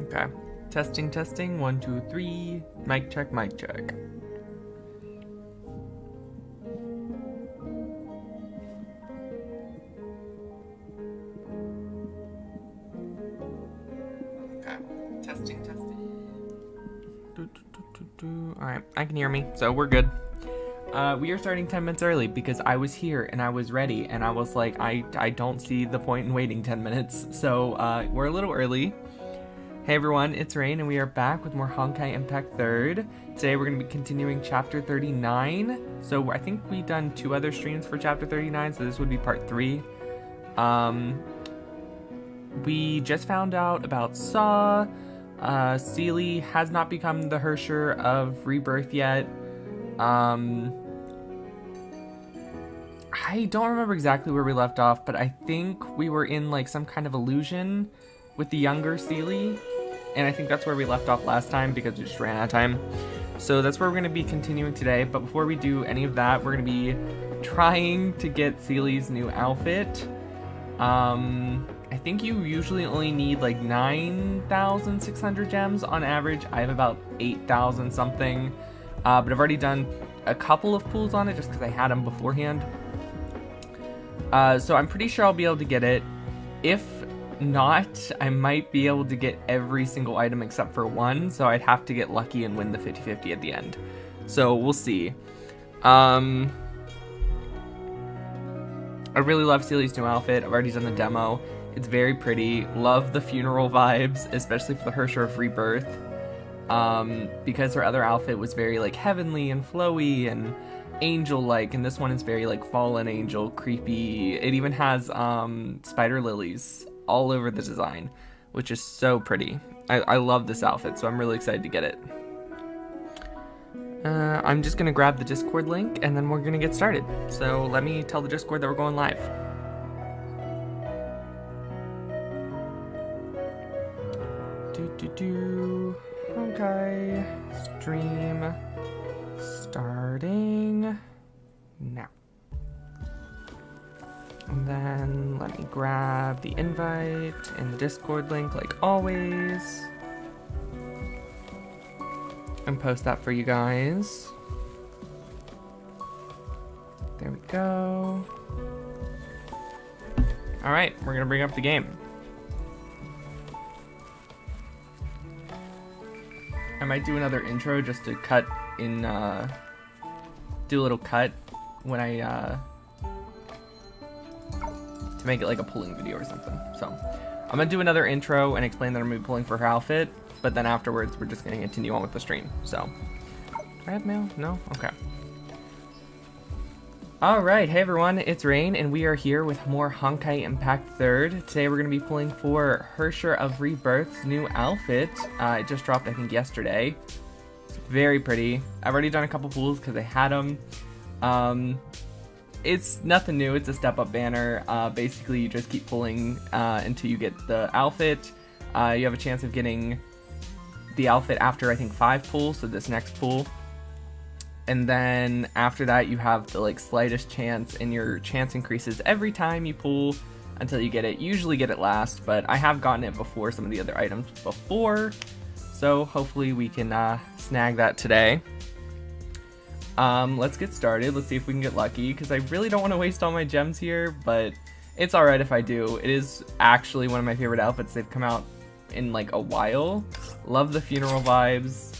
Okay. Testing, testing. 1, 2, 3. Mic check, mic check. Okay. Testing, testing. Alright, I can hear me, so we're good. We are starting 10 minutes early because I was here and I was ready and I was like, I don't see the point in waiting 10 minutes. So we're a little early. Hey everyone, it's Rain and we are back with more Honkai Impact 3rd. Today we're going to be continuing Chapter 39. So I think we've done 2 other streams for Chapter 39, so this would be Part 3. We just found out about Saw. Seele has not become the Hersher of Rebirth yet. I don't remember exactly where we left off, but I think we were in like some kind of illusion with the younger Seele, and I think that's where we left off last time because we just ran out of time. So that's where we're going to be continuing today, but before we do any of that, we're going to be trying to get Seele's new outfit. I think you usually only need like 9,600 gems on average. I have about 8,000 something, but I've already done a couple of pulls on it just because I had them beforehand. So I'm pretty sure I'll be able to get it. If not, I might be able to get every single item except for one, so I'd have to get lucky and win the 50-50 at the end. So we'll see. I really love Seele's new outfit. I've already done the demo. It's very pretty. Love the funeral vibes, especially for the Hersher of Rebirth. Because her other outfit was very like heavenly and flowy and angel-like, and this one is very like fallen angel, creepy. It even has spider lilies all over the design, which is so pretty. I love this outfit, so I'm really excited to get it. I'm just gonna grab the Discord link and then we're gonna get started. So let me tell the Discord that we're going live. Okay, stream starting now. And then let me grab the invite and the Discord link like always and post that for you guys. There we go. All right, we're gonna bring up the game. I might do another intro just to cut in, do a little cut when I, to make it like a pulling video or something. So I'm gonna do another intro and explain that I'm gonna be pulling for her outfit, but then afterwards we're just gonna continue on with the stream. So, do I have mail? No? Okay. Alright, hey everyone, it's Rain, and we are here with more Honkai Impact 3rd. Today we're going to be pulling for Hersher of Rebirth's new outfit. It just dropped, I think, yesterday. It's very pretty. I've already done a couple pulls because I had them. It's nothing new, it's a step-up banner. Basically, you just keep pulling until you get the outfit. You have a chance of getting the outfit after, I think, 5 pulls, so this next pull. And then after that you have the like slightest chance, and your chance increases every time you pull until you get it. You usually get it last, but I have gotten it before some of the other items before, so hopefully we can snag that today. Let's get started. Let's see if we can get lucky, because I really don't want to waste all my gems here, but it's alright if I do. It is actually one of my favorite outfits. They've come out in like a while. Love the funeral vibes.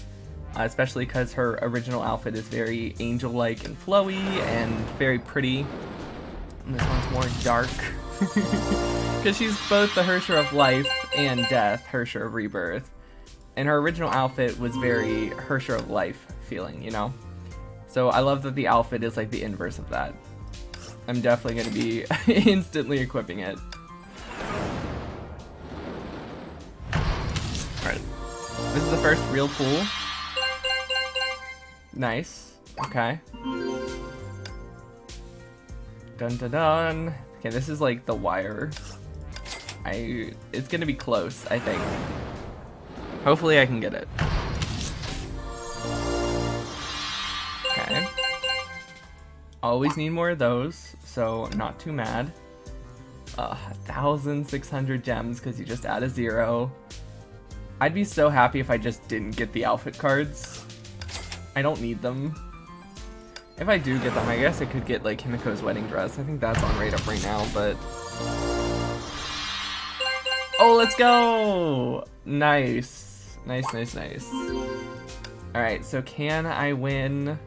Especially because her original outfit is very angel-like and flowy and very pretty. And this one's more dark. Because she's both the Hersher of Life and Death, Hersher of Rebirth. And her original outfit was very Hersher of Life feeling, you know? So I love that the outfit is like the inverse of that. I'm definitely going to be instantly equipping it. Alright. This is the first real pull. Nice. Okay. Dun dun dun. Okay, this is like the wire. It's gonna be close, I think. Hopefully I can get it. Okay. Always need more of those, so not too mad. 1,600 gems because you just add a 0. I'd be so happy if I just didn't get the outfit cards. I don't need them. If I do get them, I guess I could get like Himiko's wedding dress. I think that's on right up right now, but... Oh, let's go! Nice. Nice, nice, nice. Alright, so can I win?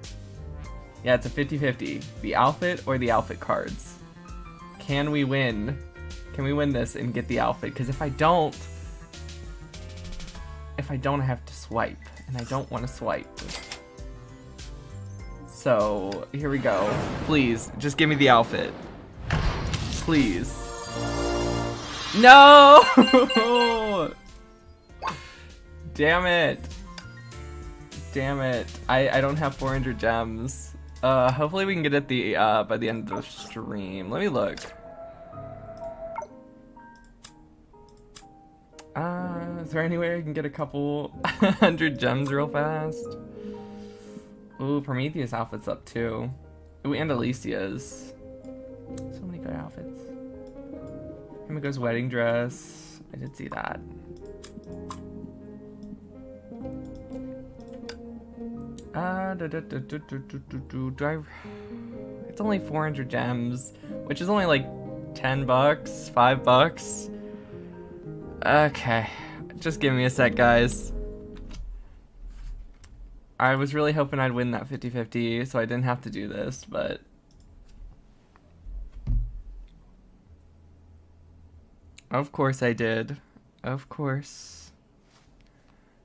Yeah, it's a 50-50. The outfit or the outfit cards? Can we win? Can we win this and get the outfit? Because if I don't, I have to swipe. And I don't want to swipe. So, here we go. Please, just give me the outfit. Please. No! Damn it. Damn it. I don't have 400 gems. Hopefully we can get it by the end of the stream. Let me look. Is there any way I can get a couple 100 gems real fast? Ooh, Prometheus outfit's up too. Ooh, and Alicia's. So many good outfits. Himiko's wedding dress. I did see that. It's only 400 gems, which is only like 10 bucks, $5. Okay, just give me a sec, guys. I was really hoping I'd win that 50-50, so I didn't have to do this, but... Of course I did. Of course.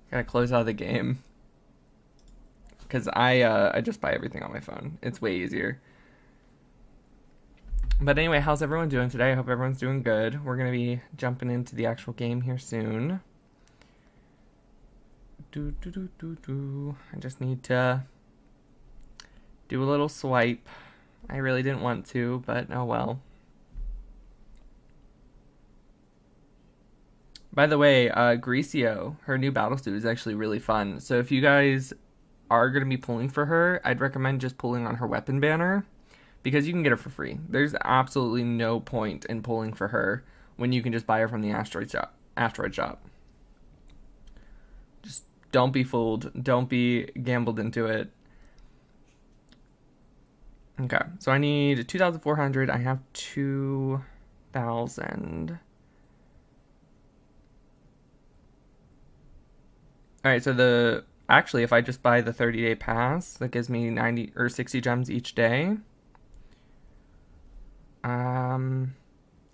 Gotta close out of the game. Because I just buy everything on my phone. It's way easier. But anyway, how's everyone doing today? I hope everyone's doing good. We're going to be jumping into the actual game here soon. I just need to do a little swipe. I really didn't want to, but oh well. By the way, Grecio, her new battle suit is actually really fun. So if you guys are going to be pulling for her, I'd recommend just pulling on her weapon banner, because you can get her for free. There's absolutely no point in pulling for her when you can just buy her from the asteroid shop. Just don't be fooled. Don't be gambled into it. Okay, so I need 2,400. I have 2,000. Alright, so actually, if I just buy the 30-day pass, that gives me 90 or 60 gems each day.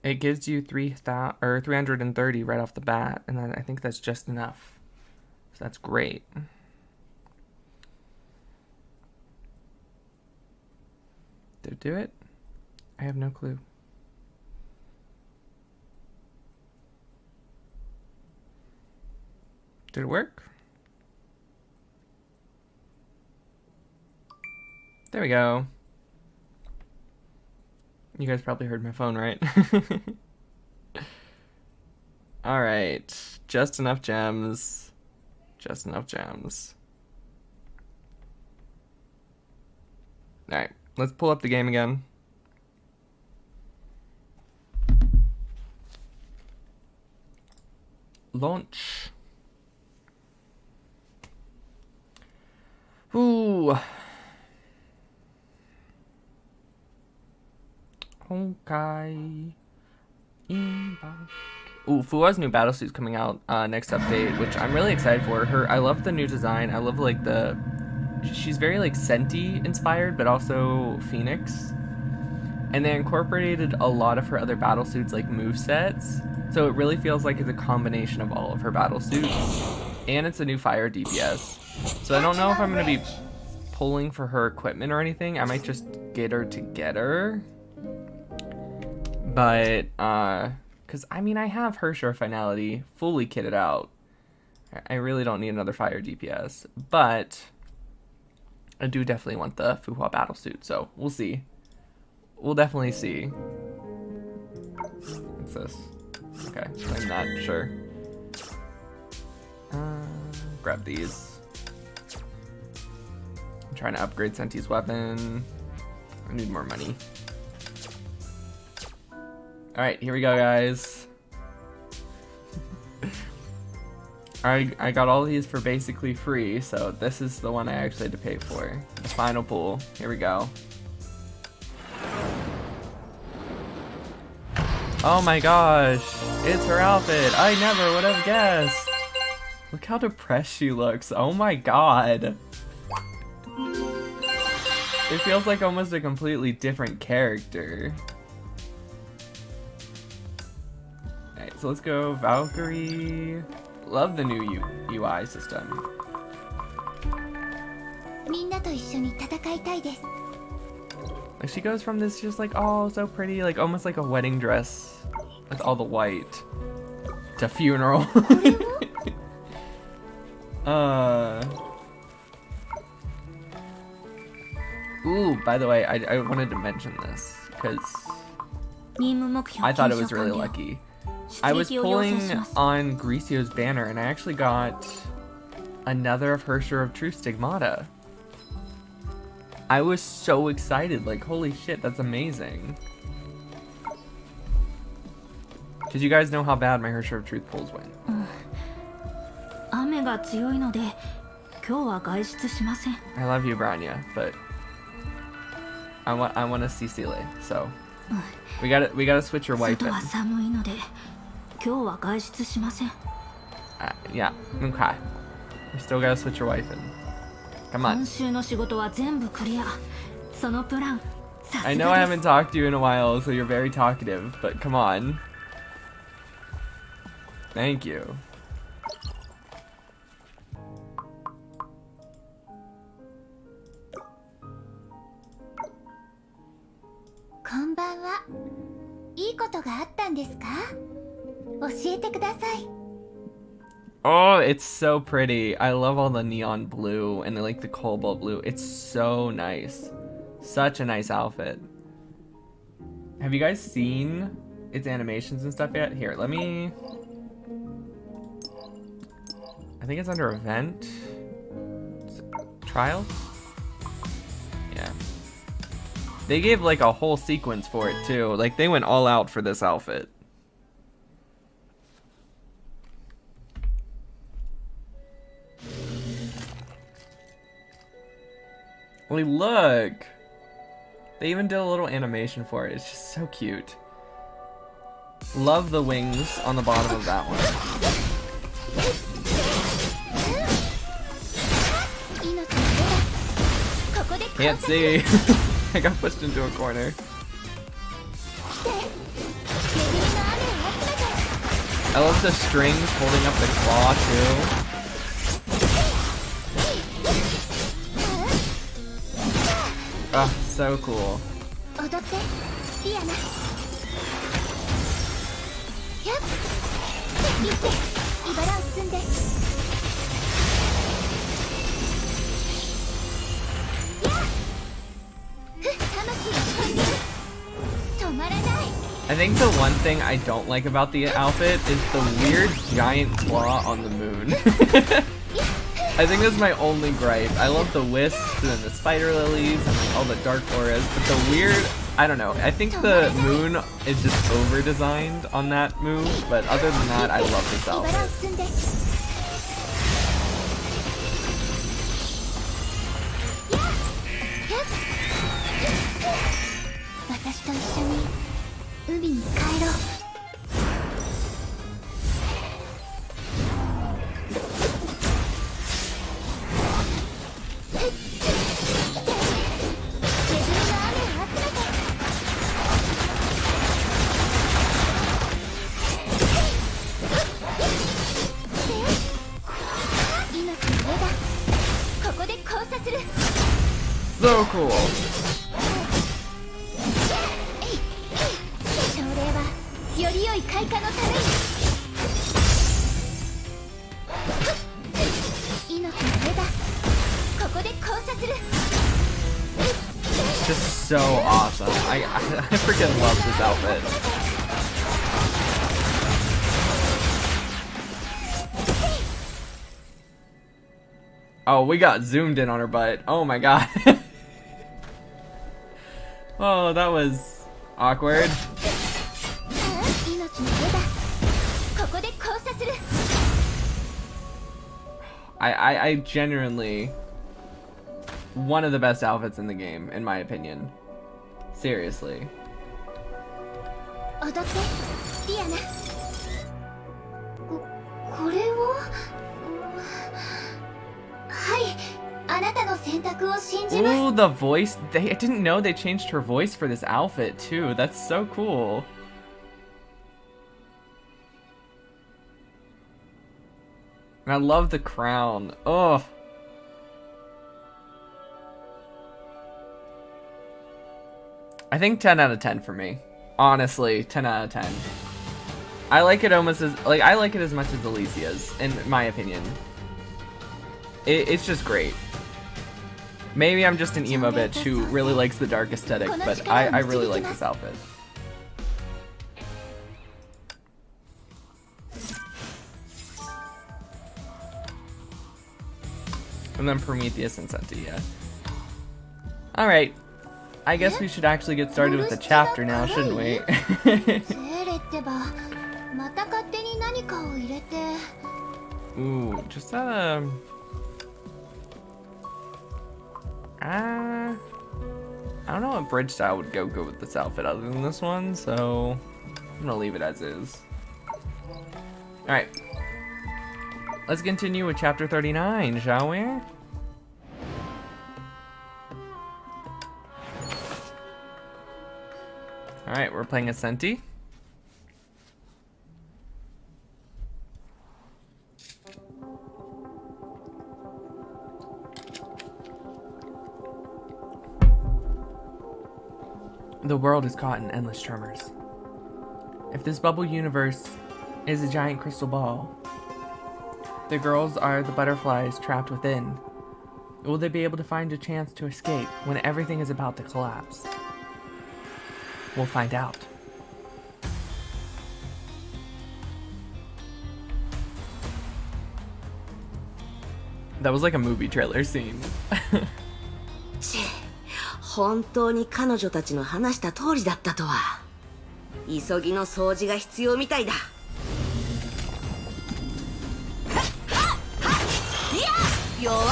It gives you 330 right off the bat, and then I think that's just enough. So that's great. Did it do it? I have no clue. Did it work? There we go. You guys probably heard my phone, right? Alright. Just enough gems. Just enough gems. Alright. Let's pull up the game again. Launch. Ooh. Honkai. Ooh, Fuwa's new battle suit's coming out next update, which I'm really excited for. I love the new design. I love like she's very like Senti inspired, but also Phoenix. And they incorporated a lot of her other battle suits like movesets. So it really feels like it's a combination of all of her battle suits. And it's a new fire DPS. So I don't know if I'm going to be pulling for her equipment or anything. I might just get her to get her. But, because, I mean, I have Hersher Finality fully kitted out. I really don't need another fire DPS. But, I do definitely want the Fuhua battle suit, so we'll see. We'll definitely see. What's this? Okay, claim that, sure. Grab these. I'm trying to upgrade Senti's weapon. I need more money. Alright, here we go, guys. I got all these for basically free, so this is the one I actually had to pay for. The final pool. Here we go. Oh my gosh, it's her outfit. I never would have guessed. Look how depressed she looks. Oh my god. It feels like almost a completely different character. Alright, so let's go Valkyrie. Love the new UI system. Like she goes from this just like, oh, so pretty, like almost like a wedding dress with all the white to funeral. Ooh, by the way, I wanted to mention this because I thought it was really lucky. I was pulling on Gricio's banner and I actually got another of Hersher of True Stigmata. I was so excited, like holy shit, that's amazing. Did you guys know how bad my Hersher of Truth pulls went? I love you, Branya, but I want to see Seele, so we gotta switch your wife in. Yeah, okay. We still gotta switch your wife in. Come on. I know I haven't talked to you in a while, so you're very talkative, but come on. Thank you. Oh, it's so pretty. I love all the neon blue and like the cobalt blue. It's so nice. Such a nice outfit. Have you guys seen its animations and stuff yet? Here, let me... I think it's under event. Trials? Yeah. They gave like a whole sequence for it too. Like they went all out for this outfit. Like, look! They even did a little animation for it. It's just so cute. Love the wings on the bottom of that one. Can't see. I got pushed into a corner. I love the strings holding up the claw too. Oh, so cool. I think the one thing I don't like about the outfit is the weird giant claw on the moon. I think that's my only gripe. I love the wisps and the spider lilies and like all the dark auras, but the weird, I don't know. I think the moon is just over-designed on that move, but other than that, I love this outfit. So cool. Just so awesome. I freaking love this outfit. Oh, we got zoomed in on her butt. Oh my god. Oh, that was awkward. I genuinely... one of the best outfits in the game, in my opinion. Seriously. 当たってディアナ。これをはい、あなたの選択を信じます。 Ooh, the voice. I didn't know they changed her voice for this outfit too. That's so cool. And I love the crown. Oh. I think 10 out of 10 for me. Honestly, 10 out of 10. I like it almost as I like it as much as Alicia's, in my opinion. It's just great. Maybe I'm just an emo bitch who really likes the dark aesthetic, but I really like this outfit. And then Prometheus and Senti, yeah. Alright. I guess we should actually get started with the chapter now, shouldn't we? Ooh, just I don't know what bridge style would go good with this outfit other than this one, so I'm gonna leave it as is. Alright. Let's continue with chapter 39, shall we? Alright, we're playing a Senti. The world is caught in endless tremors. If this bubble universe is a giant crystal ball, the girls are the butterflies trapped within. Will they be able to find a chance to escape when everything is about to collapse? We'll find out. That was like a movie trailer scene. 本当に彼女たちの話した通りだったとは。急ぎの掃除が必要みたいだ。弱い。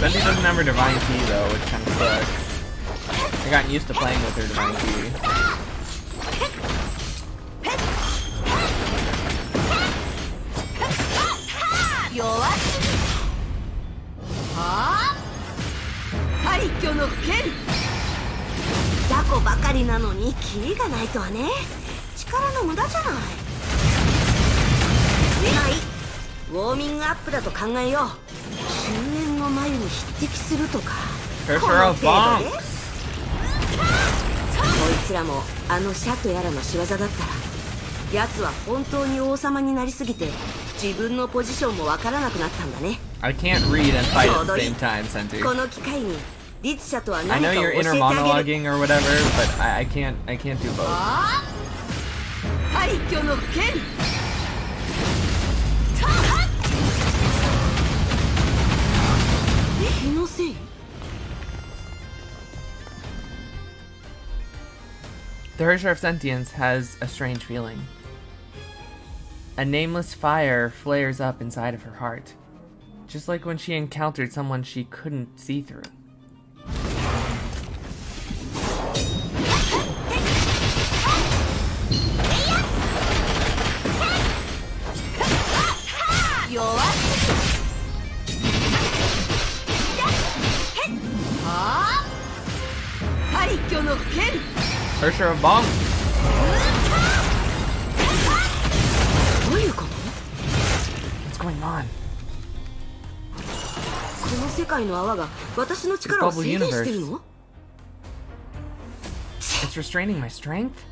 Senti doesn't have her divine key though, which kind of sucks. I got used to playing with her divine key. Haikyoの剣。雑魚ばかりなのにキリがないとはね。力の無駄じゃない。まあいい。ウォーミングアップだと考えよう。終焉の眉に匹敵するとか。この程度で。こいつらもあのシャトやらの仕業だったら、奴は本当に王様になりすぎて自分のポジションもわからなくなったんだね。I can't read and fight at the same time, Senti. この機会に律者とは I 何 know かを you're 教えて inner あげる。 monologuing or whatever, but I can't do both. 廃墟の剣。気のせい。 The Hersher of Sentience has a strange feeling. A nameless fire flares up inside of her heart, just like when she encountered someone she couldn't see through. Hersher of Bonk! What's going on? この世界の泡が私の力を制限してるの？ It's restraining my strength?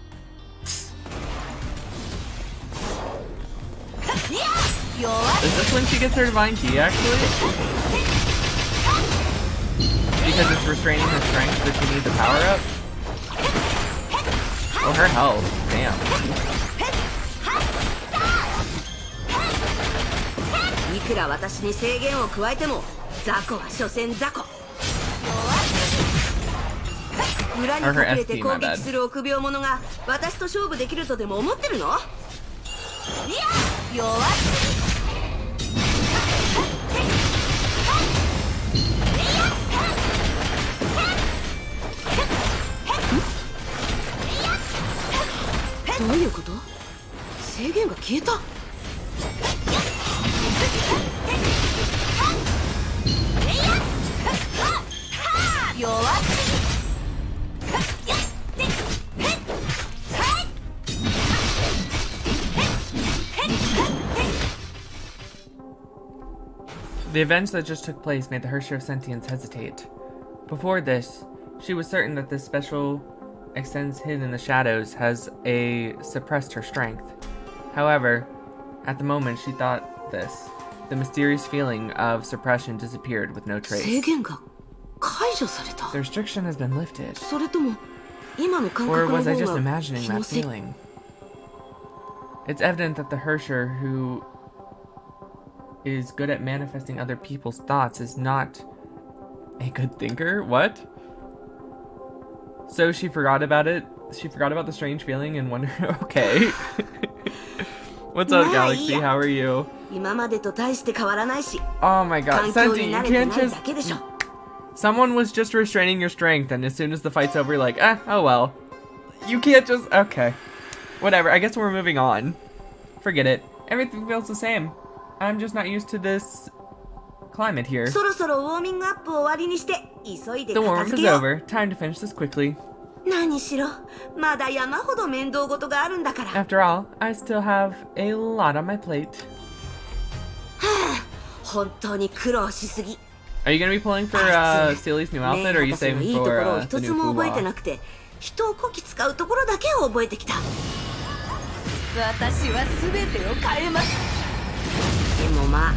Is this when she gets her divine key, actually? Because it's restraining her strength that she needs a power up? Oh, her health. Damn. いくら私に制限を加えても雑魚は所詮雑魚。裏に隠れて攻撃する臆病者が私と勝負できるとでも思ってるの？弱すぎ。どういうこと？制限が消えた。弱すぎ。The events that just took place made the Hersher of Sentience hesitate. Before this, she was certain that this special extends hidden in the shadows has suppressed her strength. However, at the moment she thought this, the mysterious feeling of suppression disappeared with no trace. The restriction has been lifted. Or was I just imagining that feeling? It's evident that the Hersher who is good at manifesting other people's thoughts is not a good thinker? What? So she forgot about it? She forgot about the strange feeling and wondered, okay. What's up, Galaxy? How are you? Oh my god, Senti, you can't just... Someone was just restraining your strength, and as soon as the fight's over, you're like, oh well. You can't just... Okay. Whatever, I guess we're moving on. Forget it. Everything feels the same. I'm just not used to this climate here. The warm-up is over. Time to finish this quickly. After all, I still have a lot on my plate. Are you going to be pulling for Seele's new outfit, or are you saving for the new Fuwa? 私は全てを変えます。でもまあ、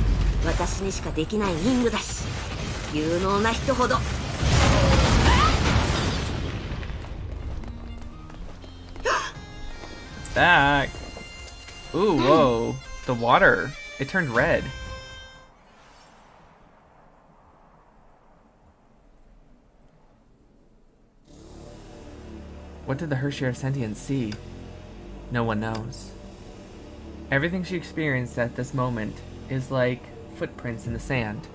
私にしかできない任務だし、有能な人ほど。It's back. Ooh, whoa. The water. It turned red. What did the Hersher of Sentience see? No one knows. Everything she experienced at this moment is like footprints in the sand,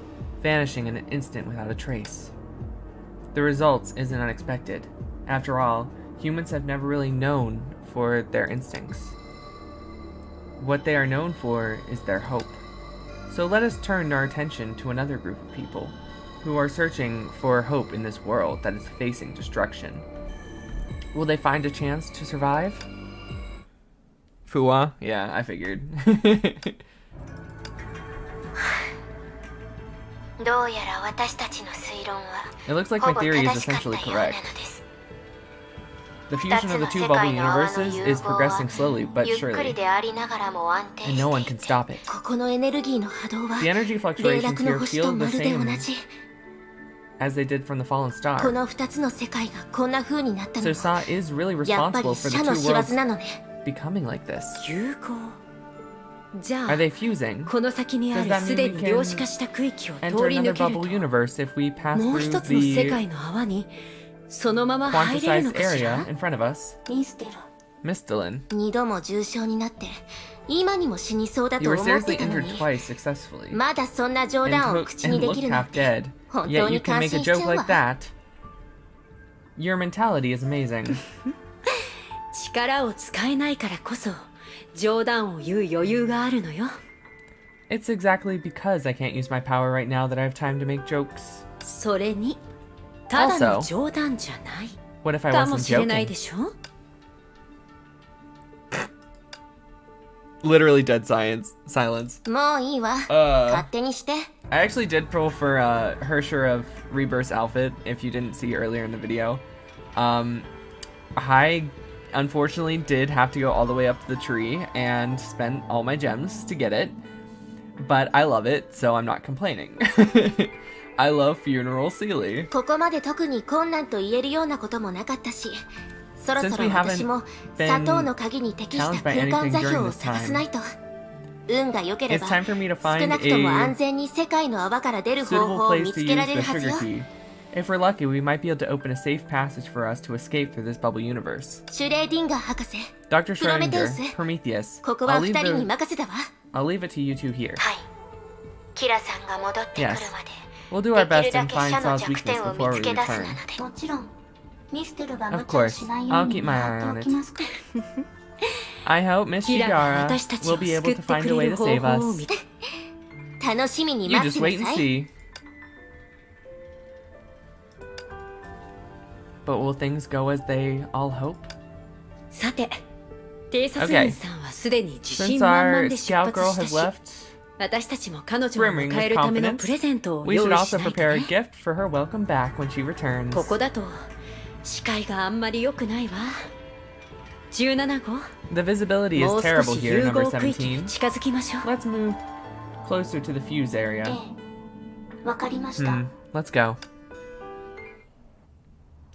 vanishing in an instant without a trace. The result isn't unexpected. After all, humans have never really known for their instincts. What they are known for is their hope. So let us turn our attention to another group of people who are searching for hope in this world that is facing destruction. Will they find a chance to survive? Fuwa? Yeah, I figured. It looks like my theory is essentially correct. The fusion of the two bubble universes is progressing slowly but surely, and no one can stop it. The energy fluctuations here feel the same as they did from the fallen star. So Sa is really responsible for the two worlds becoming like this. Are they fusing? Does that mean we can enter another bubble universe if we pass through the quantized area in front of us? Mistalin. You were seriously injured twice successfully, and look half dead, yet you can make a joke like that. Your mentality is amazing. It's exactly because I can't use my power right now that I have time to make jokes. Also, what if I wasn't joking? Literally dead silence. I actually did pull for Hersher of Rebirth's outfit, if you didn't see earlier in the video. I unfortunately did have to go all the way up to the tree and spend all my gems to get it. But I love it, so I'm not complaining. I love Funeral Seele. Since we haven't been challenged by anything during this time, it's time for me to find a suitable place to use the sugar key. If we're lucky, we might be able to open a safe passage for us to escape through this bubble universe. シュレーディンガー博士 Dr. プロメテウ Schrödinger, ス Prometheus, ここは I'll 二 leave, 人に the, 任せたわ I'll leave it to you two here. はい。キラさんが戻ってくるまで、 We'll do our で best きるだ and け find 社の Saw's 弱 weakness 点を before 見 we つけ出すな return. ので。もちろんミステルが Of 無茶を course, しないよう I'll に keep 見 my 張 eye って on お it. きますから I hope Miss キラが Shigara 私たち will を be 救 able っ to て find く a れ way る to 方 save 法を us. 見て楽しみに You 待って just な wait and さい see. But will things go as they all hope? さて偵察員さんはすでに自 Since 信満々 our で出 scout 発 girl した has し left, 私たちも彼女を brimming 迎え with るための confidence, プレゼントを we 用 should 意し also ないと prepare a ね gift for her welcome back when she returns. ここだと視界があんまり良くないわ17号 The visibility も is う少 terrible し here, 融 number 合区域に 17. 近づきましょう Let's move closer to the fuse え area. えわかりました、 Let's go.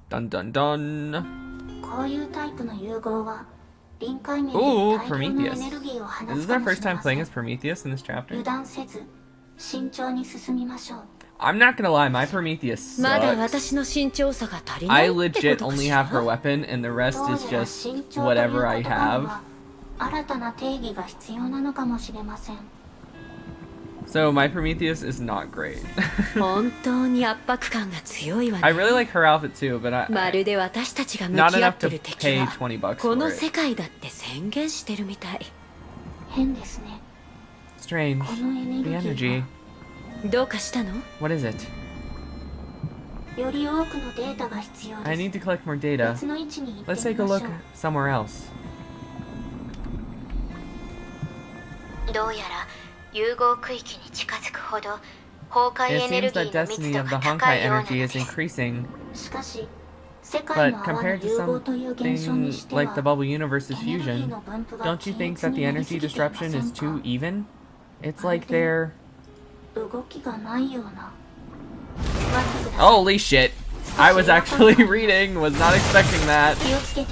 Dun dun dun. こういうタイプの融合は臨界面で Ooh, 大量のエ Prometheus. ネルギーを放 This つ is か our もし first れ time ませ playing ん as Prometheus in this chapter. 油断せず慎重に進みましょう I'm not gonna lie, my Prometheus まだ sucks. 私の慎重さが足りな I いってこ legit とか only し have her ら weapon, and the rest どう is やら just 慎重という whatever I 言葉に have. は新たな定義が必要なのかもしれません So my Prometheus is not great. 本当に圧迫感が強いわ I ね really like her outfit too, but ま I るで私たちが向 not き合 enough って to る敵 pay は20 bucks こ for の it. 世界だって宣言してるみたい変ですね Strange. このエネ The ルギ energy. ーどうかしたの What is it? がより多くのデータが必要 I で need す to collect more data. 別の位置に行 Let's ってみ take a まし look ょう somewhere else. どうやら融合区域に近づくほど崩壊 It エネル seems ギ that ーの密 destiny 度 of the が高 Honkai いようなの energy で is す increasing, しかし世界 but の泡の compared to 融合という現象にし something ては like the bubble universe's エネルギー fusion, の分布が don't you 均 think 一 that に the なり energy すぎていま disruption せ is んか too even? It's like they're... 動きがないような待ってください Holy shit! I was actually reading, was not expecting that. 気をつけて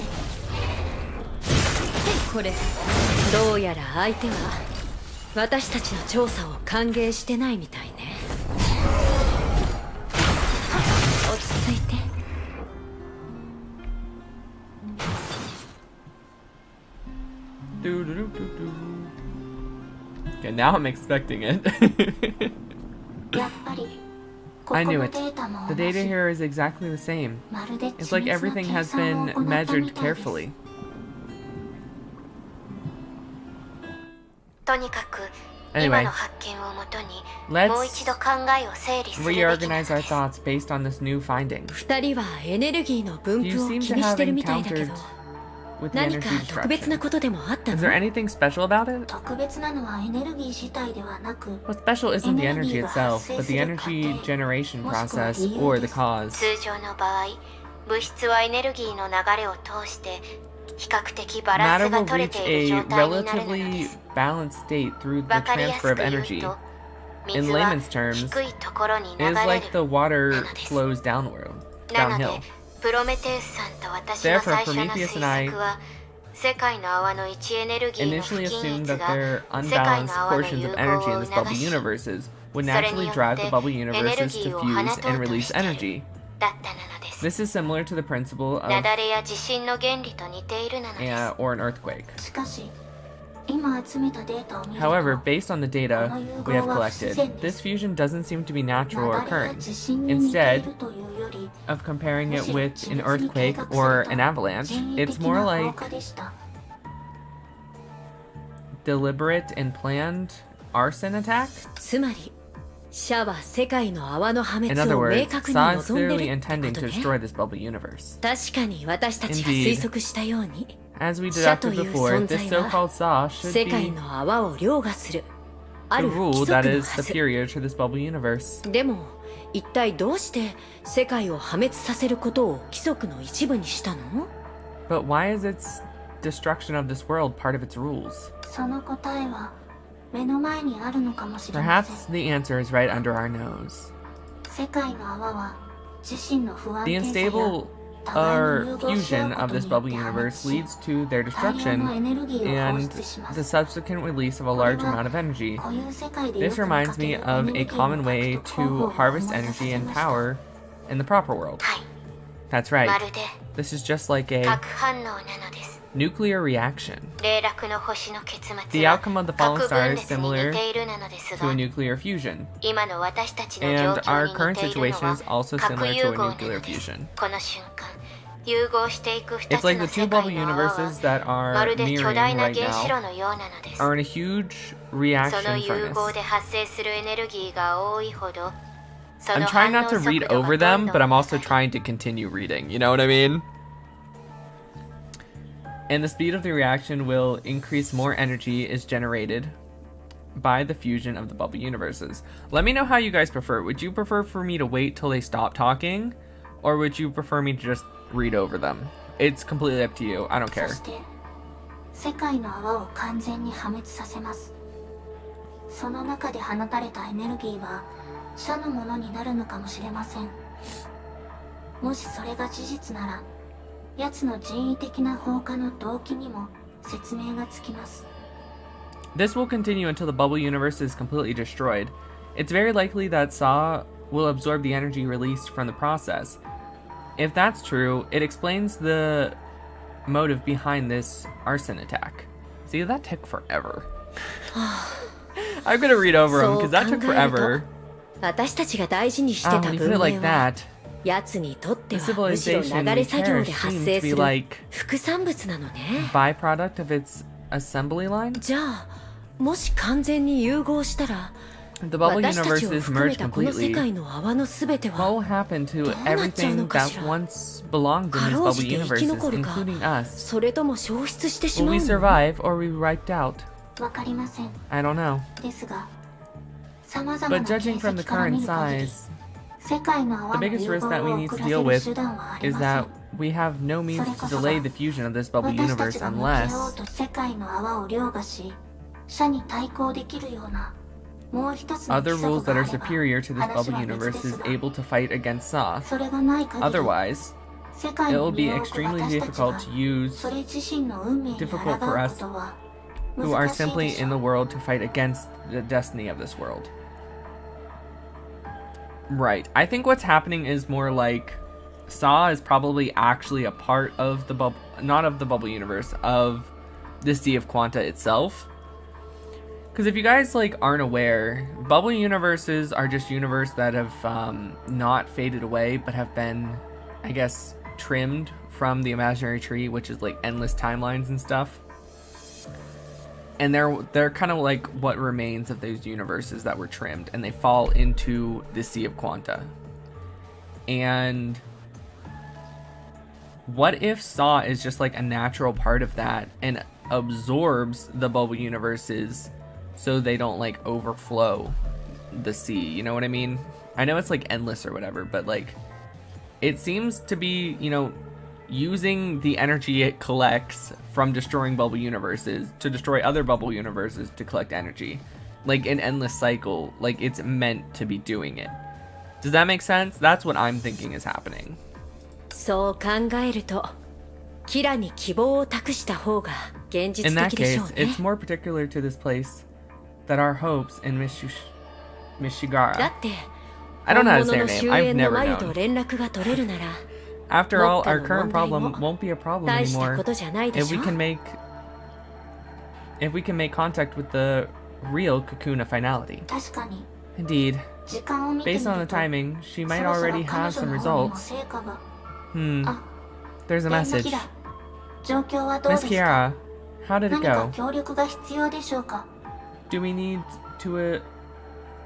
これどうやら相手は私たちの調査を歓迎してないみたいね落ち着いて Doo-doo-doo-doo-doo. Okay, now I'm expecting it. やっぱりここ I の knew デ it. ータも The 同 data じ here is exactly the same. まるで It's 緻 like 密な everything 計 has 算を been 行ったみ measured たいです carefully. とにかく Anyway, 今の発見をもとに let's もう一度考えを整理するべきなの reorganize our です thoughts based on this new finding. 二人はエネルギーの分 You 布を seem 気 to にし have てるみたいだけ encountered ど with the 何か energy 特別な disruption. ことでもあった Is の there anything special about it? 特別なのはエネルギー自体ではなく What's special isn't the energy Energy itself, but the energy generation process or the cause. 通常の場合物質はエネルギーの流れを通して比較的バラン Matter スが will 取れ reach ている a 状態になるので relatively す balanced state through the わかりやす transfer く of 言う energy. と In 水は layman's terms, 低いところに It 流 is れ like the る water なのです flows なの downhill. でプロメテウスさんと私の Therefore, 最初の Prometheus 推 and I 測は世界の泡の位置エネルギーの不 Initially 均 assumed 一 that が their 世界 unbalanced の泡の portions 融 of 合 energy in を this 促 bubble し universes would それに naturally よ drive っ the て bubble エネル universes ギ to ーを放 fuse と and うと release している energy. だったなのです This is similar to the principle 雪 of 崩や地震の原理と似ているなのです or an earthquake. しかし今集めたデータを見ると However, based on the data we have collected, this fusion doesn't seem to be natural or 雪崩や occurring. 地震に似てい Instead るというより of comparing it むしろ with 緻 an 密に計 earthquake 画さ or れた an avalanche, 人為 it's 的 more な放 like 火でした deliberate and planned arson attack. つまりシャは世界の泡の破 In 滅 other を明 words, 確に Saw is 望んで clearly るって intending こ to とね destroy this bubble universe. 確かに私たちが Indeed. 推測したように As we シャと deducted いう before, 存 this 在は so-called Saw should 世界 be の泡を凌駕するあ the る規 rule 則 that の is はず superior to this bubble universe. でも一体どうして世界を破滅させることを規則の一部にしたの But why is its destruction of this world part of its rules? その答えは目の前にあるのかもしれません Perhaps the answer is right under our nose. 世界の泡は自身の不安 The 定さや unstable 互いに融合し合う fusion こ of と this によっ bubble て破 universe 滅し leads to their 大量のエ destruction ネルギーを放 and 出しま the す subsequent release of a large amount of energy. こういう世界でよ This く見か reminds け me る of エネ a ルギーの common way 獲得方法 to を harvest 思い出さ energy せ and ました power in the proper world. はい、 That's right. まるで This is just like a 核反応なのです。 nuclear reaction. 霊落の星の結末 The は outcome of the fallen 核 star 分 is 裂に似 similar ているなのです to が a nuclear fusion. 今の私たちの And 状 our 況に current 似ているの situation は is also 核 similar 融 to a 合なの nuclear です fusion. この瞬間融合していく2 It's つ like の the two 世 bubble 界の泡は universes that ま are るで巨大 mirroring な right 原子炉 now のようなのです are in a huge その reaction 融合 furnace. で発生するエネルギーが多いほどそ I'm の trying 反 not 応 to 速 read 度が over ど them, んど but ん I'm also 上がり trying to continue reading. You know what I mean? And the speed of the reaction will increase more energy is generated by the fusion of the bubble universes. Let me know how you guys prefer. Would you prefer for me to wait till they stop talking? Or would you prefer me to just read over them? It's completely up to you. I don't そ care. して世界の泡を完全に破滅させます。その中で放たれたエネルギーは社のものになるのかもしれません。もしそれが事実なら奴の人為的な放火の動機にも説明がつきます。 This will continue until the bubble universe is completely destroyed. It's very likely that Saw will absorb the energy released from the process. If that's true, it explains the motive behind this arson attack. See, that took forever. I'm gonna read over them because that took forever. 私たちが大事にして Oh, た when you put 文 it like 明は that, 奴にとって the はむしろ civilization 流 we れ作業 cherish で発 seems 生 to す be る like 副産物なのね。 byproduct of its assembly line. じゃあもし完全に融合したら The bubble 私たちを universes 含め merge たこの世 completely. 界の泡のすべて What は will happen to どうなっちゃうの everything かし that ら。 once belonged in か these ろう bubble じて生き universes, 残るか including us? それとも消失してし Will まう we の survive or will we wiped out? わかりません。 I don't know. ですが、様々な But 形 judging from the 跡から見 current る限り、 size, 世界の泡 the の biggest 融 risk that we 合を need 遅 to らせ deal る with 手段はあり is ませ that ん。 we have no means to delay the fusion of this bubble 私た universe ちが向き合おう unless と世界の泡を凌駕し、社に対抗できるようなもう一つの other 規則 rules that があ are れば superior to this 話 bubble は別 universe です is が、 able to fight against Saw. それがない限り、 Otherwise, 世界 it の will be 身を置く extremely 私たち difficult が to use それ自身の運命に抗う difficult for こ us とは who are 難しい simply でし in ょ the う。 world to fight against the destiny of this world. Right. I think what's happening is more like Saw is probably actually a part of the bubble, not of the bubble universe, of the Sea of Quanta itself. Because if you guys like aren't aware, bubble universes are just universes that have not faded away, but have been, I guess, trimmed from the imaginary tree, which is like endless timelines and stuff. And they're kind of like what remains of those universes that were trimmed, and they fall into the Sea of Quanta. And what if Saw is just like a natural part of that and absorbs the bubble universes so they don't like overflow the sea? You know what I mean? I know it's like endless or whatever, but like it seems to be, you know, using the energy it collects from destroying bubble universes to destroy other bubble universes to collect energy. Like an endless cycle, like it's meant to be doing it. Does that make sense? That's what I'm thinking is happening. そう考えるとキラに希望を託した方が現実 In that 的でし case, ょうね。 it's more particular to this place that our hopes in だ Mishigara. って I don't know how to 本 say 物 her の name. 終 I've 焉の never 眉と known. 連絡が取れるなら After all, our 目下 current の問題 problem も won't be a problem 大した anymore ことじゃないで if し we ょ。 can make contact with the real Kakuna finality. 確かに Indeed, 時間を見てみ based on る the と timing, she そ might ろそろ already 彼 have 女 some の方にも results. 成果が。 Hmm. There's a 連絡 message. だ。状況はどう Miss ですか？ Kiara, how did it 何か go? 協力が必要でしょうか？ Do we need to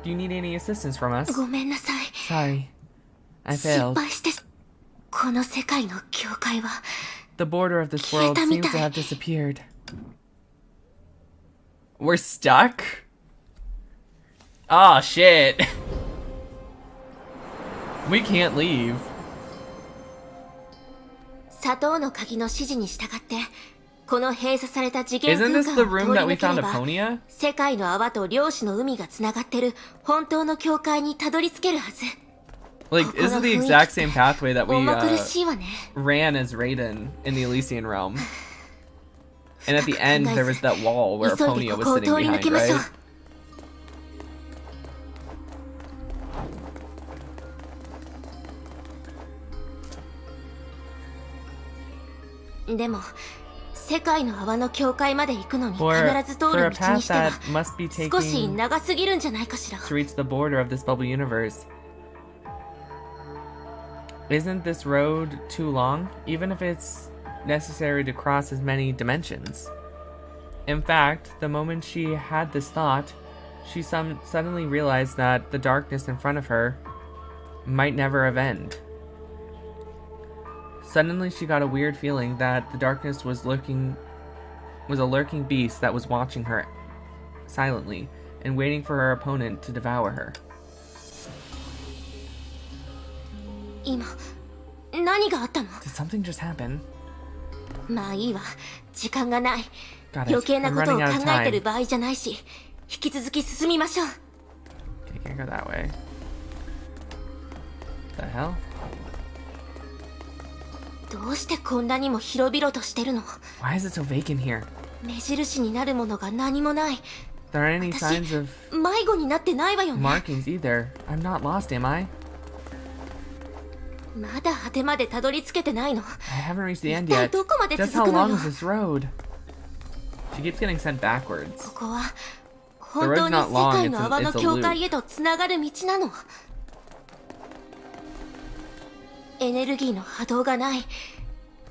do you need any assistance from us? ごめんなさい Sorry. I 失 failed. 敗してこの世界の境界は The border of this world 消えたみ seems たい。 to have disappeared. We're stuck? Oh shit. We can't leave. 砂糖の鍵の指示に従ってこの閉鎖された次元 Isn't 空 this 間 the を room 通り that we 抜け found れ at ば Ponia? 世界の泡と量子の海がつながってる本当の境界にたどり着けるはず。 Like, this is the exact same pathway that we 重苦しいわね。 ran as Raiden in the Elysian realm. And at the end, there was that wall where 急い Ponia で was ここを sitting 通り抜 behind, けましょう。 right? でも世界の泡の境界まで行くのに必 For ず通 a る道に path しては that must be 少し taken 長すぎるんじゃないかしら。 to reach the border of this bubble universe. Isn't this road too long, even if it's necessary to cross as many dimensions? In fact, the moment she had this thought, she suddenly realized that the darkness in front of her might never have ended. Suddenly she got a weird feeling that the darkness was a lurking beast that was watching her silently and waiting for her opponent to devour her. 今何があったの？ Did something just happen? まあいいわ、時間がない。 Got it. 余計な I'm ことを running 考 out of えてる time. 場合じゃないし、引き続き進みましょう。 Okay, can't go that way. The hell? どうしてこんなにも広々としてるの？ Why is it so vacant here? 目印になるものが何もない。 There aren't any signs of 迷子になってないわよね。 markings either. I'm not lost, am I? まだ果てまでたどり着けてないの。 I haven't reached the end 一体 yet. どこまで Just 続 how くの long よ。 is this road? She keeps getting sent こ backwards. こは本当に世界の泡の境界へとつながる道なの。エネルギーの波動がない。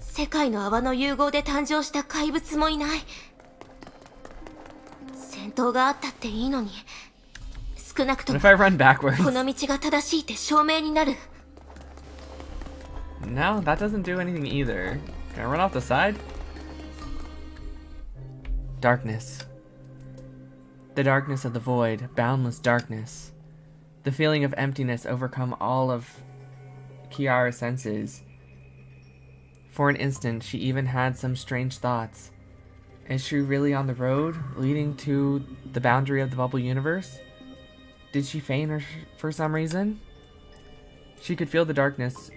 世界の泡の融合で誕生した怪物もいない。戦闘があったっていいのに、少なくと What も if I run backwards? この道が正しいって証明になる。 No, that doesn't do anything either. Can I run off the side? Darkness. The darkness of the void, boundless darkness. The feeling of emptiness overcome all of Kiara's senses. For an instant, she even had some strange thoughts. Is she really on the road, leading to the boundary of the bubble universe? Did she feign for some reason? She could feel the darkness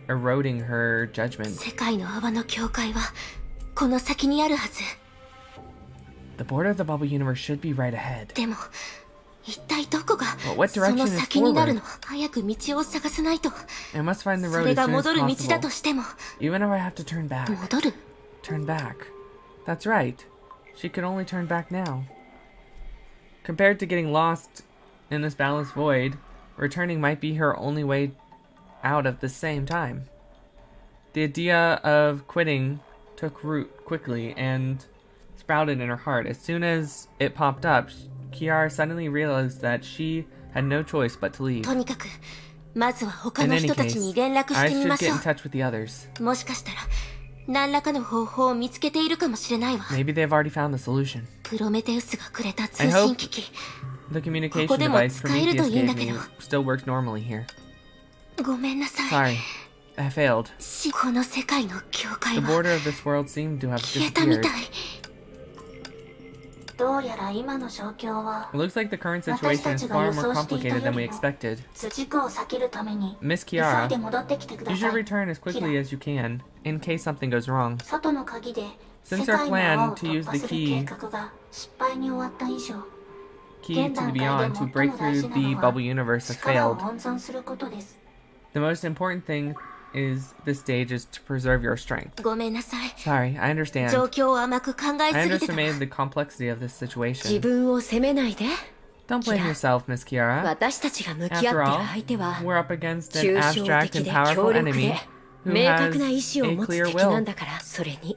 eroding her judgment. 世界の泡の境界はこの先にあるはず。 The border of the bubble universe should be right ahead. でも一体どこが But what そ direction の is 先になるの？ forward? 早く道を探さないと。 I must find the そ road れ as が soon as 戻る道だ possible. としても Even if I have to turn back. 戻る？ Turn back. That's right. She could only turn back now. Compared to getting lost in this boundless void, returning might be her only way out at the same time. The idea of quitting took root quickly and sprouted in her heart. As soon as it popped up, Kiara suddenly realized that she had no choice but to leave. とにかくまずは他 In の any 人たちに case, 連絡し I てみ should まし get ょ in touch with the others. う。もしかしたら何らかの方法を見つけているかもしれないわ。 Maybe they've already found the solution. プロメテウスがくれた通 I 信 hope 機器。 the communication ここでも device 使えると Prometheus いいんだ gave け me ど。 still works normally here. ごめんなさい。 Sorry, I failed. この世界の境界 The は border of this world seemed to have 消えたみ disappeared. たい。どうやら今の状況は It looks like the current situation is far more complicated than we expected. 事故を避けるために Miss 急い Kiara, で戻ってきてくだ you さ should い。 return as quickly as you can, in case something goes wrong. 外の鍵で Since 世 our 界の泡 plan を to 突 use 破 the する計 key 画が失敗に終わった以上 to the beyond to break through the bubble universe has 力を failed. 温存することです。 The most important thing is this stage is to preserve your strength. ごめんなさい。 Sorry, I understand. 状況を甘く考え I すぎてたわ。 underestimated the complexity of this 自 situation. 分を責めないで。 Don't blame yourself, Miss Kiara. 私たちが向き合ってる After all, 相手は we're up against an 抽象 abstract 的 and で powerful 強力 enemy で who 明 has 確な意 a 志を持つ clear 敵な will. んだから、それに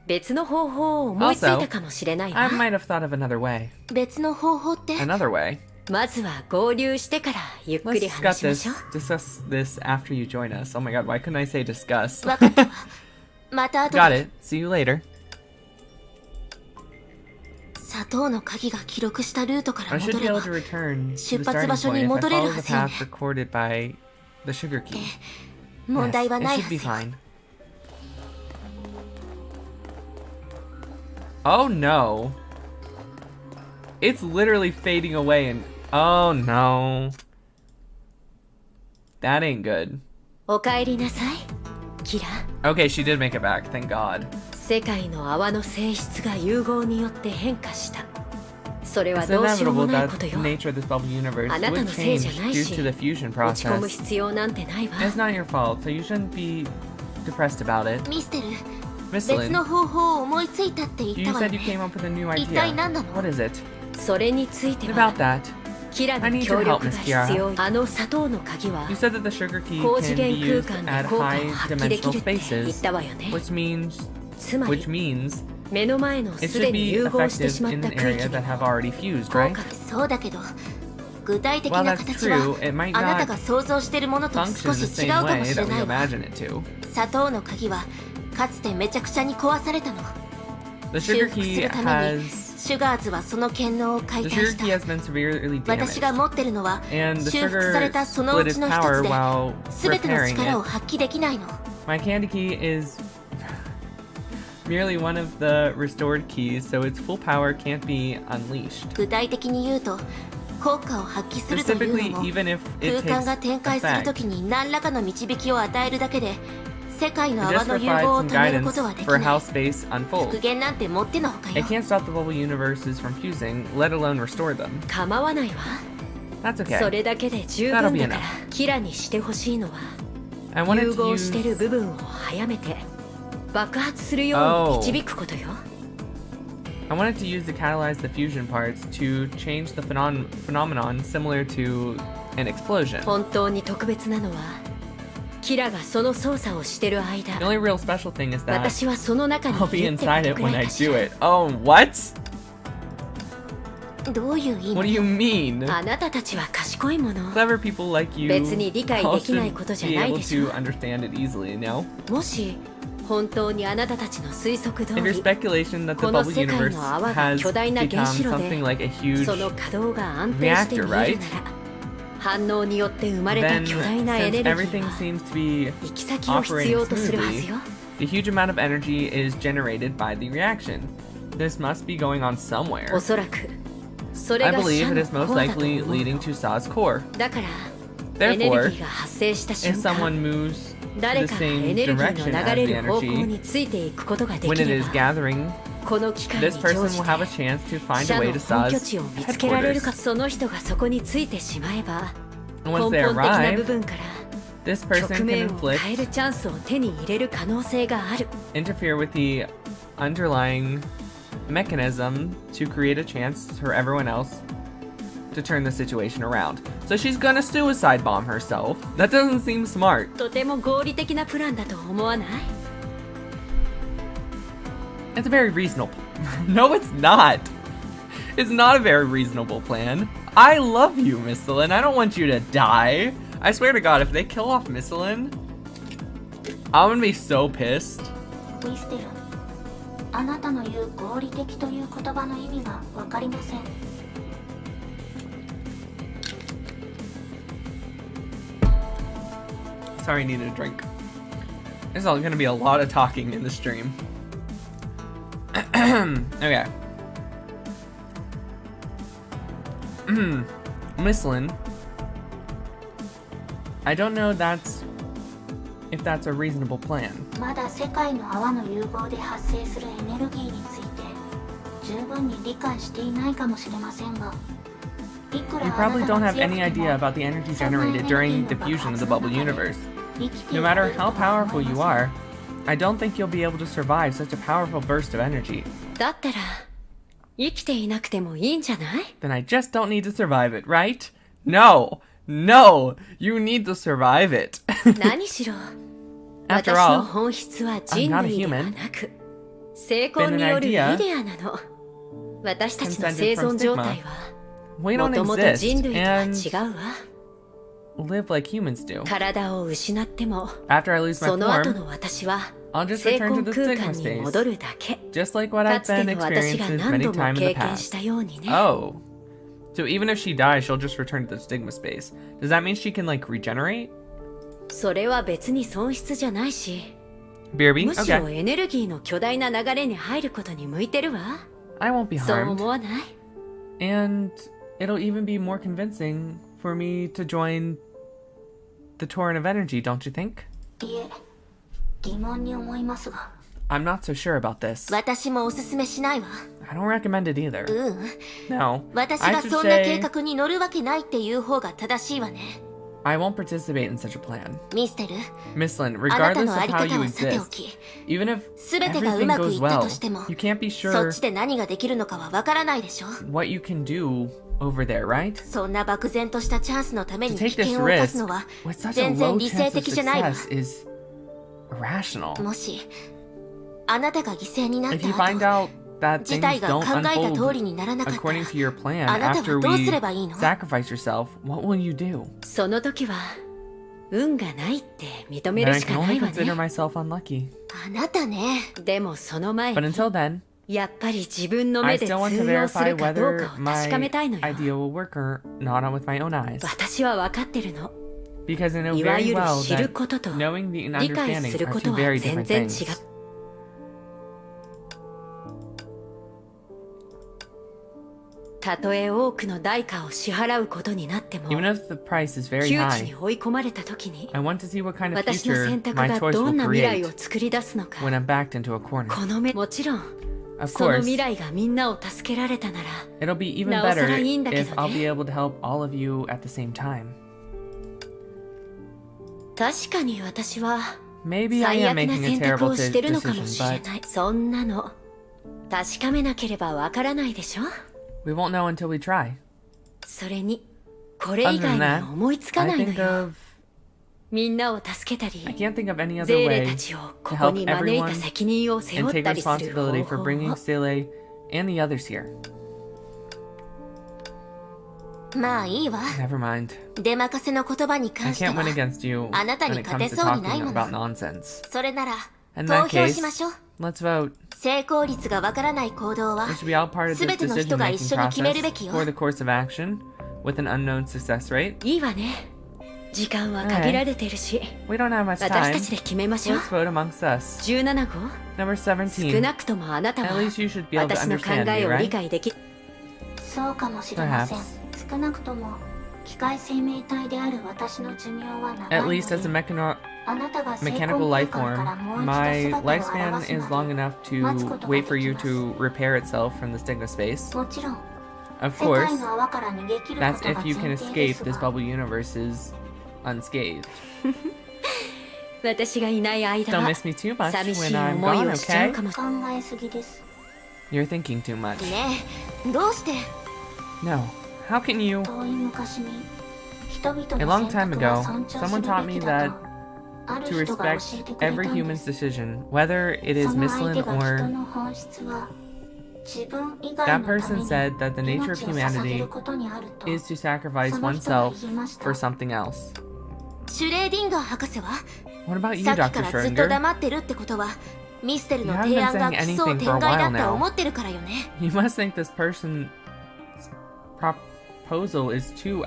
別の方法を思いついたかもしれない I わ。 might have thought of another way. 別の方法って Another way. まずは合流してからゆっく Let's り話 discuss しましょう。 discuss this after you join us. Oh my god, why couldn't I say discuss? わかったわ。また後 Got で it. See you later. 砂糖の鍵が記録したルートから I should 戻 be れば able to return to the 出発場 starting 所に point if I 戻れる follow は the ずよね。 path recorded by the sugar key. 問題は Yes, な it い should は be ずよ。 fine. Oh no. It's literally fading away and oh no. That ain't good. お帰りなさい、キラ。 Okay, she did make it back, thank god. 世界の泡の性質が融合によって変化した。それは It's どうしようも inevitable ない that こと the よ。 nature of this bubble universe あなた would のせい change じゃない due し、 to the fusion 落ち込む process. 必要なんてないわ。 It's not your fault, so you shouldn't be depressed about it. ミステル、別 Misselin, の方法を思いついたって言っ you たわ said よ you ね。 came up with a new 一体 idea. 何なの？ What is it? それについて What は about that? キラ I の need 協 your 力 help, が Miss Kiara. 必要。あの砂糖の鍵は You said that the sugar key 高 can 次 be 元 used 空間で at 効果を high 発揮でき dimensional るって言っ spaces, たわよね。 which つまり means 目の前の it す should でに be 融合してし effective まっ in た an 区域 area で that も have already fused, 効 right? 果そうだけど、具体的 While な that's 形は true, it might あなた not が想像してるものと function 少 the し違 same うかも way しれ that な we いわ。 imagine it to. 砂糖の鍵はかつてめちゃくちゃに壊されたの。 The 修 sugar 復す key るために has シュガーズはその権能を解 the 体 sugar し key has た。 been severely 私が damaged, 持ってるのは and the 修復された sugar そのう split ち its の一 power つで while 全ての repairing 力を it. 発揮できないの。 My candy key is merely one of the restored keys, so its full power can't be unleashed. 具体的に言うと効果を発揮するという Specifically, のも even if it 空間 takes が展開すると effect, きに何らかの導きを与えるだけで世界の it 泡 just の融 provides 合を some 止めるこ guidance とはでき for な how い。 space 復 unfolds. 元なんてもってのほか It よ。 can't stop the bubble universes from fusing, let alone restore them. 構わないわ。 That's そ okay. れだけで十 That'll 分 be だから enough. キラにしてほしいのは I wanted 融 to 合 use してる部分を早めて爆発するように導くことよ。 I wanted to use to catalyze the fusion parts to change the phenomenon similar to an explosion. 本当に特別なのはキラがその操作をしてる The 間 only real special thing is that 私はその中に I'll be いるって inside こ it とくら when い I かし do ら。 it. Oh, what? どういう意 What do 味？ you mean? あなたたちは賢いもの。 Clever people like you 別に理解 all できない should ことじゃ be ない able でしょ。 to understand it easily, no? もし本当にあなたたちの推測通 If your り speculation that the この bubble 世界 universe の泡が has 巨大な become 原子炉 something で like a huge その稼働が安定して見えるなら reactor, right? 反応によって生まれた then 巨大なエネ since ルギー everything は seems to be 行き先を必要とするはずよ。 the huge amount of energy is generated by the reaction. This must be going on somewhere. おそらくそれ I が believe 社 it の is most コアだと likely 思う leading to Saw's core. だからエネル Therefore, ギーが発生した if 瞬 someone 間 moves to 誰 the かがエ same ネルギー direction の as 流 the れる方向 energy についていくことがで when き it れ is ば gathering, この機会に this 乗 person じ will have a て chance to find 社 a の way to 本拠 Saw's 地を見つけられるか headquarters. その人がそこについてしまえば And 根 once 本 they 的な部 arrive, 分から this person 局 can 面を inflict, 変えるチャンスを手に入れる可能性がある。 interfere with the underlying mechanism to create a chance for everyone else to turn the situation around. So she's gonna suicide bomb herself. That doesn't seem smart. とても合理的なプランだと思わない？ It's a very reasonable. No, it's not. It's not a very reasonable plan. I love you, Misselin. I don't want you to die. I swear to God, if they kill off Misselin, I'm gonna be so pissed. ミステル、あなたの言う合理的という言葉の意味がわかりません。 Sorry, I needed a drink. There's all gonna be a lot of talking in the stream. Okay. Misselin. I don't know if that's a reasonable plan. まだ世界の泡の融合で発生するエネルギーについて十分に理解していないかもしれませんが、いくら You あな probably た don't が have 強 any くて idea も about the energy そのエネル generated ギ during ー the の fusion 爆 of the 発の bubble 中で universe. 生きてい No られ matter ると how は思い powerful ま you せん。 are, I don't think you'll be able to survive such a powerful burst of energy. だったら生きていなくてもいいんじゃない？ Then I just don't need to survive it, right? No! No! You need to survive it! 何しろ After 私 all, の本質は I'm 人 not a 類では human. なく成功によるイデアなの。私たちの生存状態は we も don't ともと exist 人類とは and 違うわ。 live like humans do. 体を失っても After I lose my その後 form, の私は I'll just 成 return 功 to the 空 Sigma 間に space. 戻るだけ。 Just like what か I've つて been の私 experienced が many 何度も times in 経 the 験し past. たようにね。 Oh. So even if she dies, she'll just return to the Stigma space. Does that mean she can, like, regenerate? それは別に損失じゃないし、 BRB? むしろ Okay. エネルギーの巨大な流れに入ることに向いてるわ。 I won't be そう harmed. 思わない？ And it'll even be more convincing for me to join the torrent of energy, don't you think? いえ、疑問に思いますが。 I'm not so sure about this. 私もおすすめしないわ。 I don't recommend it either. うん。 No. 私 I が should そんな計 say 画に乗るわけないっていう方が正しいわね。I won't participate in such a plan. ミステル、 Miss Lin, あなた regardless の of あり how 方 you はさてお exist, き、 even if 全てがう everything まくい goes った well, としても、 you can't be そ sure っちで何ができるのかはわからないでしょ。 what you can do over there, right? そんな漠然としたチャンスのため To に take 危 this 険を冒す risk のは with such a 全然 low 理性 chance of 的じゃないわ。 success is irrational. もしあなたが犠牲になっ If you た find 後、 out that 事 things 態が don't 考えた通り unfold にならなかったら、 according to your plan あなた after はどう we すればいいの？ sacrifice yourself, what will you do? その時は運がないって認め Then る I し can かな only いわ consider ね。 myself unlucky. あなたね。でもその前 But に until then, やっぱり自分の I 目で still want to 通用す verify るかどう whether かを確かめたいの my よ。 idea will work or not with my own eyes. 私は分かってるの。 Because I know いわ very ゆる well 知る that ことと knowing the 理解 understanding する are こ two とは very 全 different 然違う。 things. たとえ多くの代価を支払うことになっても、 Even if the price is very 窮地に high, 追い込まれた時に、 I want to see what kind of 私の future 選択 my が choice ど will んな未来 create を作り出すのか。 when I'm backed into a corner. この目もちろん Of その course, 未来がみんなを助けられたなら it'll be even なおさ better らいいんだけどね。 if I'll be able to help all of you at the same time. 確かに私は Maybe I 最 am 悪な making a 選択 terrible をしてるのかも decision, しれ but ない。そんなの確かめなければわからないでしょ。 we won't know until we try. それにこれ以 Other than 外に that, は思いつか I ないの think よ。 of みんなを助けた I り can't think of any other ゼーレ way たちをこ to こ help に招いた everyone 責任を背 and 負っ take たりする方 responsibility for 法 bringing を。 Seele and the others here. まあいいわ。 Never mind. 出任せの言葉に I 関して can't は win against you あなた when に it 勝 comes て to そうにない talking もの。 about nonsense. それなら In 投 that 票 case, しましょう。 let's vote. 成功率がわからない行動は We should be all part of this 全ての人が一 decision-making 緒に決めるべ process きよ。 for the course of action with an unknown success rate. いいわね。時間は限られてるし、 We don't have much 私 time. たちで決めましょう。 Let's vote amongst us. 17号 Number 少 17. なくともあなた At は least you should be able to 私の考 understand え me, を理 right? 解でき。そうかもしれません。少なくとも機械生命体である私の寿命は長 At い least as a ので、あなたが成 mechanical 功 life 空間から form, もう一度 my 姿を lifespan 現す is long まで enough 待つこ to とが wait で for き you ます。 to repair itself from the stigma space. もちろん、 Of 世界 course, の泡から逃げ切るこ that's とが if you can 前提で escape す this が、 bubble universes unscathed. 私がいない間 Don't は miss me too much 寂し when い I'm 思い gone, をしちゃう okay? かも。考えすぎです。 You're thinking too much. ねえ、どうして No. How can you? 遠い昔に人々 A の long 選 time 択は ago, 尊重す someone る taught べ me きだ that とある to 人が教 respect えてくれ every たんで human's す。 decision, whether it is その Miss 相 Lin 手が人 or の本質は自分以外 that のため person に said that the nature of 命を捧げ humanity ることにあると is to sacrifice その人は oneself 言いました。 for something else. シュレーディンガー博士は What about you, さっき Dr. からずっと Schrodinger? 黙ってるってことはミステルの You haven't 提 been 案が saying 奇想 anything 天 for a 外だ while って now. 思ってるからよね。 You must think this person's proposal is too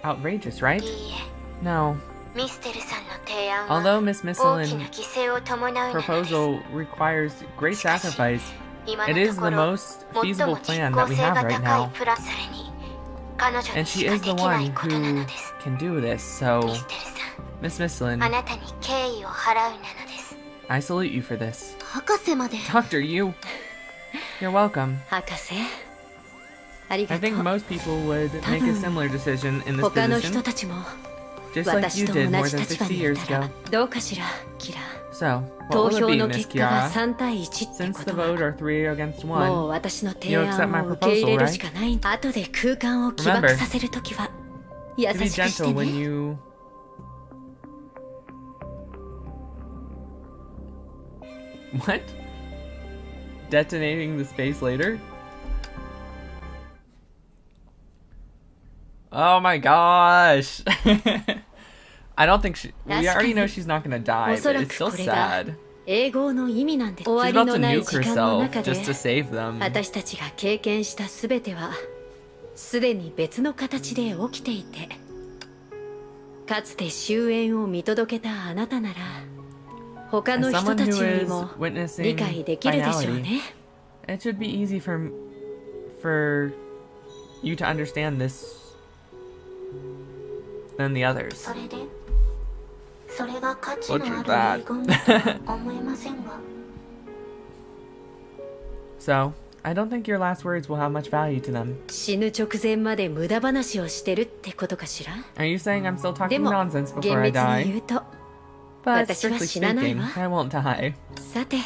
outrageous, right? いいえ、 No. ミステルさんの提案 Although は Miss 大きな Misselin 犠牲を伴うなのです。 proposal requires great sacrifice, 今 it の is とこ the ろ most 最 feasible も plan 実 that 効 we 性 have が right 高い now. プラスそれに彼女に And し she か is で the きな one いことなの who です。 can do this, so ミステルさ Miss ん、あ Misselin, なたに敬意を払うなのです。 I salute you for this. 博士まで Doctor, you're welcome. 博士あり I がと think う。 most people would make a similar decision in this 他の人 position, たちも just like 私 you と did 同 more じ than 立場 60にい years たら ago. どうかしら、キラ。 So, 投 what will 票 it be, の Miss 結果が Kiara? 3対1って Since こ the と vote は are 3 against もう 1, 私の提 You accept 案 my を受け入れ proposal, る right? しかない。後で空間を起爆させるときは優 to し be くして gentle when ね。 you... What? Detonating the space later? Oh my gosh! I don't think she... We already know she's not gonna die, おそ but ら it's く still これが sad. 英語の意味なんで、終 She's わ about り to のない nuke 時間の herself 中で just to save them. 私たちが経験したすべてはすでに別の形で起きていて、かつて終焉を見届けたあなたなら他の As 人 someone たち who より is も witnessing 理解できるでしょう finality, ね。 it should be easy for you to understand this than the others. それで、それが価値 What's の that? ある遺言だとは思えませんが、 So, I don't think your last words will have much value to them. 死ぬ直前まで無駄話をしてるってことかしら。 Are you saying I'm still で talking も nonsense 厳 before I 密に die? 言うと、 But 私は strictly 死なない speaking, わ。 I won't die. さて、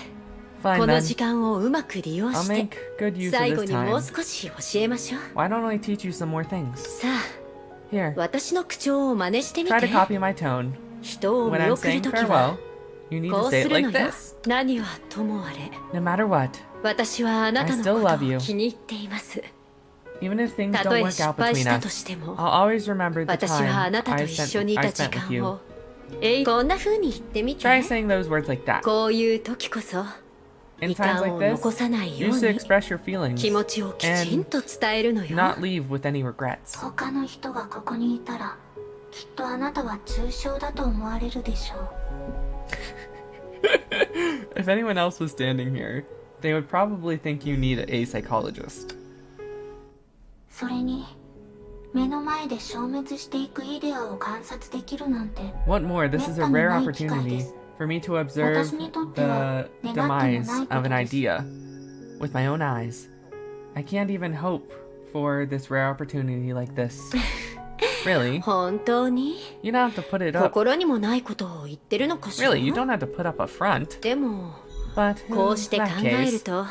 Fine この then. 時間をうまく利用 I'll して make good use 最 of 後 this にもう time. 少し教えましょう。 Why don't I teach you some more things? さあ、 Here, 私の口調を真似してみ try て。 to copy my tone. 人を When 見 I'm 送る saying とき farewell, は you need こ to う say す it るの like よ。 this. 何はともあれ、 No matter what, 私はあなたの I こ still と love you. を気に入っています。 even if things たと don't え work 失 out 敗 between したと us, しても、 I'll always remember the 私はあ time なたと I 一緒にい spent た時 with 間 you. を、こんな風に言ってみて。 Try saying those words like that. こういう時こそ、 In 遺 times 憾 like を this, 残さないよう use to に express your feelings 気持ちをきちんと伝えるのよ。 not leave with any regrets. 他の人がここにいたらきっとあなたは重症だと思われるでしょう。 If anyone else was standing here, they would probably think you need a psychologist. それに目の前で消滅していくイデアを観察できるなんて What more, this is a rare opportunity for me to observe the demise of an idea with my own eyes. I can't even hope for this rare opportunity like this. Really? 本当に You don't have to put it up. 心にもないことを言ってるのかしら。 Really, you don't have to put up a front. でも But こ in うして考 that える case, と、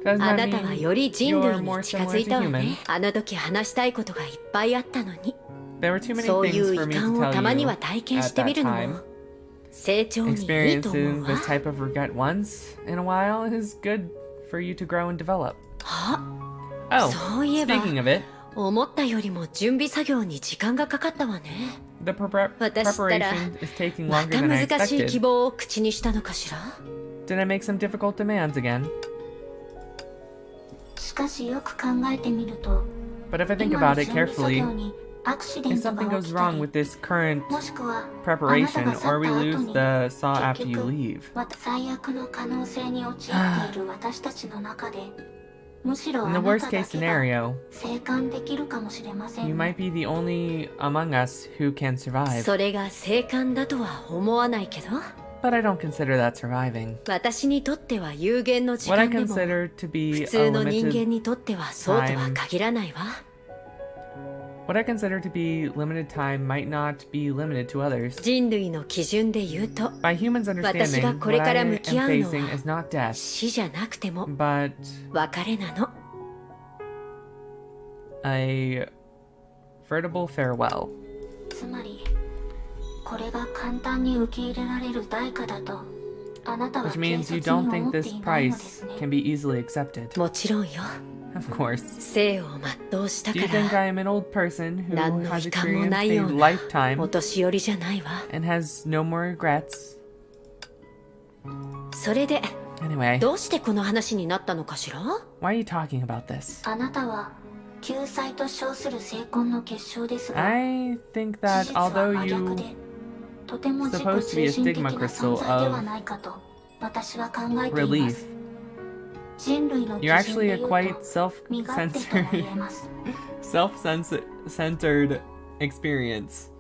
doesn't あ that なたは mean より人 you're 類 more に近づ similar いた to わ human? ね。あの時話したいことがいっぱいあったのに、 There were too many そういう things 遺 for me 憾 to をたま tell に you は体験 at してみ that るの time. も成長にいいと思 Experiencing うわ。 this type of regret once in a while is good for you to grow and develop. あ、 Oh, そういえば speaking of it, 思ったよりも準備作業に時間がかかったわね。 the 私ったら preparation is taking ま longer た than I 難しい希 expected. 望を口にしたのかしら。 Did I make some difficult demands again? しかしよく考えてみると But if I think 今の about it 準備作 carefully, 業にアクシデ if ント something が goes 起きた wrong り with this current もしくはあなた preparation, が去 or we った後 lose に the saw after 結 you 局 leave, 最悪の可能性に陥っている私たちの中でむしろあ in な the た worst だ case けが scenario, 生還できるかもしれませ you ん might ね。 be the only among us who can survive. それが生還だとは思わないけど、 But I don't consider that surviving. 私にとっては有限の時 What I 間でも consider to be 普 a 通の人間 limited にとってはそうとは限らないわ。 what I consider to be limited time might not be limited to others. 人類の基準で言うと、 By humans 私が understanding, これ what か I ら am 向き合うの facing は is not death, 死じゃなくても but 別れなの。 a veritable farewell. つまりこれが簡単に受け入れられる代価だとあなたは Which 警 means you 察に don't 思 think って this いないので price すね。 can be easily accepted. もちろんよ。 Of course. 生を全うした Do か you think ら I am an old person who 何の has 遺憾も experienced ない a ような lifetime お年寄りじゃないわ。 and has no more regrets? それで Anyway, どうしてこの話になったのかしら。 why are you talking about this? あなたは救済と称する成婚の結晶ですが I think 事 that 実は although 真 you 逆でとても自己 supposed to be a 中心的 stigma な crystal 存在では of ないかと私は考えていま relief, す。人類の基 you're 準 actually で a 言う quite と身勝手とも言 self-censored, えます。 self-centered experience.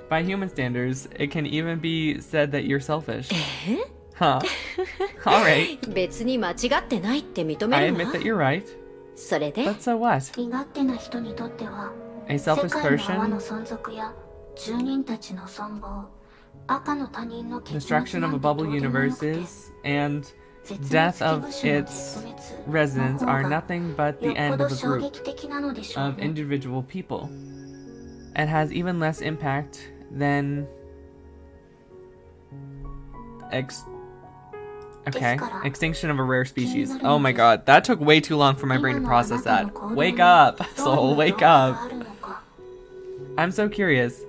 By human standards, it can even be said that you're selfish. え Huh. Alright, 別に間違ってないって認め I る admit わ。 that you're right. それで But so what? 身勝手な人にとっては A 世 selfish 界の泡の person, 存続や住人たちの存亡赤の他人の結末 destruction な of ん a てど bubble うでもよくて universes, and 絶滅 death 危 of 惧種の its 絶滅 residents の are 方が nothing but よ the っぽ end ど of a 衝 group 撃的なのでしょう of ね。 individual people, and has even less impact than okay, extinction of a rare species. Oh my god, that took way too long for my brain to process that. Wake up, soul, wake up. I'm so curious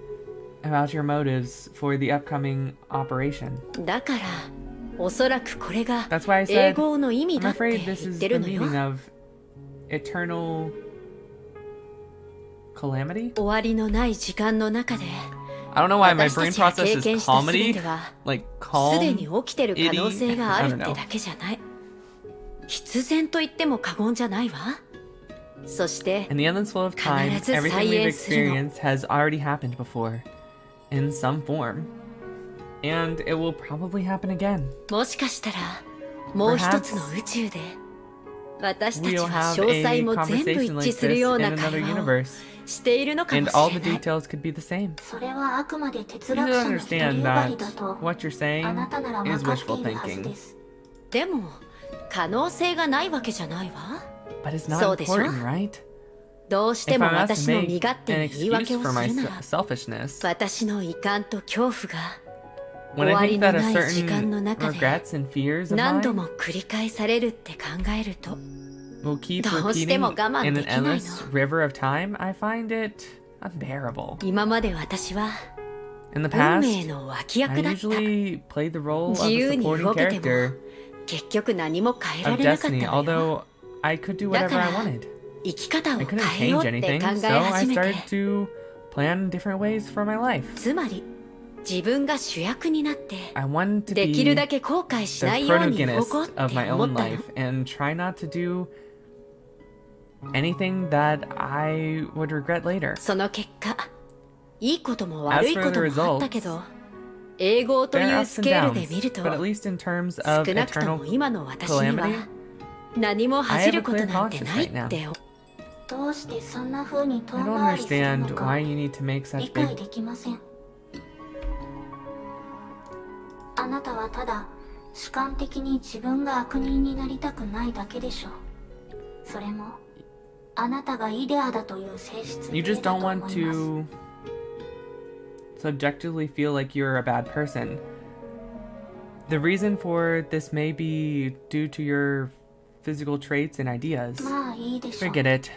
about your motives for the upcoming operation. だからおそらくこれが That's why I 英 said 語の意味 I'm だって afraid 言 this っ is て the るのよ。 meaning of eternal calamity? 終わりのない時間の中で I don't know why my 私た brain ちが process 経 is 験した全 comedy. ては Like すで calm. に起きてる可能性があるってだけじゃない。必然と言っても過言じゃないわ。そして In the endless flow of time, 必ず everything 再 we've 演するの。 experienced has already happened before, in some form. And it will probably happen again. もしかしたらもう一つの宇宙で私たち we'll は have 詳細 a も全部 conversation 一 like 致する this よう in な another 会話を universe. しているのか And も all し the れない。 details could be the same. それはあくまで哲 You 学 do 者の独り understand よがり that だと what you're あな saying たなら分 is かって wishful いるはず thinking. です。でも可能性がないわけじゃないわ。 But it's そ not うでしょ？ important, right? どうして If も I must 私の身 make 勝手 an に言い訳 excuse を for す my るなら、 selfishness, 私の遺憾と恐怖が when 終 I わり think の that a ない時間の certain 中で regrets and fears of 何度 mine も繰り返されるって考えると、 will keep どうしても repeating 我慢 in で an きないの。 endless river of time, I find it unbearable. 今まで私は In the 運命 past, の脇 I 役だった。 usually played the role of 自 a 由に supporting 動けても character 結局何も変えら of れなかった destiny, のよ。 although I could do だ whatever か I ら wanted. 生き方を I 変 couldn't えよう change って anything, 考 so え I 始め started て、 to plan different ways for my life. つまり自分が主役になって I wanted to できる be だけ後悔し the ないように動こう protagonist っ of て my 思 own ったの。 life and try not to do anything that I would regret later. その結果、いいことも悪 As い for こ the ともあった results, けど、英語と there い are う ups ス and ケールで downs, 見ると、 but at least in terms of 少なくと eternal も今の私に calamity, は何も I 恥じ have a ること clear なんてない conscience って right どうしてそんな風に I 遠 don't 回りする understand のか why you need to make 理 such 解 big... できません。あなたはただ主観的に自分が悪人になりたくないだけでしょう。それもあなたがイデアだという性質 You ゆえ just だ don't と思い want ます。 to subjectively feel like you're a bad person. The reason for this may be due to your physical traits and ideas. まあいいでしょう。 Forget it.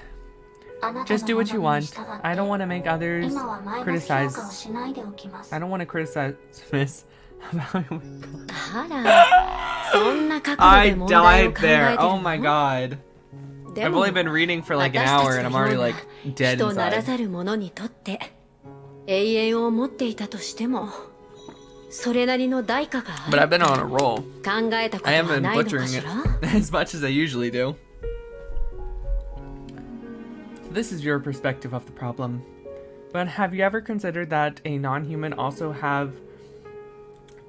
あなた Just の do what you 望みに want. 従って I don't want to make others 今はマイナス評価を criticize. しないでおきます。 I don't want to criticize Miss about あら、そんな角度 I で問題を died 考えてる there. の？ Oh my god. で I've も only been reading for like an 私た hour ち and の I'm よ already うな like dead 人なら inside. ざる者にとって永遠を持っていたとしても、それなりの代価が But あ I've る been on a roll. 考えたこと I は haven't ないのか been し butchering ら？ it as much as I usually do. This is your perspective of the problem. But have you ever considered that a non-human also have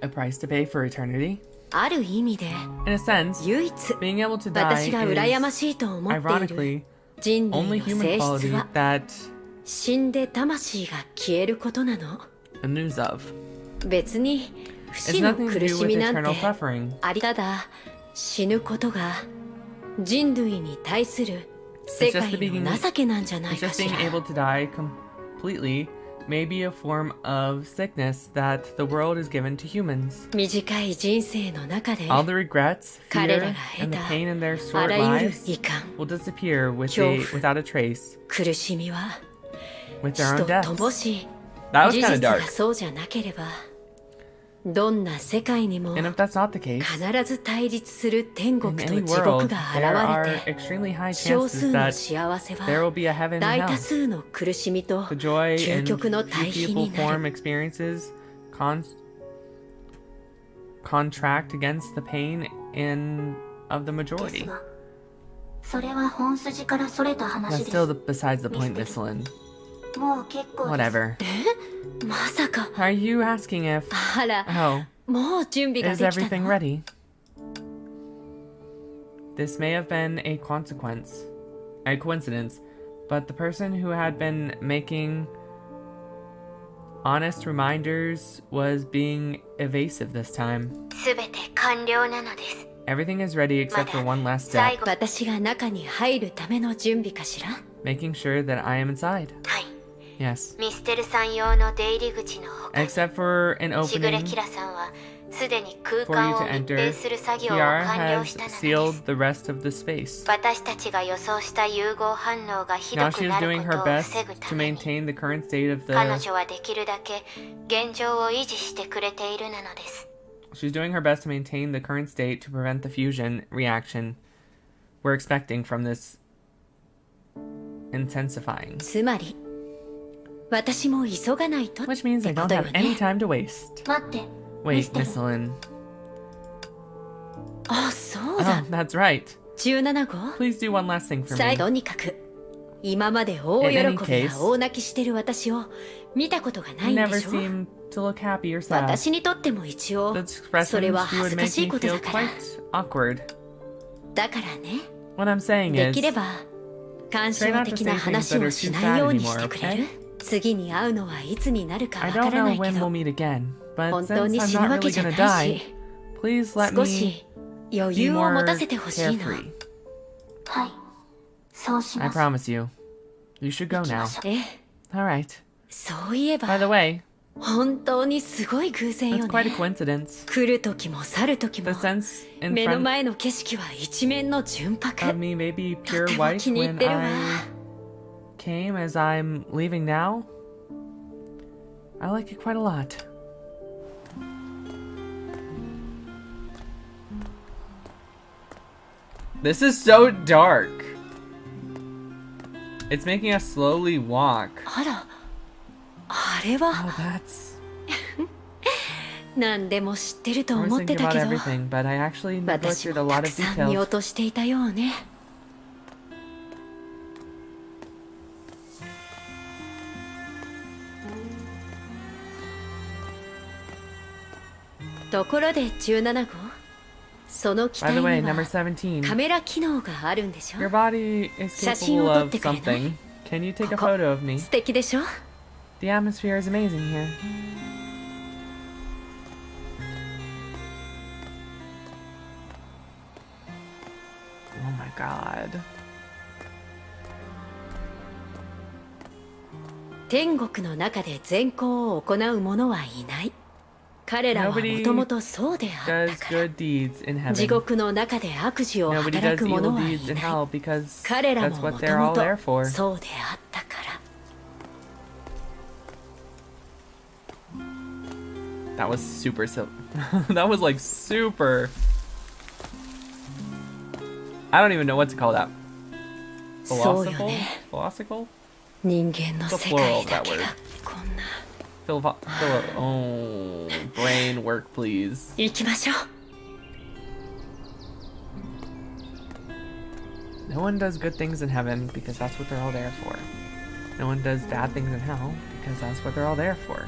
a price to pay for eternity? ある意味で In a sense, 唯一 being able to die 私が羨ま is しいと思っている ironically 人類 only の human 性質 quality は that 死んで魂が消えることなの。 the news of. 別に不 It's 死の nothing to 苦 do し with みなん eternal て suffering. ありただ死ぬことが人類に対する世界の情けなんじゃない It's か just し being ら。 able to die completely may be a form of sickness that the world is given to humans. 短い人生の中で All the regrets, 彼ら fear, が得 and the た pain in their あ short らゆる lives 遺憾 will disappear with恐怖 without a trace 苦しみは with 死 their と own とも deaths. し That was 事 kind of 実が dark. そうじゃなければどんな世界にも And if that's not the case, 必ず対立する天 in 国と any 地 world, 獄が there 現 are れて extremely high 少数 chances の that 幸せ there は will be a heaven and 大多 hell. 数の苦しみと The joy 究 and 極の対 few 比 people にな form る。 experiences contract against the pain of the です majority. が、それは本筋からそれた話 That's です。 still besides the point, Miss Lynn. もう結構です。 Whatever. まさか Are you asking if... あら Oh, もう準備が is できた everything の？ ready? This may have been a coincidence, but the person who had been making honest reminders was being evasive this time. すべて完了なのです。 Everything is ready except for one last 最 step, 後、私が中に入るための準備かしら？ making sure that I am inside. はい。 Yes. ミステルさん用の出入り口の他に、 Except for an しぐれ opening キラさんはすでに空 for you 間を to 密 enter, 閉する作業を Kiara 完了 has したのです sealed the rest of the space. 私たちが予想した融合反応がひど Now く she is なる doing こ her とを best 防ぐ to ために maintain the current state of 彼 the... 女はできるだけ現状を維持してくれているなのです。 She's doing her best to maintain the current state to prevent the fusion reaction we're expecting from this intensifying. つまり私も急がないとっ Which means I てこ don't とよ have any ね。 time to waste. 待って。 Wait, Mr. Miss Lynn. あ、そうだ Oh,。that's right. 17号 Please do one last thing for さ me. とにかく今まで大 In 喜 any び case, や大泣きしてる私を見たことがな You いんで never しょ？ seem to look happy or sad. 私にとっても一応 The それ expressions は you 恥 would ずか make しい me こと feel だから。 quite awkward. だからね What I'm saying で is, きれば感傷的な話をしないようにしてくれる？次に会うのはいつになるか I わか don't らな know いけ when ど we'll meet again, but 本当 since に I'm 死ぬ not わけ really じゃ gonna ない die, し please let 少 me し余 be 裕を more 持たせてほしいの。 carefree. はいそうし I ます。 promise you. You should go 行きま now. しょう。え、 Alright. そういえば By the way, 本当にすごい偶然 that's よ quite a ね。 coincidence. 来る時も去る時 The も sense in 目の front 前の景色は一面の純白。 of me maybe pure とても white 気に入っ when てるわ。 I came as I'm leaving now. I like it quite a lot. This is so dark. It's making us slowly walk. あら、あれは Oh, that's... 何でも知ってると I was 思って thinking た about けど everything, but I actually 私 neglected a もた lot く of さん見 details. 落としていたようね。ところで17号、その機 By 体 the way, に number は 17. カメラ機能があるんでしょ？ Your body is 写真を capable 撮っ of てくれない？ something. Can you take a ここ photo of me? 素敵でしょ？ The atmosphere is amazing here. Oh my god. 天国の中で善行を行う者はいない。彼らはもともとそうであった Does から。 good deeds in 地 heaven. 獄の中で悪事を Nobody 働 does く evil 者はい deeds in ない。 hell because 彼ら that's も what も they're と all もと there for. そうであったから。 That was super silly. That was like super. I don't even know what to call that. そうよ Philosophical? ね。 Philosophical? 人間の The 世 plural 界 of だ that け word. がこんな。 Oh, brain work, please. 行きましょう。 No one does good things in heaven because that's what they're all there for. No one does bad things in hell because that's what they're all there for.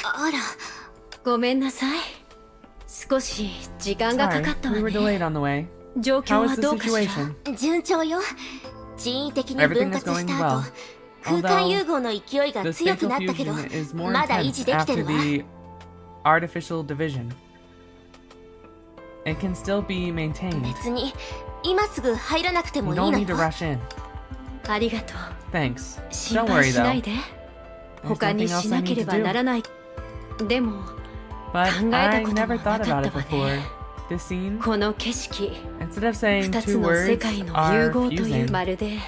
あら、ごめんなさい。少し時間がかか Sorry, ったわ we were ね。 delayed on the way. 状 How 況 is は the どうかしら。 situation? 順調よ。人為的に Everything 分 is 割し going た well. 後、空間融合の勢いが The 強く spatial なったけど、 fusion is more まだ維持 intense できて after るわ。 the artificial division. It can still be maintained. 別に今すぐ入らなくて You もいい don't の need to よ。 rush in. ありがとう。 Thanks. 心 Don't 配 worry しない though. で。 There's 他に nothing else し I なけ need れ to ばな do. らない。でも、 But 考えた I ことも never な thought かった about わ it before. ね。 This scene, この景色、 instead of saying 二つ two の世 words, 界の are 融合という fusing. まるで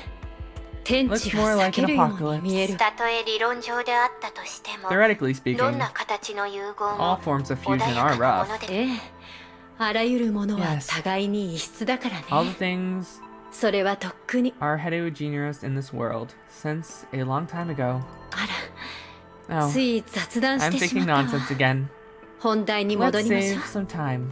天地 Looks が more 裂 like け an るように見える。 たとえ理論上であったとしても、 Theoretically どん speaking, な形の融合 all も forms of 穏 fusion や are かなも rough. ので、ええ、あらゆるものは Yes. 互いに異質だから All the ね。 things それはとっくに。 are heterogeneous in this world since a long time ago. あら、 Oh, つい雑談し I'm てしま thinking ったわ。 nonsense again. 本題に Let's 戻りましょ save some time. う。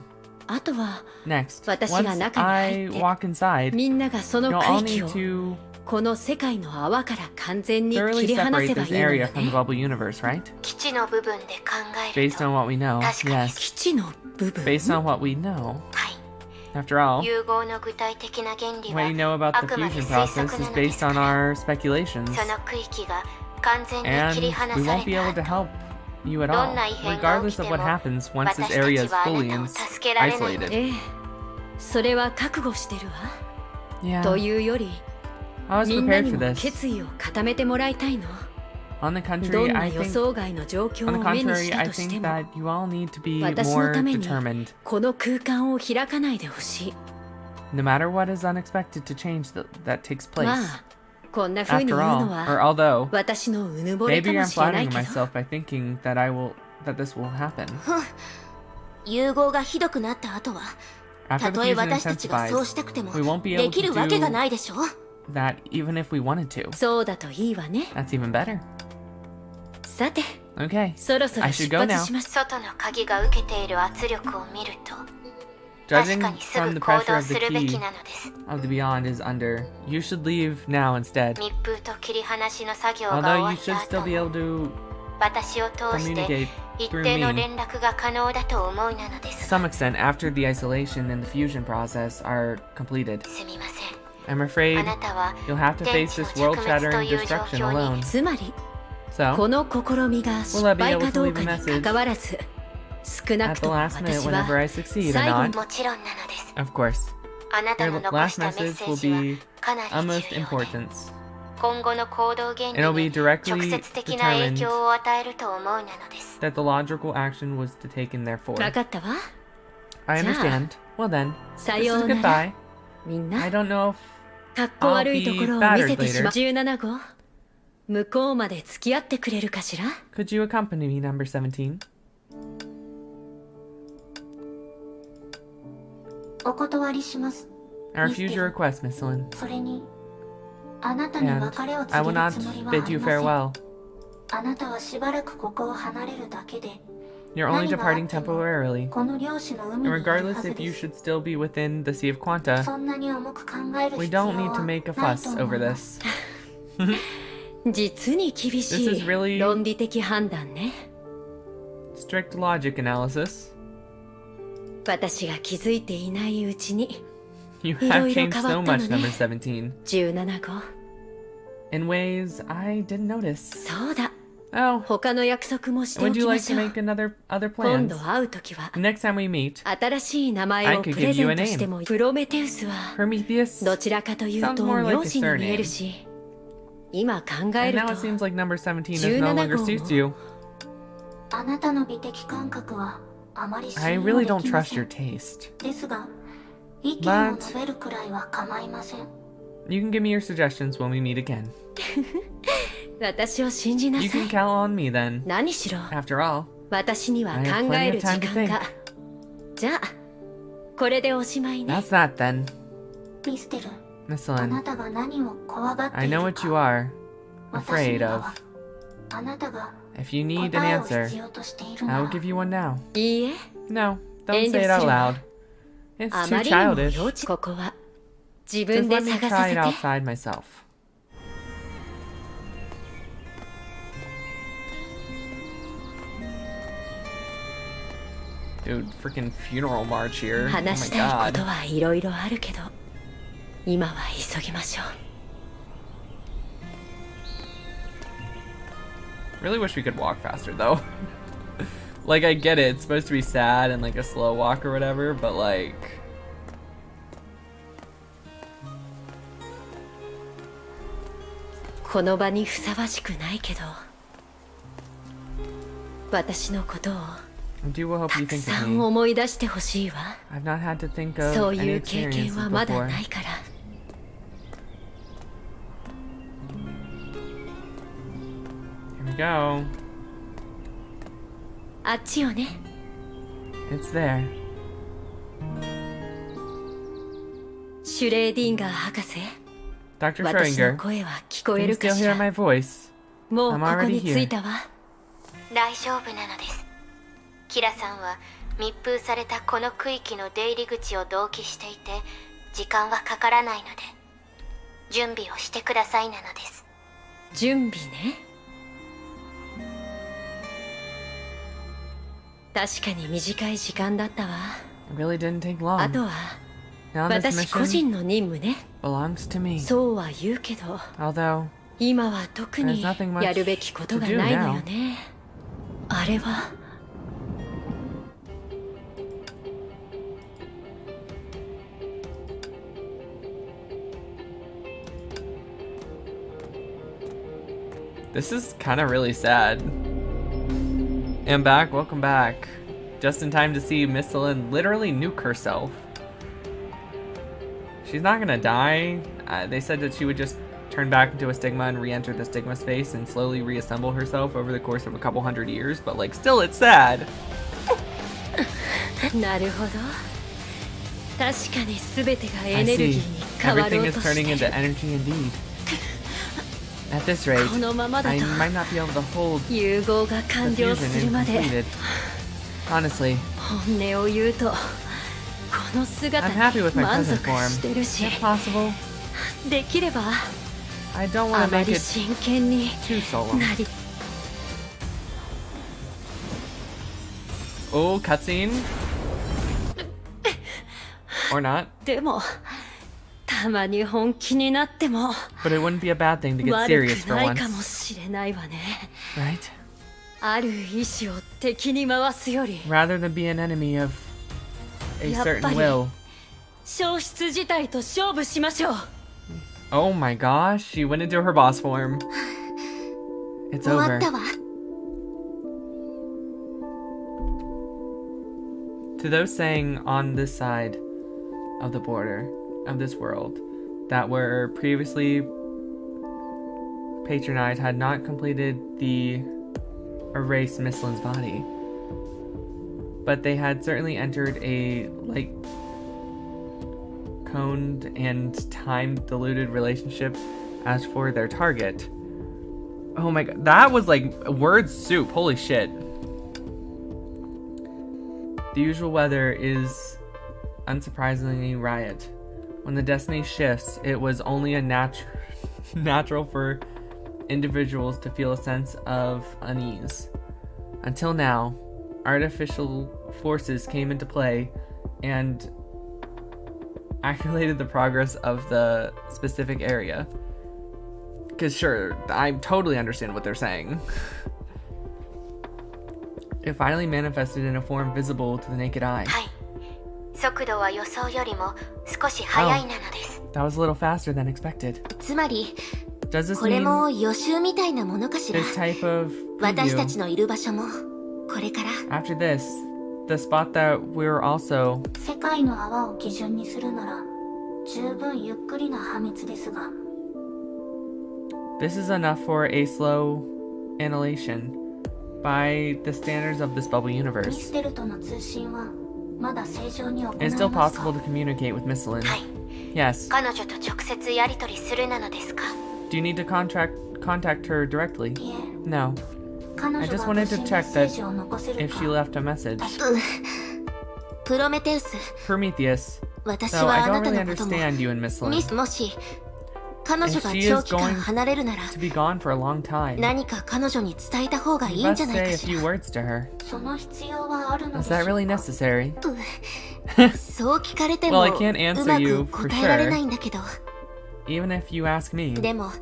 あとは Next, 私 once が中に入 I って walk inside, みんながその you'll all 区域 need を to この世界の泡から完全に thoroughly 切り離 separate せば this いいの area よ from the ね。 bubble universe, right? 基地の部分で考える Based と、 on what we know, 確かに yes. 基地の部分。 Based on what we know. はい。 After all, 融合の具体的な原理は what you know about あ the くまで fusion 推 process 測 is なので based す on から our speculations. その区域が完全に And 切り離 we さ won't be れ able た to 後、 help you at ど all, んな異変が起 regardless きて of も what happens once 私 this た area ち is はあ fully なたを助けられないの isolated. ええ、それは覚悟してるわ。 Yeah, というより、 I was みんな prepared に for も this. 決意を固めてもらいたいの。 On the ど contrary, んな I 予 think 想外の状況 on を the 目に contrary, した I として think も、 that you all need to be 私の more ために determined. この空間を開かないでほしい。 No matter what is unexpected to change that takes ま place. あ、こんな風に After 言う all, の or は although, 私のうぬぼれか maybe も I'm しれない flattering けど、 myself by thinking that this will happen. 融合がひどくなった後は、 After た the とえ fusion 私たちがそうし intensifies, たくても we won't be で able き to るわけが do ないでしょ。 that even if we wanted to. そうだといいわね。 That's even better. さて、 Okay. そろそろ I should 出 go 発 now. します。外の鍵が受けている圧力を見ると、確 Judging かにす from ぐ the 行 pressure 動 of the するべ key きなのです。 of the beyond is under, you should leave now instead. 密封と切り離しの作業が Although 終わ you った should still 後 be も able to 私を通して communicate 一 through 定の me. 連絡が可能だと思いなので To すが some extent, after the isolation and the fusion process are completed. すみません I'm afraid あなたは you'll have to 天 face 地の this 着滅 world-shattering という状 destruction 況 alone. につまりこ So, の試みが失敗かどうかに関わらず少な at く the とも last minute, 私 whenever は I succeed or 最後 not, にもちろんなのです of course, あなた your の残 last したメッ message セ will ージは be かなり utmost 重要で importance. 今後の行動原理 It'll be に directly 直接的な影響を与えると思うなのです That the logical action was to take in therefore. 分かったわ I understand. Well then, さ this よ is うなら goodbye. みんな I don't know if かっこ悪いところを見せてしまう17号向こうまで付き合ってくれるかしら could you accompany me, number 17? お断りします I refuse your request, Miss Lin. それにあなたに And 別れを I 告 will げる not つもりはあ bid り you ません farewell. あなたはしばらくここを離れるだけで You're only 何があっ departing ても temporarily. この漁師の海 And にいるは regardless ず if で you す should still be within the Sea of Quanta, そんなに重く考える we 必要 don't need は to ない make a と fuss 思 over います this. 実に厳し This is い really- 論理的判断ね Strict logic analysis. 私が気づいていないうちに You いろ have いろ changed 変わ so ったの much, ね number 17. 17号 In ways I didn't notice. そうだ Oh, 他の約束もしてお would き you ま like し to ょう make other 今 plans? 度会う時は The next time we meet, 新しい名前 I を could プレ give ゼ you a ントしてもプロメテウスは Prometheus. どちらかという Sounds と more like a 名字に見える surname. し今考え And る now と it seems like number 17 no longer 17 suits you. あなたの美的感覚はあまり信 I 用 really で don't きま trust せ your ん taste. ですが意見を述べるくらいは構いません You can give me your suggestions when we meet again. 私を信じな You さ can い count on me then. 何しろ After all, 私には I have 考え plenty る of 時 time to 間 think. がじゃあこれでおしまいね That's that then. リステル Miss あな Lin, たが何を怖がって I いる know か what you are 私に afraid は of. あなたが If you need an 答えを answer, 必要としている I な will ら give you one now. いいえ No, don't 遠 say 慮 it out するわ loud. It's あ too まりにも childish. 幼稚ここは自 Just 分で let me 探 try さ it せて outside myself. Dude, freaking funeral march here. Oh 話 my したいこ god. とはいろいろあるけど今は急ぎましょう Really wish we could walk faster though. Like I get it, it's supposed to be sad and like a slow walk or whatever, but like この場にふさわしくないけど私のことを I do hope た you く think さ of ん me. 思い出してほしいわ I've not had to think of そう any いう経験 experiences はまだ before. ないから Here we go. あっちよね It's there. シュレーディンガー博士 Dr. 私の Schrödinger, 声は聞こ can え you るか still し hear ら my voice? もうこ I'm こ already に here. 着いたわ大丈夫なのですキラさんは密封されたこの区域の出入り口を同期していて時間はかからないので準備をしてくださいなのです準備ね確かに短い時間だったわ It really didn't take あ long. とは Now this 私個 mission 人の任務ね belongs to me. そうは言うけど Although 今は特に There's nothing much やるべきことがないのよねあれは this is kind of really sad. And back, welcome back. Just in time to see Miss Lin literally nuke herself. She's not gonna die. They said that she would just turn back into a stigma and re-enter the stigma space and slowly reassemble herself over the course of a couple hundred years, but like still it's sad. なるほど確かに全てが I エネルギ see. ーに変わろ Everything う is と turning して into る energy indeed. At this rate, このままだ I と might not be able to hold 融合が the 完了 fusion するまで completed. Honestly, 本音を言うとこの姿 I'm happy に with my 満 present 足 form. してる If し possible, できれば I don't あ want to ま make り it 真剣に too solemn. なり Oh, cutscene. Or not. でもたまに本気になっても But it wouldn't be a bad thing to get 悪 serious く for ないか once. もしれないわね。 Right? ある意志を敵に回すより Rather than be an enemy of a やっ certain ぱり will. 消失自体と勝負しましょう。 Oh my gosh, she went into her boss form. It's 終わ over. ったわ。 To those saying on this side of the border of this world that were previously patronized had not completed the erase Misslin's body, but they had certainly entered a like coned and time diluted relationship as for their target. Oh my god, that was like word soup. Holy shit. The usual weather is unsurprisingly riot. When the destiny shifts, it was only a natural for individuals to feel a sense of unease. Until now, artificial forces came into play and calculated the progress of the specific area. Because sure, I totally understand what they're saying. It finally manifested in a form visible to the naked eye. はい。速度は予想よりも少し速いなのです。 That was a little faster than expected. つまり Does this これ mean も予習みたいなものかしら。 this type of 私たち preview, のいる場所もこれから after this, the spot that we're also 世界の泡を基準にするなら十分ゆっくりな破滅ですが this is enough for a slow annihilation by the standards of this bubble ミ universe. ステルとの通信はまだ正常に行え It's still ます possible か to communicate with Misslin. はい。 Yes. 彼女と直接やり取りするなのですか？ Do you need to contact her directly? いえ No. 彼女 I が just 無 wanted 事 to に check メッセージを残せ that る if か she left a message. プロメテウス Prometheus. 私 So は I あな don't た really のことも understand you and Misslin. もし彼女が If she is 長期間 going 離れるなら To be gone for a long time. 何か彼女に伝えた方がい You いんじ must ゃない say か a し few ら words to her. その必要はあるの Is でしょ that う really か necessary? そう聞かれて Well, も I can't answer うま you く for 答えられ sure. ないんだけど Even if you ask me. でも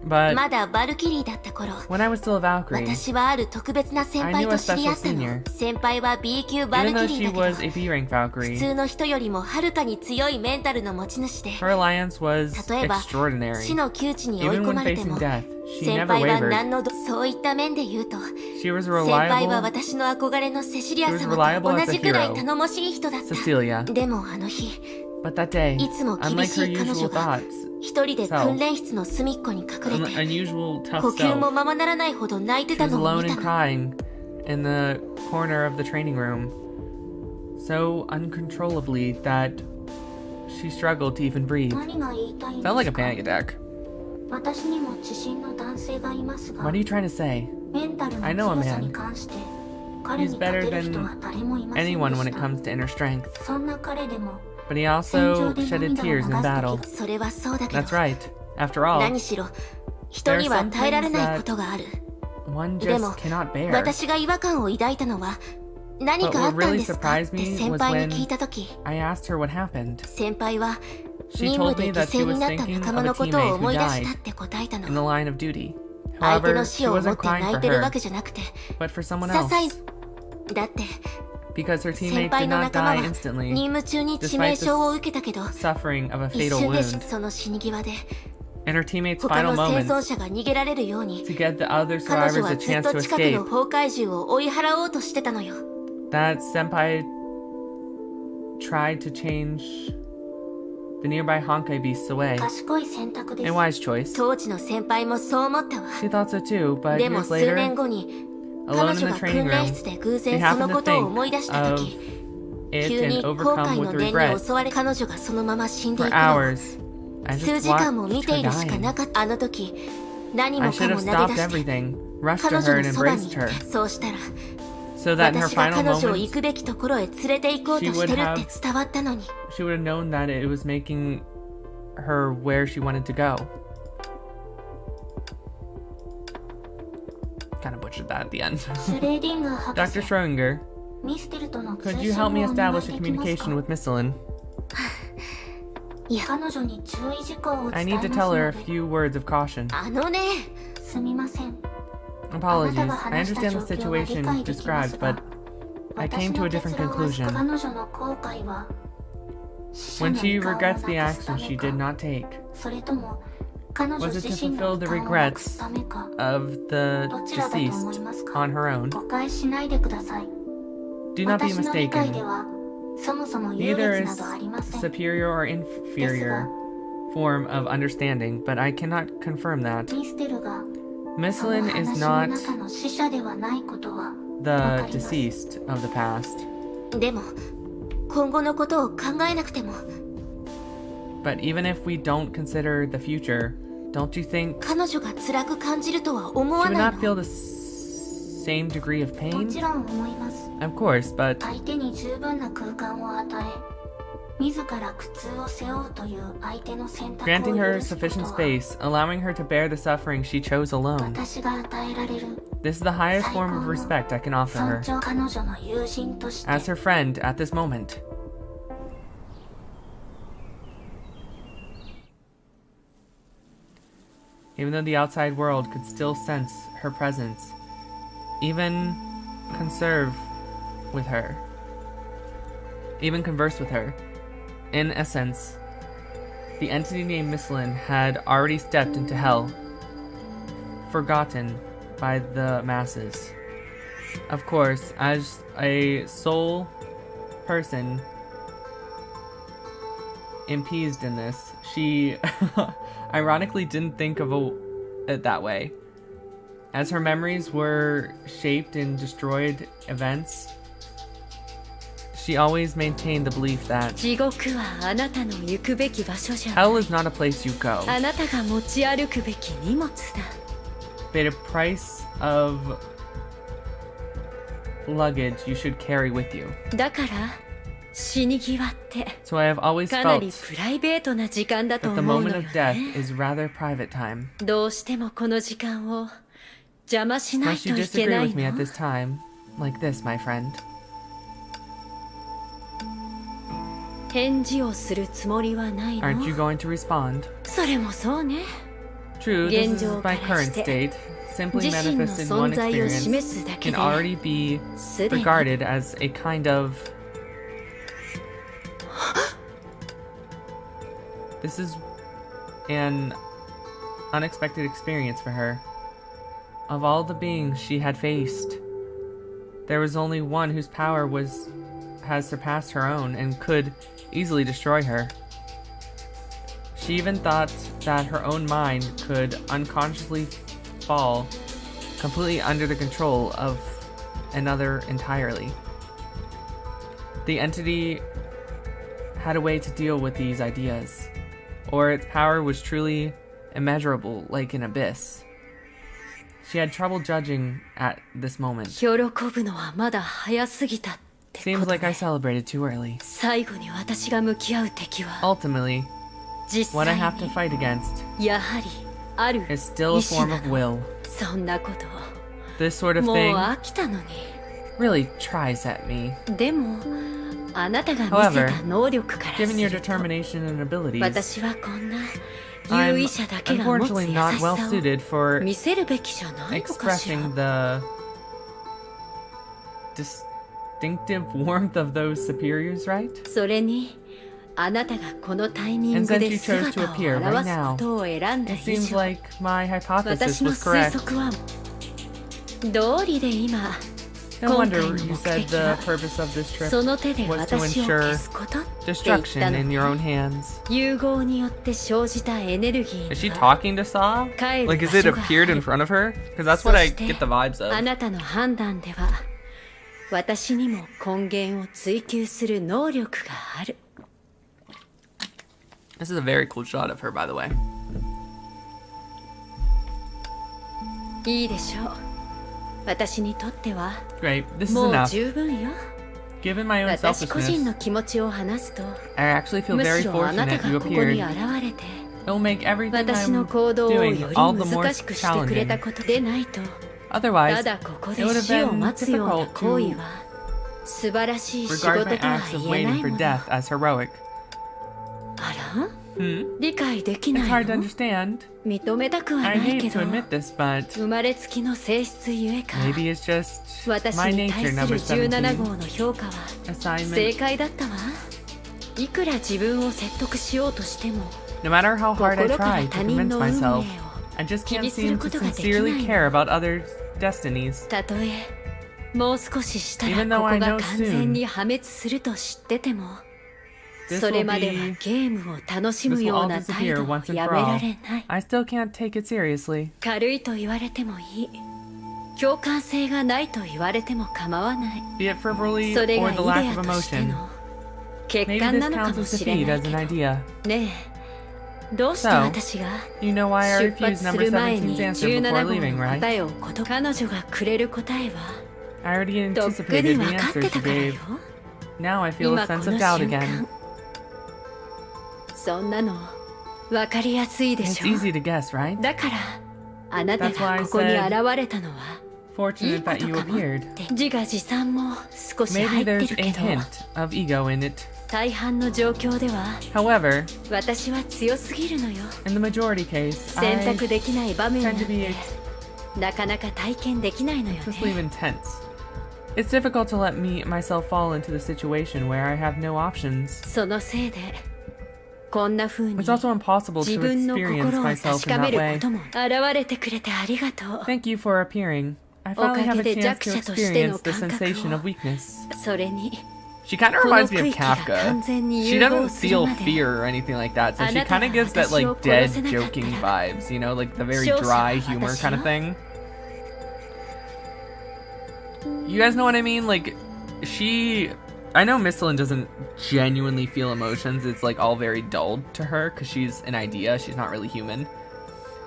But まだバルキリーだった頃 when I was still a Valkyrie, 私はある特別な先 I 輩 knew と a 知り合 special ったの senior. 先輩は B 級バル even キ though リ she ーだ was け a ど B rank 普 Valkyrie, 通の人よりもはるかに強いメンタルの持ち主で her alliance was 例えば extraordinary. 死の窮地に追い Even 込 when まれて facing も death, she 先 never 輩は wavered. 何のそういった面で言うと She was 先輩は reliable 私の憧れのセシリア She was 様 reliable と as 同 a じくらい hero. 頼もしい人だった Cecilia. でもあの日 But that day, いつも厳 unlike し her い彼 usual 女が thoughts, 一人で訓練室の隅っこに隠れて unusual 呼 tough 吸も self, ままならないほど泣いて she た was のを alone 見 and たの crying in the corner of the training room, so uncontrollably that she struggled to even breathe. 何が言いたいんで Felt like す a か panic attack. 私にも自信の男性がいますが What are you trying to say? メンタル I の know a 強さ man. に関して彼 He's に better 勝てる than 人は誰もいませんで anyone when し it た comes to inner strength. そんな彼でも But he 戦場 also で shedded 涙を tears 流 in す battle. 時それはそうだけど That's right. After all, 何しろ人には耐えられないことがある one でも just cannot bear. 私が違和感を抱いたのは何かあったんですか But っ what really て surprised me 先輩に聞いた時 I asked her what happened. 先輩は She 任 told 務 me で犠 that she 牲に was なった thinking 仲 of 間 a のことを teammate 思 who い出し died たって答えた in the の line of duty. 相手 However, の死 she を思っ wasn't て crying 泣い for てるわけ her, じゃなくて but for someone 些 else. 細だって Because her 先 teammate 輩 did の not 仲間 die は instantly, 任務中に致命傷を受けたけど suffering of a 一 fatal 瞬で wound. その死に際で In her teammate's 他 final の生 moments, 存者が逃げられるように to get the other 彼 survivors 女は a ずっ chance と to 近くの escape, 崩壊獣を追い払おうとしてたのよ that senpai tried to change the nearby Honkai beasts away. 賢い選択です And wise choice. 当時の先輩もそう思ったわ She thought so too, but でも years 数年 later, 後に 彼 alone 女 in が the 訓 training 練 room, 室で偶 she 然その happened こ to とを思い出した think 時 of 急 it に and 後 overcome 悔 with の念に regret. 襲われ彼女がそのまま死んで For いくの hours, I 数 just 時間も見 watched て her いるしか dying. なかったあの時何 I もか should も have 投げ stopped 出して everything, rushed 彼 to 女 her の and そばに embraced いて her, そうしたら so that in her 私が final 彼女を moments, 行くべきところへ連れて行こうとしてるって伝わったのに she would have known that it was making her where she wanted to go. Kind of butchered that at the end. シュレーディンガー博 Dr. 士 Schrödinger, ミステルとの通 Could 信 you を help me お願い establish で a きます communication か？ with Miss Lynn? 彼女に注意事項を I 伝え need ます to tell の her a で。 few words of caution. あのね、すみません。 Apologies, あなたが I 話した understand 状 the 況は理 situation 解できま described, すが、 but I came 私 to の a 結 different 論は conclusion. 彼女の後悔は死者 When の she 遺憾を regrets な the くす action た she め did か、 not take, それとも彼女 was it 自 to 身 fulfill の the 遺憾をなく regrets すためか、 of the どちらだと思い deceased ますか？ on her own? 誤解しないでください。 Do not be 私の理解で mistaken. はそもそも優 Neither 劣な is どありません。 superior or inferior form of understanding, but I cannot confirm that. ミステルが Miss その Lynn 話 is の not 中の死者ではないことは the わかります。 deceased of the past. でも今後のことを考えなくても But even if we don't consider the future, don't you think 彼女が辛く感じるとは思 she わ would ない not feel の？ the same degree of も pain? ちろん思います。 Of course, but 相手に十分な空間を与え、自ら苦痛を背負うという相手の選択を granting 許 her すこと sufficient は space, allowing her to bear the suffering she chose alone. 私が与えられる This is the highest form of respect I can offer 尊 her. 重。彼女の友人として As her friend at this moment. Even though the outside world could still sense her presence, even conserve with her, even converse with her, in essence, the entity named Miss Lynn had already stepped into hell, forgotten by the masses. Of course, as a sole person impeased in this, she ironically didn't think of it that way. As her memories were shaped in destroyed events, she always maintained the belief that 地獄はあなたの行くべき場所じゃ hell is not a place you go, あなたが持ち歩くべき荷物だ but a price of luggage you should carry with you. だから死に際って So I have always かなり felt プライベートな時間だと that the 思うの moment よ of death ね is rather private time. どうしてもこの時間を邪魔しない Must と you いけ disagree ない with me at の this time? Like this, my friend. 返事をするつもりはない Aren't you の going to respond? それもそうね True, this is 現状 my から current して state. Simply 自身の manifested in one 存在を experience 示すだけ can で already be すでに regarded as a kind of... This is an unexpected experience for her. Of all the beings she had faced, there was only one whose power has surpassed her own and could easily destroy her. She even thought that her own mind could unconsciously fall completely under the control of another entirely. The entity had a way to deal with these ideas, or its power was truly immeasurable, like an abyss. She had trouble judging at this moment. 喜ぶのはまだ早すぎたってこ Seems と like I ね celebrated too early. 最後に私が向き合う敵は Ultimately, 実 what I 際 have to に fight against やはりある is still a 意志 form な of の will. そんなこと This sort of もう thing 飽きたのに really tries at me. でもあなたが見せ However, た能力からす Given your ると determination and abilities, 私はこんな I'm 優位者だけが持つ優 unfortunately し not well さを suited for 見せるべきじゃないのかしら expressing the distinctive warmth of those superiors, right? それにあなたがこのタイミン And グ since で you chose 姿 to を appear right 現すことを選んだ It 以 seems 上 like my hypothesis 私の was 推 correct. 測は道理で今 No 今 wonder 回の you 目 said 的 the は purpose of this trip その手で was to 私を ensure 消すことって言った destruction の in に your own hands. 融合によって生じたエネルギ Is she ーが talking to Saw? 帰る Like, 場 is it 所が appeared あ in る front of her? Because that's what I そして get the vibes あ of. なたの判断では私にも根源を追求する能力がある This is a very cool shot of her, by the way. いいでしょう私にとっては Great. This is もう enough. 十分よ Given my own 私個人 selfishness, の気持ちを話すと I actually feel む very しろあなた fortunate you がここに appeared. 現れて It will make everything 私の I'm 行動をよ doing り all the more 難しくしてくれた challenging. ことでないと Otherwise, ただここ it で would have 死を been 待つような difficult 行為 to は素晴らしい仕 Regard 事 my とは acts of 言えな waiting い for もの。 death as heroic. あら Hmm? 理解でき It's な hard い to の understand. 認めたくは I ない hate け to ど admit this, but 生まれつきの性質ゆえか maybe it's just 私 my に対 nature す number る17 17. 号の評価は Assignment. 正解だったわ。いくら自分を説得しようとしても No matter how hard I 心から try to 他人 convince の運命 myself, を I just 気 can't にする seem こ to とができない sincerely の。 care about others' destinies. たとえもう少ししたら Even こ though こ I が know 完全に破滅すると知ってても This それ will までは be ゲームを楽し this む will よう all な態 disappear 度を once and や for めら all. れない。 I still can't take it seriously. 軽いと言われてもいい。共感性がないと言われても構わない。 Be it frivolity それ or が the イ lack デ of アとして emotion. の欠 Maybe 陥 this なのか counts も as しれ defeat ない as け an ど。 idea. ねえ、どうして So, 私が You know why I 出 refused 発す number る前 17's に answer before 17号 leaving, の right? 答えを彼女がくれる答えは I already とっく anticipated に the 分かっ answer て she たからよ。 gave. Now I feel 今 a こ sense の of doubt 瞬 again. 間そんなの分かりやすいで It's しょ。 easy to guess, right? だからあなた That's why が I ここに said 現れたのはいい Fortunate こ that と you かもっ appeared. て自画自賛も少し入 Maybe って there's る a けど hint of ego in it. 大半の状況では However, 私は強すぎるのよ。 in the majority case, 選 I 択できない場面なん tend to て be なかなか体験できないのよ excessively ね。 intense. It's difficult to let myself fall into the situation where I have no options. そのせいでこんな風に It's also impossible 自 to 分の experience 心を myself 確 in かめ that る way. ことも現れてくれてありがとう。 Thank you for appearing. I おか finally げ have a で chance 弱 to 者としての experience the 感覚 sensation を of weakness. それに She kind of この reminds me 区 of 域が Kafka. 完全に She 融 doesn't 合する feel まで fear or anything like that, so she あなたが kind of gives that 私を like dead 殺せなかったら joking vibes, you know, like the very 勝者は dry humor 私 kind よ。 of thing. You guys know what I mean? Like, I know Mistlin doesn't genuinely feel emotions. It's like all very dull to her because she's an idea. She's not really human.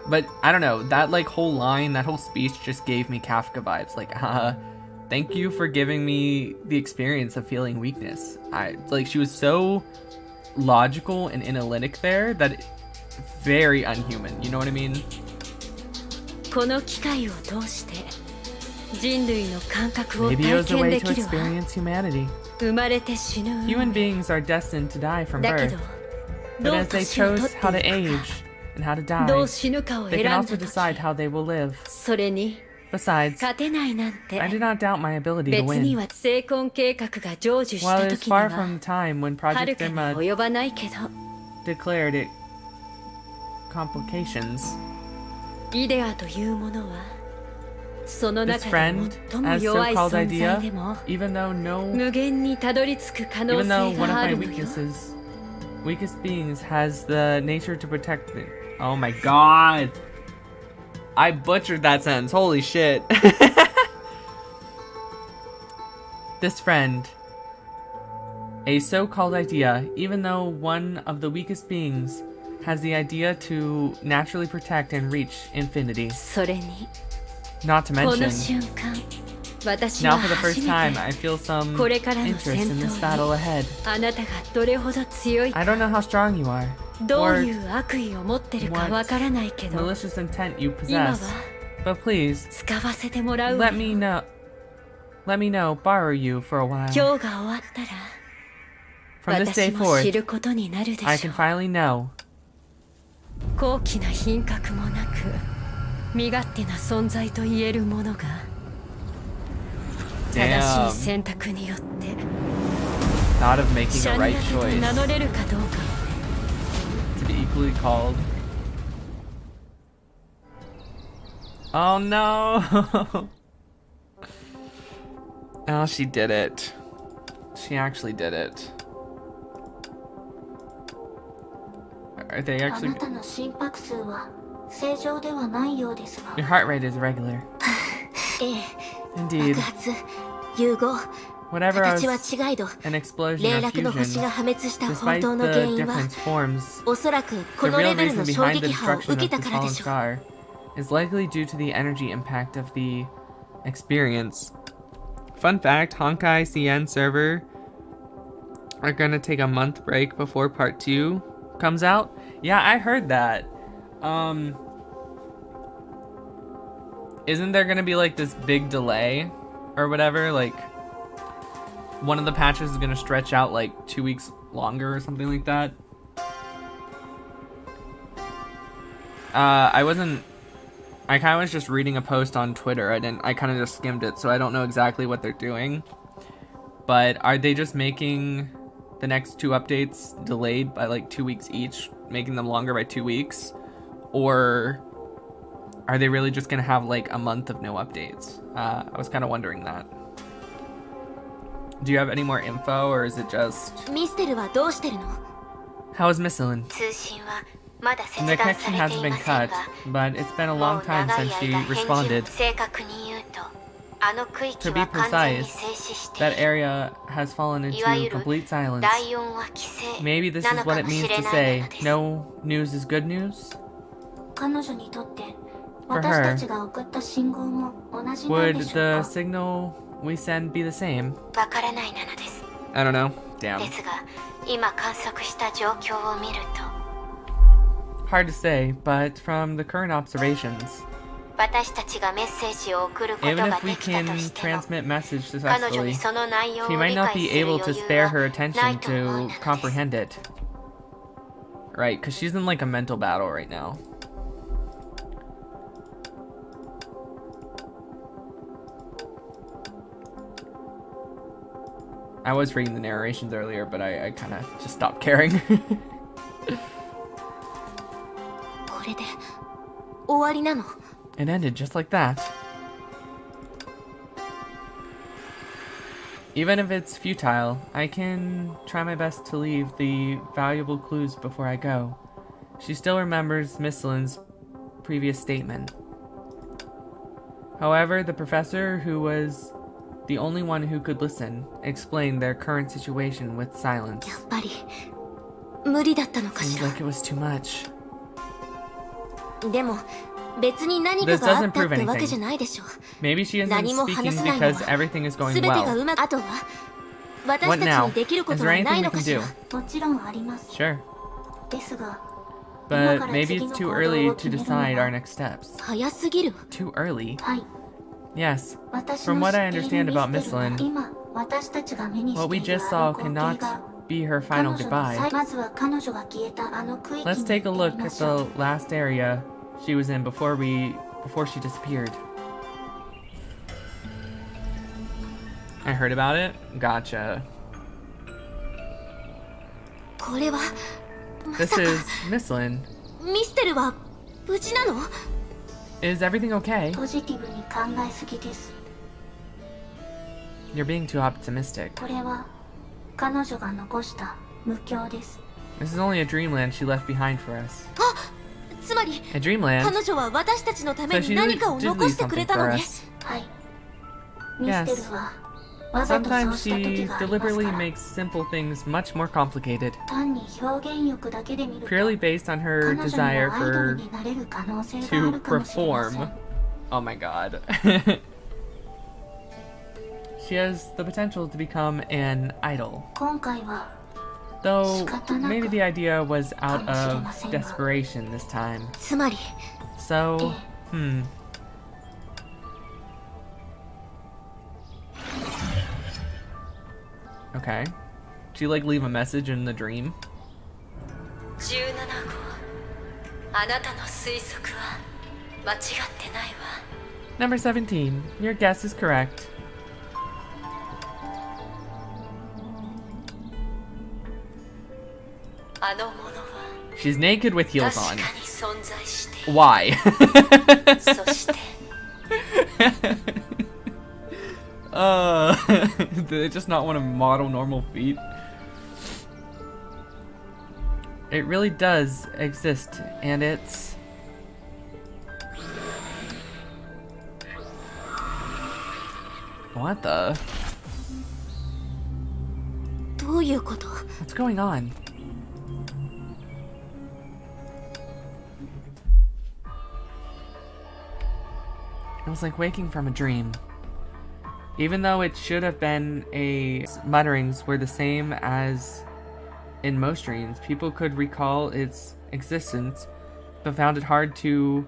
But I don't know, that like whole line, that whole speech just gave me Kafka vibes. Like, thank you for giving me the experience of feeling weakness. She was so logical and analytic there that very unhuman. You know what I mean? この機会を通して人類の感覚を Maybe it 体 was a 験 way で to きるわ。 experience humanity. 生まれて死ぬ運 Human 命 beings are destined to die from だけ birth, ど but どう as they 年を chose 取って how to いくか age and how to ど die, う死ぬかを they 選 can んだ also 時 decide how they will live. それに Besides, 勝てないなん I て do not doubt my ability to 別に win. は成婚計画が成就し While た it is 時に far は from the time when はる Project かに Emma 及ばないけど declared it complications, イデアというものはその this 中で friend, 最も as 弱い so-called 存在 idea, でも even though 無限にたどり着く可能 even 性 though one of があ my るのよ。 weakest beings has the nature to protect me. Oh my god! I butchered that sentence. Holy shit. This friend, a so-called idea, even though one of the weakest beings has the idea to naturally protect and reach infinity. それに Not to この mention, 瞬間私は now for the 初 first め time て I feel some これからの interest 戦 in this 闘 battle に ahead. あなたがどれほど強い I か don't know how strong you are, どう or いう悪意を持ってるか what わからないけど malicious intent you 今は possess, but please, 使わせてもらうわ let me know, borrow you for a while. 今日が終わったら From this day 私も知 forth, ることになるで I しょ can う。 finally know. 高貴な品格もなく身勝手な存在と言えるものが正 Damn. しい選択によって Thought of making シャ a ニ right ラテと choice 名乗れるかどうか to be equally called. Oh no! Oh, she did it. She actually did it. Are they あ actually? なたの心拍数は正常ではないようですが Your heart rate is regular. ええ Indeed. 爆発融合 Whatever 形 was は違いど an explosion 霊 or 落の星 fusion, が破滅した本 despite 当の the 原因は different forms, おそらくこ the のレ real ベル reason の衝 behind the 撃波を destruction 受け of た the からで fallen しょう star is likely due to the energy impact of the experience. Fun fact, Honkai CN server are gonna take a month break before part 2 comes out. Yeah, I heard that. Isn't there gonna be like this big delay or whatever? Like, one of the patches is going to stretch out like 2 weeks longer or something like that. I kind of was just reading a post on Twitter. I kind of just skimmed it, so I don't know exactly what they're doing. But are they just making the next 2 updates delayed by like 2 weeks each, making them longer by 2 weeks? Or are they really just going to have like a month of no updates? I was kind of wondering that. Do you have any more info, or is it just... ミステルはどうしてるの？ How is Miss Lynn? 通信はまだ The 切断 connection されて hasn't い been ません cut, が、 but it's been a も long う time 長い since she 間返事を responded. 正確に言うと、あの区域 To be は完全に precise, 静止してい that る。 area has fallen いわゆ into る complete silence. 第4は規制 Maybe this な is の what か it もし means れ to ない say のです。 no news is good news? 彼女にとって、 For 私 her, たちが送った信号も同じなん would でしょ the うか？ signal we send be the same? わからないなのです。 I don't know. Damn. ですが、今観測した状況を見ると、 Hard to say, but from the current observations, 私たちがメッセージを送ること even が if we できた can としても、 transmit message 彼女 successfully, にその内容を she 理 might 解 not す be る able 余 to 裕 spare は her な attention いと思う to なのです。 comprehend it. Right, because she's in like a mental battle right now. I was reading the narrations earlier, but I kind of just stopped caring. これで終わりなの？ It ended just like that. Even if it's futile, I can try my best to leave the valuable clues before I go. She still remembers Miss Lynn's previous statement. However, the professor, who was the only one who could listen, explained their current situation with silence. やっぱり無理だったのか Seems しら。 like it was too much. でも別に何か This があ doesn't ったっ prove てわけじゃ anything. ないでしょ。 Maybe she isn't 何も speaking 話せないのは because everything is 全 going てが well. うまくあとは What 私たち now? にできるこ Is と there はない anything の we か can しら。 do? もちろんあります。Sure. ですが、 But maybe it's too early to decide our next steps. 早すぎる。 Too early? はい。 Yes. 私 From の what 知 I ってい understand る about ミステルは Miss Lynn, 今私たちが目に what して we いる just あ saw の光景 cannot が be her 彼 final 女の goodbye. まずは彼女が消えたあの区域に Let's 行って take a み look ま at しょう。 the last area she was in before she disappeared. I heard about it? Gotcha. これはま This さか is Miss Lynn. ミステルは無事なの？ Is everything okay? ポジティブに考えすぎです。 You're being too optimistic. これは彼女が残した無境です。 This is only a dreamland she left behind for us. つまり A dreamland? 彼女は私たちのため So に she 何かを did 残 leave してくれ something たの for ね。 us. はい。ミステルはわざとそう Sometimes した時 she があります deliberately から。 makes simple things much more complicated, 単に表現欲だけで見ると purely based on 彼 her 女に desire もアイドル for になれる可能性があ to るかもしれません。 perform. Oh my god. She has the potential to become an idol. 今回は Though maybe the idea was out of かもしれませんが。 desperation this time. つまり So, Okay. Did she like leave a message in the dream? 17号、あなたの推測は間違ってないわ。 Number 17. Your guess is correct. あのものは She's naked with heels 確 on. かに存在している。 Why? そして Do they just not want to model normal feet? It really does exist, and it's... What the? どういうこと？ What's going on? It was like waking from a dream. Even though it should have been mutterings were the same as in most dreams, people could recall its existence, but found it hard to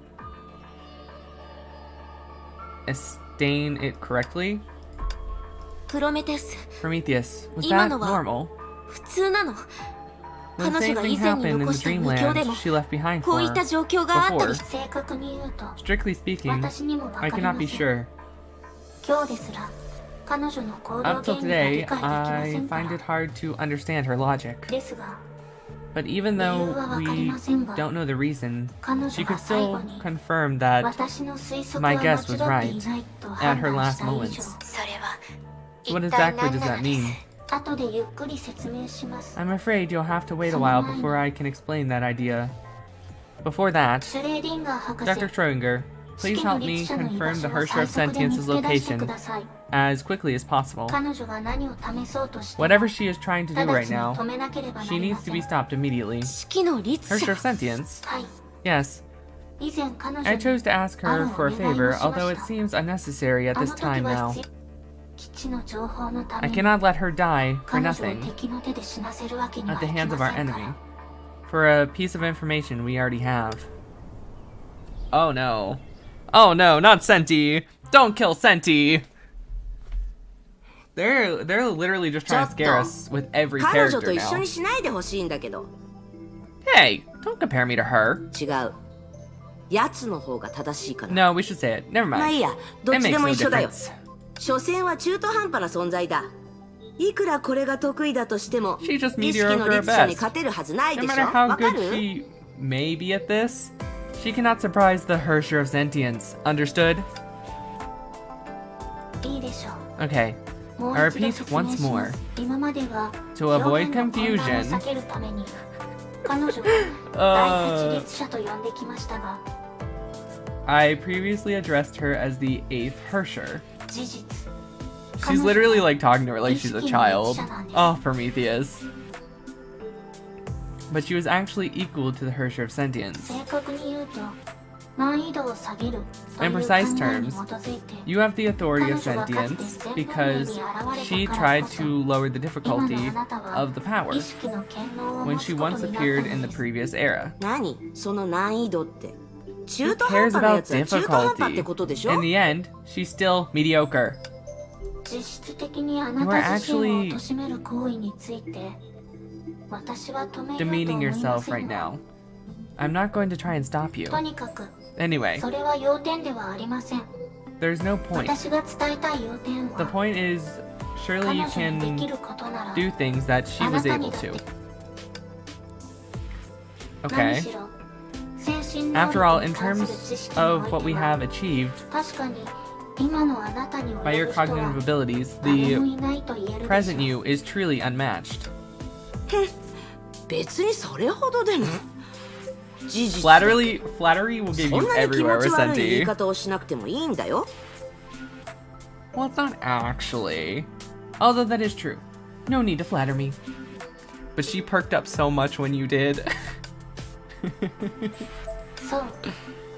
sustain it correctly. プロメテウス、 Prometheus, was 今 that のは normal? 普通なの。 When 彼女が same 以 thing 前に happened in 残 the した無境で dreamland も she left behind こう for いった状況があったり before. 正確に言うと Strictly speaking, 私にもわか I りま cannot せ be ん。 sure. 今日ですら彼女の行動 Up 原 till 理が理 today, 解できませ I んか find ら it hard to understand her logic. ですが But even though we don't know the reason, 彼 she 女が could 最後 still に confirm that 私の推測 my は guess was 間違って right いないと at 判 her 断 last した以上 moments. それは What 一体 exactly 何 does な that ので mean? す？後でゆっくり説明します。 I'm afraid you'll have to wait a while before I can explain that idea. Before that, シュレーディンガー博 Dr. 士、 Schrödinger, 式 please の help me 律者の居 confirm 場 the 所を Hersher 最 of 速で見 Sentience's つけ出してく location ださい。 as quickly as possible. 彼女が何を試そうとしても Whatever she is trying to do 直 right ちに now, 止めなければな she りま needs せ to ん。 be stopped immediately. 式の律 Hersher 者 of Sentience? はい、 Yes. 以前彼女 I に chose to ask あ her る for a お願い favor, をしま although it した。 seems unnecessary at あ this の時 time は now. 必要基地の情報のた I めに cannot let her die for 彼女を nothing 敵の手で死なせるわけには at い the き hands ま of せ our んか enemy. ら。 For a piece of information we already have. Oh no. Oh no, not Senti! Don't kill Senti! They're literally just trying to scare us with every 彼女 character と一緒 now. にしないでほしいんだけど。 Hey, don't compare me to her. 違う。奴の方が正しいから。 No, we should say it. Never まあいい mind. や、どっ It ち makes でも no 一緒だよ。 difference. 所詮は中途半端な存在だ。いくらこれが得意だとしても、 She's just 意識の mediocre at 律者に best. 勝てるはずない No でしょ。 matter how わか good る？ she may be at this, she cannot surprise the Hersher of Sentience. Understood? いいでしょう。 Okay. もう I 一度 repeat 説明 once しま more. す。今までは To avoid 表現の混乱を confusion. 避けるために彼女を第八律者と呼んできましたが、 I previously addressed her as the 8th Hersher. 事実 She's literally like talking to her like she's a child. Oh, Prometheus. But she was actually equal to the Hersher of Sentience. 正確に言うと難易度を下げるという In 考 precise えに terms, 基づいて You have the authority of sentience because she tried to lower the 今 difficulty のあなたは of the power 意識の権能を when 持 she つこと once になった appeared の in the です。 previous era. 何その難易度って。中 Who 途半 cares 端なや about つは中途半端ってことでしょ？ difficulty? In the end, she's still mediocre. 実質的にあな You are た自身を actually 貶める行為について私は止めようと Demeaning 思いま yourself せ right んが now. I'm not going to try and stop you. とにかく Anyway, それは要点ではありません。 there's no point. 私が伝えたい要点 The は point is, 彼 surely you 女にでき can ることなら do things that she あな was たに able だって to. 何 Okay. しろ精神能 After all, 力 in に関す terms る知識にお of い what we ては have achieved 確かに今のあなたに by 及 your ぶ人 cognitive は abilities, 誰も the いないと言えるでしょ present う。 you is truly unmatched. 別にそれほどでも。事実だけ。 Flattery will give そ you んなに気 everywhere 持ち with 悪い言い Senti. 方をしなくてもいいんだよ。 Well, it's not actually. Although that is true. No need to flatter me. But she perked up so much when you did. そう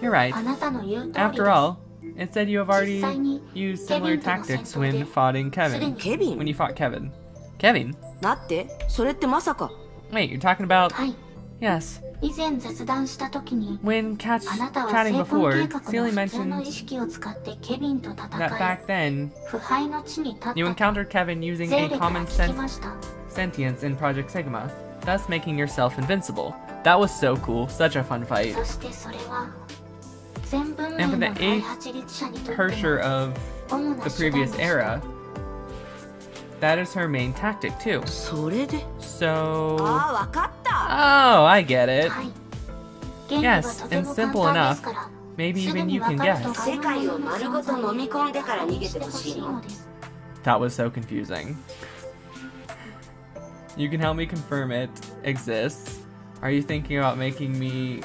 You're right. あなたの言う通りです。 After all, it said you have already 実際に used ケビ similar ンとの戦 tactics 闘 when で fighting すで Kevin. にケビ When ン you fought Kevin. Kevin? 待って、それってまさか。 Wait, you're talking about... はい Yes. 以前雑談した時に When あなたは chatting 成婚 before, 計画 Seele の普通の意 mentioned 識を使ってケビンと戦 that い back then, 腐敗の地に立った you と encountered Kevin using ゼー a レから common 聞き sense ました。 sentience in Project Sigma, thus making yourself invincible. That was so cool. Such a fun fight. そしてそれは全文 And 明 for の the 第 eighth 八律者にとって Hersher の of 主な the 手段 previous でした era, that is her main tactic too. それで。 So... ああ、わかった。 Oh, I get it. はい原理は Yes, とて and も simple 簡単で enough. すから Maybe すで even に you 分 can かる guess. と世界を丸ごと飲み込んでから逃げてほしいの。 That was so confusing. You can help me confirm it exists. Are you thinking about making me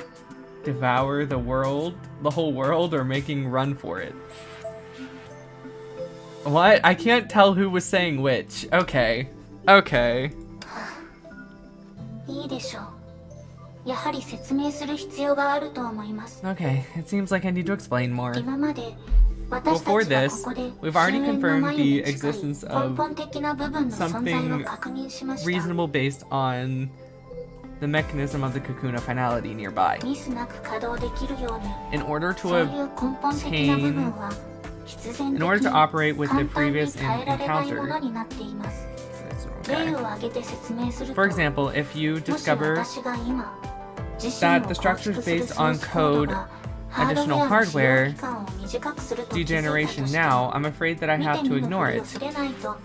devour the world, the whole world, or making run for it? What? I can't tell who was saying which. Okay. Okay. いいでしょう。やはり説明する必要があると思います。 Okay, it seems like I need to explain more. 今まで私た Before ちは this, ここで we've already 終焉の confirmed 眉 the に近い existence 根 of 本的な部分の存在を確認しました。 reasonable based on the mechanism of the Kakuna finality nearby. ミスなく稼働できるように In order そうい to う根本的な部分は必然 In 的 order to に operate with the 簡単に previous 変えられないも encounter. のになっています。 Okay. 例を挙げて説明すると、 For example, if you もし discover 私が今自身 that を the 構 structure 築 is する based ソー on スコード code がハードウ additional ェアの使用 hardware 期間を短くすると気づいたと degeneration して now, も I'm afraid that I 見 have て to 見ぬ ignore ふりを it. すれないと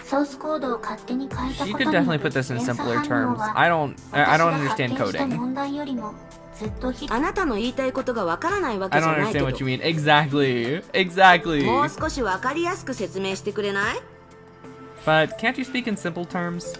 ソースコードを勝手に変えた She こ could とによ definitely る put this in 連鎖 simpler 反応 terms. は I don't 私が understand 発見した coding. 問題よりもずっとひあなたの言いたいことがわからないわ I けじゃ don't ないけ understand ど what you mean. Exactly. Exactly. もう少しわかりやすく説明してくれない？ But can't you speak in simple terms?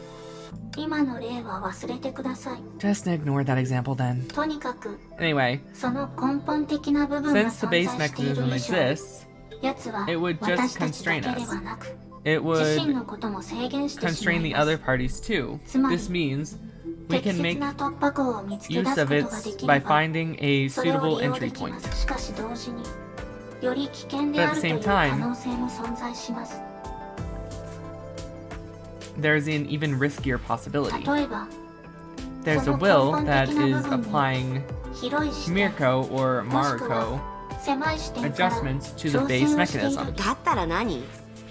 今の例は忘れてください。 Just ignore that example then. とにかく Anyway, その根本的な部分が since the 存 base 在している mechanism 以上 exists, 奴は it would just 私たちだ constrain けで us. はなく It 自身 would のことも制限してしま constrain い the ます。 other parties too. This means we 適 can 切 make な突破口を見つけ出 use す of こと it ができ by れば finding a それを suitable 利用 entry でき point. ます。しかし同時により危険で But あ at る the という same 可 time, 能性も存在します。 there's an even riskier possibility. 例えば There's a will that is applying 広い視点 Mirko or もしく Mariko は狭い視点から adjustments to the 挑 base 戦をしている mechanism. だったら何？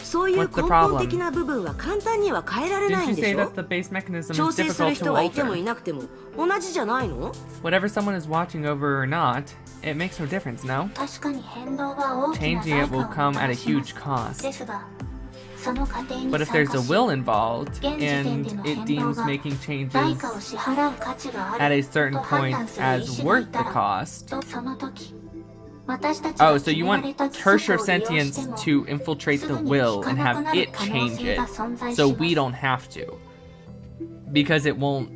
そういう What's the 根 problem? 本的な部分は簡単には変えられな Did い you んで say しょ？ that the base mechanism 調 is 整する difficult 人 to がいてもい alter? なくても同じじゃないの？ Whatever someone is watching over or not, it makes no difference, no? 確かに変動は大きな Changing 代 it will 価を come も at た a らしま huge す。 cost. ですがその過程に But if 参 there's 加 a し will involved 現時点 and での it 変動 deems が making 代 changes 価を支払う価値があ at る a certain と判 point 断する意 as 思がい worth た the ら cost. とその時私たち Oh, が so 決 you めら want れた規 Tertiary 則を利用して Sentience も to infiltrate す the ぐに will 効か and なく have なる it 可能 change 性が it 存在し so ま we す。 don't have to. Because it won't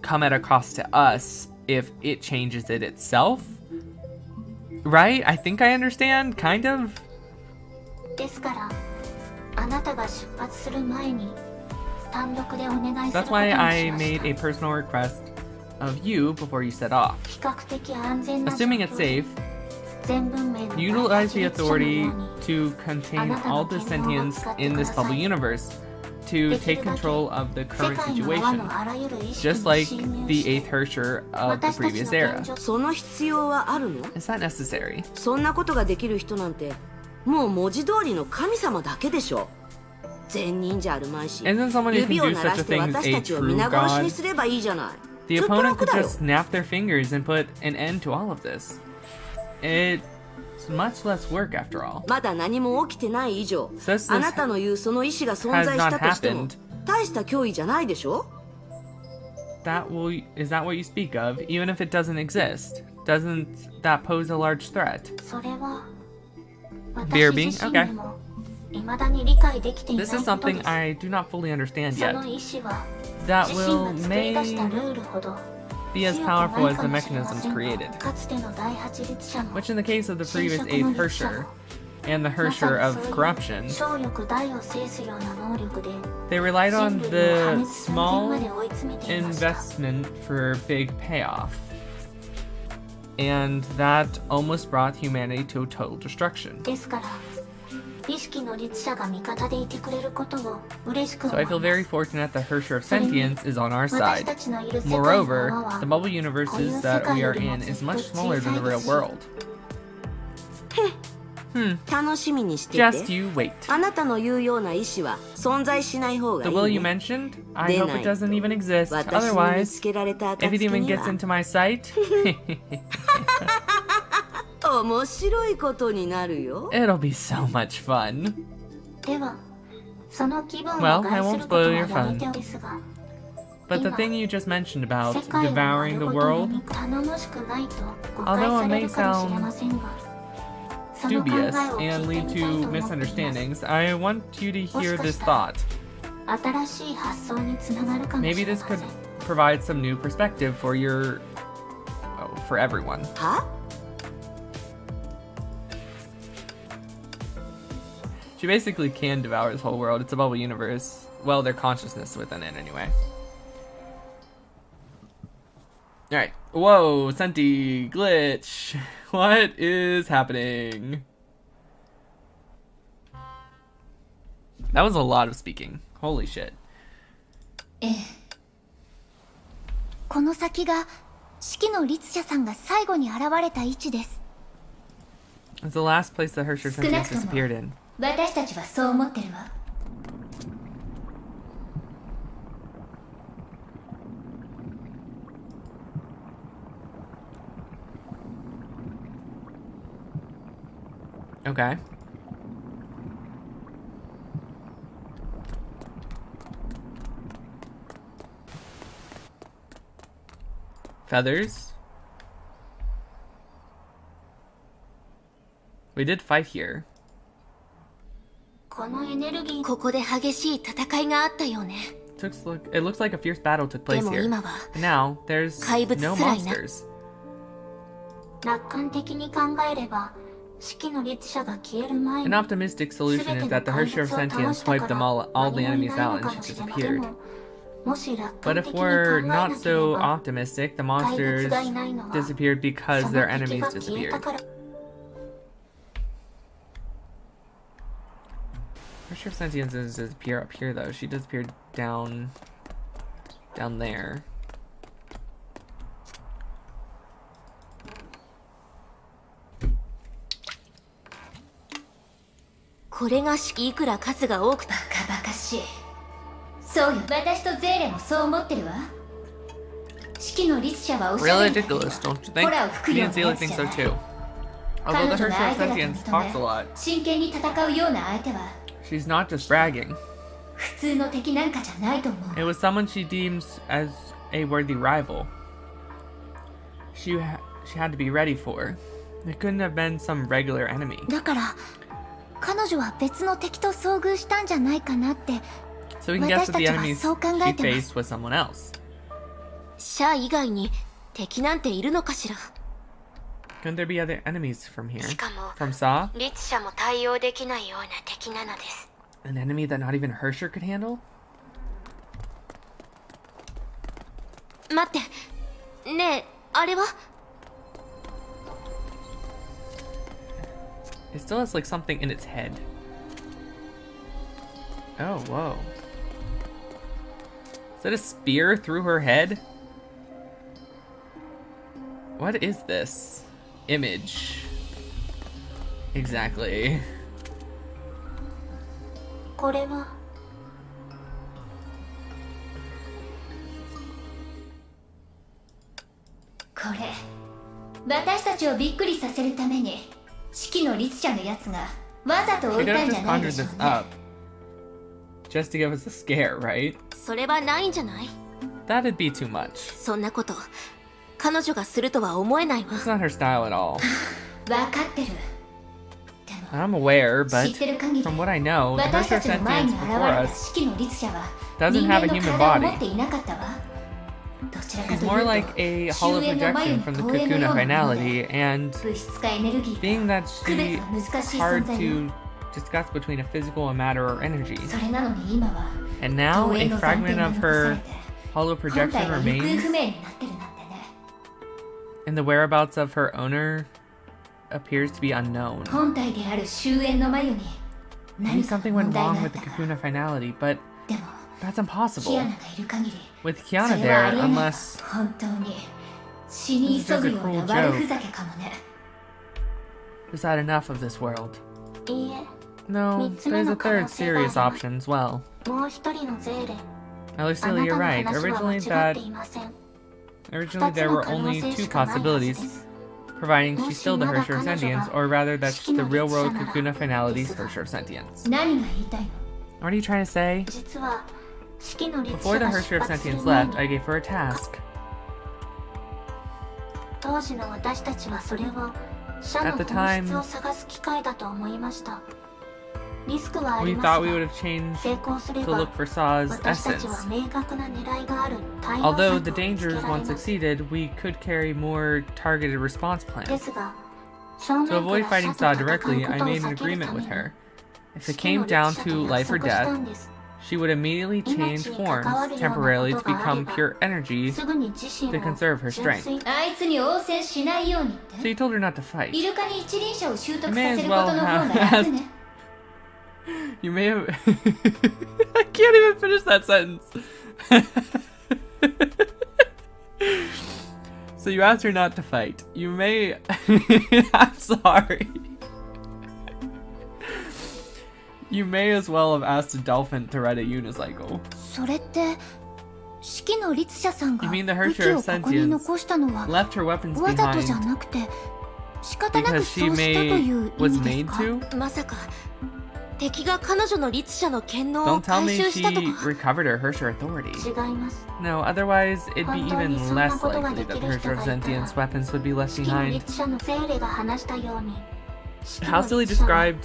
come at a cost to us if it changes it itself. Right? I think I understand, kind of. ですからあなたが出発する前に単独でお願いする That's こと why に I しまし made た。 a personal request of you before you set off. 比較的安全な状 Assuming it's 況で safe, 全文明の utilize the 第一列車の authority ように to contain all the sentience in this bubble universe to take control of the 世 current 界の泡 situation, のあらゆる意識 just に like 侵入 the して eighth Hersher of the 私たち previous の era. 現状その必要はあるの？ Is that necessary? そんなことができる人なんてもう文字通りの神様だけでしょ。善人じゃあるまいし Isn't someone who can 指を do 鳴ら such し a て thing 私 a たちを true 皆殺し god? にすればいいじゃない。 The ずっと opponent 楽 could だよ。 just snap their fingers and put an end to all of this. It's much less work after all. まだ何も起きてない以上 Since あな this たの言うその意志が存在したとしても has not happened. 大した脅威じゃないでしょ。 Is that what you speak of? Even if it doesn't exist, doesn't that pose a large threat? それは Beer 私 being? 自身 Okay. でも未だに理解できていない This こ is とで something す。 I do not fully understand そ yet. の意志は That 自身 will が作り出した may ルールほど be as 強くな powerful い as か the もしれま mechanisms せんが created, かつての第八律者も which in the case of the 侵 previous 食 eighth の律者 Hersher も and the まさ Hersher に of そういう corruption, 小力大を制すような能力で they relied 人 on 類を破 the 滅寸前 small まで追い詰めていました investment for big payoff. And that almost brought humanity to total destruction. ですから意識の律者が味方でいてくれることを嬉しく So 思 I い feel ま very す。 fortunate that Hersher of Sentience is on our 私 side. たちのいる世界の泡 Moreover, は the bubble こういう universes 世 that 界 we よ are りも in ずっ is と much 小 smaller さ than い the で real すし world. 楽しみにして Just て。 you wait. あなたの言うような意志は存在しない方が The い will い you ね。 mentioned? I hope it doesn't even exist. 私に見 Otherwise, つけられた if it 暁 even に gets は into my sight, 面白いことになるよ。 it'll be so much fun. ではその気分を Well, I 害 won't することは spoil your やめ fun. ておですが But the 今 thing you just mentioned about 世界を devouring 丸 the ごと world, 飲み頼もしくないと誤 Although 解 it され may るかもしれませんがその考 dubious えを and 聞い lead てみたいと to 思っています misunderstandings, I want you to hear this thought. 新しい発想につながるかもし Maybe れ this ま could せん provide some new perspective for for everyone. は？ She basically can devour this whole world. It's a bubble universe. Well, their consciousness within it anyway. Alright. Whoa, Senti, glitch. What is happening? That was a lot of speaking. Holy shit. この先が式の律者さんが最後に現れた位置です。It's the last place that Hersher 少な Sentience くとも disappeared in. 私たちはそう思ってるわ。Okay. Feathers. We did fight here. このエネルギーここで激しい戦いがあったよね。It looks like a fierce battle took で place も here. 今は But now, there's 怪物 no すらいない。 monsters. 楽観的に考えれば四季の律者が消える前 An に optimistic solution is that the Hersher of Sentience wiped them all the enemies out and she disappeared. もし楽 But 観 if 的に考え we're な not けれ so ば optimistic, the 怪 monsters 物がいないのは disappeared because そ their の敵 enemies が消えた disappeared. から Hersher of Sentience doesn't disappear up here though. She disappeared down there. これがいくら数が多くたバカバカしい。そうよ、私とゼーレもそう思ってるわ。四季の律者はおしゃ Really れなだけよ。 ridiculous, don't you think? ホラを吹く Me よう and なや Seele つ think じ so ゃない。 too. 彼 Although 女 the が Hersher 相 of 手だと Sentience 認 talks a め lot, 真剣に戦うような相手は she's not just bragging. 普通の敵なんかじゃないと思う。 It was someone she deems as a worthy rival. She had to be ready for. It couldn't have been some regular enemy. だから彼女は別の敵と遭遇したんじゃないかなって So we can guess that the 私たちは enemies そう考 she えてます。 faced was someone else. シャア以外に敵なんているのかしら。 Couldn't there be other enemies from here? しかも From Saw? 律者も対応できないような敵なのです。 An enemy that not even Hersher could handle? 待ってねえ、あれは It still has like something in its head. Oh, whoa. Is that a spear through her head? What is this? Image. Exactly. これはこれ私たちをびっくりさせるために四季の律者のやつがわざと She 置い could た have んじゃ just ないで conjured しょう this ね。 up. Just to give us a scare, right? それはないんじゃない？ That'd be too much. そんなこと彼女がするとは思えないわ。 That's not her style at all. 分かってる。でも I'm aware, 知 but ってる限り from what I know, the 私 Hersher たちの前 sentience に現 before れた us 四季の律者は doesn't 人 have 間 a の human 体を body. 持っていなかったわ。どちらかという She's と more like a hollow 終焉の眉 projection に from the 投影の Kakuna ようなもので finality, and 物質かエネルギー being か that 区別 she が難しい hard 存在よ。 to discuss between a physical and matter or energy. それなのに今は And now 投影 a の残 fragment 点が of 残され her て hollow 本 projection 体が行方 remains, 不明になってるなんてね。 and the whereabouts of her owner appears to be unknown. 本体である終焉の眉に Maybe 何か something 問 went 題 wrong があっ with the たが Kakuna finality, but でも that's キア impossible ナがいる限り with そ Kiana れはあ there りえないわ。 unless 本当に死に急ぐような悪ふざけかもね。 we've had enough of this world. いいえ No, there's a third serious option as well. もう一人のゼーレ At least あな Seele, た you're の right. 話は間 Originally 違って that いません originally 二つ there の were 可能 only 性 two しかないはず possibilities, です providing she's still the もしまだ Hersher of 彼女が Sentience, or rather that 四季 the の real 律 world 者なら Kakuna finality's ですが Hersher of Sentience. 何が言いたいの？ What are you trying to say? 実は四季の律 Before 者 the が Hersher 出 of 発する Sentience 前 left, I に gave her a task. 当時の私たちはそれを社の At the 本 time, 質を探す機会だと思いましたリスクはあ we ります thought we would が have changed 成功すれ to ば look for Saw's 私たち essence. は明確な狙いがある対応 Although 策 the を見つけ dangers られ once ます succeeded, we could carry more targeted response で plans. すが正面 To から avoid 社 fighting と Saw 戦う directly, こ I とを made an 避ける agreement ため with に her. If 四 it 季の came 律 down 者と to 約 life or 束した death, んです she would immediately change 命に forms 関わるような temporarily こ to とがあれ become ば pure energy すぐに自身を to conserve her 純 strength. 粋あいつに応戦しないようにっ So て you told her not to fight. イルカに一輪車を習得 You さ may せ as ること well の方 have が楽 asked. ね。 You may have. I can't even finish that sentence. So you asked her not to fight. You may. I'm sorry. You may as well have asked a dolphin to ride a unicycle. それって四季の律者さんが You mean the 武 Herrscher 器を of ここに Sentience 残したのは left her weapons わざとじゃ behind なくて仕方なく because そう she したという意 was 味です made か to? まさか敵が彼女の律者の権能を Don't tell 回 me 収したと she か recovered her Herrscher authority. 違います。 No, otherwise it'd be 本当に even そんな less ことが likely で that き the る人 Herrscher が of いたら Sentience weapons would be left 四季の behind. 律者のセーレが話したように How Seele described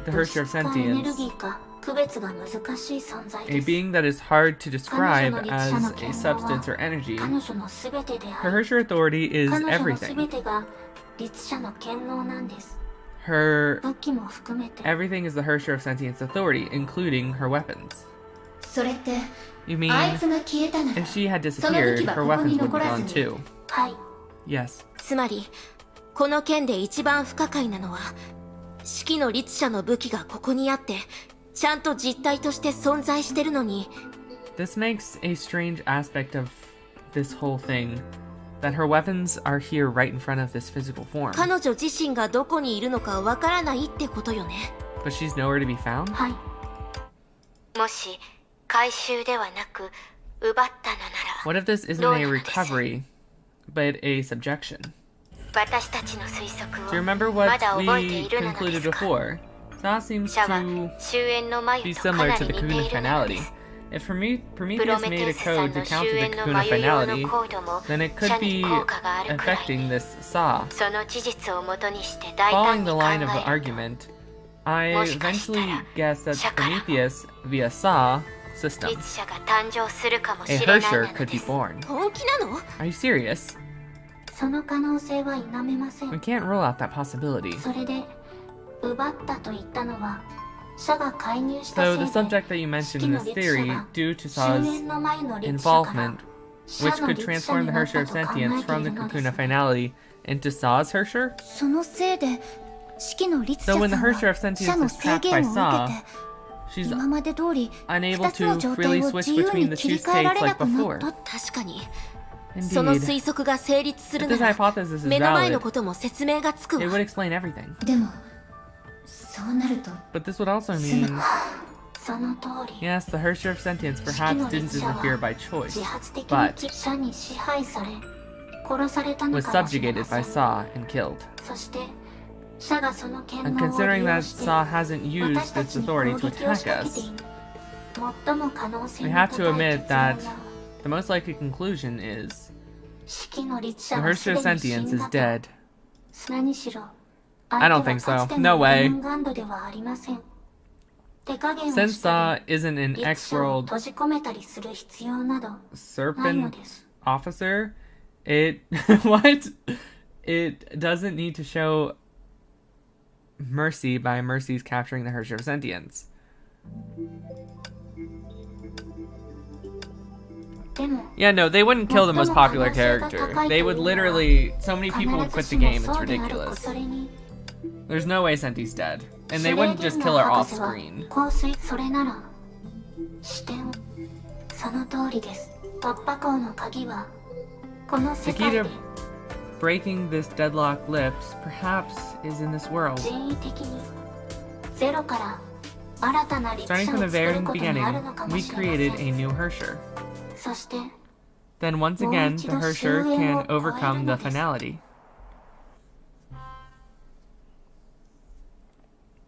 the 物 Herrscher of 質かエネル Sentience, ギーか区別が難しい存在 a です。 being that is hard to describe as a 彼女の律者の substance or energy. 彼女のすべてで Her あり Herrscher authority is 彼女のす everything. べてが律者の権能なんです。 Her 武器も含めて everything is the Herrscher of Sentience authority, including her weapons. それって You mean あいつが消えたなら if she had その武 disappeared, 器は her ここ weapons に would be 残ら gone ずに too. はい Yes. つまりこの件で一番不可解なのは四季の律者の武器がここにあってちゃんと実体として存在してるのに This makes a strange aspect of this whole thing, that her weapons are here right in front of this physical form, 彼女自身がどこにいるのかわからないってことよね。 but she's nowhere to be found? はいもし回収ではなく奪ったのなら What if this isn't a recovery, but a subjection? 私たちの推測 Do you を remember ま what だ覚えて we いるので concluded すか？ before? That seems シャは to 終焉の眉 be とか similar な to り the 似て Kakuna いるので finality. す。 If プ Prometheus ロメ made テ a ウスさん code の to 終 counter the 焉の Kakuna 眉用の finality, コードも then it 社 could に be 効果があるくらい affecting で this saw. その事実をもとにして大 Following 胆に the 考 line of the えると argument, I もしかしたら eventually guessed that 社から Prometheus, via saw system, 律者が誕生するかもし a れない Herrscher なの could で be す。 born. 本気なの？ Are you serious? その可能性は否めませ We ん。 can't rule out that possibility. それで奪ったと言ったのは社が介入した So せ the いで subject that you 四 mentioned 季 in の this 律者 theory, が due to 終 Saw's 焉の前の律者から involvement, 社 which の could 律者 transform に the なっ Herrscher た of と考 Sentience えて from い the るので Kakuna す。 finality into Saw's Herrscher? そのせいで四季の律者 So さん when the は Herrscher of 社 Sentience の is 制 trapped 限 by を受 Saw, けて she's 今まで通り unable 2つの to 状 freely 態を switch 自由 between に the 切 two り替えら states れな like くな before. った確かにその Indeed. 推測が成立する If な this ら hypothesis is 目の前の valid, ことも説明がつく it わ would explain everything. でもそうなると But this would also mean, その通り yes, the Herrscher of Sentience 四季 perhaps の didn't 律者は disappear by choice, 自発的 but に社に支配され殺されたの was かもしれ subjugated ませ by ん。 Saw and killed. そして社がその権 And 能を considering 利用 that して Saw hasn't 私 used た its ちに攻 authority to 撃を仕 attack 掛けて us, いる最も可能性 we の have 高 to い admit 結論 that が the most likely conclusion is 四季の律 the 者はす Herrscher で of に死 Sentience ん is だと dead. 何しろ I 相 don't 手 think は so. かつて No の way. エレンガンドではありません。手加減を Since した Saw り isn't an 律者を X-World 閉じ込めたりする必要などないの serpent です。 officer, it what? It doesn't need to show mercy by Mercy's capturing the Herrscher of Sentience. でも Yeah, no, they wouldn't kill the most popular character. They would literally, so many 必 people would ず quit し the も game, そ it's うである ridiculous. 恐れに There's no way Senti's dead. And シ they ュレー wouldn't ゲン just の kill her 博 off 士は screen. 香水それなら視点その通りです。突破口の鍵はこの世 The 界 key で to breaking this deadlock lips, perhaps, is in this world. 人為的にゼロから新たな律 Starting 者 from を the 作 very ることに beginning, あるのかも we しれま created せ a ん。 new Herrscher. そして Then once again, the Herrscher can overcome the finality.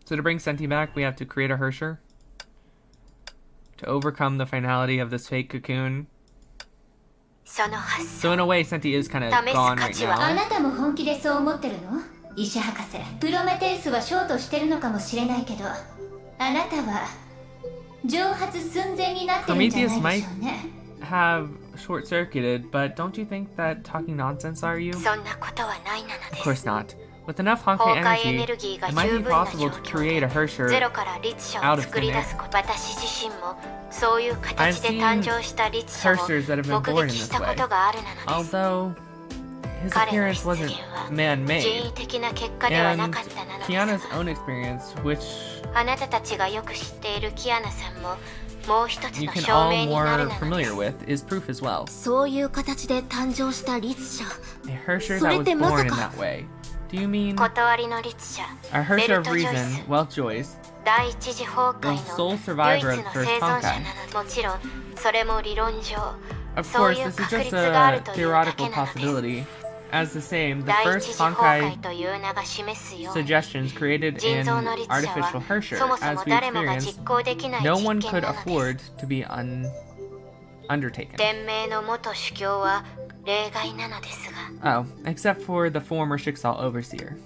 So to bring Senti back, we have to create a Herrscher. To overcome the finality of this fake cocoon. その発 So 想 in a way, Senti is kind of 試す gone 価 right 値はあ now. なたも本気でそう思ってるの？石博士、プロメテウスはショートしてるのかもしれないけど、あなたは蒸発寸前になってるんじゃないでしょうね。Have short-circuited, but don't you think that talking nonsense are you? そんなことはないなの Of で course す。 not. With enough 崩 Honkai 壊エネ energy, ルギーが it might 十 be 分な possible 状 to 況 create a で Herrscher ゼロから律者 out を of 作り thin 出 air. すこと私自身もそういう形で誕生した律者を Herschers that have been 目 born in 撃し this たこ way. とがあるなのです。 Although his 彼の appearance 出 wasn't 現は人 man-made, 為的な結果ではな and かったなのです Kiana's が own experience, which あなたたちがよく知っているキアナさんももう一つ you の can 証 all 明になる more なので familiar す。 with, is proof as well. そういう形で誕生した律者 A Herrscher そ that れ was ってまさ born in か that way. Do you mean 断りの律者 a ベ Herrscher ル of ト・ジョイ reason, ス Wealth Joyce, 第一次崩壊 The の sole 唯 survivor 一 of の the 生 first 存者 Honkai. なの。もちろんそれも理論上 Of そう course, いう this is 確 just 率がある a というだけ theoretical なのです。 possibility. As the same, the 第一 first 次崩壊 Honkai という名が示すように suggestions created 人 an 造の律者 artificial は Hersher. そもそ As も we 誰もが experienced, 実行できない no 実 one 験 could なのです。 afford to be undertaken. 天命の元主教は例外なのですが Oh, except for the former Schicksal Overseer.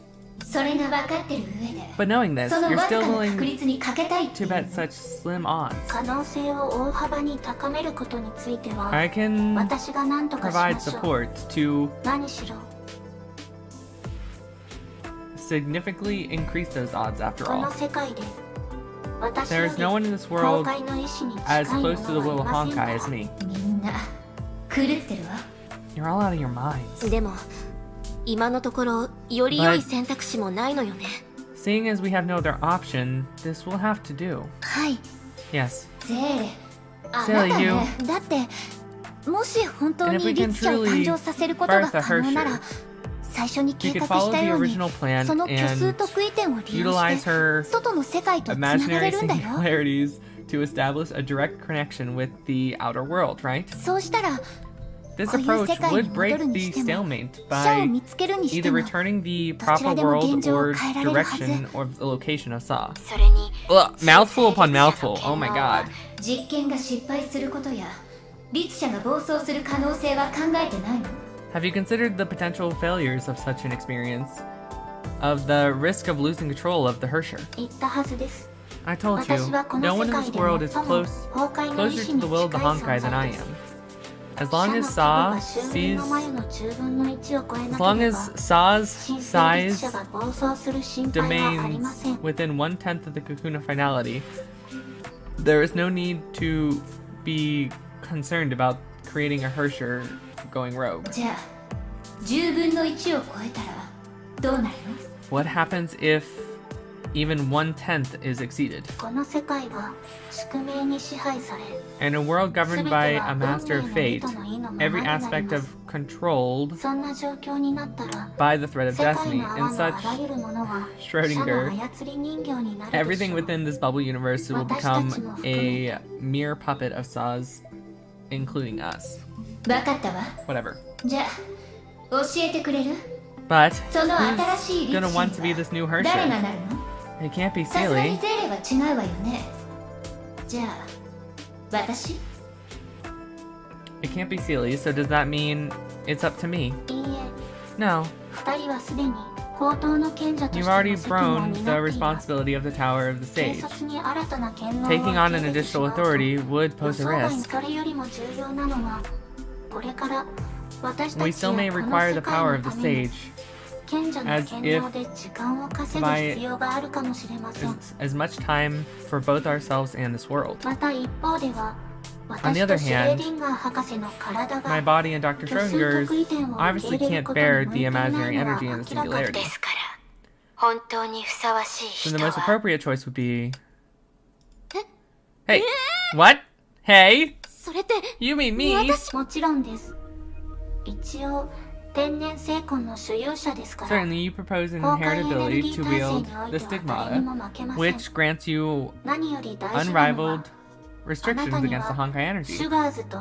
それが分かってる上で But knowing this, その you're わず still かな確 willing 率にかけたいって to いう bet such slim odds. 可能性を大幅に高めることについては I can 私が何とかし provide ましょう。 support to 何しろ significantly increase those odds after この all. 世界で私 There よ is り no one in this 崩 world 壊の意志に近 as い close to the 者 will は of いませんか Honkai ら as me. みんな狂ってるわ。 You're all out of your minds. でも今のところより良い選択肢もないのよね。 Seeing as we have no other option, this will have to do. はい Yes. ゼーレあなた Seele, ね you だってもし本当 And に if we can 律者を誕生させることが birth a 可能なら Hersher, 最初に you 計 could 画 follow した the ように original plan その虚数 and 得意点を利用 utilize して her 外の世界とつなが imaginary れるんだよ。 singularities to establish a direct connection with the outer world, right? そうしたら This こういう approach 世界に would 戻 break るに the しても stalemate 死者を by 見つけるにして either も returning the どちら proper でも world 現状を or 変えられるはず。 direction or the location of Saw. それに Ugh, mouthful upon mouthful. Oh my god. 実験が失敗することや律者が暴走する可能性は考えてないの？ Have you considered the potential failures of such an experience? Of the risk of losing control of the Hersher? 言ったはずです。 I told 私 you, はこ no の one 世 in 界 this で world is 最も closer 崩壊の意 to 志 the に will 近 of the い Honkai 存 than 在 I です。 am. As long 死 as 者 Saw の規模が周辺 sees, の前の10分の1を超え as な long けれ as ば Saw's 新生律者 size が暴走する心配はありま domains せん。 within 1/10 of the cocoon of finality, there is no need to be concerned about creating a Hersher going rogue. じゃあ10分の1を超えたらどうなるの？ What happens if even 1/10 is exceeded? この世界は宿命に支配され、 In a world governed by a master of 全て fate, は運命の意図の意のままに every なり aspect ま of す。 controlled そんな状況になったら、 by the thread of 世界 destiny. の In 泡の such あらゆるものは Schrödinger, 社の操り人形になるでし everything ょう。 within this bubble universe will become a mere puppet of Saw's, including us. 分かったわ。 Whatever. じゃあ教えてくれる？ But その新しい who's 律 gonna 者 want to be に this new は誰が Hersher? なるの？ It can't be さすがに Seele. ゼーレは違うわよね。じゃあ私？ It can't be Seele, so does that mean it's up to me? いいえ、 No. 二人はすでに高等の賢者と You've して already の責務を thrown 担 the っています responsibility of the Tower of the 警 Sage. 察に新たな権能を Taking on 受 an け入れてし additional まうと authority would 予 pose 想 a 外に risk. それよりも重要なのはこれから私 We たち still や may この require 世 the 界 power の of the ために Sage 賢者の as 権 if 能で時間を稼ぐ by 必要があるかもしれません。 as much time for both ourselves and this world. また一方では On the 私 other とシュレー hand, ディンガー博士の体 My が body and Dr. 虚数 Schrodinger's 得意点を受け obviously 入れる can't ことに bear 向い the ていない imaginary のは energy and the 明らかで singularity. す。から本当にふさわしい So 人 the most は appropriate choice would be... Hey! What? Hey! それって You mean me? もちろんです。一応天然精魂の所有者ですから Certainly, you propose an inherent ability to wield the stigmata, which grants you 何より大事なのは unrivaled restrictions against the Honkai シュ energy. ガーズと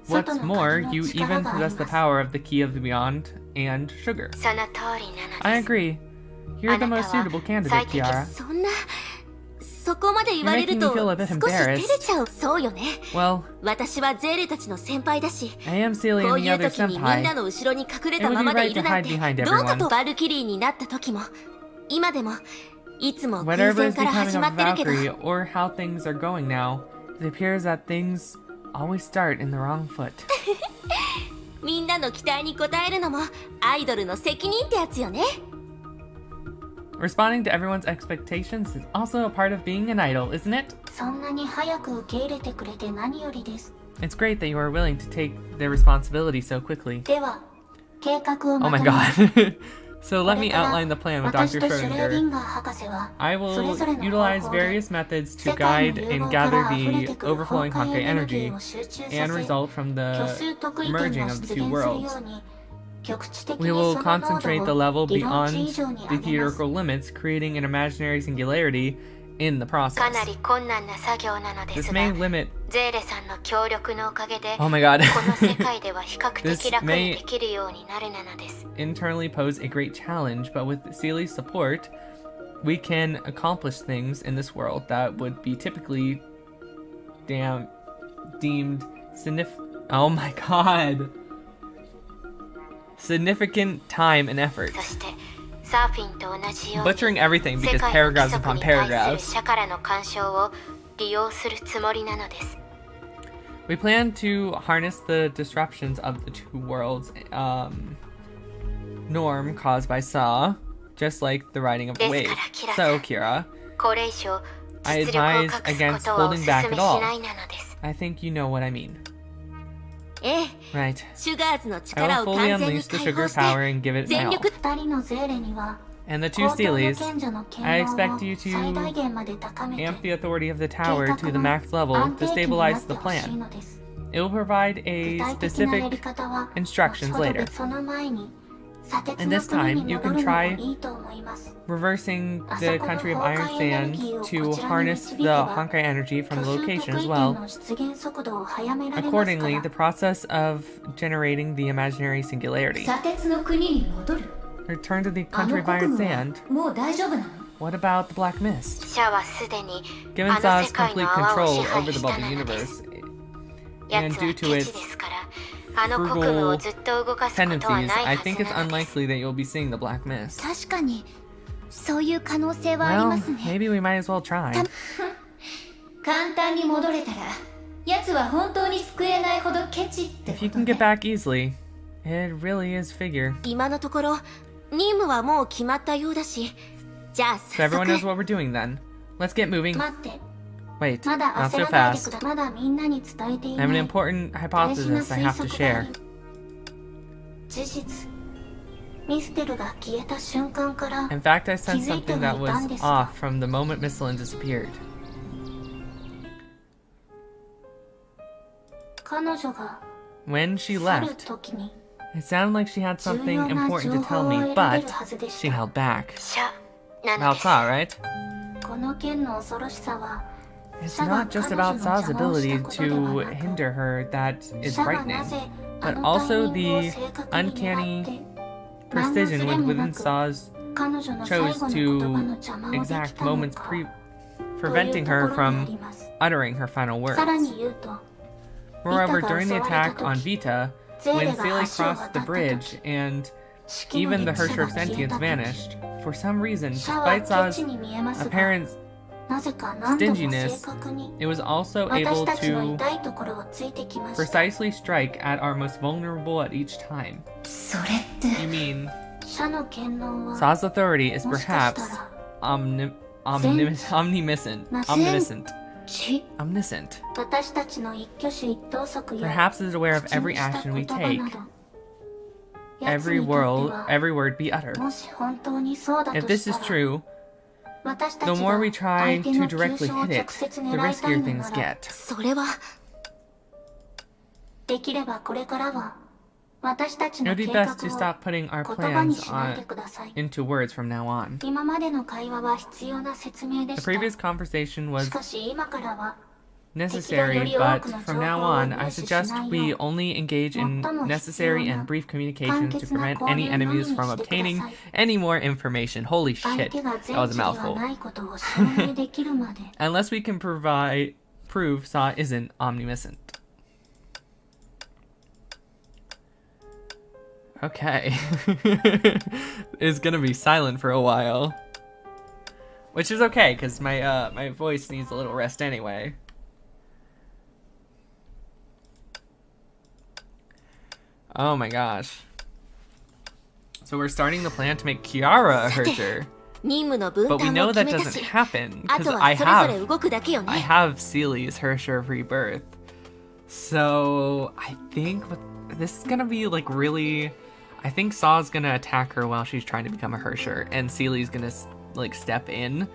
外 What's の more, 鍵の you 力 even があり possess the ます。 power of the key of the beyond and sugar. その通りなのです。 I agree. You're あ the な most たは suitable 最 candidate, 適 Tiara. そんなそこまで言われる You're と making me feel a bit 少し照 embarrassed. れちゃう。そうよね。 Well, 私はゼーレたちの先輩だし、 I am Seele こ and う the いう other 時にみんな senpai. の後ろに隠れ It た would ま be まで right い to るなん hide て behind どうか everyone. と。バルキリーになった時も今でもいつも偶 Whatever 然 is から becoming 始ま of ってるけど Valkyrie or how things are going now, it appears that things always start in the wrong foot. みんなの期待に応えるのもアイドルの責任ってやつよね。 Responding to everyone's expectations is also a part of being an idol, isn't it? そんなに早く受け入れてくれて何よりです。 It's great that you are willing to take their responsibility so quickly. では計画を Oh ま my とめます god. So こ let れ me から outline the plan with 私 Dr. とシュレーディ Schrodinger. ンガー博士は I それ will ぞれの utilize 方法で various methods to 世界 guide の融 and 合か gather ら溢れ the てくる overflowing 崩壊 Honkai エネルギ energy ーを集中 and させ result from 虚 the 数得意点 merging が of 出 the 現す two る worlds. ように局地的 We に will その濃 concentrate the 度を level 理論値以 beyond 上に the 上げます。 theoretical limits, creating an imaginary singularity in the か process. なり困難な作業なので This すが may limit. ゼーレさんの協力のおかげで Oh my god. この世界では比較 This 的楽 may- にできるようになるなのです internally pose a great challenge, but with Seele's support, we can accomplish things in this world that would be typically deemed oh my god. Significant time and effort. そしてサーフィンと同じように Butchering everything 世 because 界の paragraphs 規則 upon に対する paragraphs. 社からの干渉を利用するつもりなのです We plan to harness the disruptions of the two worlds norm caused by Saw, just like the riding of a wave. So, Kira, これ以上 I 実力を advise 隠す against ことはお holding 勧 back め at し all. ないなのです I think you know what I mean. ええ Right. シュガーズの I 力 will を fully 完全に unleash the 解放 sugar して power and give it my 全 all. 力2人のゼーレには And the two 公共の Seele's, 賢者の権 I 能を expect you 最大 to 限まで高めて amp the authority of the 計 tower 画 to the の max level 安 to 定期にな stabilize って the ほしい plan. のです It will provide 具 a 体的なやり specific 方は instructions 後ほど later. 別その前に砂鉄 And の this 国 time, に you 戻 can るのも try いいと思います reversing the country of Iron Sand to harness the Honkai energy from 居 the 住 location 特 as 異点 well. の出現速度を早められますか Accordingly, ら the process of generating the imaginary singularity. 砂鉄の国に戻る Return to the あの country of 国 Iron 務は Sand. もう大丈夫なの What about the Black Mist? シャはすでに Given あの Saw's 世界 complete の泡を control 支 over 配 the した bubble なのです universe 奴 and は due ケ to チ its ですからあの国務をずっと動かすことは tendencies, ない I は think ず it's なのです unlikely that you'll be seeing the Black Mist. 確かにそういう可能性はあり Well, ますね maybe we might as well try. 簡単に戻れたら奴は本当に救えないほどケチってこ If you と can ね get back easily, it really is figure. 今のところ任務はもう決まったようだしじゃあ So 早 everyone knows 速 what we're doing then. Let's get moving. 待って Wait, まだ not 焦 so らないで fast. くださいまだみんなに伝えてい I な have い an important 大事な hypothesis I 推 have to 測があ share. る事実ミステルが消えた瞬間から In fact, I sensed 気づいて something は that いたん was ですが off from the moment Miss Lynn disappeared. 彼女が When she 去る left, 時に it sounded like she had 重 something 要な important 情 to tell 報を me, 得られ but るはずでし she た held back. シャなの About です Saw, right? この件の恐ろしさは It's シャが not just 彼 about 女の Saw's 邪魔をし ability たことでは to なく hinder her that is シャが frightening, なぜあ but のタイ also ミングを the 正確に狙って precision 何のズレも within なく Saw's 彼女の最 chose 後の言葉の to 邪魔をでき exact たの moments か preventing という her ところにあ from ります uttering her final words. さらに言うと Moreover, Vita during the が襲われた attack on 時 Vita, ゼー when レが Seele 橋を crossed 渡 the った bridge 時 and 式の even the 力 Hersher 者 of が消え Sentience た時 vanished, for some reason, シャは despite ケ Saw's チに見えますが apparent, なぜか何度も正 stinginess, 確に it was also 私 able たちの to 痛いところをついてきました precisely strike at our most vulnerable at each time. それって You mean シャの権能は Saw's authority is もしかした perhaps ら omniscient,ち omniscient. 私たちの一挙手一投足や Perhaps is aware of 口 every にした action we 言葉 take, など奴 every にとって word, は every word be uttered. もし本当にそうだ If と this した is ら true, 私た the ち more が we 相 try 手 to の急 directly 所を hit 直 it, 接 the 狙いた riskier いの things なら get. それはできればこれからは私たち It の would be 計画 best to を stop putting our 言葉に plans しないで on ください into words from now on. 今までの会話は必要な説明で The した previous conversation し was かし今からは necessary, but from now on, I suggest we only engage in necessary and brief communications to prevent any enemies from obtaining any more information. Holy 相 shit, 手が that 全 was 知 a では mouthful. ないことを証明できるまで Unless we can prove Saw isn't omniscient. Okay. It's gonna be silent for a while. Which is okay, because my voice needs a little rest anyway. Oh my gosh. So we're starting the plan to make Kiara a Hersher. 任務の分 But we 担 know も決 that めた doesn't し happen, あ because と I はそれぞれ have 動くだけよ I ね have Seele's Hersher of Rebirth. So I think this is gonna be like really. I think Saw's gonna attack her while she's trying to become a Hersher, and Seele's gonna like step in,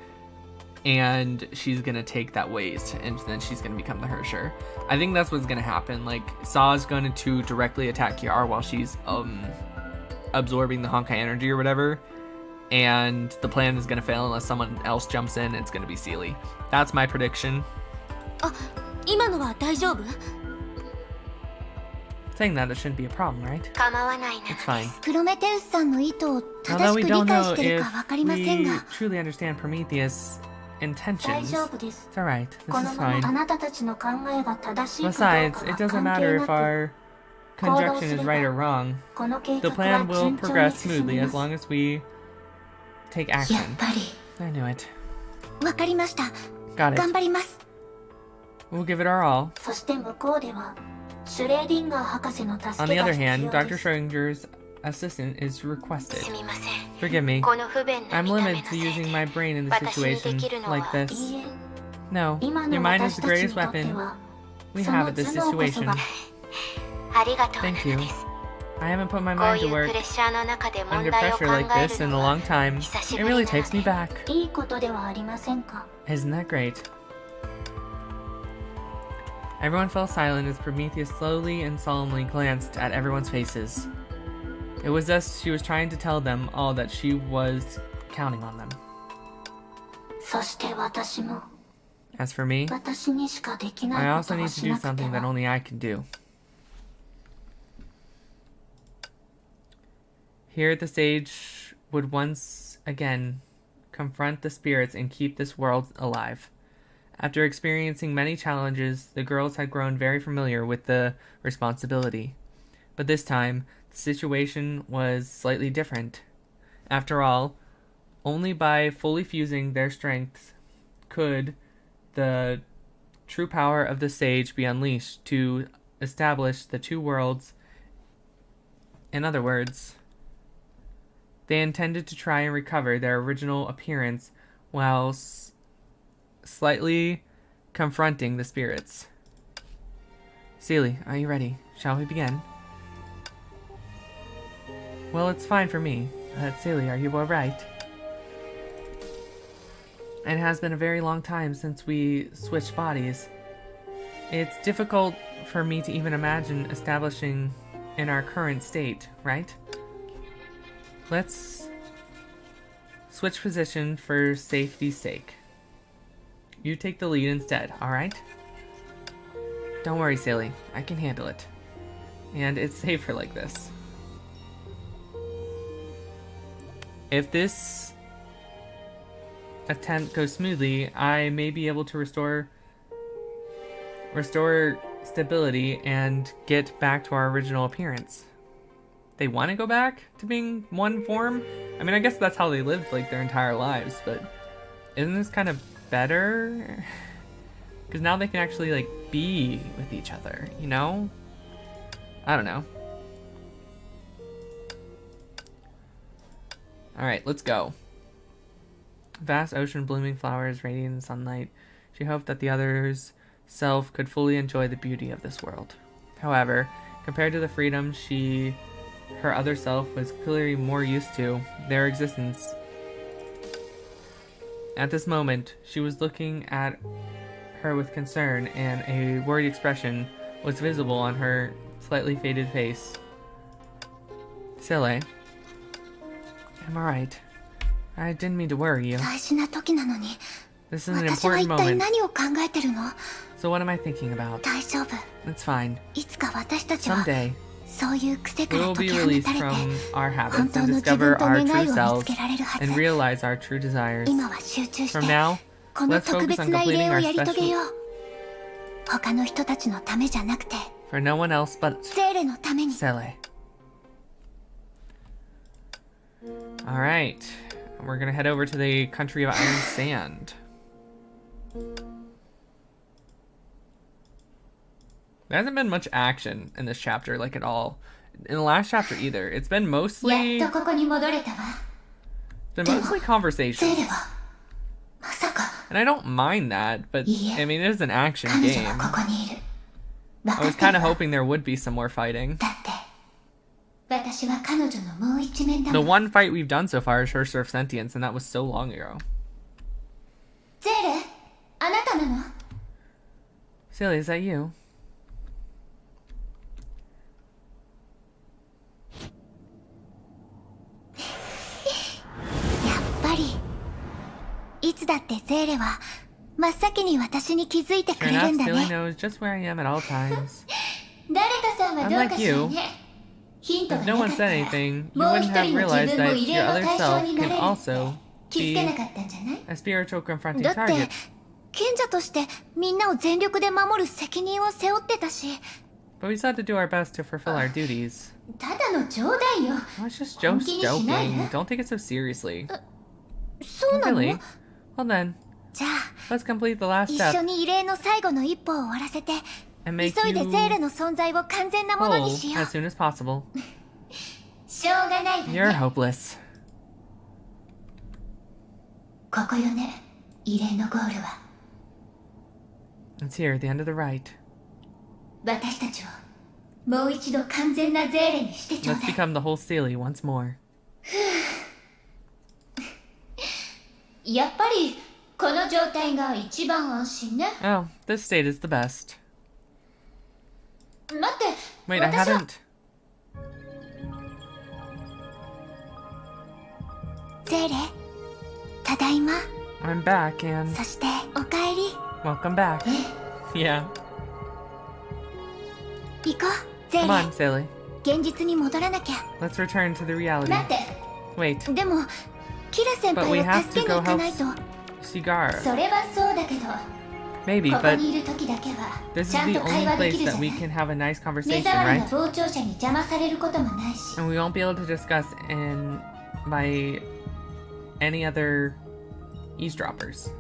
and she's gonna take that waste, and then she's gonna become the Hersher. I think that's what's gonna happen. Like Saw's going to directly attack Kiara while she's absorbing the Honkai energy or whatever, and the plan is going to fail unless someone else jumps in. It's going to be Seele. That's my prediction. あ、今のは大丈夫？ Saying that, it shouldn't be a problem, right? 構わないな。 It's fine. プロメテウスさんの意図を正 Although し we く理 don't 解 know してる if かわかりません we が truly understand Prometheus' 大 intentions. 丈夫です It's alright. こ This の is まま fine. あなたたちの考えが正しいかどうかは Besides, it doesn't 関 matter 係 if なく our 行動 conjunction す is れ right or ば wrong. この計 The 画は plan will 順調に progress 進 smoothly みま as す long as we take やっ action. ぱり I knew it. わかりました Got 頑 it. 張ります We'll give it our all. そして向こうではシュレーディンガー博士の助 On け the が other 必 hand, 要 Dr. です Schrodinger's assistant is requested. すみません。 Forgive me. この不便な I'm 見た目 limited の to せい using で my brain in the 私に situation できるの like は this. いいえ No, 今 your の mind 私 is the たちに greatest とって weapon は we そ have の at this 頭脳こそ situation. がありがとうなの Thank you. です。 I haven't put my こう mind い to う work プレッシャーの中で under 問題を考 pressure like え this る in の a は long time. 久し It ぶり really な takes の me で back. Isn't that Isn't that great? Everyone fell silent as Prometheus slowly and solemnly glanced at everyone's faces. It was as she was trying to tell them all that she was counting on them. そして私も As for me, 私にしかでき I ないこ also とを need し to do なくて something that は only I can do. Here the sage would once again confront the spirits and keep this world alive. After experiencing many challenges, the girls had grown very familiar with the responsibility. But this time, the situation was slightly different. After all, only by fully fusing their strengths could the true power of the sage be unleashed to establish the two worlds. In other words, they intended to try and recover their original appearance while slightly confronting the spirits. Seele, are you ready? Shall we begin? Well, it's fine for me. Seele, are you all right? It has been a very long time since we switched bodies. It's difficult for me to even imagine establishing in our current state, right? Let's switch position for safety's sake. You take the lead instead, alright? Don't worry, Seele. I can handle it. And it's safer like this. If this attempt goes smoothly, I may be able to restore stability and get back to our original appearance. They want to go back to being one form? I mean, I guess that's how they lived like their entire lives, but isn't this kind of better? Because now they can actually like be with each other, you know? I don't know. Alright, let's go. Vast ocean, blooming flowers, radiant sunlight. She hoped that the other's self could fully enjoy the beauty of this world. However, compared to the freedom her other self was clearly more used to, their existence. At this moment, she was looking at her with concern, and a worried expression was visible on her slightly faded face. Seele, I'm alright. I didn't mean to worry you. 大事な時なのに This is an 私は important 一体 moment. 何を考えてるの So what am I thinking about? 大丈夫 It's fine. いつか私たちは Someday, そういう癖か we ら will 解 be き放 released たれて from our 本 habits 当 and の自 discover 分と our 願 true いを見つ selves けられるはず and realize our true desires. 今は集中して From now, この let's 特 focus 別 on な異 completing 例を our やり遂げ special よう他の人たちのためじゃなくて for no one else but セーレのために Seele. Alright, we're gonna head over to the country of Iron Sand. There hasn't been much action in this chapter, like at all. In the last chapter either. It's been や mostly っとここに戻れたわ conversations. セーレはまさか And I don't mind that, but Yeah. I mean it is an action 彼女 game. はここにいる分 I かっ was て kind る of わ hoping there would be some more fighting. だって私は彼女のもう一面だ The もん one fight we've done so far is her surf sentience, and that was so long ago. セーレあなたなの Seele, is that you? つだってゼーレは真っ先に私に気づいてく Sure れる enough, んだ Seele ね。 knows just where I am at all times. 誰かさんはどうかしらね。ヒントが If な no か one った said ら anything, you もう wouldn't 一 have 人の realized 自分も that 異 your 例の other 対象 self にな can れるっ also て気づけ be なかったんじゃない？ a spiritual confronting だって target. 賢者としてみんなを全力で守る責任を背負ってたし。 But we still have to do our best to fulfill our duties. ただの冗談よ。 I was just 本気にしないで。 joking. Don't take it so seriously. そうなの？ Really? Well then, じゃあ let's complete the last 一緒 step に異例の最後の一歩を終わらせて and make 急いで you ゼーレの存在を完全なものに whole しよう。 as soon as possible. しょうがないわ You're ね。 hopeless. ここよね。異例のゴールは。 It's here at the end of the right. 私たちをもう一度完全なゼーレにしてちょう Let's だい。 become the whole Seele once more. やっぱりこの状態が一番安心ね。 Oh, this state is the best. 待って。 Wait, I 私は haven't. ゼーレ、ただいま。 I'm back and そしておかえり。 welcome back. Yeah. 行こう、ゼ Come ー on, Seele. レ。現実に戻らなきゃ。 Let's return to the reality. 待って。 Wait, でもキラ先 but we 輩を have 助 to けに go 行か help ないと。 Sigara. それはそうだけど、 Maybe, ここ but にいる時だけは this is ちゃん the と会 only 話でき place るじゃ that な we い。 can have a nice 目 conversation, 障り right? の傍聴者に邪魔されることもないし。 And we won't be able to discuss in by any other eavesdroppers.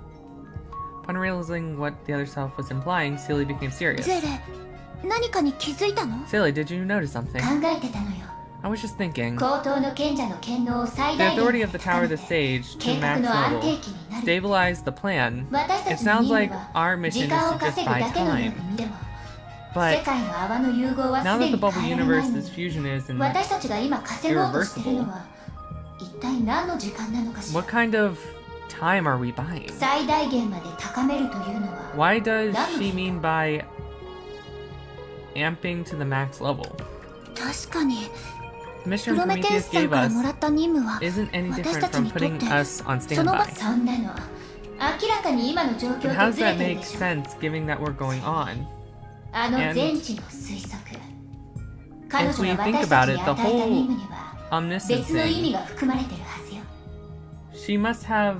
Upon realizing what the other self was implying, Seele became serious. ゼーレ、何かに気づいたの？ Seele, did you notice something? 考えてたのよ。 I was just thinking. 高等の賢者の権能を最 The 大限 authority に of the Tower of the Sage to 計画 max の安 level 定期になる。 stabilize the plan. 私た It ちの sounds 任務 like は our mission 時 is 間を to just 稼ぐ buy だけのよう time. に見ても、 But 世界の泡の融合は now すで that the に bubble 変えられないのに universe's fusion is in 私たちが今稼ごうとしてるのは一体何の時間なのかしら。 what kind of time are we buying? 最大限まで高めるというのは Why does she mean by amping to the max level? 確かに The プ mission ロメテウ Prometheus スさん gave から us もらった任務は isn't any 私 different たち from にとって putting us on その場 standby. そんなの明らかに今の状 But 況 how と does ずれ that てる make でしょ。 sense given that we're going on? あの And 全知の推測。彼 if 女 we が think 私た about ちに it, the 与えた任 whole 務には omniscient 別の意味 thing, が含まれてるはずよ。 she must have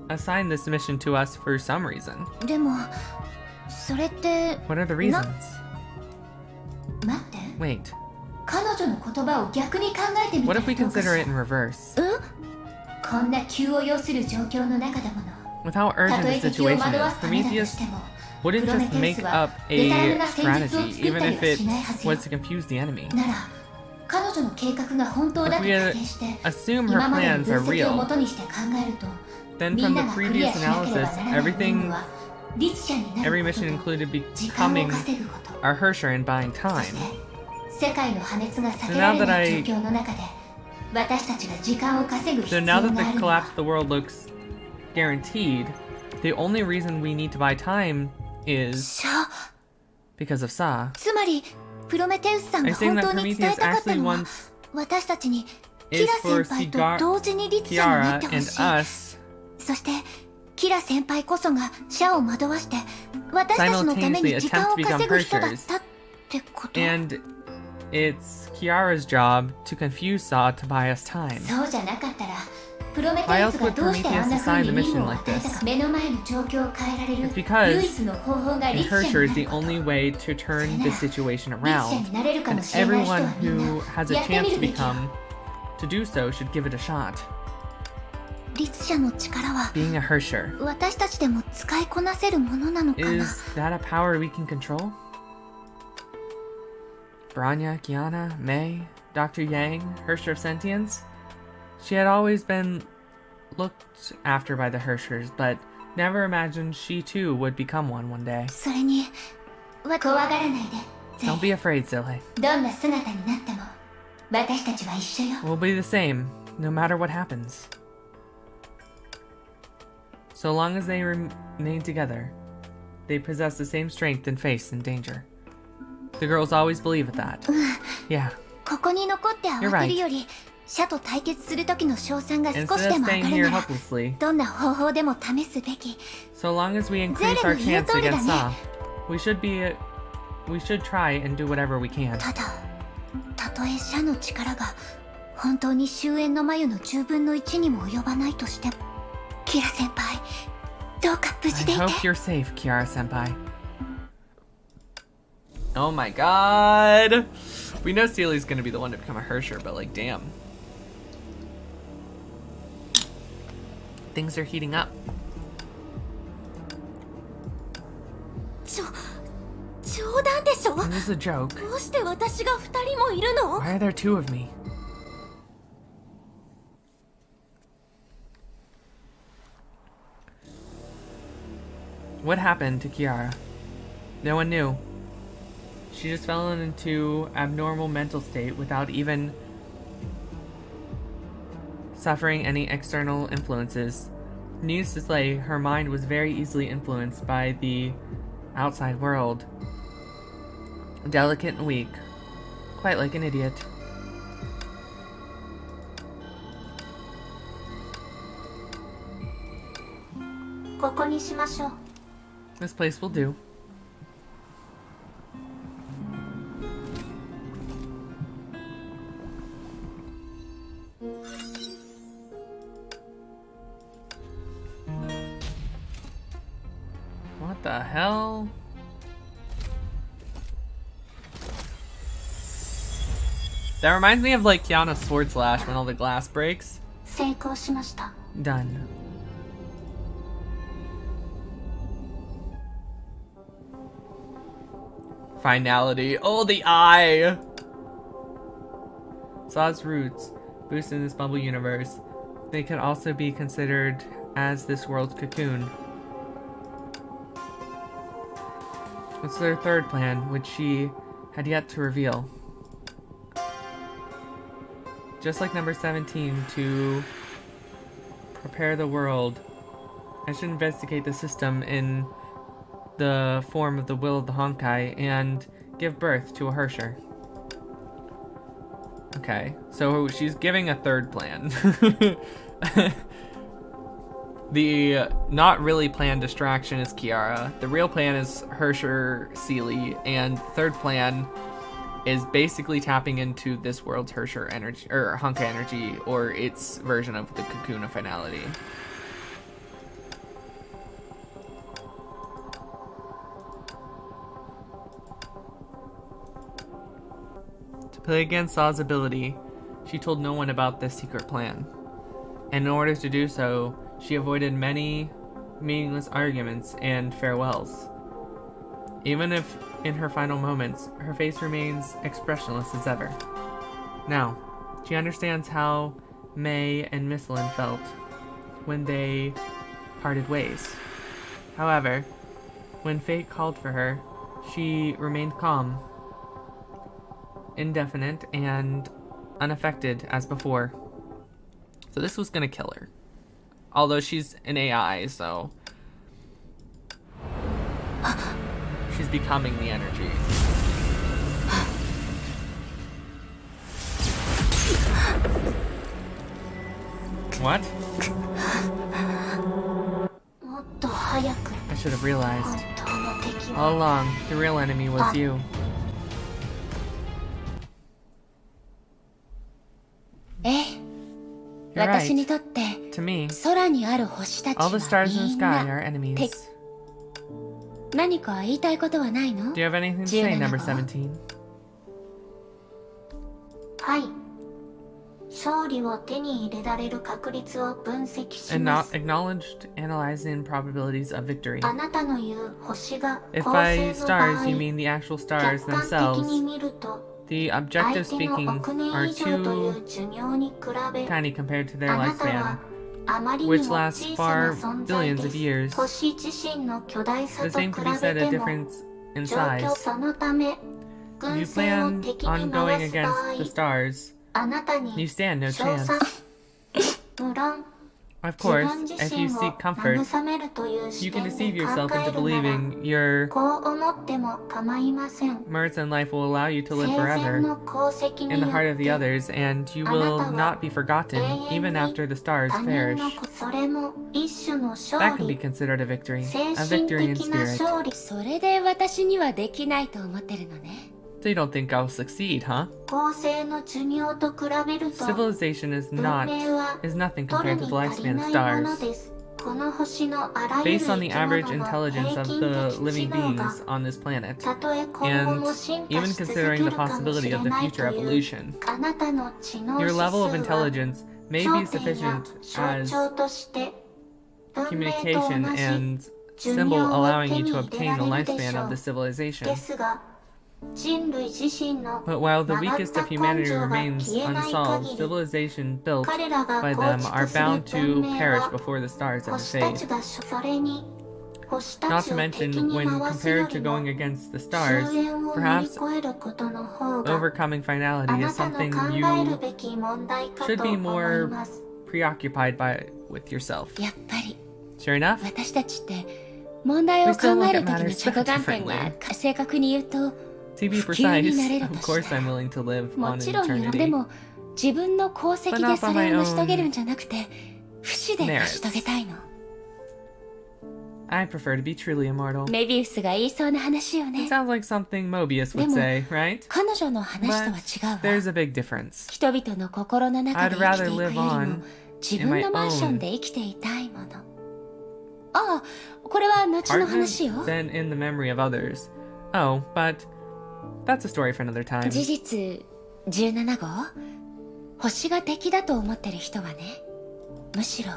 assigned this mission to us for some reason. でもそれって What are the reasons? 待って。 Wait, 彼女の言葉を逆に考えてみた what ら if we どうかし consider ら it in reverse? こんな急を要する状況の中だもの。 With how た urgent とえ the 敵を situation 惑わ is, すためだと Prometheus しても、 wouldn't プロメ just テウ make スは up デタラ a メな戦術を strategy, 作った even り if は it しないはずよ。 was to confuse the enemy. なら彼女の計画が本当だ If と we 仮定して assume her 今までの plans 分 are 析をも real, とにして考えると then み from んな the がクリア previous しなければ analysis, ならない任 everything, 務は律者にな every るこ mission とと included 時間を becoming 稼ぐこと our Hersher and buying そ time. して世界の破滅が避けられない状況の中で私たちが時間を稼ぐ必 So 要 now が that あ the るのは collapse of the world looks guaranteed, the only reason we need to buy time is しゃ because of Sa. つまりプロメテウスさん Are が you saying 本 that 当に伝え Prometheus たかった actually のは wants 私たちにキ is ラ for 先輩と同時に律者にな Kiara ってほ and しい。 us そしてキラ先輩こそがシャを惑わして私たちのために時間を稼ぐ人だったってこと。 and it's Kiara's job to confuse Sa to buy us time. そうじゃなかったらプロメテ Why ウ else スが would どうしてあんな Prometheus 風 assign に the 任 mission 務を like 与えた this? か目の前の状況を変えられ It's る because 唯一の方法が And 律者に Hersher な is る the こと。 only way to turn this situation 律者 around. になれるか And もしれない人 everyone はみん who な has a やって chance み to るべきよ。 become to do so should give it a shot. 律者の力は Being a Hersher. 私たちでも使いこなせるものなのかな。 Is that a power we can control? Branya, Kiana, Mei, Dr. Yang, Hersher of Sentience? She had always been looked after by the Hershers, but never imagined she too would become one day. それに怖がらないで。ゼ Don't be afraid, Seele. どんな姿になっても私たちは一緒よ。 We'll be the same, no matter what happens. So long as they remain together, they possess the same strength and face in danger. The girls always believe in that. Yeah, ここに残って You're 慌て right. るより社と対決する時の勝算が少 Instead しで of も上 staying が here るなら helplessly, どんな方法でも試すべき。 so long as we increase our chance against Saw, we should try and do whatever we can. ただ、たとえ社の力が本当に終焉の眉の10分の1にも及ばないとしても、キラ先輩、どうか無 I 事でいて。 hope you're safe, Kiara senpai. Oh my god! We know Seele's gonna be the one to become a Hersher, but like, damn. Things are heating up. 冗談でしょ。 It is a joke. どうして私が2人もいるの？ Why are there two of me? What happened to Kiara? No one knew. She just fell into abnormal mental state without even suffering any external influences. Needless to say, her mind was very easily influenced by the outside world. Delicate and weak, quite like an idiot. This place will do. What the hell? That reminds me of like Kiana's sword slash when all the glass breaks. 成功しました。 Done. Finality. Oh, the eye! Saw's roots boost in this bubble universe. They could also be considered as this world's cocoon. What's their third plan, which she had yet to reveal? Just like number 17, to prepare the world, I should investigate the system in the form of the will of the Honkai and give birth to a Hersher. Okay, so she's giving a third plan. The not really planned distraction is Kiara. The real plan is Hersher Seele, and third plan is basically tapping into this world's Hersher energy, or Honkai energy, or its version of the Cocoon of Finality. To play against Saw's ability, she told no one about this secret plan. And in order to do so, she avoided many meaningless arguments and farewells. Even if, in her final moments, her face remains expressionless as ever. Now, she understands how May and Miss Lin felt when they parted ways. However, when fate called for her, she remained calm, indefinite, and unaffected as before. So this was gonna kill her. Although she's an AI, so she's becoming the energy. What? I should have realized. All along, the real enemy was you. You're right. To me, all the stars in the sky are enemies. Do you have anything to say, number 17? はい。勝利を手に入れられる確率を分析します。 Acknowledged, analyzing probabilities of victory. あなたの言う星が If 恒 by 星の場合、 stars you mean the actual stars 客観的 themselves, に見ると the 相 objective 手の speaking 億年 are 以上とい too う寿命に比べ tiny compared to their あなた lifespan, はあまりに which も lasts 小さな far 存在 billions で of す。 years. 星自身の巨大さ The と比 same could be べ said a ても difference in 状況 size. そのため If 軍 you 勢を plan 敵 on に going 回す場 against the 合 stars, あなた you に stand no 賞 chance. 賛無論 Of 自分 course, 自 if you 身を seek comfort, 慰めるという視 you can 点 deceive で考 yourself え into るなら believing your こう思っても構いません。 merits in life will allow you to 生 live 前 forever の功績 in に the よ heart っ of the て others, and you あな will たは not be forgotten 永遠 even に after the stars 他人 perish. のそれも一種の That 勝 can be 利 considered a victory, 精 a 神 victory in 的な spirit. 勝利。それで私にはできないと思ってるのね。 So you don't think I'll succeed, huh? 恒星の寿命と比べると Civilization is 文明は nothing 取る compared to に the 足り lifespan of ないもの stars. です。この星のあらゆる Based 生 on the き average 物の intelligence 平 of 均 the 的知 living 能が beings on this planet, たとえ今後も進 and 化 even し続け considering the るかもし possibility れ of the ないと future いう evolution, あなたの知能 your 指数 level of は intelligence may 頂 be 点や sufficient 象 as 徴として文明と communication 同じ and 寿 symbol 命を allowing 手 you に to 入れ obtain ら the れるでし lifespan ょ of the う。 civilization. ですが人類自身の But while the 曲がっ weakest た of 根 humanity 性が remains 消えない unsolved, 限り civilization built 彼らが by 構 them 築 are する bound 文 to 明 perish は before the stars ever 星た fade. ちがそれに星た Not ち to を mention, 敵に when 回すよ compared to りも going against the 終 stars, 焉を乗り perhaps 越えることの方が overcoming あ finality な is たの考 something える you べき問題か should と be 思い more ます。 preoccupied with yourself. やっぱり Sure enough, 私たちって問題を考える時の着眼点が正確に言うと to be 不朽になれ precise, る of とした course ら I'm willing to live も on ち in ろんよで eternity. も自分の功績 But で not そ by れ my を成し遂げる own んじゃなくて不死で成し遂げたいの。 I prefer to be truly immortal. メビウスが言いそうな話よ It ね。 sounds like something Mobius would でも say, right? 彼女の話とは But 違うわ。 there's a big difference. 人々の心の中で I'd 生きて rather いくよ live りも on 自分のマンションで生きていたいもの。ああ、これは後の Partners 話よ。 than in the memory of others. Oh, but that's a story for another time. 事実17号、星が敵だと思ってる人はね、むしろ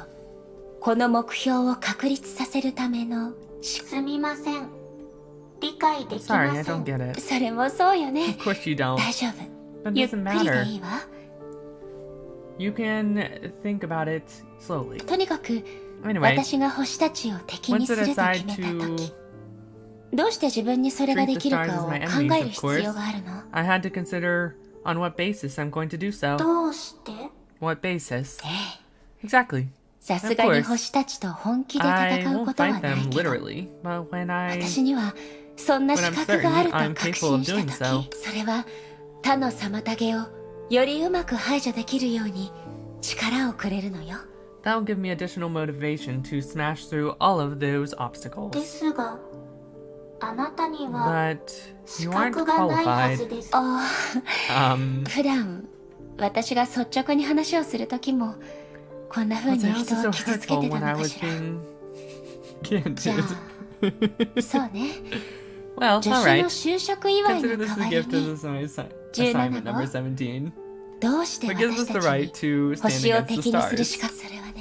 この目標を確立させるためのすみません。理解でき Sorry, ま I せ don't ん。 get it. それもそうよね。 Of course you don't. 大丈 But 夫。 it ゆっ doesn't くりで matter. いいわ。 You can think about it slowly. とにかく Anyway, 私が星たちを敵に once す I ると decide 決めた to 時、どうして自分にそれができる treat the か stars を as 考 my える enemies, of 必 course, 要があるの。 I had to consider on what basis I'm going to do so. どうして What basis? ええ、 Exactly. さすがに星たちと本気で I 戦う won't ことは fight ない them けど、 literally, but when I 私にはそんな資格があると when I'm 確 certain I'm capable of 信した doing 時、それは他の妨げをよりうまく排除できるように力をくれるのよ。 that'll give me additional motivation to smash through all of those で obstacles. すが、あなたには But 資 you aren't 格がないはず qualified. です。ああ、 普段私が率直に話をする時もこんな風 Was に I 人 also を so 傷つけ hurtful てた when I のか was しら。 being じゃ candid? あ、そうね。 Well, 助手の alright. 就職祝い Consider の this 代 a わり gift に as assignment 17 number 17. どうして It gives 私 us た the right ちに to stand 星を against 敵 the にする資 stars. 格、それはね、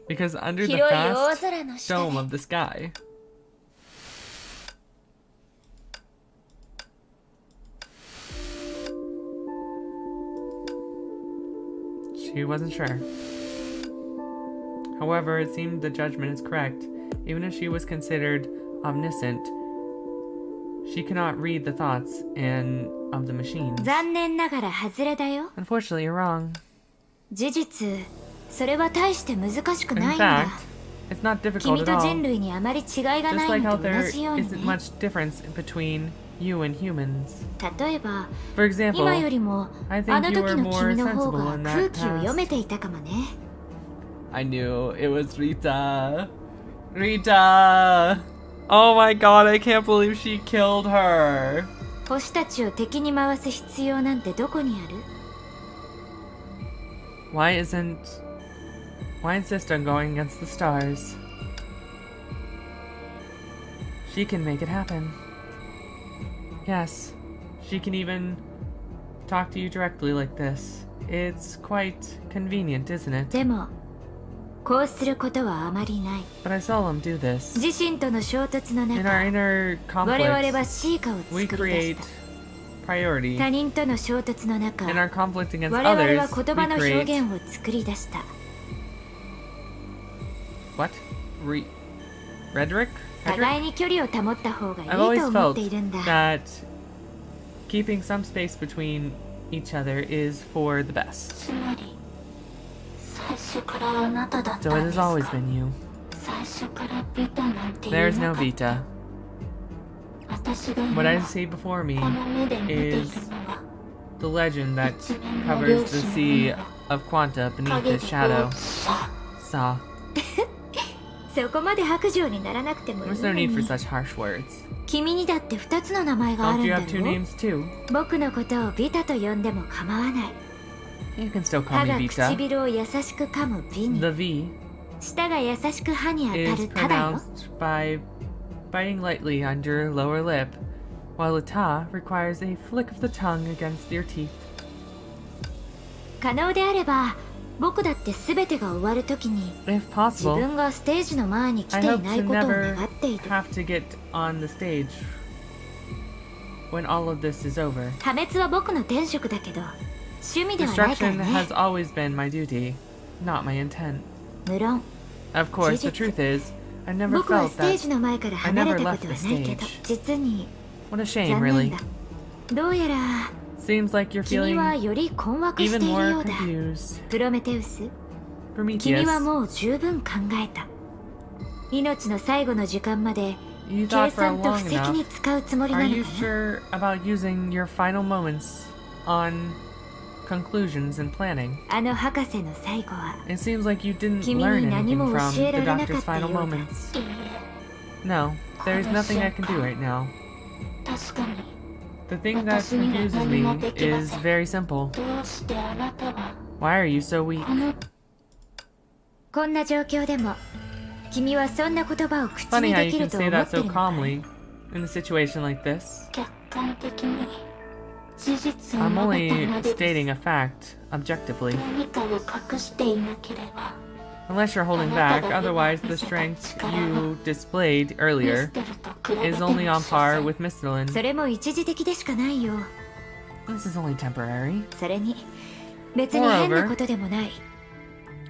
Because under the 広い大 vast 空の下 dome で of the sky, she wasn't sure. However, it seemed the judgment is correct. Even if she was considered omniscient, she cannot read the thoughts of the machines. 残念ながら外れだよ。 Unfortunately, you're wrong. 事実、それは大して難しく In ないんだ。 fact, it's not 君 difficult と at 人 all. 類にあまり違いが Just ない like の how と同 there じように isn't ね。 much difference between you and humans. 例えば、 For example, 今よりも I あ think の you 時 were の more 君の方 sensible が in 空 that 気を読め past. ていたかもね。 I knew it was Rita. Rita! Oh my god, I can't believe she killed her. 星たちを敵に回す必要なんてどこにある？ Why insist on going against the stars? She can make it happen. Yes, she can even talk to you directly like this. It's quite convenient, isn't it? でも、こうすることはあまりない。 But I seldom do this. 自身との衝突の In 中、 our inner 我々は conflicts, シーカを we 作り出 create した priority. 他人との衝突の中、 In our conflict against 我々は others, 言葉の we 表 create 現を作り出した。 what? Rhetoric? 互いに距離を保った方がいい I've と always 思っ felt ているんだ。 that keeping some space between each other is for the best. つまり最初からあなただった So ん it です has か always been you. 最初からビタなんて言 There's えな no かった Vita. 私が What I 今 see before me この目で見ている is のは the legend that 一面の covers 両 the 親 sea の of Quanta beneath 影 its shadow. さ Saw. そこまで白状にならなくてもいい There's の no need for に such harsh words. 君にだって2つの名前があ Don't るん you だ have two ろ names too? 僕のことをビタと呼んでも構わない You can still call 歯 me が Vita. 唇を優しく噛む美に The V 舌が優しく歯に当た is るただよ pronounced by biting lightly on your lower lip, while a ta requires a flick of the tongue against your teeth. 可能であれば僕だって全てが終わるときに If 自 possible, 分がステージの前に来 I てい hope ない to ことを never 願っている have to get on the stage when all of this is over. 破滅は僕の天職だけど趣味ではないから Destruction ね has always been my duty, not my intent. 無論 Of course, the 事実 truth is, I never 僕は felt ステー that. ジの前から離れたことはないけど I never left the stage. 実に What a shame, 残念 really. だどうやら Seems like you're 君は feeling より困惑し even ている more ようだ confused. プロメテウス君は Prometheus, もう十分考えた命の最後の時間まで you 計 thought for 算と long 布石 enough. に使うつもりな Are の you かな sure about using your final moments on conclusions and planning? あの博士の最後は It seems like you didn't 君に learn 何 anything も from 教え the られなか doctor's った final ようだ moments. いいえ No, there's nothing I can do right now. 確かに The thing that confuses me is very simple. どうしてあなたは Why are you so weak? このこんな状況でも君はそんな言葉を口 Funny に how で you き can ると say 思っ that てる so のか calmly in a situation like this. 客観的に事実を I'm 述べた only ので stating a fact objectively. 何かを隠していなければ Unless you're holding back, otherwise the strength you displayed ミ earlier ステルと比べて is も only on 所 par 詮 with Misthalin. それも一時的でしかないよ This is only temporary. それに別に変なことでもない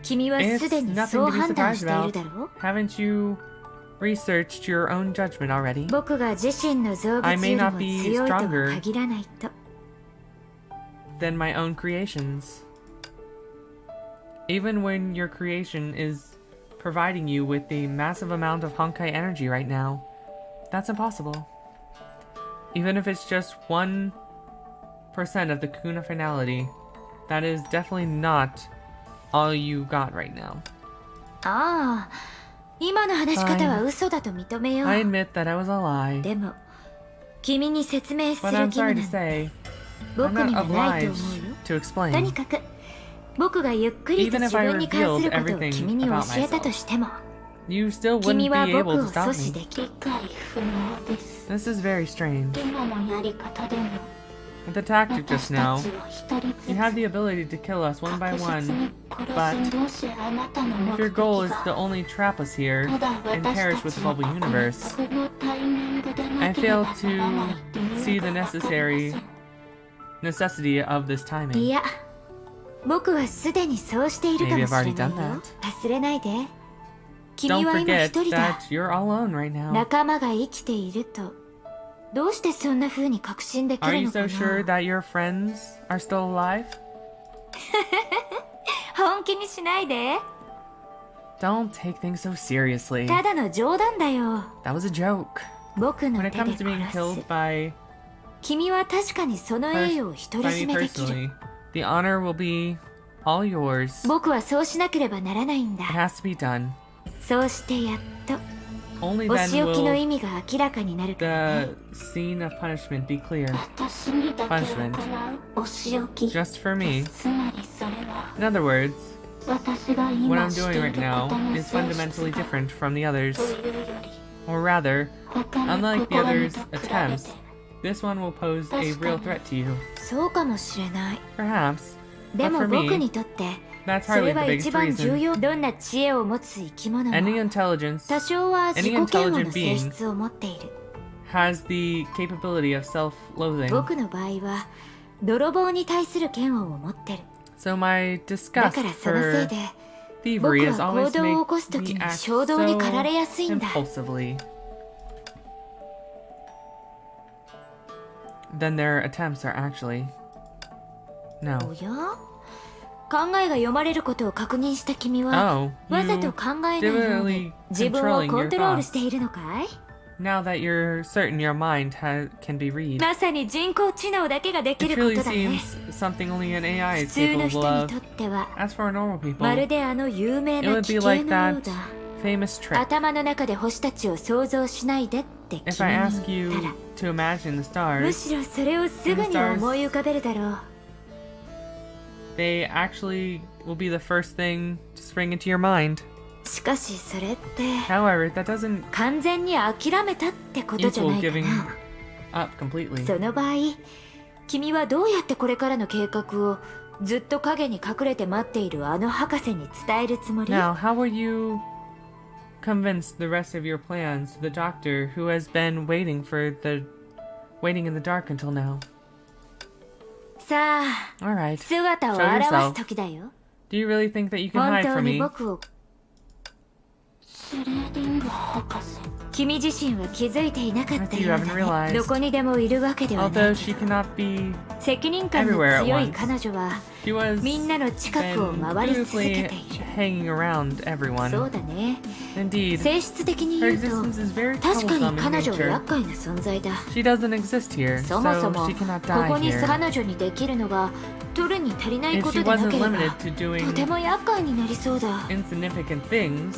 君は It's すでに nothing そう to be 判断し surprised ている about. だろう Haven't you researched your own judgment already? 僕が自身の造 I 物 may より not も be 強いとは stronger 限らないと Than my own creations. Even when your creation is providing you with the massive amount of Honkai energy right now, that's impossible. Even if it's just 1% of the Kuna finality, that is definitely not all you got right now. ああ今の話し方は嘘だと認めよ I う admit that I was a lie, でも君に説明す but る I'm 義務 sorry な to んて say, 僕 I'm に not はないと obliged 思うよ to とに explain. かく僕がゆっくりと Even 自 if I 分に関することを revealed 君に教 everything えたとしても You still 君 wouldn't は be 僕 able を to stop 阻止 me. でき理解不能です This is very strange. 今のやり方でも With the tactic just 私 now, たちを一人ず you つ have the ability to kill us one by 確実 one, に殺すもしあなたの if 目 your 的 goal is to が only trap us here ただ and 私 perish た with ち the の whole universe, このタイミングでな I ければ fail ならない to 理由 see the がわかりません necessary necessity of this い timing. や僕はすでにそうしているか Maybe も I've しれ already ない done よ that. 忘れないで Don't 君は今 forget 一人だ that you're all alone right now. 仲間が生きているとどうしてそんな風に確信でき Are る you のか so な sure that your friends are still alive? 本気にしないで Don't take things so seriously. ただの冗談だよ That was a joke. 僕の When 手 it で comes to being 殺す killed by 君は確かにその栄誉を独り by 占 me めできる personally, the honor will be all yours. 僕はそうしなければならないんだ It has to be done. そうしてやっと Only お then 仕置きの will 意味が明らかになるからね the scene of punishment be clear. 私にだけ行うお仕置き Just for me. つまりそれは In other words, 私が what 今 I'm してい doing る right こと now の is 性 fundamentally 質が different from the others. というより Or rather, 他の unlike the 試み others' と比べて attempts, this one will pose a real threat to you. そうかもしれない Perhaps, で but も for 僕に me, とって that's それ hardly は the 一 biggest 番重 reason. 要どんな知恵を持つ生き物も Any intelligence 多少は自己 any 嫌悪 intelligent の性 being 質を持っている has the capability of self-loathing. 僕の場合は泥棒に対する嫌悪を持ってる So my だ disgust からそのせい for で thievery is 僕は行 always 動を make 起こすとき me に act 衝動に駆られ so やすいんだ impulsively. Then their attempts are actually... No. おや考えが読まれることを確認した君は Oh, わざと you 考えないように deliberately 自分を controlling コン your トロール thoughts. しているのかい？ Now that you're certain your mind can be read. まさに人工知能だけができ It るこ really とだね。 seems something only an AI 普 is 通の capable 人に of. とっては As for normal people, まるであの有名 it な would 地 be 形 like のよう that だ。 famous trick. 頭の中で星たちを想像しないでって君 If I に ask 言 you ったら to imagine the む stars, しろそれをすぐに思い浮かべるだろう。 they actually will be the first thing to spring into your mind. しかしそれって However, that doesn't 完全に諦めたってことじゃな equal いか giving な。 up completely. その場合君はどうやってこれからの計画をずっと影に隠れて待っているあの博士に伝えるつもり？ Now, how will you convince the rest of your plans to the doctor who has been waiting in the dark until now? さあ Alright. 姿を Show 現 yourself. す時だよ。 Do you really think that you can 本 hide 当 from に me? 僕をスレーディング博士。君自身は気づいていなかった You よう haven't だね。 realized. どこにでもいるわけではない Although け she ど cannot be, 責任感の everywhere at 強い once. 彼女は she was みんなの近くを been 回り続け dutifully ている。 hanging around そう everyone. だね。 Indeed, 性質的に her 言うと existence is very 確か troublesome に in 彼女は nature. 厄介な存在だ。 She doesn't exist here, そもそ so も she cannot こ die こに here. 彼女にできるのが取るに足りない If こと she でな wasn't ければ limited to とて doing も厄介になりそうだ。 insignificant things,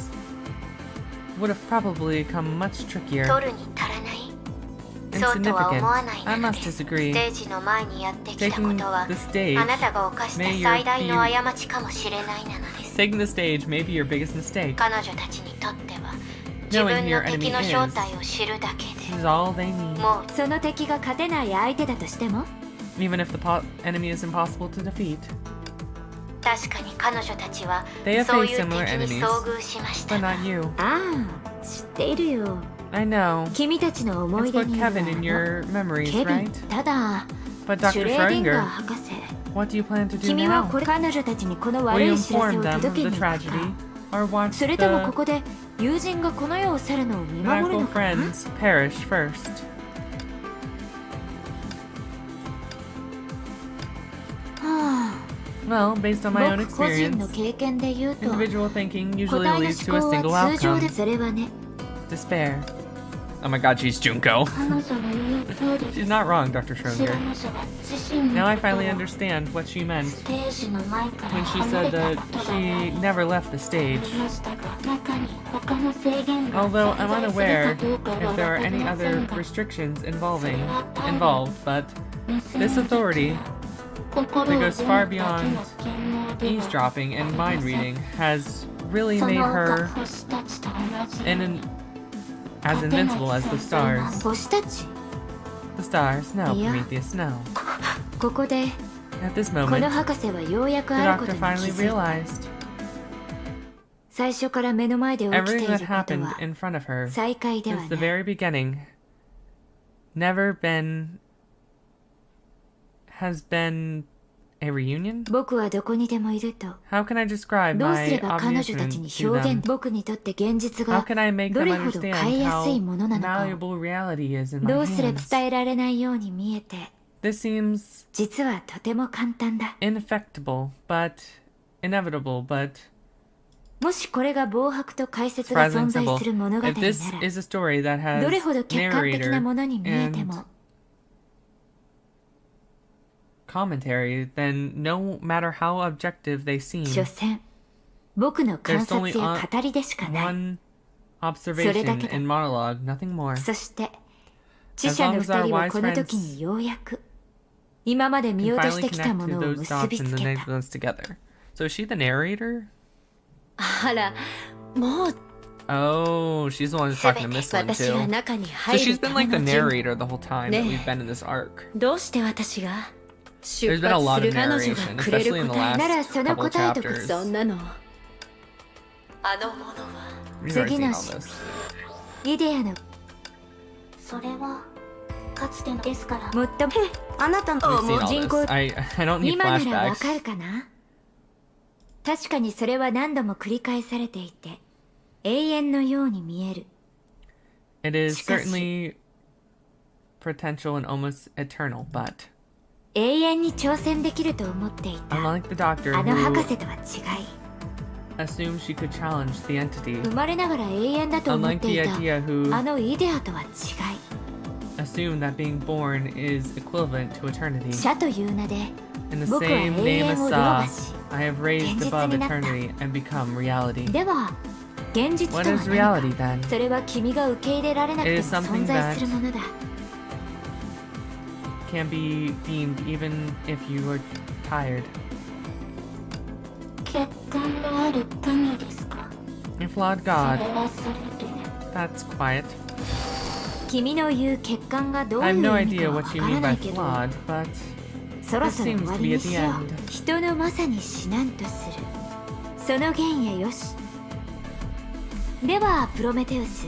would have probably become much trickier. 取るに足らない。そうとは思わない I の must です。ス disagree. テージの前にやってきたことは Taking the stage あなたが犯した最大の過ちかもしれないなのです。 Taking the stage may be your biggest mistake. 彼女たちにとっては自分の敵の正体を知るだけ This で is all they need. もうその敵が勝てない相手だとしても Even if the enemy is impossible to defeat. 確かに彼女たちは They have そういう faced 敵 similar に enemies, 遭遇しました but が not you. ああ知っているよ。 I know. 君たちの思い It's 出 what には Kevin in your memories, ケビン right? ただ But シュ Dr. レーディンガー Schrödinger, 博士 what do you plan to do 君は now? これ彼女たちにこの Will 悪 you い知らせ inform を them of 届け the に行く tragedy, か or watch それともこ the こで友人がこの世を去るのを見守る medical のかな？ friends perish first? は Well, based on あ my own 僕個人の experience, 経験で言うと individual thinking 個 usually 体の leads to a 思 single 考は通常 outcome: でそれはね despair. Oh my god, she's Junko. 彼女の言う通り She's not wrong, Dr. 知ら Schrödinger. ぬ女は自身 Now の I ことを finally understand what she meant ステージの前から when she 離 said れた that ことがない she never left the stage. ありましたが中に他の制限が Although 存 I'm 在する unaware かどうかは if 分 there are かり any ませ other んが restrictions involved, but メスメ this ージ authority 心を that goes 読 far むだけ beyond の権能では eavesdropping and mind reading has really そ made の他 her 星たちと同じ as invincible as the stars. 星たち The stars, no, Yeah. Prometheus, no. ここで At this この moment, 博士はようやく the あること doctor に気 finally づいた。 realized 最初から目の前で起きて everything い that ること happened は in front of her 再会では since な the い。 very beginning has been a reunion? 僕はどこにでもいると How can I describe どうす my れば彼女 obvious たちに to 表 them? 現僕にとって現実 How が can I make ど them れほど変え understand やすい how ものなのかを malleable reality is in ど my うすれば hands? 伝えられないように見えて This seems 実はとても簡単だ。 ineffectual, but inevitable, but もしこれが暴白と解説が surprisingly 存在 simple. する物語な If this ら is a story that has どれほど客観的な narrator ものに見えて and も commentary, then no matter how objective they 所 seem, 詮僕の観 there's 察 only や語りでしかない。 one observation and monologue, nothing more. そして知者の二人はこの時にようやく今まで見 Can 落とし finally てきた connect も to のを those 結 dots び and つ the けた。 ones together. So is she the narrator? あらもう Oh, she's the one who's talking to Miss Lin 私が too. 中に So 入 she's るた been め like the の準備 narrator the whole time that ね。 we've been in this arc. どうして私が出 There's been a 発 lot す of る彼女 narration, がくれ especially る in the 答え last ならその couple 答えとか chapters. そんなのあのものは We've already seen all 次の this. イデアのそれはかつてのですから最もあなたの We've seen all 人工 this. I don't need 今ならわ flashbacks. かるかな。確かにそれは何度も繰り返されていて永遠のように見える。 It is しかし certainly potential and almost eternal, but 永遠に挑戦できると思っていた Unlike the doctor あの博 who 士とは違い assumed she could challenge the entity. 生まれながら永遠だと思っ Unlike て the い idea た who あのイデアとは違い assumed that being born is equivalent to eternity. シャという名で In the 僕は same 永 name 遠 as を凌 Sa, 駕し I have raised 現実 above になった。 eternity and become reality. では現実とは What is 何 reality か then? それは君が受け入れられなくて It も is something 存在するものだ Can be deemed even if you are tired. 欠陥のある神ですか。 A flawed そ god. れはそれで That's quiet. 君の言う欠陥がどう I いう have no 意味 idea かわ what か you ら mean な by いけど flawed, but そろそろ This 終 seems わ to り be に at し the よう end. 人のまさに死なんとするその原野よしではプロメテウス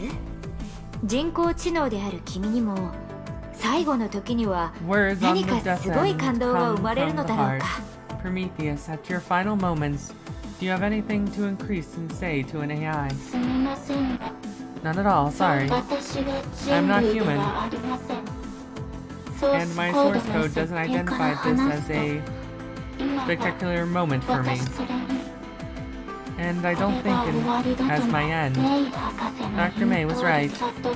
人工知能である君にも最後の時には Words on 何 the か death すごい end 感動が come 生まれる from の the だろう heart. か Prometheus, at your final moments, do you have anything to increase and say to an AI? すみませんが None at all, sorry. 私は I'm 人 not 類で human. はありません。ソー And ス my コー source ドの code 設 doesn't 定か identify ら this 話 as すと a 今は spectacular moment for me. 私それに And I こ don't れ think が終わり it だと as の my end. メイ博士の Dr. May 言う was 通 right. りたとえ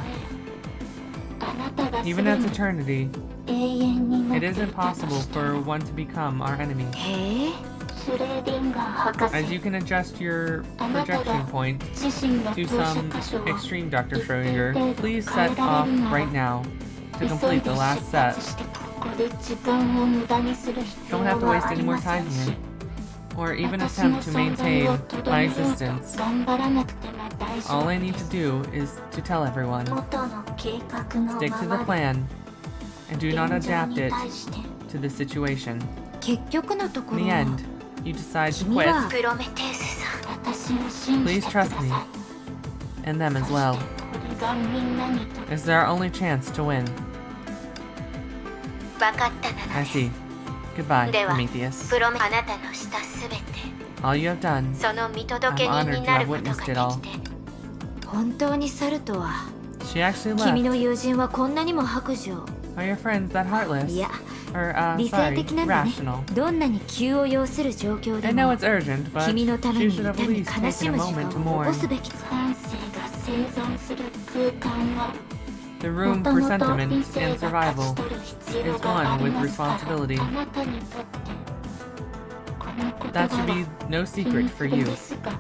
あなたがす Even で as に eternity, 永遠になっ it てい isn't たと possible して for one to become our enemy. へえシュレーディンガー博 As 士 you can adjust your あなたが projection point 自身の to 投射 some 箇所を extreme, Dr. 一定 Schrodinger, 程度 please 変え set ら off れるなら right now to 急い complete で the 出 last set. 発してここで時間を無駄にする必 Don't 要 have to は waste あ any り more ませ time んし here, or even 私の attempt to 存在 maintain をとど my めようと existence. 頑張らなくても大丈 All 夫 I need で to す do is to tell everyone, 元の計画の stick ま to ま the で plan, and do not 現状 adapt に it 対して to the situation. 結局のとこ In ろ the end, you decide to 君は quit, プロメテウスさん私を信じ Please てくだ trust さい me, and them そ as して well, これがみんなにとって is our only chance to win. 分かったな I のです see. Goodbye, では Prometheus. プロメあなたのしたすべて All you have done, その見届け I'm 人 honored に to なる have ことが witnessed で it all. きて本当に去るとは She actually 君 left. の友人はこんなにも白状 Are your friends that heartless? いや Or, 理性 sorry, 的なんだね rational? どんなに急を要する状況で I know も it's urgent, but 君のため she に should 痛 have at み least 悲し taken a む時 moment 間 to を残 mourn. すべき感性が生存する空間は The も room と for もと sentiment 理 and 性が survival 勝ち取る必要 is があ one り with ますから responsibility. あなたにとってこの言 That 葉 should は be no 秘 secret 密 for you. ですが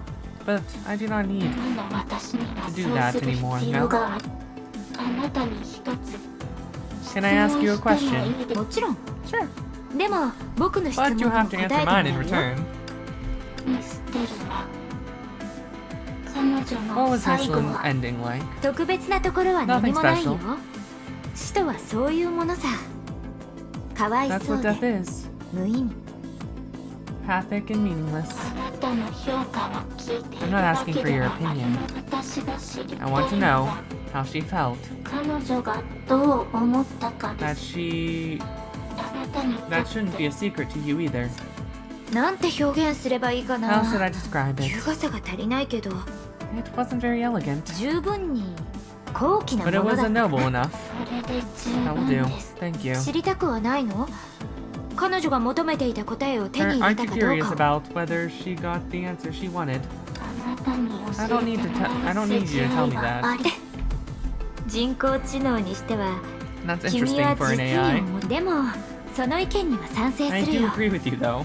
But I do not need 今の私には to do そう that する anymore, 必 no? 要があるあなたに一つ Can I ask you a 質問して question? もいいですもちろん Sure. でも僕の質問 But に you も have 答 to えて answer も mine ら in うよ return. ミステルは彼女 What の was 最後 Michelin は ending like? 特別なところは何 Nothing もないよ special. 死とはそういうものさかわい That's そう what で death is. 無意味 Pathic and meaningless. あなたの評価を聞いてい I'm る not わ asking け for で your はない opinion. 私が知りたい I want to の know は how she felt. 彼女がどう思ったかで That す she... あなたにと That っ shouldn't be a て secret to you either. なんて表現すればいいか How な should I describe 優 it? 雅さが足りないけど It wasn't very elegant. 十分に高貴な But も it の was だ noble enough. それで十 That will 分 do. です Thank you. 知りたくはないの彼女が求めていた答えを手に入れ Aren't た you かどう curious かを about whether she got the answer she wanted? あなたに教 I え don't て need to も tell- ら I う don't need you 筋 to 合 tell い me は that. あり人工知能にしては That's 君 interesting は for 実 an 意を AI. もでもその意見には賛成 I する do よ agree with you though.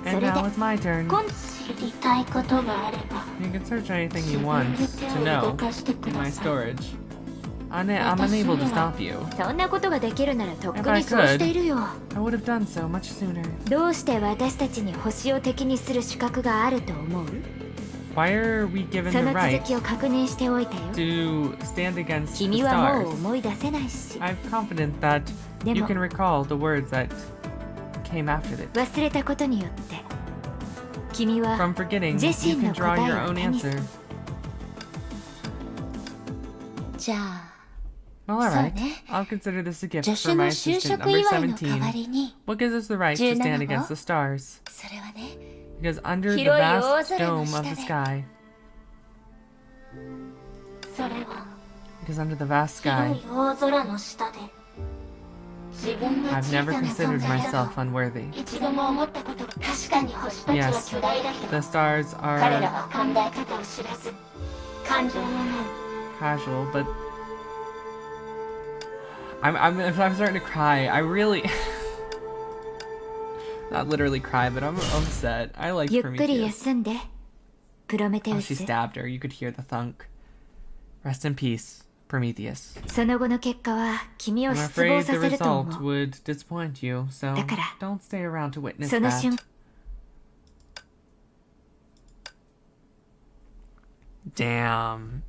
And So now did- it's my turn. 今知りたいことがあれば You can search anything 自 you 分 want で手 to を動 know かしてく in だ my さい storage. I'm unable to stop you. そんなことができるならとっく If I にそうしているよ I would have done so much sooner. どうして私たちに星を敵にする資格があると思う Why are we given そ the の right 続きを確認しておいたよ to stand against the 君はもう stars? 思い出せないし I'm confident that で you も can recall the words that came after it. 忘れたことによって君は From forgetting, 自 you 身 can の draw 答え your を own 手にする answer. じゃあ Well, alright. そうね。 I'll consider this a gift 助 for 手の my 就 assistant 職 number 祝いの代わ 17. りに What gives us the right to 17 stand against the stars? それはね Because under the 広い vast 大空の dome 下 of で the sky, それは because under the vast 広 sky, い大空の下で I've never considered myself unworthy. 一度も思ったことが確かに星たちは Yes, 巨大だけど the stars 彼ら are は考え方を知らず感情のない casual, but I'm starting to cry. I really not literally cry, but I'm upset. I like ゆっくり Prometheus. 休んでプロメテ Oh, ウ she ス。 stabbed her. You could hear the thunk. Rest in peace, Prometheus. その後の結果は君を I'm 失望 afraid さ the せると result 思う。 would disappoint you, so だから、 don't stay around to witness その that. 瞬 Damn.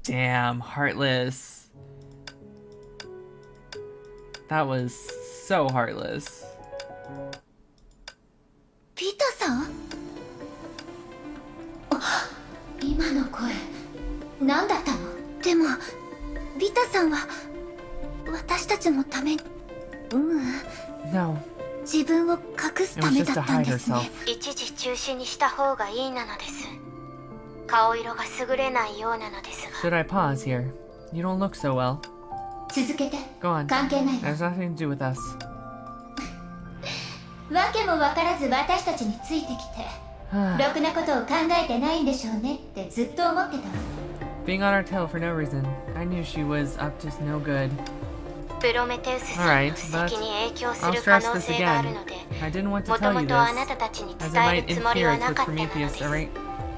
Damn, heartless. That was so heartless. ピーターさん？あ、今の声何だったの？でもビタさんは私たちのためにNo, 自分を隠す it た was め just だ to ったん hide ですね。 herself. 一時中止にした方がいいなのです。顔色が優れないようなのですが。 Should I pause here? You don't look so well. 続けて。 Go on. 関係ないわ。 There's nothing to do with us. わけも分からず私たちについてきてろくなことを考えてないんでしょうねってずっと思ってたわ。 Being on our tail for no reason. I knew she was up to no good. プロメテウスさんの布石に影響す I'll る可 stress 能 this 性がある again. ので、 I didn't want to もと tell も you とあな this, たたちに as 伝 it え might るつもりは interfere な with かったので Prometheus' す。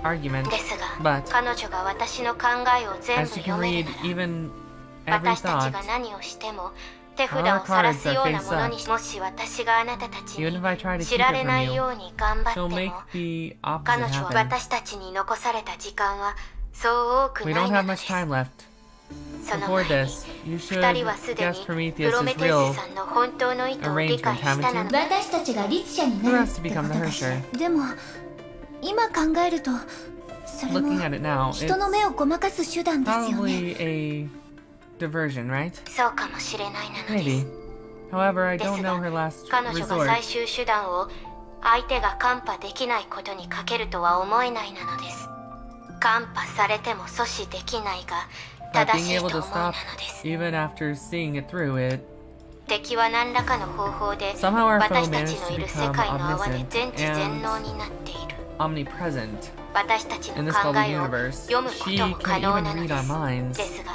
argument. ですが、 But 彼女が私の考えを全部 as she 読 can め read るなら、 even every 私たち thought, が何をしても手札を晒すようなものに、もし私があなたたち even if I try to に keep 知ら it れ from ない you, ように頑張って she'll も、 make the 彼 opposite 女は happen. 私たちに残された時間はそう多く We ない don't な have ので much す。 time left. その Before 前に this, you should 二人はすで guess にプ Prometheus' ロメテウ real スさんの本当の意図を理解したなので、私たちが律者に who なる has っ to てこ become と the かしら。 Hersher. でも今考えるとそれ Looking も at it now, 人の目をごまかす手段ですよね。 probably a diversion, right? そうかもしれないなので Maybe. す。 However, I です don't know her が、 last 彼女が resort. 最終手段を相手がカンパできないことにかけるとは思えないなのです。カンパされても阻止できないが But 正 being しい able と to 思うな stop のです。 even after seeing it through it, 敵は何らかの方法で somehow our foe 私た managed ちの to いる世 become 界の泡で omniscient 全知全 and 能になっている。 omnipresent 私たち in の this 考 bubble えを universe. 読むこ She とも可 can 能 even なの read で our す。 minds. ですが、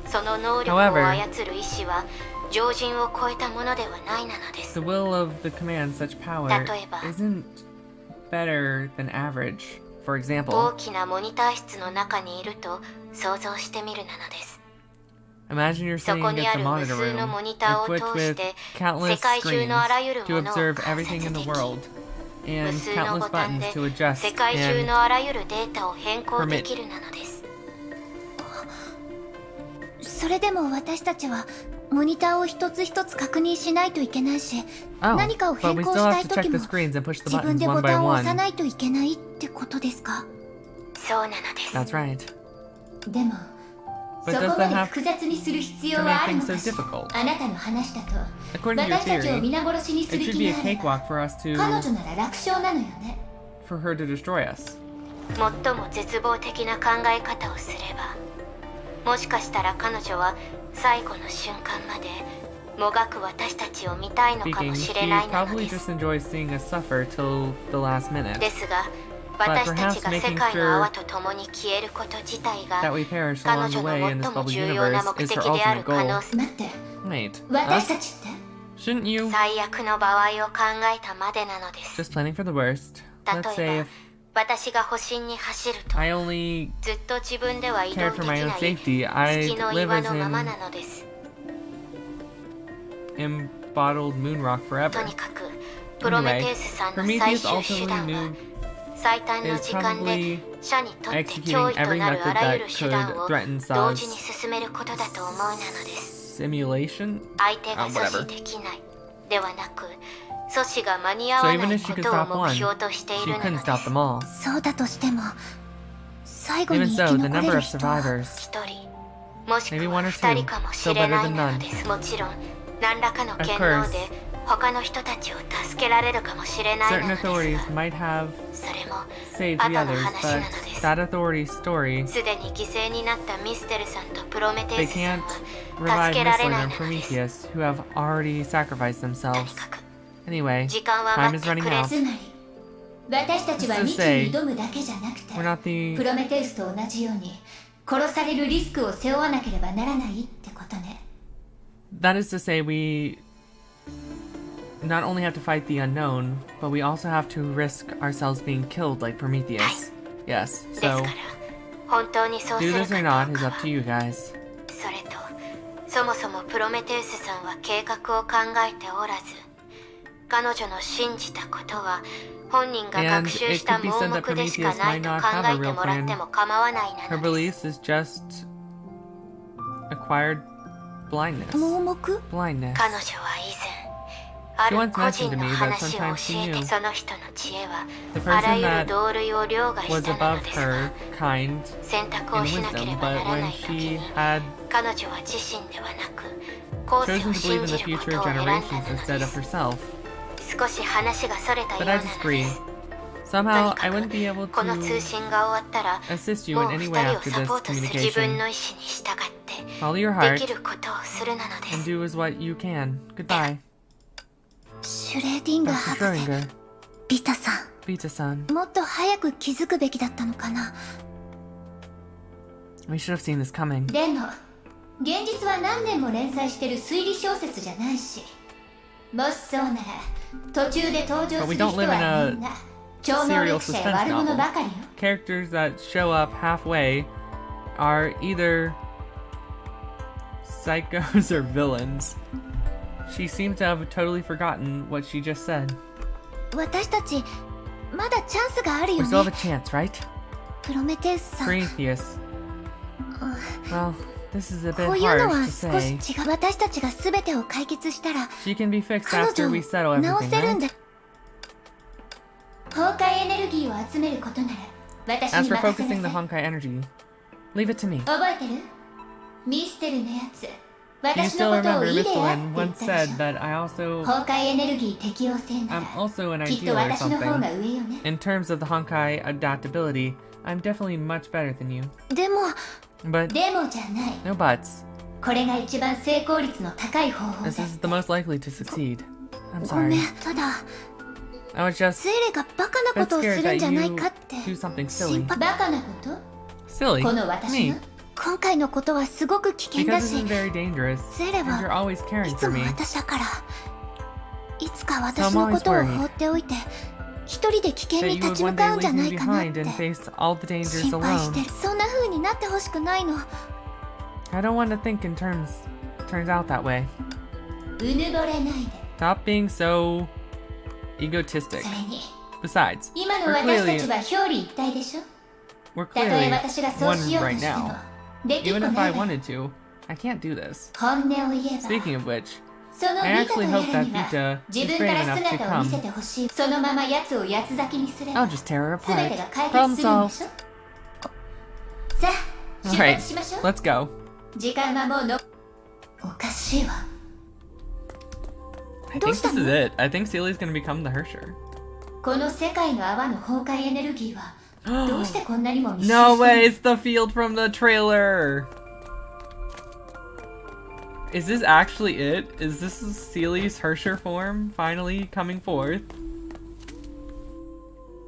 その能力を However, 操る意志は常人を超えたものではないなのです。 The will of the command such power 例えば、 isn't better than average. For 大 example, きなモニター室の中にいると想像してみるなのです。 imagine you're そ sitting こにあ against a る無 monitor 数の room モニターを equipped 通し with て countless 世界中のあらゆる screens も to のを observe 観 everything 察 in で the き、 world 無 and 数の countless ボタン buttons で to adjust 世界中 and のあらゆるデータを変更できるなのです。それでも私たちはモニターを一つ一つ確認しないといけないし、 Oh, 何かを but 変 we 更 still した have い to 時 check も the screens and push the 自分 buttons でボ one タ by ンを押さ one. ないといけないってことですか？そうなのです。 That's right. でも But そ does こま that で have 複雑にする必要 to は make あるの things か so しら。 difficult? あなたの話だと According to your 私たちを theory, 皆殺しにす it る should 気 be が a あれば cakewalk for us 彼 to 女なら楽勝なのよね。 for her to destroy us. 最も絶望的な考え方をすれば、もしかしたら彼女は最後の瞬間までもがく私たちを見たいのか Speaking, も she しれないなの probably です just enjoys seeing us suffer till the last minute. ですが、 But 私たちが perhaps 世 making 界の sure 泡と共に消えること自体が that we perish 彼 along the 女の way in this 最も bubble 重要な universe 目 is 的 her である ultimate 可能 goal. 性。待って、 Wait, 私 us? たちって Shouldn't you 最悪の場合を考えたまでなのです。 just planning for the worst? 例 Let's say え if ば、私が保身に走ると I only ずっと自分では移動 cared で for き my な own い safety. 月 I'd の live 岩 as のまま an なのです。 embottled moon rock と forever. にかくプロメテウスさんの最 Prometheus 終手 ultimately 段は knew 最短の is 時間で probably 社にとって executing 脅威と every なる method あらゆ that る手段 could を threaten 同時に Saw's 進めることだと思うなのです。 simulation. 相手が Oh, 阻 whatever. 止できないではなく、阻止が間に合 So わ even ない if she こ could とを stop 目 one, 標としてい she るな couldn't ので stop す。 them all. そうだとしても最後に Even 生き so, the 残 number れ of る人は survivors 一人、もしく Maybe は one or 二人 two, かもし still れ better ない than なの none. です。もちろん何らかの Of 権 course, 能で他の人たちを助けられるかもしれない Certain のです authorities が、 might have それも saved the 後の others, 話な but のです。 that authority's story, すでに犠牲になったミステルさんとプロメテ they ウスさん can't は revive 助けられ Mistler ない and のです。 Prometheus, who have already sacrificed とに themselves. かく Anyway, 時間は time 待 is って running くれ。 out. つまり私たちは This 未 is 知 to に挑むだけじゃなくて We're not プ the ロメテウスと同じように殺されるリスクを背負わなければならないってことね。 That is to say, we not only have to fight the unknown, but we also have to risk ourselves being killed like Prometheus. Yes, ですか so ら本当にそうす do る this or か not どう is か up は to you guys. それとそもそもプロメテウスさんは計画を考えておらず、彼女の信じたことは本人が And 学習 it した could be 盲 said that 目でしか Prometheus ないと might not 考 have a えて real もらって plan. も構わないな Her のです。 beliefs is just acquired blindness. 盲目 Blindness. 彼女は以前あ She る once 個人 mentioned to の me that 話を教 sometimes she えて knew その人の知恵は the あら person ゆる that 同類を凌駕 was したな above のですが、 her kind 選択 in をしなけれ wisdom, ばな but らな when い時 she に had 彼女は自身ではなく後世 chosen を to believe 信 in じ the るこ future とを選んだ generations の instead で of す。 herself. 少し話がそれたよう But な I ので disagree. す。 Somehow, と I に wouldn't か be able くこの通 to 信が終わったら assist you もう in 二 any way 人を after サポ this ートする自分 communication. の意志に従って Follow your で heart きることをするなので and す。 do as what you can. Goodbye. シュレーディンガー Dr. 博士 Schrödinger. ビタさ Vita-san. んもっと早く気づくべきだったのかな。 We should have seen this coming. でも現実は何年も連載してる推理小説じゃないし、もしそうなら途中で登場 But す we る don't 人 live in は a みんな超能 serial 力者や suspense 悪者 novel. ばかりよ。 Characters that show up halfway are either psychos or villains. She seems to have totally forgotten what she just said. 私たちまだチャンスがある We よ still have a ね。 chance, right? プロメテウスさん。 Prometheus. Well, this is a こ bit ういうの harsh は to 少し say. 違う。私たちが全てを解決したら She can be fixed 彼 after 女 we を settle 治 everything, せるん right? だ。崩壊エネルギーを集めることなら私 As に for 任せ focusing な the さい。 Honkai energy, leave it to me. 覚えてる？ミステルのやつ Do you 私 still のことを remember イデアって Misthalin 言っ once たで said しょ。 that I also 崩壊エネルギー適応性な I'm ら also an きっと ideal or 私の方 something? が上よね。 In terms of the Honkai adaptability, I'm definitely much better than you. でも But でもじゃない。 no buts. これが一番成功率の高い方法だ。 This is the most likely to succeed. I'm ごめ sorry. ん。ただ I was just セイレがバカな a こ bit とをす scared るん that じゃ you ないかって do something 心 silly. 配。バカなこと？ Silly? この私 Me? が？今回のことはすごく危険 Because だ this し is very dangerous. セイレ And you're は always い caring つ for も me. 私だからいつか私のことを放っておいて一人で危険 That に you 立 would ち向 one か day うんじゃ leave な me いかなっ behind て and face all the dangers 心配して alone. る。そんな風になってほしくないの。 I don't want to think in turns out that way. うぬぼれないで。 Stop being so egotistic. それに Besides, 今の we're 私たち clearly は表裏一体でしょ。 we're たとえ clearly 私がそう one しようと right しても now. できっこ Even if な I いわよ。 wanted to, I can't do this. 本音を言えば Speaking of which, その I ビタと actually や hope ら that には Vita 自 is 分か brave ら enough to 姿を見せ come. てほしい。そのまま奴を八つ咲きにすれ I'll ば just tear her 全 apart. てが解 Problem 決するんで solved. しょ。さあ出 Alright, 発しましょう。 let's go. 時間はもうのおかしいわ。 I どう think した this is の？ it. I think Seele's gonna become the Hersher. この世界の泡の崩壊エネルギーはどうしてこんなにも密集 No して way, る it's the field from the trailer! Is this actually it? Is this Seele's Hersher form finally coming forth?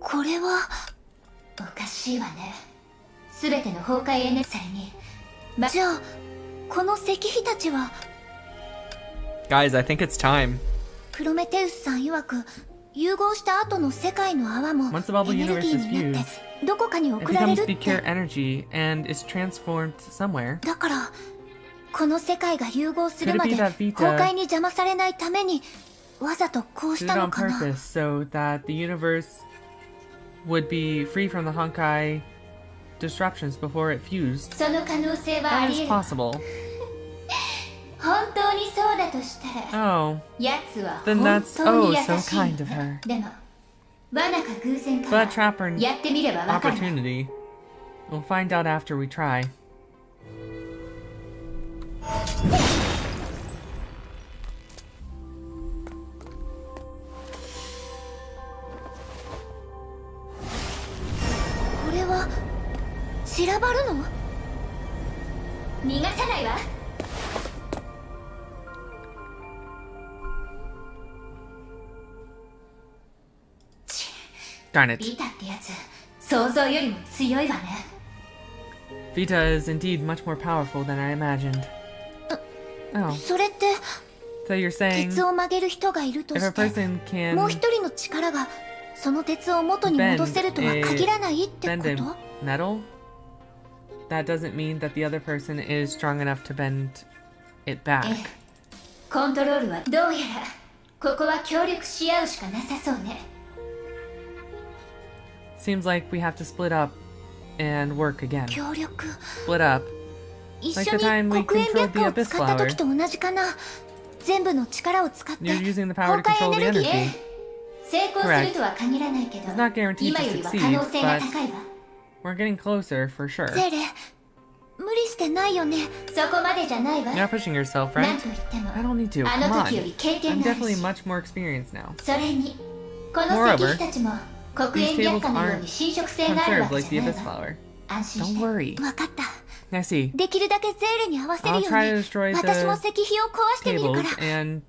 これはおかしいわね。すべての崩壊エネルギーに、じゃあこの石碑たちは Guys, I think it's time. プロメテウスさん曰く融合した後の世界の泡も Once the bubble エネル universe ギ is ーになっ fused, てどこかに it 送られ becomes るって。 Pure energy and is transformed somewhere. だからこの世界が融合する Could ま it で be that Vita 崩壊に邪魔されないためにわざとこう Did し it たの on かな。 purpose so that the universe would be free from the Honkai disruptions before it fused. その可能性はあ That り is 得る。 possible. 本当にそうだとしたら、 Oh, 奴は then 本 that's 当 oh に優 so しい kind of her. でも罠か偶然か But は trapper やってみればわかる。 opportunity. We'll find out after we try. 散らばるの？逃がさないわ。 Darn it. ビタってやつ想像よりも強いわね。 Vita is indeed much more powerful than I imagined. Oh, それって so you're saying 鉄を曲げる人がいると if a して person can もう一人の力がその鉄を元に戻せるとは限らないってこ bend a と？ metal, that doesn't mean that the other person is strong enough to bend it back. ええ、コントロールはどうやらここは協力し合うしかなさそうね。 Seems like we have to split up and work again. 協力 Split up. 一 Like 緒 the に time we 黒煙 controlled 白 the 火を使った Abyss 時と同じかな。全部の力を使って You're using the power to 崩壊 control エ the ネルギ energy. ー。成功するとは限らないけど、 It's not guaranteed 今 to よりは succeed, 可能性が高いわ。 we're getting closer for sure. ゼーレ、無理してないよね。そこまでじゃないわ。 You're not pushing yourself, なん right? と言っても I don't need to. あ Come の時よ on. り経験 I'm がある definitely し、 much more experienced now. それにこの石碑たちも黒煙 These 白 tables 火のよう aren't に侵食性があるわ conserved け like じ the ゃない Abyss わ。 Flower. 安心 Don't して。 worry. わかった。 I see. できるだけゼーレに合わせる I'll よ try to う destroy に私も the 石碑を壊してみるから tables and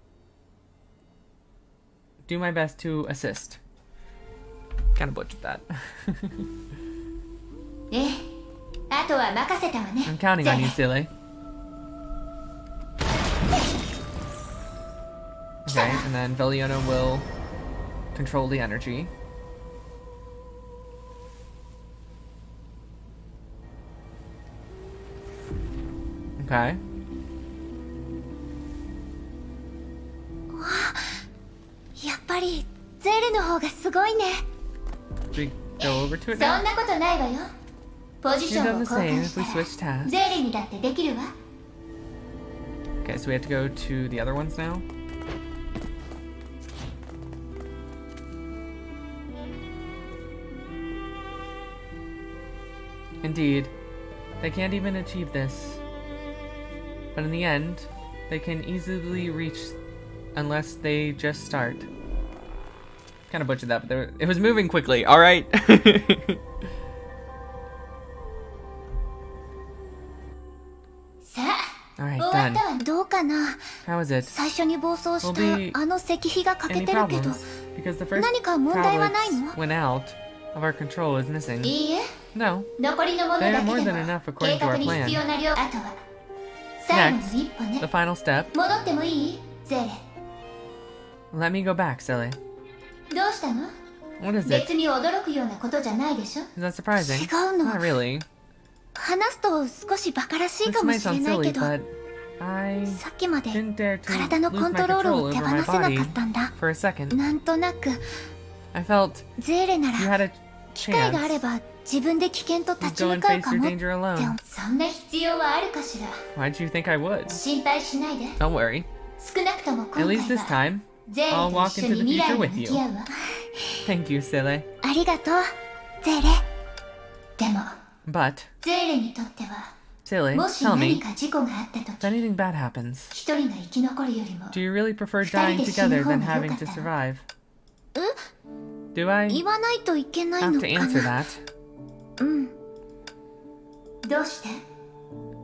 do my best to assist. Kind of butchered that. ええ、あとは任せたわね。 I'm counting on you, ゼーレ Seele. Okay, and then Veliona will control the energy. Okay. やっぱりゼーレの方がすごいね。 Should we go over to it そ now? んなことないわよ。ポジシ You've ョン done を the 交 same 換 if し we たら switch tasks. ゼーレにだってできるわ。 Okay, so we have to go to the other ones now. Indeed, they can't even achieve this. But in the end, they can easily reach unless they just start. Kind of butchered that, but it was moving quickly. All right. All right, 終わった done. わ。どうかな。 How is it? 最初に暴走し Will be たあの石碑が欠け Any てるけど problems? Because the first 何か問題はないの？ tablets went out of our control is missing. いいえ、 No. 残りのものだ They are け more で than も enough 計 according to 画 our に必要 plan. な量。あとは最後の一歩ね The。final step. 戻ってもいい？ゼーレ。 Let me go back, Seele. どうしたの？ What is it? 別に驚くようなことじゃないでしょ。 Is that surprising? 違うの。 Not really. 話すと少しバカらしい This かも might しれ sound ない silly, けど、 but I さっきまで didn't dare to 体のコ lose ン my トロール control を手 over 放 my せなか body ったんだ。 for a second. なんとなく I felt ゼーレな you ら had a 機会があれ chance ば自分で危険と to 立ち go 向 and かう face か your もって danger 思 alone. そんな必要はあるかしら。 Why'd you think I would? 心配しないで。 Don't worry. 少なくとも At 今 least 回 this は time, ゼー I'll レと walk 一緒 into に the 未来 future を with 向 you. き合うわ。 Thank you, Seele. ありがとうゼーレ。でも But, ゼーレにとっては Seele, もし tell 何 me, か事故があった時 if anything bad happens, 一人が生き残るよりも do you really prefer 二人 dying で死ぬ together 方 than が良 having かっ to たの？ survive? Do I 言わないといけない have の to か answer な。 that? うん。どうして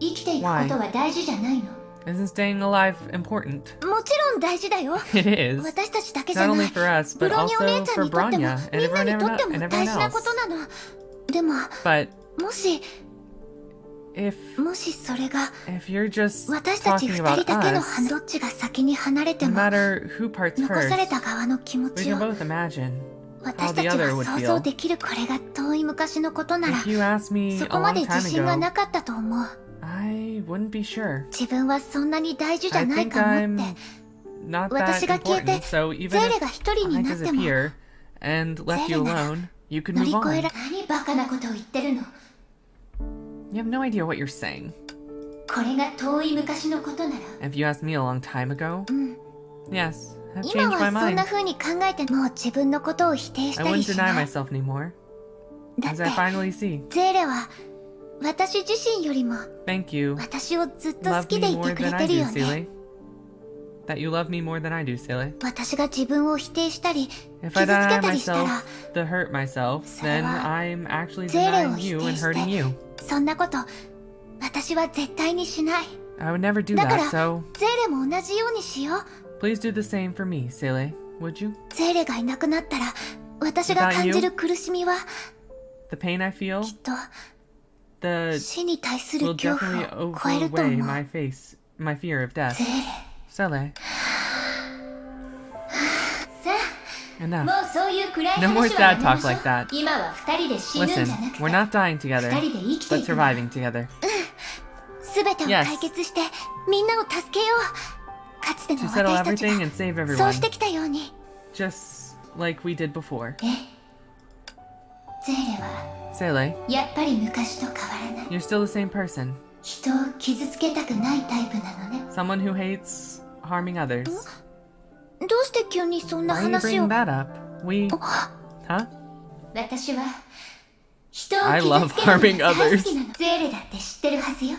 生きていくことは大事じゃないの？ Isn't staying alive important? もちろん大事だよ。 It is. 私たちだけじゃ Not な only い。 for us, ブ but ロニお also 姉ちゃん for にとっても Bronya みんなにとっても and 大 everyone 事なこと else. なの。でも But もし if それが you're just 私たち talking 二 about 人だけの us, どっちが先に離れて no も matter who parts 残され first, た側の気持 we ち can を both imagine 私 how た the ち other が would 想像 feel. できるこれが遠い昔のことなら If you asked me そ a こま long で time 自信が ago, なかったと思う。 I wouldn't be sure. 自分はそんなに大事じゃ I ない think かも I'm って not that 私が消えて important, so even ゼーレ if が一人 I になっても disappear and left you ゼーレなら alone, you could 乗 move り越え on. ら何バカなことを言ってるの？ You have no idea what you're saying. これが遠い昔のことなら If you asked me a long time ago, うん yes, I've 今 changed は my そんな mind. 風に考えてもう自分のことを否定し I たり wouldn't し deny ない。 myself anymore, だっ as て I finally see. ゼーレは私自身よりも Thank you. 私をずっと好 Love き me でい more てくれ than て I る do, よね。 Seele. That you love me more than I do, Seele. 私が自分を否定したり If 傷 I つけ deny たりしたら myself to hurt myself, then I'm actually ゼーレを denying 否 you 定 and し hurting you. てそんなこと私は絶対にしない。 I would never do だか that, ら so ゼーレも同じようにしよう。 please do the same for me, Seele. Would you? ゼーレがいなくなったら私が感じる苦しみは The pain I feel, きっと the 死に対す will る恐 definitely 怖を超えると outweigh 思う。 my fear of death. ゼーレ Seele, さあ、 enough. もうそういう暗い No more 話はや sad めま talk しょう。 like that. 今は二人で死ぬんじゃ Listen, なくて we're not dying together, 二人で生きて but いくんだ。 surviving together. 全てを Yes. 解決してみんなを助けよう。かつての To settle 私たち everything が and save そう everyone, してきたように。 just like we did before. ゼーレは Seele, やっぱり昔と変わらない。 you're still the same person. 人を傷つけたくないタイプなのね。 Someone who hates harming others. どうして急にそんな Why are you 話を。 bringing that up? We... Huh? 私は人を I 傷 love つけるの harming が大好 others. きなの。ゼーレだって知ってるはずよ。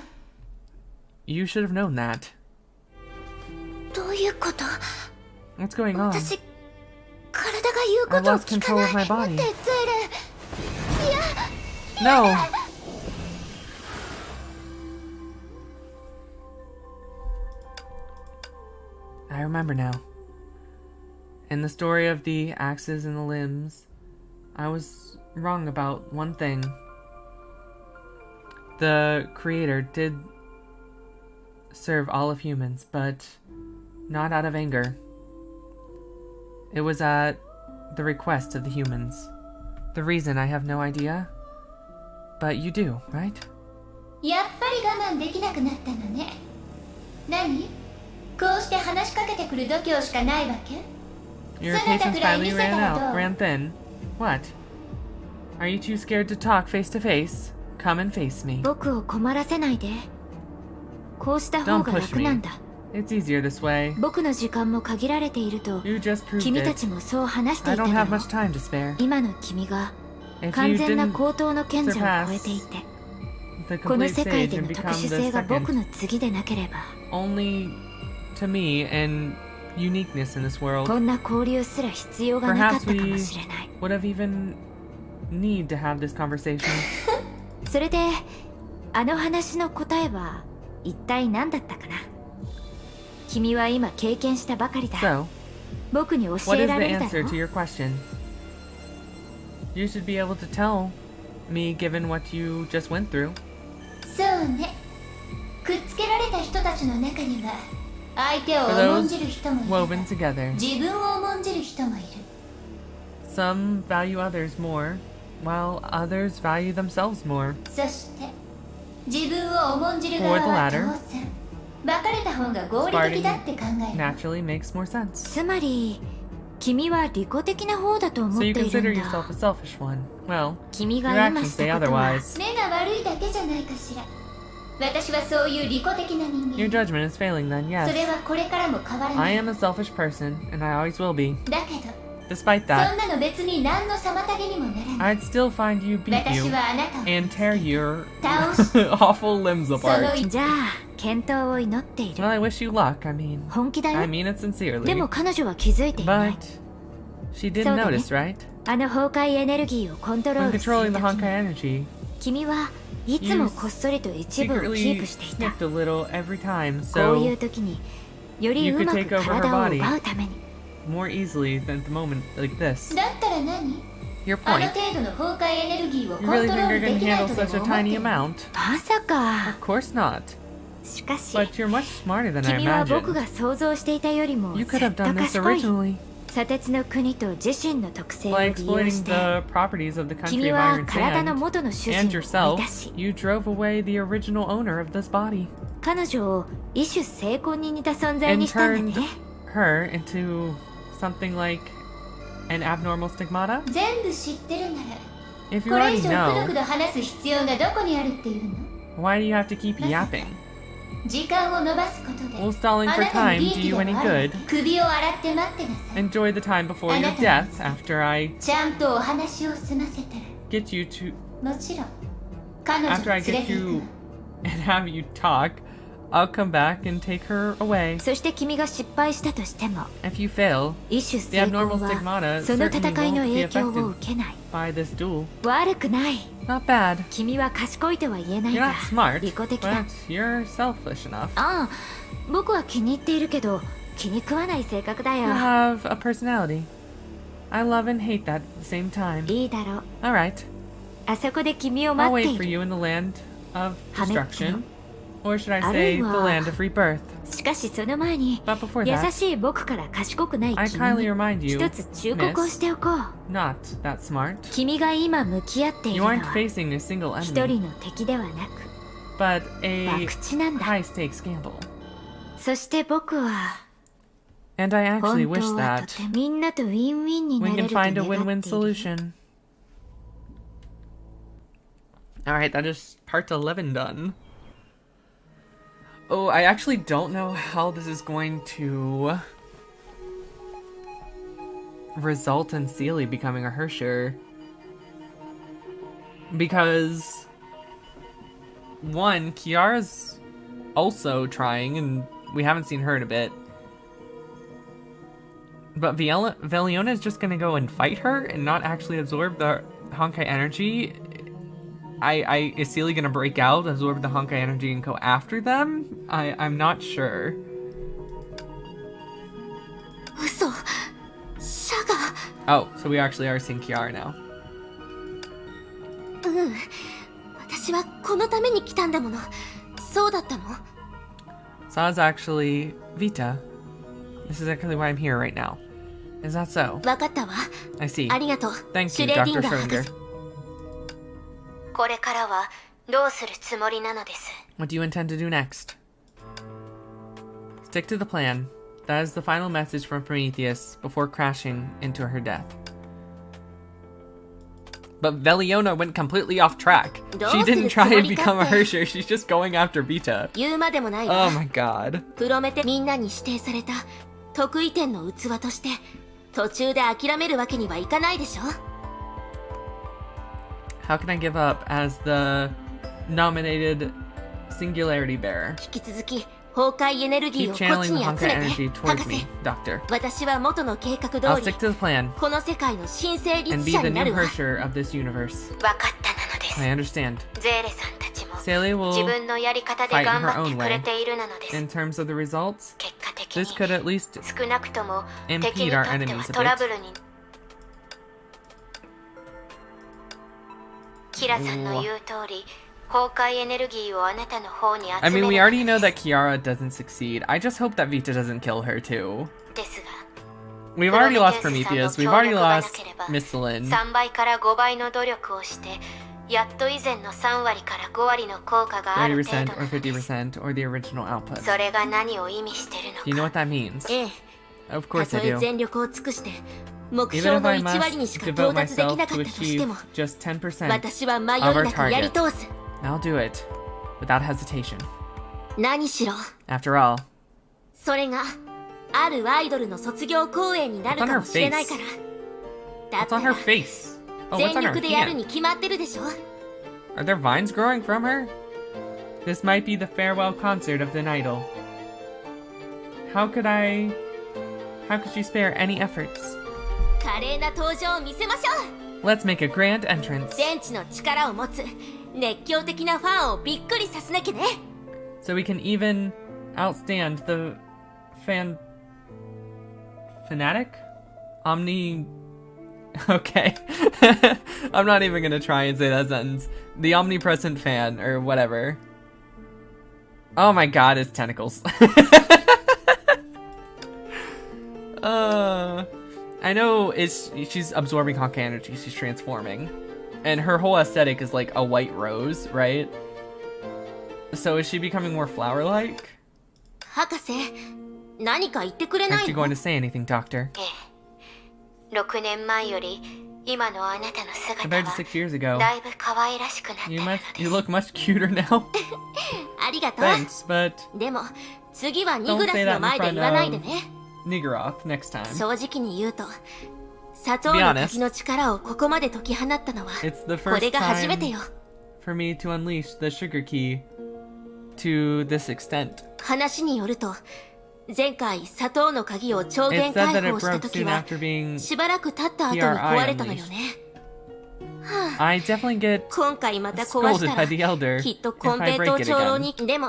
You should have known that. どういうこと？ What's going on? 私体が言うことを I've lost 聞か control な of い。 my 待 body. ってゼーレ。 No! I remember now. In the story of the axes and the limbs, I was wrong about one thing. The Creator did serve all of humans, but not out of anger. It was at the request of the humans. The reason I have no idea, but you do, right? やっぱり我慢できなくなったのね。何？こうして話しかけてくる度胸しかないわけ？ Your そなた patience くらい finally 見せた ran らど out, う？ ran thin. What? Are you too scared to talk face to face? Come and face me. 僕を困らせないで。こうした方 Don't が push 楽なんだ。 It's easier this way. 僕の時間も限られていると You just proved 君た it. ちもそう話して I いた don't だ have ろう。 much time to spare. 今の君が If 完 you 全な didn't 高等の賢者を超えていて the この complete 世界 sage で and の特 become 殊 the 性が僕 second の次でなければ only to me and uniqueness in this world, こんな交流すら必要がなかったかもしれない。 would have even need to have this conversation. それであの話の答えは一体何だったかな。君は今経験したばかりだ。 So, 僕に教 what え is ら the れるだ answer ろ to う。 your question? You should be able to tell me given what you just went through. そうね。くっつけられた人たちの中には相手を For 重ん those じる人もいれ woven ば together, 自分を重んじる人もいる。 some value others more, while others value themselves more. そして自分を重んじる側は For the latter, 当然別れた方が合理的だって考える。 Naturally makes more sense. つまり君は利己的な方だと思っ So て you いる consider んだ。 yourself a selfish one. Well, 君が your 今 actions した say ことは otherwise. 目が悪いだけじゃないかしら。私はそういう利己的な人 Your 間。 judgment is failing then, それ yes. はこれからも変わらな I い。 am a selfish person, and I always will be. だけど Despite そ that, んなの別に何の妨げにもならない。 I'd still find you, beat 私 you, はあなたを and tear your 倒し awful limbs その apart. じゃあ健闘を祈っている。 Well, I wish you luck. I mean 本気だ I よ。 mean it で sincerely. も彼女は気づいていない。 But she didn't そうだね。 notice, right? あの崩壊エネルギーをコントロー When ルする controlling the 時に Honkai energy, 君はいつもこっそりと一部をキー secretly プしていた。 sniffed a little every time, こういう so 時により you う could まく take over her 体を body 奪うために more easily than at the moment like this. だったら何？ Your あの point. 程度の崩壊エネルギーをコ You ン really トロ think ー you're ルで gonna きない handle とで such a も思って tiny る？ amount? まさか。 Of course not. しかし But you're much smarter than I 君は僕 imagined. が想像していたよりも You ず could っ have と done this 賢い。 originally 砂鉄の国と自身の特性を by 利用 exploiting して the properties of the country 君 of は iron 体の sand 元の主 and 人を追い yourself. 出し You drove away the original owner of this body 彼女を異種成婚に似た存在 and にしたんだ turned ね。 her into something like an abnormal stigmata. 全部知ってるなら If you これ already 以上くど know, くど話す必要がどこにあるっていうの？ why do you have to keep yapping? 時間を延ばすことで Will stalling あ for なた time に利 do 益 you でも any ある good? 首を洗って待ってなさい。 Enjoy the time before your death after I ちゃんとお話を済ませたら get you to もちろん彼女 after I を連れ get て行く you の。 and have you talk. I'll come back and take her away. そして君が失敗したとしても If you fail, 異種 the 成功 abnormal は stigmata その certainly 戦いの won't be 影響を affected 受けない by this duel. 悪くない Not bad. 君は賢いとは言えない You're が not smart, 利己的だ but you're selfish enough. ああ僕は気に入っているけど気に食わない性格だ You よ have a personality. I love and hate that at the same time. いいだろう Alright, あそこで君を I'll 待って wait い for る you in the land of 破滅の destruction. Or should I ある say, い the は land of rebirth. しかしその前に But before 優 that, しい僕から賢くない I 君 kindly に remind you, 一つ忠告をし miss, ておこう not that smart. 君が今向き合っている You のは aren't facing a single 一 enemy, 人の敵ではなく but a 博打なんだ high-stakes gamble. そして僕は And I 本 actually 当 wish はと that てみんなとウィンウィンにな we れ can ると find a 願ってい win-win る solution. Alright, that is part 11 done. Oh, I actually don't know how this is going to result in Seele becoming a Hersher. Because, one, Kiara's also trying, and we haven't seen her in a bit. But Veliona is just gonna go and fight her and not actually absorb the Honkai energy. Is Seele gonna break out, absorb the Honkai energy, and go after them? I'm not sure. 嘘シャガ Oh, so we actually are seeing Kiara now. うん私はこのために来たんだものそうだったの So it's actually Vita. This is actually why I'm here right now. Is that so? わかったわ I see. ありがとう Thank シ you, ュレーディン Dr. ガー博 Schrodinger. 士これからはどうするつもりなのです。 What do you intend to do next? Stick to the plan. That is the final message from Prometheus before crashing into her death. But Veliona went completely off track. She didn't try and become a Hersher, she's just going after Vita. 言うまでもないわ Oh my god. プロメテみんなに指定された得意点の器として途中で諦めるわけにはいかないでしょ How can I give up as the nominated Singularity Bearer? 引き続き崩壊エネルギ Keep ーをこっち channeling に the 集 Honkai め energy て towards 博 me, 士 Doctor. 私は元の計画 I'll 通り stick to the plan この世界の新生 and 律 be 者 the にな new るわ Hersher of this universe. 分かったなのです。 I understand. ゼーレさんたちも Seele 自 will, 分のやり方で fight in 頑 her 張って own く way. れているなのです。 In terms of the results, 結果的 this に could at least 少なくとも impede 敵にと our って enemies は a bit. トラブルに。キラさんの言う通り、崩壊エネルギーをあなたの方に I 集め mean, る we の already know で that Kiara doesn't succeed. I just hope that Vita doesn't kill her too. すが、 We've already lost プロメテウス Prometheus. さん We've の already 協力がな lost ければ Miss Celine. 3倍から5倍の努力をして、やっと以前の3割から5割の効果がある程 30% 度 or なのです。 50% or the original output. それが何を意味してる Do you know の what か。 that means? ええ Of た course と I え do. 全力を尽くして目 Even 標 if の I 1割に must しか devote 到達でき myself なか to ったとして achieve も just 10%, 私は迷いなくやり通す I'll do it without hesitation. 何しろ After all, それがあるアイドルの卒業公演になるかもしれないからだっ it's た on ら her face. Oh, 全 what's on her 力でやる hand? に決まってるでしょ Are there vines growing from her? This might be the farewell concert of the idol. How could she spare any efforts? 華麗な登場を見せましょう Let's make a grand entrance 全知の力を持つ熱狂的なファンをびっくりさせなきゃね so we can even outstand the fanatic? Okay. I'm not even gonna try and say that sentence. The omnipresent fan, or whatever. Oh my god, it's tentacles. I know she's absorbing Honkai energy, she's transforming. And her whole aesthetic is like a white rose, right? So is she becoming more flower-like? 博士何か言ってくれな Aren't い you の going to say anything, Doctor? 6年前より今のあなたの姿 Compared to は 6 years ago, だいぶ可愛らしくなってい you るの much で you す。 look much cuter now. ありがとう Thanks, but でも次はニ don't グラ say ス that の in 前で front 言わないで of ね Niggeroth next time. 正直に言うと砂糖 To be の honest, 滝の力をここまで解き放ったのは It's the これ first が初めて time よ for me to unleash the sugar key to this extent. 話によると、前回砂糖の鍵を超 It 限 said 解 that 放 it した broke 時 soon は after being しばらく経った後に壊れたのよね。 I definitely get 今回また壊し scolded た by the ら elder きっと if コン I ペイト break it 長老 again. にでも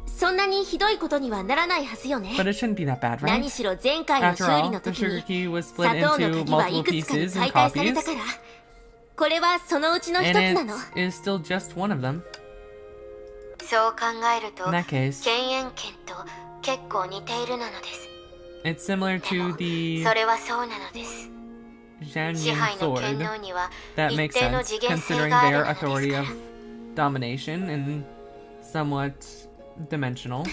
そんなにひどいことにはならないはずよね。 But it shouldn't be that bad, 何 right? しろ前回の After 修理 all, の the 時 sugar に key was 砂 split 糖の into 鍵はい multiple くつかに pieces and 解体され copies, たからこれはそのうちの一つ and なの。 it is still just one of them. そう考えると In that case, 犬猿剣と結構似ているなのです。 it's similar で to も the それはそうなのです。 Zhanyan 支配の権 sword. 能には That 一 makes 定の sense, 次元性 considering がある their のですか authority ら of domination and somewhat dimensional.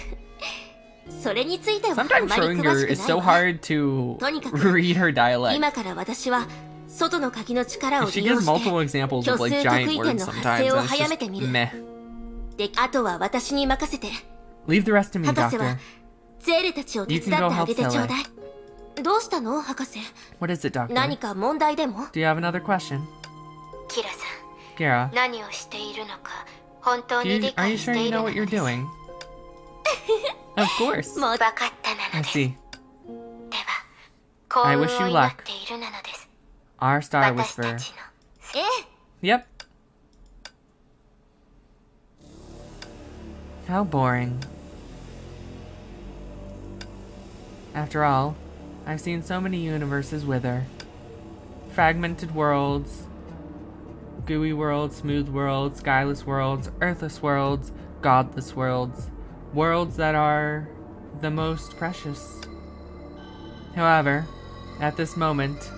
それについてはあ Sometimes まり詳 Schrödinger し is くない so わ。 hard to とにかく read her dialect. 今から私は外の鍵の力を She 利用 gives して multiple examples of like 虚数 giant 特異点 words の発 sometimes, 生を and it's 早めて just みる。 meh. で、あとは私に任せて Leave the rest to me, 博士は Doctor. ゼーレたちを手伝ってあげてちょうだい。どうしたの博士？ What is it, Doctor? 何か問題でも？ Do you have another question? キラさ Kira, ん、何をしているのか本当 do に you, 理 are 解 you し sure て you いる know の what で you're す。 doing? Of course. もう分かったな I のです。 see. では、幸 I 運を wish you 祈っ luck. ているなのです。 Our star 私た whisperer. ちの。Yep. How boring. After all, I've seen so many universes wither. Fragmented worlds, gooey worlds, smooth worlds, skyless worlds, earthless worlds, godless worlds. Worlds that are the most precious. However, at this moment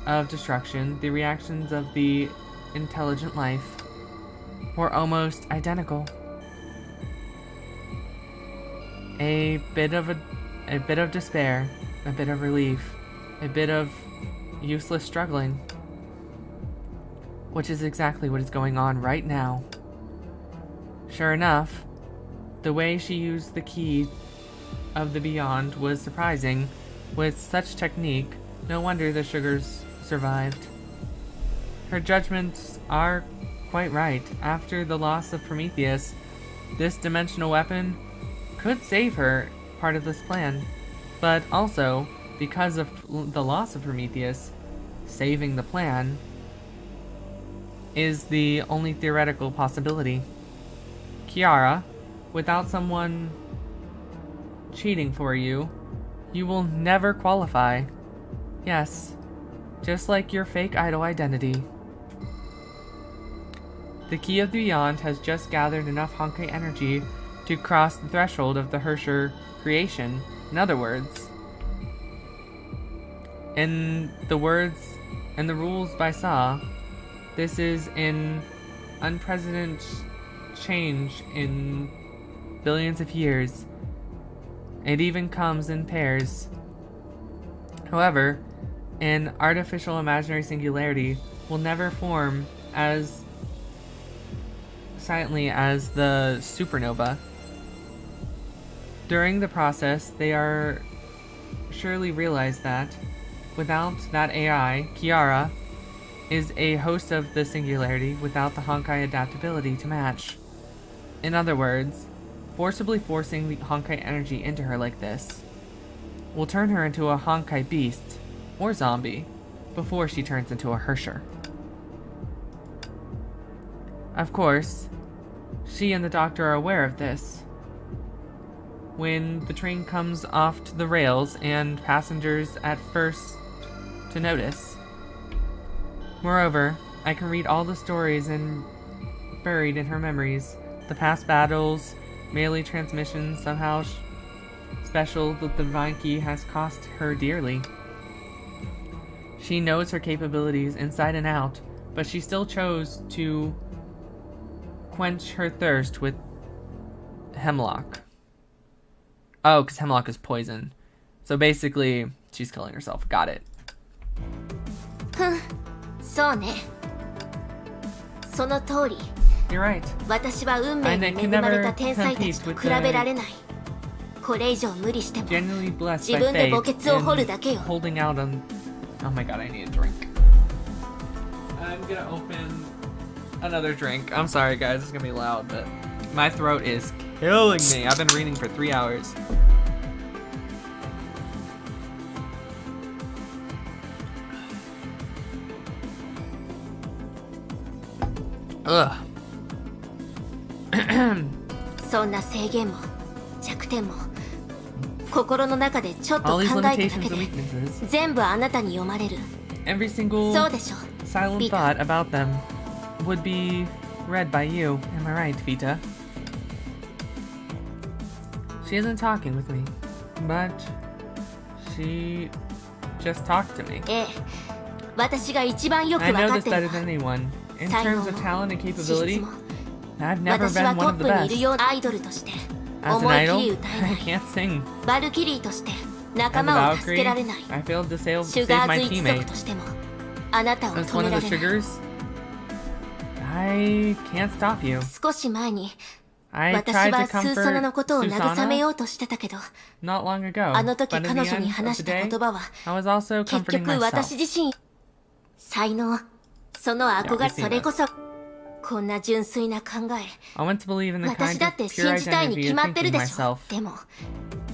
of destruction, the reactions of the intelligent life were almost identical. A bit of despair, a bit of relief, a bit of useless struggling, which is exactly what is going on right now. Sure enough, the way she used the key of the beyond was surprising. With such technique, no wonder the sugars survived. Her judgments are quite right. After the loss of Prometheus, this dimensional weapon could save her part of this plan. But also, because of the loss of Prometheus, saving the plan is the only theoretical possibility. Kiara, without someone cheating for you, you will never qualify. Yes, just like your fake idol identity. The Key of the Beyond has just gathered enough Honkai energy to cross the threshold of the Hersher creation. In other words, in the words and the rules by Sa, this is an unprecedented change in billions of years. It even comes in pairs. However, an artificial imaginary singularity will never form as silently as the supernova. During the process, they are surely realize that without that AI, Kiara is a host of the singularity without the Honkai adaptability to match. In other words, forcibly forcing the Honkai energy into her like this will turn her into a Honkai beast or zombie before she turns into a Hersher. Of course, she and the doctor are aware of this. When the train comes off to the rails and passengers at first to notice. Moreover, I can read all the stories buried in her memories, the past battles, melee transmissions, somehow special that the Divine Key has cost her dearly. She knows her capabilities inside and out, but she still chose to quench her thirst with hemlock. Oh, because hemlock is poison. So basically, she's killing herself. Got it. そうね。その通り。 You're right. 私は運命に恵まれた天才たちと比べられない。これ以上無理しても Genuinely blessed 自 by 分で墓 fate 穴を掘るだけよ。 and holding out on... Oh my god, I need a drink. I'm gonna open another drink. I'm sorry guys, it's gonna be loud, but my throat is killing me. I've been reading for 3 hours. Ugh. そんな制限も弱点も心の中でちょっと考 All え these ただけ limitations で and weaknesses. 全部あなたに読まれる。 Every single そうでしょ silent Vita. thought about them would be read by you. Am I right, Vita? She isn't talking with me, but she just talked to me. ええ、私が一番よく I 分 know かっ this てる better わ。 than anyone. In 才 terms 能 of も talent and 資 capability, 質も I've never 私 been は one ト of ッ the プにいる best. ようなアイドルとして As an 思い切 idol, り歌えな I い。 can't sing. バルキリーとして As 仲 a 間を助け Valkyrie, られない。 I failed to シュ save ガー my ズ一族 teammate. としてもあなたを As 止 one め of ら the れない。 sugars, I can't stop you. 少し前に I 私 tried は to スーソナの comfort ことを慰め Susana ようとしてたけど、 not long ago, あの時 but in 彼 the 女に end of 話 the した day, 言葉は I was also 結 comforting 局私 myself. 自身才能その憧 Yeah, れ we've seen それこそこんな純粋な考え I want to believe in the 私 kind だ of って pure 信じたいに identity 決 of まってる thinking でしょ。 myself. でも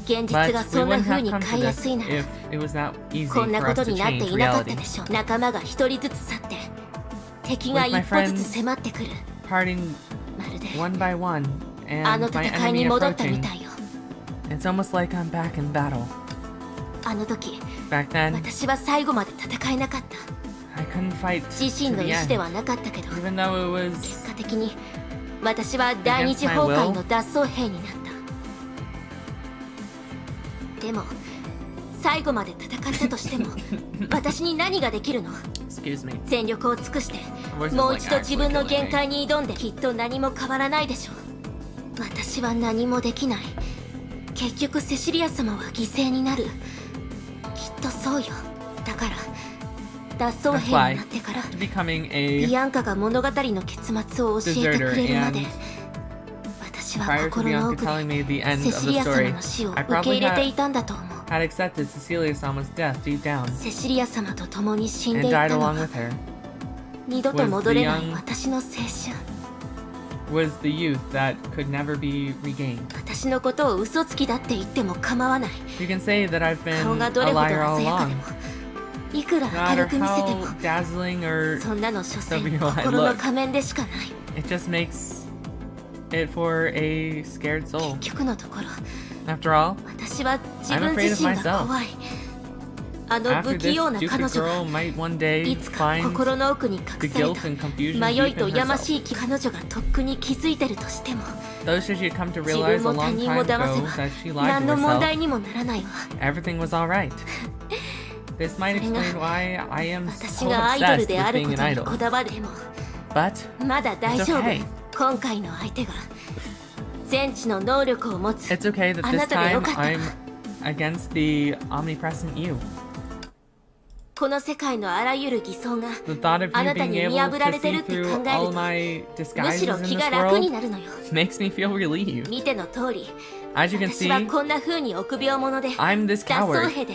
現実 But が we そんな wouldn't 風 have に come 買 to いや this すいなら if it was that easy こんな for こ us と to になって change いなかった reality. でしょ。仲間が一人ずつ去って敵が With my 一歩ずつ迫ってくる。 Parting まるで one by one, あの and my 戦い enemy に戻ったみ approaching. たいよ。 It's almost like I'm back in battle. あの時 Back then, 私は最後まで戦えなかった。 I couldn't fight 自身 to の the 意思で end, はなかったけど even though it 結 was 果的に私は第二次崩壊の脱走兵になった。でも最後まで戦ったとしても私に何ができるの。 excuse me. 全力を尽くして Voice is もう like 一度自分の actually killing 限 me. 界に挑んできっと何も変わらないでしょう。私は何もできない。結局セシリア様は犠牲になる。きっとそうよ。だから脱走 That's 兵に why なってから after becoming ビ a アンカが物語の結末を教えてくれるまで deserter and 私は prior to 心の Bianca 奥 telling で me the end セ of シ the リア様 story, の死を I 受け probably 入れてい had たんだと思う。 accepted Cecilia-sama's death deep down セシリア様と共に死んで and いった died の along は with her. 二度と戻れない was the young- 私の青春。 Was the youth that could never be regained. 私のことを嘘つきだって言っても構わない。 You can say that I've been 顔が a どれほど liar all 鮮やかで along. もいくら No 明 matter るく見せても how dazzling or そんなの所詮 so real I 心の look. 仮面でしかない。 it just makes it for a scared soul. 結局のところ After all, 私は自 I'm 分 afraid 自 of 身が myself. 怖い。あの after 不器 this 用な彼 stupid 女 girl が might one day いつか find 心の奥に the 隠され guilt た and confusion 迷い deep と in やま herself. しい彼女がとっくに気づいてるとしても Though she should come to 自 realize 分 a も他 long 人 time も騙 ago せ that she ば lied 何 to の問 herself, 題にもならないわ。 everything was alright. This might それが explain why I am 私 so がアイドル obsessed で with ある being こ an とに idol. こだわる。でも But まだ大 it's 丈夫。 okay. 今回の相手が全知の能力を持つ It's okay that あ this なたでよ time かったわ。 I'm against the omnipresent you. この世界のあらゆる偽装が The thought of あ you なた being に able 見破ら to れてる see って考 through え all ると my む disguises しろ in 気 this が楽に world なるのよ。 makes me feel relieved. 見ての通り As you can 私は see, こんな風に臆病者で I'm this 脱走 coward, 兵で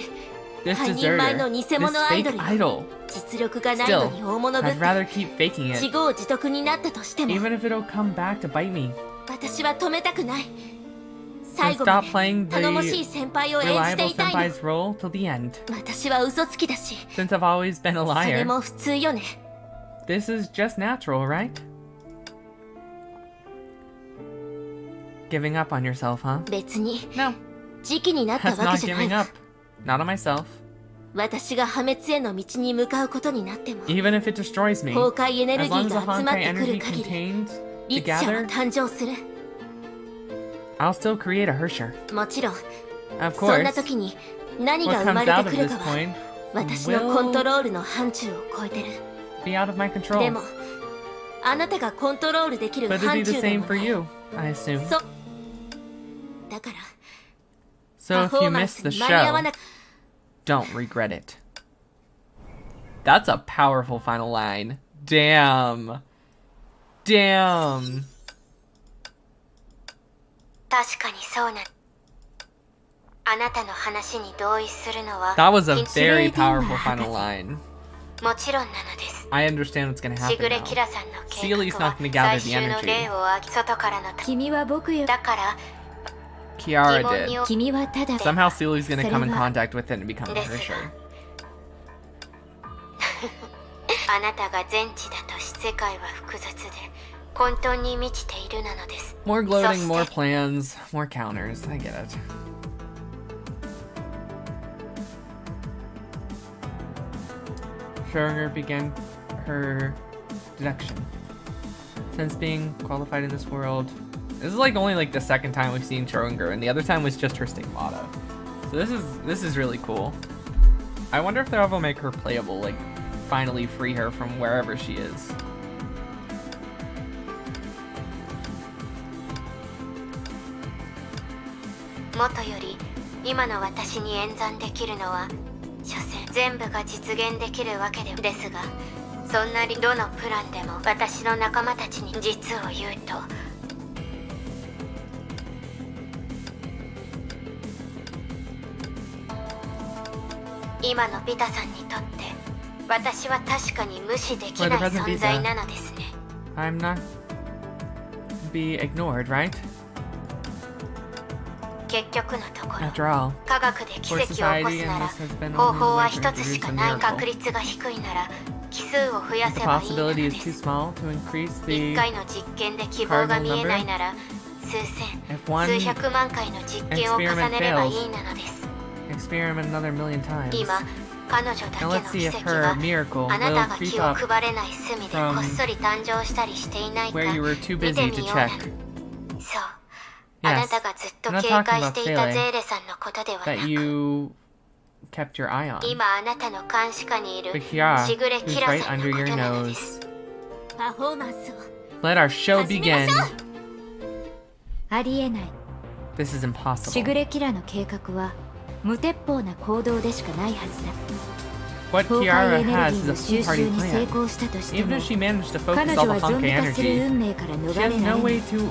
this 半人前の deserter, 偽 this 物アイド fake ルよ。 idol. 実力がないの Still, に大物ぶっ I'd て rather keep faking 自 it, 業自得になったとしても even if it'll come back to bite me. 私は止めたくない。 So 最後ま stop で playing 頼もしい the 先輩を演じて reliable いたいの。 senpai's role till the end. 私は嘘つきだし Since I've always been a それ liar, も普通よね。 this is just natural, right? Giving up on yourself, huh? 別に No, 時期になった that's わ not けじゃない giving わ。 up. Not on myself. 私が破滅への道に向かうことになっても Even if it destroys me, 崩壊エネル as ギ long ー as the が集まっ Honkai てくる energy 限り contained 律者は together, 誕生する。 I'll still create a Hersher. もちろん Of そんな course, 時に何が what 生ま comes れ out て of くる this かは point 私のコント will ロールの範疇を超えてる。 be out of my で control. もあなたがコントロールできる But it'll 範 be the 疇で same も for ない。 you, I assume. そうだから So パ if フォ you ーマン miss ス the に間に合わ show, な don't regret it. That's a powerful final line. Damn. Damn. 確かにそうな。あなたの話に同意するのは That was a き very 一番 powerful final line. もちろんなのです。 I understand what's gonna し happen ぐれ now. キラさんの計 Seele's 画 not は gonna gather 最 the 終の energy. 例を上げ外からの君は僕よ。だから Kiara 疑問 did. に君はただ Somehow Seele's gonna come in それは contact with it and become a ですが Hersher. あなたが全知だとし世界は複雑で混沌に満ちているなのです。 More そ gloating, して more plans, more counters. I get it. Schrödinger began her deduction. Since being qualified in this world, this is like only like the second time we've seen Schrödinger, and the other time was just her stigmata. So this is really cool. I wonder if they'll ever make her playable, like finally free her from wherever she is. もとより今の私に演算できるのは所詮全部が実現できるわけですが、そんなどのプランでも私の仲間たちに実を言うと今のビタさんにとって私は確かに無視できない存在なのですね。 I'm not be ignored, right? 結局のところ After all, 科学で奇跡を起こすなら方法は一つしかない。確率が低いなら奇数を増や if せ the ばいいの possibility で is too す。 small to increase 1 the 回の実験で希望が見えないなら数千 if one 数百万回の実験を重ねればいいなのです。 experiment another million times. 今彼女だけ Now の let's see 奇 if 跡 her が miracle あな will たが creep 気を up 配れない隅でこっそり誕生したりしていないか where you were 見 too て busy み to ような。 check. そう、 Yes, あなたがずっと I'm not 警 talking 戒 about していた Seele ゼーレさんのことではな that く you kept your eye on. 今あなたの監視下にいる But Kiara, しぐれ who's キラ right さんの under こ your となので nose. す。パフォーマンスを Let our show begin. ありえない。 This is し impossible. ぐれキラの計画は無鉄砲な行動でしかないはずだ。 What 崩壊 Kiara エネル has ギ is ー a の収 full 集 party に成 plan. 功したとして Even も if she managed to 彼 focus 女 all は the ゾンビ Honkai 化する energy, 運命から she 逃 has れられ no な way い。 to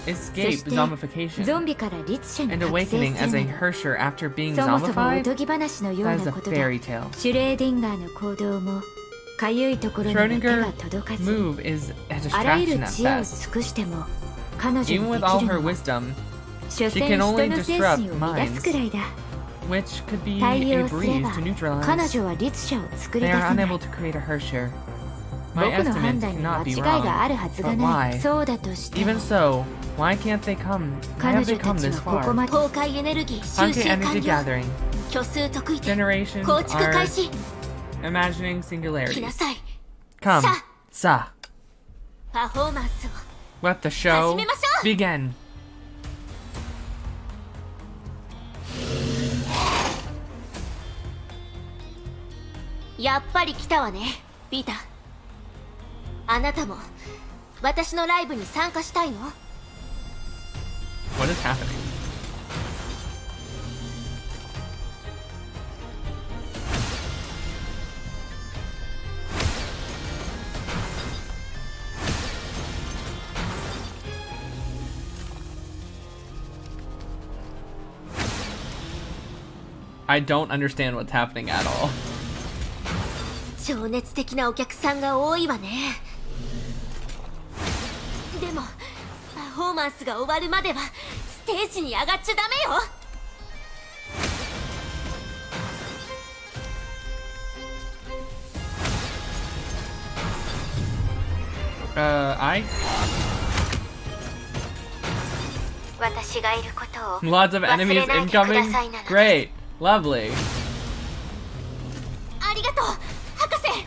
そ escape してゾ zombification ンビから律者に and 覚醒 awakening す as る a のだ。 Hersher after being そもそもお zombified. とぎ話のよう That is な a ことだ。 fairy tale. シュレーディンガーの行動もかゆいところには手が届かず、 Move is a あらゆ distraction る at 知恵を best. 尽くしても彼女にでき Even る with all の her は wisdom, 所 she 詮 can 人 only の精 disrupt 神を乱すくらいだ。 which could be 対 a 応すれ breeze ば to 彼 neutralize. 女は律者を作り They 出 are せない。 unable to create a Hersher. My 僕の判 estimates 断に間 cannot 違 be いがあ wrong. るはずが But ない。 why? そうだとしても Even so, why can't they come? Why 彼 have they 女た come ち this はここ far? まで崩壊エネルギー収 Honkai 集 energy 完了 gathering. 虚数得意点 Generations 構築 are 開始 imagining 来 singularity. なさい Come, さ sa. パフォーマンスを Let the show 始めましょう begin. やっぱり来たわねビタ。あなたも私のライブに参加したいの？ What is happening? I don't understand what's happening at all. 情熱的なお客さんが多いわね。でもパフォーマンスが終わるまではステージに上がっちゃダメよ。 I? 私がいることを Lots of 忘 enemies れないでくだ incoming? さいなの。 Great. Lovely. ありがとう博士。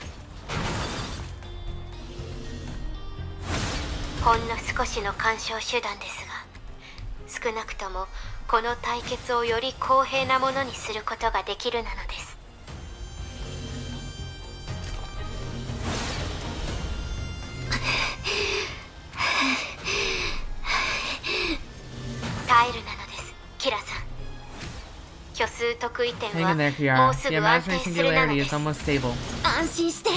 ほんの少しの干渉手段ですが、少なくともこの対決をより公平なものにすることができるなのです。耐えるなのです、キラさん。虚数得意点 Hang は in there, も Kiara. うす The ぐ安 imaginary 定するなの singularity で is す。 almost stable. 安心して。 Oh,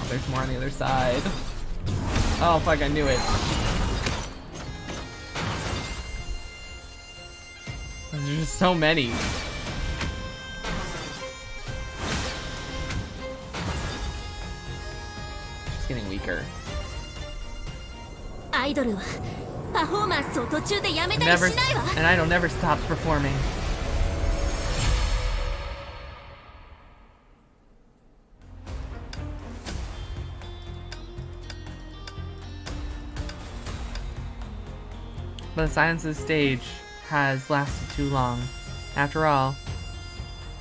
there's more on the other side. Oh, fuck, I knew it. There's just so many. speaker. アイドルはパフォーマンスを途中でやめたり Never, しないわ。 an idol never stops performing. But the silence of the stage has lasted too long. After all,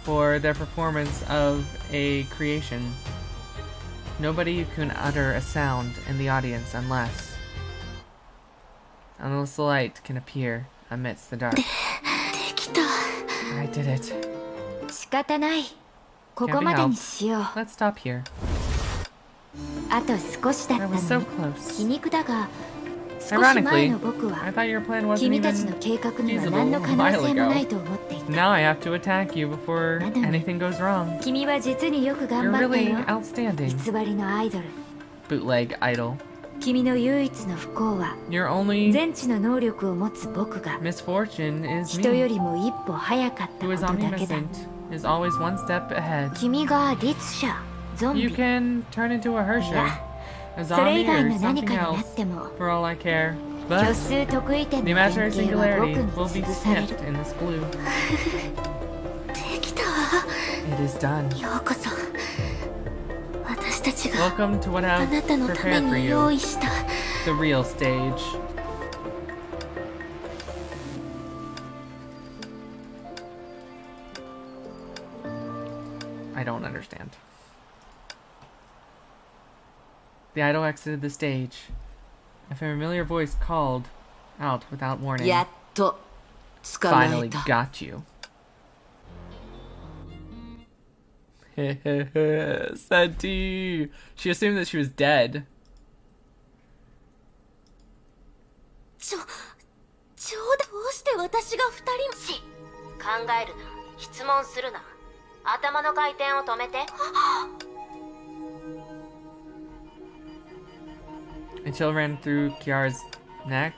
for their performance of a creation, nobody can utter a sound in the audience unless the light can appear amidst the dark. できた。 I did it. 仕方ない。ここまでにしよう。 Let's stop here. あと少しだった That の was so に。 close. 皮肉だが、少し前 Ironically, の僕 I は thought your plan wasn't 君たちの even 計画には feasible 何の a 可能 while 性もない ago. と思っていた。 Now I have to attack you before なのに anything goes wrong. 君は実によく頑 You're 張った really よ。 outstanding. 偽りのアイドル。 Bootleg idol. 君の唯一の不幸は Your only 全知の能力を持つ僕が misfortune is 人よ me, りも一歩早かった who こ is とだけだ。 omniscient, is always one step ahead. 君が律者、ゾン You ビ、 can turn into a い Hersher, や、 a それ以 zombie 外 or の何 something かにな else, っても for all I care. 虚 But 数得意点 the の imaginary 典型は singularity 僕 will be に潰され sniffed る。 in this blue. できたわ。 It is done. ようこそ。私たちが Welcome to what あ I've なたのため prepared for に用 you, 意した the real stage. I don't understand. The idol exited the stage. A familiar voice called out without warning. やっと捕まえ Finally た。 got you. Senti! She assumed that she was dead. ちょうどうして私が二人も考えるな、質問するな、頭の回転を止めて。 A chill ran through Kiara's neck.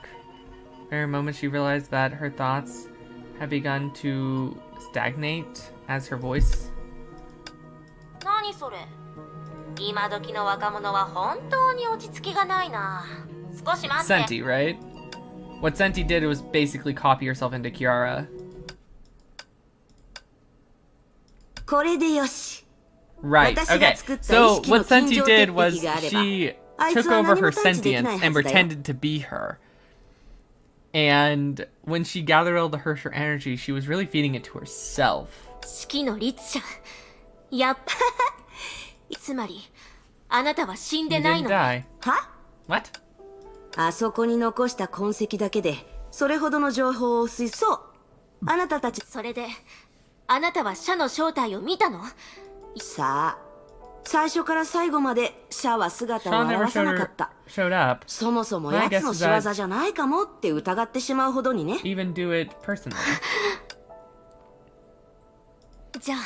For a moment, she realized that her thoughts had begun to stagnate as her voice. 何それ、今時の若者は本当に落ち着きがないな。少し待って。 Senti, right? What Senti did was basically copy herself into Kiara. これでよし。 Right. Okay. So what Senti did was she took over her sentience and pretended to be her. And when she gathered all the Hersher energy, she was really feeding it to herself. 式の律者。やっぱつまりあなたは死ん You でない didn't の。 die. は What? あそこに残した痕跡だけでそれほどの情報をそう。あなたたちそれであなたは社の正体を見たの？さあ、最初から最後までシャは姿を Shaw never 現さなかった。 showed up. そもそも My 奴 guess の is 仕 that 業じゃないかもって疑ってしまうほどにね。 Even do it personally. じゃあ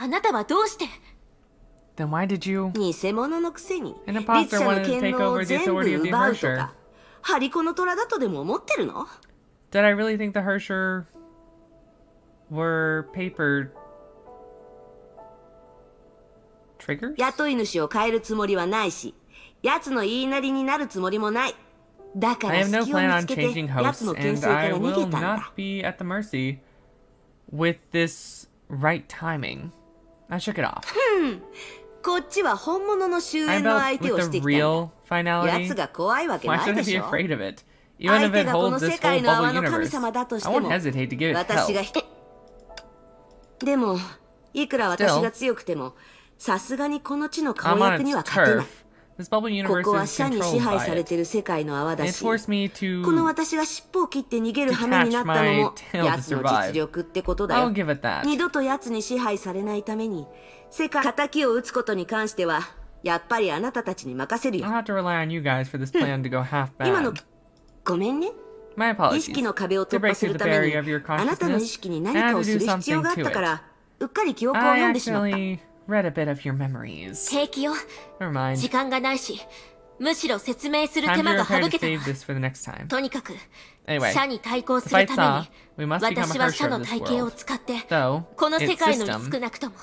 あなたはどうして？ Then why did you? 偽物のくせに An 律 imposter 者の wanted to 権 take 能を over the 全部 authority of the 奪うと Hersher. か、ハリコの虎だとでも思ってるの？ Did I really think the Hersher were paper triggers? 雇い主を変えるつもりはないし、奴の言いなりになるつもりもない。だか I ら have no 隙を plan 見 on つけて changing 奴 hosts, の牽 and 制か I ら逃 will げたんだ。 not be at the mercy with this right timing. I shook it off. こっちは本物の終 I 焉の about 相手を with し the てきたんだ。 real finality. 奴が怖いわけ Why ない should I で be しょ。 afraid of it? Even 相 if 手 it がこ holds の this 世界 whole の泡 bubble の神 universe, 様だとし I て won't も、 hesitate to give it 私が hell. でも、いくら私 Still, が強くても、さすがにこの地の I'm 顔 on 役には its 勝てない turf. This bubble こ universe こは is 社に支 controlled 配 by され it. てる世界の泡だ It し、 forced me この to. 私が尻尾を切って逃げる羽目になったの detach も my tail to 奴の survive. 実力ってことだ I'll よ。 give it that. 二度と奴に支配されないために、世界敵を撃つことに関しては、やっぱりあなたたちに任せる I'll よ。 have to rely on you guys for this plan to go half 今の bad. ごめんね。 My 意 apologies. 識の壁を To 突破 break す through る the ために barrier of your あなたの意 consciousness, 識に I 何 had か to を do する必要 something があった to か it. らうっかり記憶を I 読んでしまった actually read a bit of your memories. 平気よ。 Never mind. 時間がないし、むしろ説明する Time 手 to 間が省 prepare to けたわ。 save this for the next time. とにかく Anyway, 社に対抗す the る fight's た on. め We must に become 私 a は Hersher 社の of this 体系を world. 使って Though, この世 its 界のに system, 少なくとも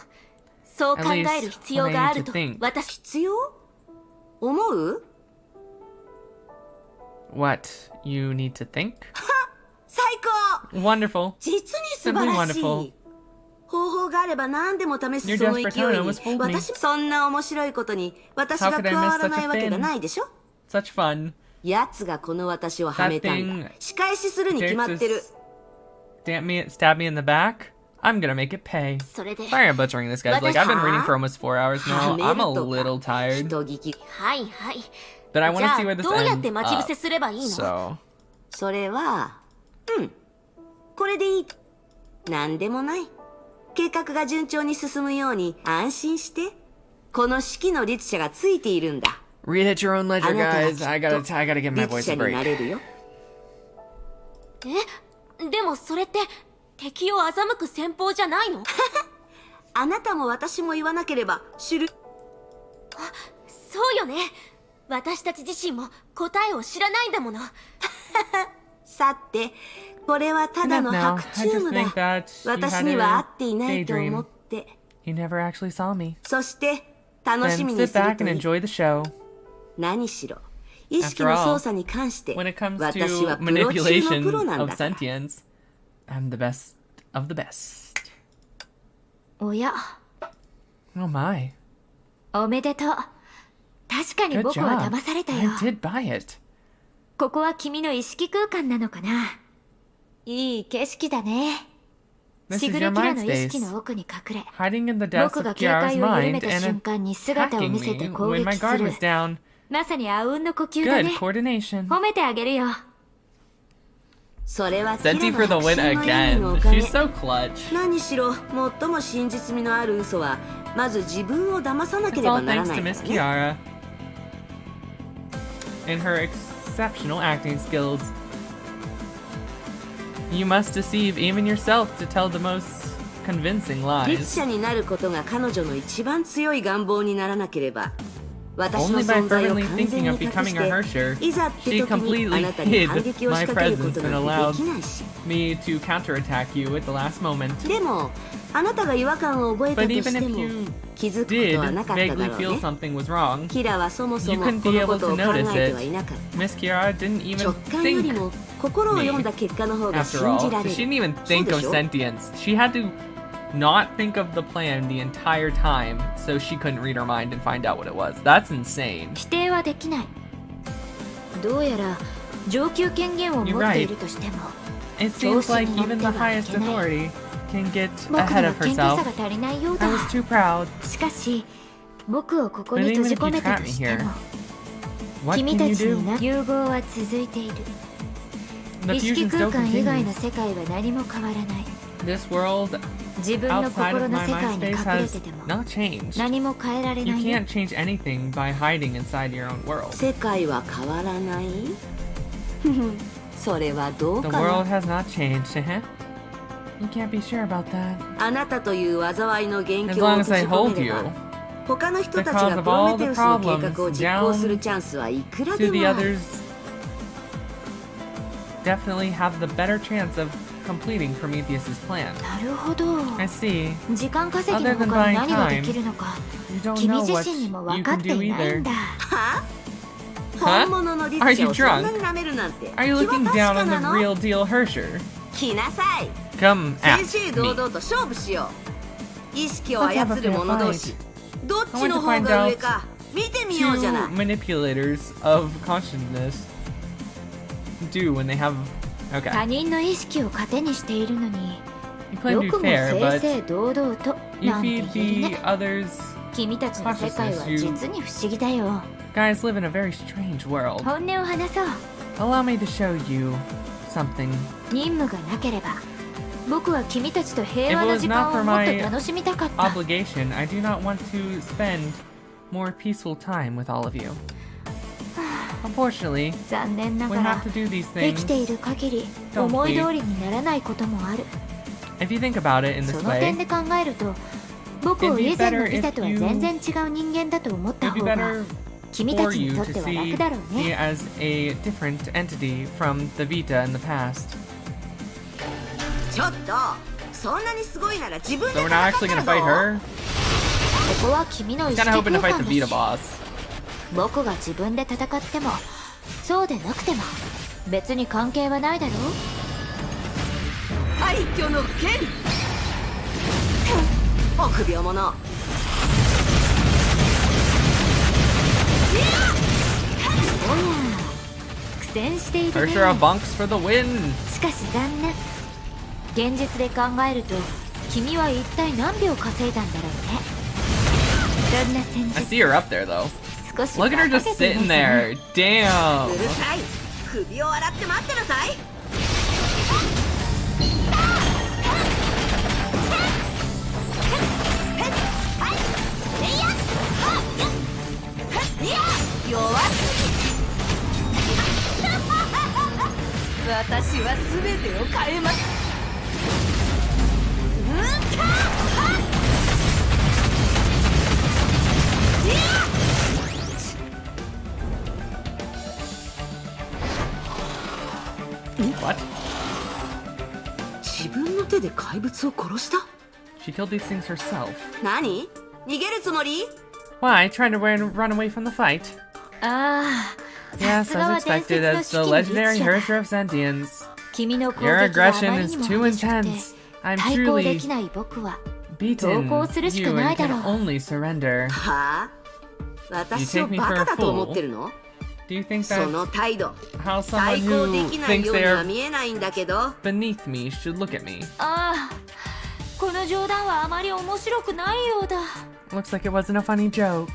そう考 at える least 必要 when が I あ need る to と think. 私必要思う？ What you need to think? 最高！ Wonderful. 実に素晴ら Simply し wonderful. い。方法があれば何でも試す Your その勢い desperate に tone almost fooled me. 私そんな面白いことに私が How could 加 I わ miss ら such ない a わけが fin? ないでしょ。 Such fun. 奴がこの私をはめたん That だ thing 仕返しするに決まってる Stab me in the back. I'm gonna make it pay. それで Sorry I'm butchering this, guys. Like, I've been reading for almost 4 hours now. はめ I'm る a とか little tired. 人聞きはいはい。 But I じ want ゃ to see あ where this どうやっ ends て待ち伏せ up. すればいいの？ So, それはこれでいい。なんでもない。計画が順調に進むように安心してこの式の律者がついているんだ。 read at your own あ ledger, なたは guys. き I っと gotta give my 律 voice 者 a にな break. れるよ。でもそれって敵を欺く戦法じゃないの？あなたも私も言わなければ知る。そうよね。私たち自身も答えを知らないんだもの。さてこれはただの Enough now. 白 I チュー just ム think だ。 that you 私 had に a は合っていないと思 daydream. って。 You never actually saw me. そして楽し Then みに sit する back と and いい。 enjoy the show. 何しろ意識 After の all, 操作に関して when it comes 私は to プロ中のプ manipulation ロなん of だから。 sentience, I'm the best of the best. おや Oh my. おめでとう。確かに Good 僕は job. 騙された I よ。 did buy it. ここは君の意識空間なのかな。いい景色だね。 This シ is グレ your キラ mind の意識 space. の奥に隠れ、 Hiding in the depths 僕 of が警 Kiara's 戒を緩め mind た瞬 and 間に姿を attacking 見せて me 攻 when my 撃す guard る。 was down. まさにあうんの呼吸だ Good ね。 coordination. 褒めてあげるよ。それはキラ Senti の for the 迫 win 真の演技のお again. かげ。 She's so clutch. 何しろ最も真実味のある嘘はまず自分を騙さなけ It's れば all なら thanks な to いから Miss ね。 Kiara and her exceptional acting skills. You must deceive even yourself to tell the most convincing 律 lies. 者になることが彼女の一番強い願望にならなければ私の Only by 存在を fervently 完全 thinking に of 隠 becoming し a Hersher, ていざって she 時に completely あなたに hid 反撃を仕 my 掛けるこ presence と and なんて allowed できないし me to counterattack you at the last moment. でもあなたが違和感を覚えた But と even して if も you 気づくこ did とはなかっただ vaguely ろう feel ね。 something was wrong, キラはそもそ you も couldn't こ be のこ able と to を考 notice えてはいな it. かった Miss Kiara didn't even 直感より think も心を読んだ結果の方が after 信 all. じら So れ she る didn't even そう think で of しょ sentience. She had to not think of the plan the entire time so she couldn't read her mind and find out what it was. That's insane. 否定はできない。どうやら上級権限を持っているとしても、 It seems like even the highest authority can get 僕に ahead は of 謙虚さ herself. が足りないよう I だ。 was too proud. しかし、僕をここ But に even 閉じ if 込 you めた trap と me して here, も、 what 君 can た you ちに do? な融合は続いている。 The 意識 fusion 空 still 間以外の continues. 世界は何も変わらない。 This world 自分の outside 心 of の my 世 mind 界に隠 space れ has てても not changed. 何も変えられ You ないよ。 can't change anything by hiding inside your own world. 世界は変わらないふふそれはどう The か world な has not changed, huh? You can't be sure about that. あなたという災いの元 As 凶を long 閉 as じ I 込 hold めれ you ば他の人たち because が of プロ all メテ the ウスの計画を problems 実行するチャンスはいくら to で the もある others definitely have the better chance of completing Prometheus's plan. なるほど。 I see. 時間稼ぎの Other than 他に buying 何がで time, きるのか、 You don't 君 know 自 what 身にも you 分か can って do いない either. んだ。は Huh? 本物の律 Are 者 you をそんな drunk? に舐めるなんて Are you 気は looking 確 down か on な the の real deal Hersher? 来なさい Come 正 at 々堂 me. 々と勝負しよう意識を Let's have a 操る fair 者同士 fight. どっちの方が上か見てみようじゃ Two ない manipulators of consciousness do when they have. 他 Okay. 人の意識を糧にしているのに、 You claim よ to く be も fair, 正 but 々堂々と you なんて feed 言える the ね。 others. 君たちの世界は実に不思議だよ。 Guys live in a very strange world. 本音を話そう。 Allow me to show you something. 任務がなければ、僕は君たちと If 平和 it な was 時 not 間 for をもっと my 楽しみたかった。 obligation, I do not want to spend more peaceful time with all of you. Unfortunately, 残念な we が have ら to do these 生 things. きている限り Don't 思い通りにならないこともある。 If you think about it in そ this の way, 点で考えると、僕を It'd be 以前の better リタとは if you- 全然違う人間だと思った it'd be 方が better 君た for ちに you とっ to ては see 楽だろう me ね。 as a different entity from the Vita in the past. ちょっとそんなにすごいなら自分で So we're not 戦 actually った gonna ら fight どう her? ここは君の意識 Kinda 空 hoping to 間 fight だ the し Vita boss. 僕が自分で戦ってもそうでなくても別に関係はないだろう。廃墟の剣臆病者。おや苦戦しているね。 Ursula bunks for the win. しかし残念。現実で考えると君は一体何秒稼いだんだろうね。そんな戦 I 術 see her up there though. 少し Look at her just 馬鹿げて sitting ないかな。 there. Damn. うるさい。首を洗って待ってなさい。私は全てを変えます。 What? 自分の手で怪物を殺した？ She killed these things herself. 何？逃げるつもり？ Why? Trying to run away from the fight? ああ、さ Yes, すが as は伝 expected, 説の as the 式の律 legendary 者だ。 Herrscher of Sentience. 君の攻 Your 撃はあ aggression まり is にも too 激しくて intense. I'm 対抗でき truly ない僕は beaten 投降するしか you な and いだろ can う。 only surrender. はあ？私を You take me バ for a カだと思ってるの？ Do you think そ that の態度、 how someone 対抗で who きない thinks ように they は are 見えないんだけど。 beneath me should look at me? ああ、この冗談はあまり面白くないようだ。 Looks like it wasn't a funny joke.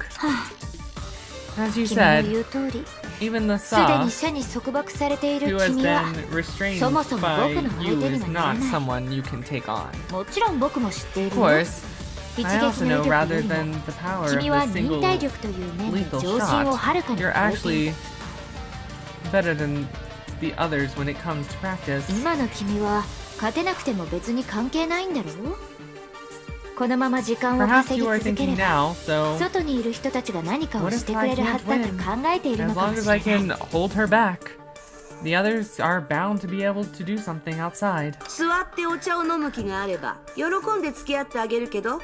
As you 君の said, 言う通り、 even the すでに Saw 社に束縛されている who has 君は been restrained そもそも by 僕の相 you 手に is はなら not ない。 someone you can take on. もちろん僕も知ってい Of るよ。 course, 一 I 撃 also の威 know 力よ rather りも than the power of 君は this 忍 single 耐力という面で lethal 常人を shot. はるかに You're 超えている。 actually better than the others when it comes to practice. 今の君は勝てなくても別に関係ないんだろう。このまま時間を Perhaps 稼ぎ you are 続け thinking れば now, so 外にいる人たちが何かを what して if く I れるは can't ずだと win? 考えている As のか long も as し I れない。 can hold her back. The others are bound to be able to do something outside. 座ってお茶を飲む気があれば喜んで付き合ってあげるけど。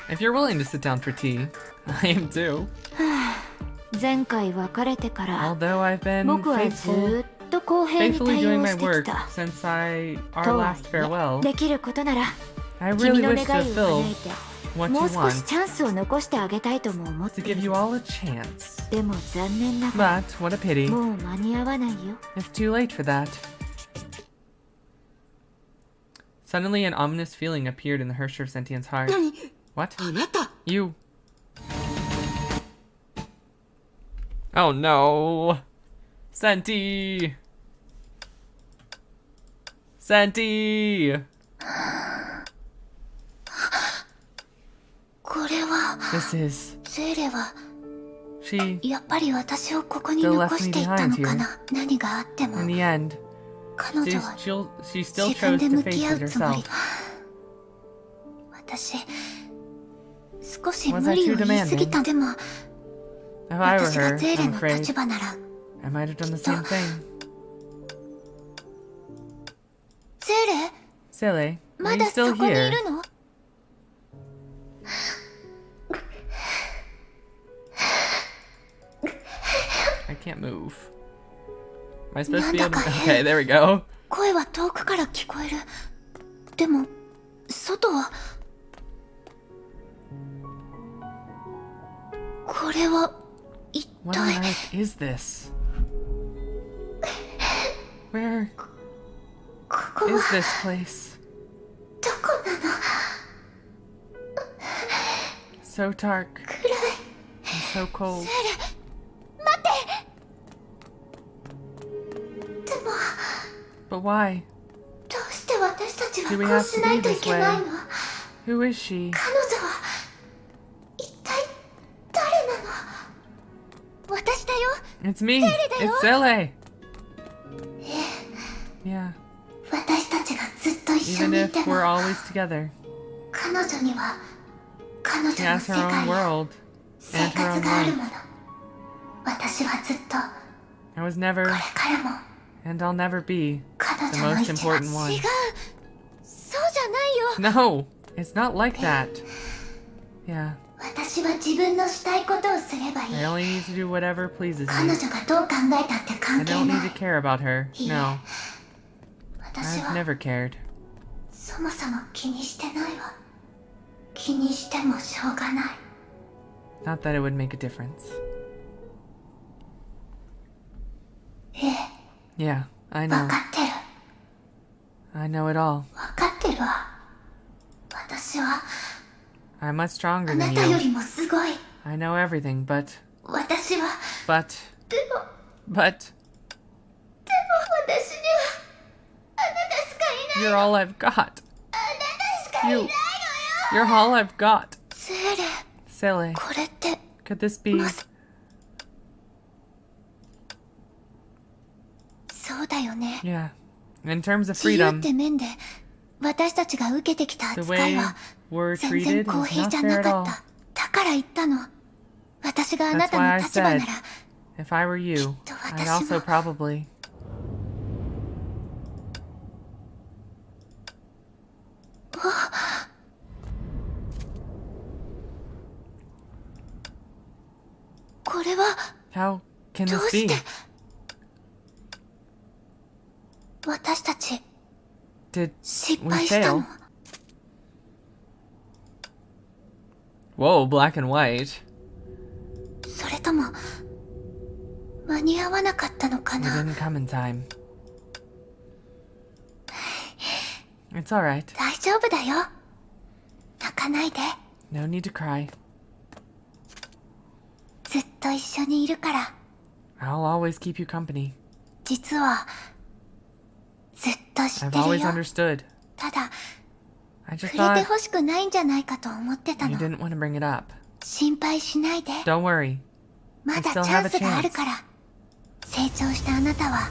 If you're willing to sit down for tea, I am too. 前回別れてから Although I've been 僕はず faithful, っと公平に faithfully 対 doing 応 my してき work た。 since our とは last いえ farewell, できることなら I 君 really の wish 願 to いを fulfill 叶えて what you もう少し want, チャンスを残してあげたいとも思って to い give you る。 all a chance. でも残念ながら But what a pity. もう間に合わないよ。 It's too late for that. Suddenly, an ominous feeling appeared in the Herrscher of Sentient's heart. 何？ What? あなた。 You. Oh no. Senti. Senti. これは This is. ゼーレは She, やっぱり私をここに残していったのかな。何があっても in the end, 彼女は she still 自分 chose で to 向 face き合 it うつもり herself. だ。私少し Was 無 I 理 too を言い過ぎた。でも If I were 私が her, ゼーレ I'm の afraid 立場なら I might have done the same thing. ゼーレ Silly, ま are だ you そ still こにい here? るの？ I can't move. Am I supposed to be able to? なんだか変。 Okay, there we go. 声は遠くから聞こえる。でも外はこれは一 What on 体 earth is this? Where ここ is は this place? どこなの？ So dark 暗い。 and so cold. 待ってでも But why? どうして私たち Do は we こう have し to ない be とい this けないの？ way? Who is she? 彼女は一体誰なの？私だよ。 It's me. Seele It's だよ。 Seele. Yeah. 私たちがずっと一緒 Even にい if ても we're always together, 彼女には彼女 she の has 世 her own 界や world 生 and her 活 own がある life. もの。私はずっと I was こ never れからも and I'll never be 彼 the 女の most 位置は important one. 違う、そうじゃないよ。 No, it's not like that. Yeah. 私は自分のしたいことをすればいい。 I only need to do whatever pleases 彼 me. 女がどう考えたって I 関係 don't な need い。 to care about her. No, 私 I've は never cared. そもそも気にしてないわ。気にしてもしょうがない。 Not that it would make a difference. ええ、 Yeah, I 分 know. かってる。 I know it all. 分かってるわ。私は I'm much あ stronger な than たよ you. りもすごい。 I know everything, but, 私は but, でも but, 私にはあなたしかいない。 you're all I've got. あなたしかいないのよ。 You're all I've got. セーレ、 Silly. これって Could this be? そうだよね。 Yeah. In terms of 自由っ freedom, て面で私たちが受けてきた the 扱い way は we're 全然 treated 公 is 平 not じゃ fair な at か all. った。だから言ったの。私があな That's た why の I 立場 said, なら if I were you, きっと I'd 私 also も probably. これは How can どう this し be? て私たち Did 失 we 敗したの fail? Whoa, black and white. それとも間に合わなかったのか We な。 didn't come in time. It's alright. 大丈夫だよ。泣かないで。 No need to cry. ずっと一緒にいるから。 I'll always keep you company. 実はずっと知っ I've てる always よ。 understood. ただ I just 触れ thought て欲しくないんじゃないかと思ってた you の。 didn't want to bring it up. 心配しないで。 Don't worry. まだ I チ still ャ have ン a スがある chance. から。成長したあなたは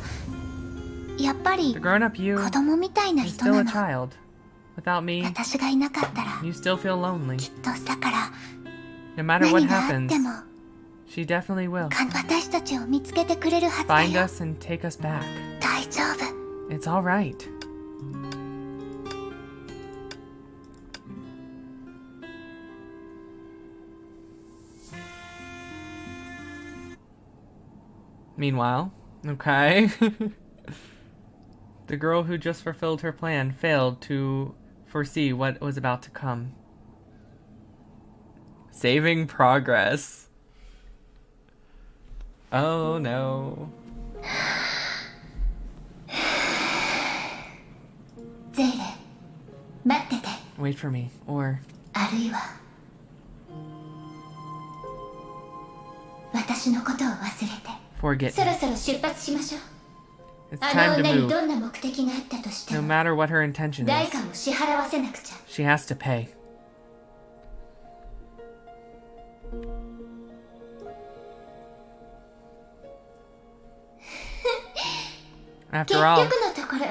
やっぱり The grown-up you 子供みたいな is 人 still な a の。 child. Without me, 私がいなかったら you still feel lonely. きっとだから No matter what 何があっ happens, ても she definitely will. 私たちを見つけてくれるはずだ Find よ。 us and take us back. 大丈夫。 It's alright. Meanwhile, okay. The girl who just fulfilled her plan failed to foresee what was about to come. Saving progress. Oh no. ゼーレ、待ってて。 Wait for me, or あるいは私のことを忘れて。 forget そ me. ろそろ出発しましょう。 It's あ time の to 女に move. どんな目的があったとして No も matter what her intention 代 is, 価を支払わせなくちゃ。 she has to pay. After 結 all, 局のところ、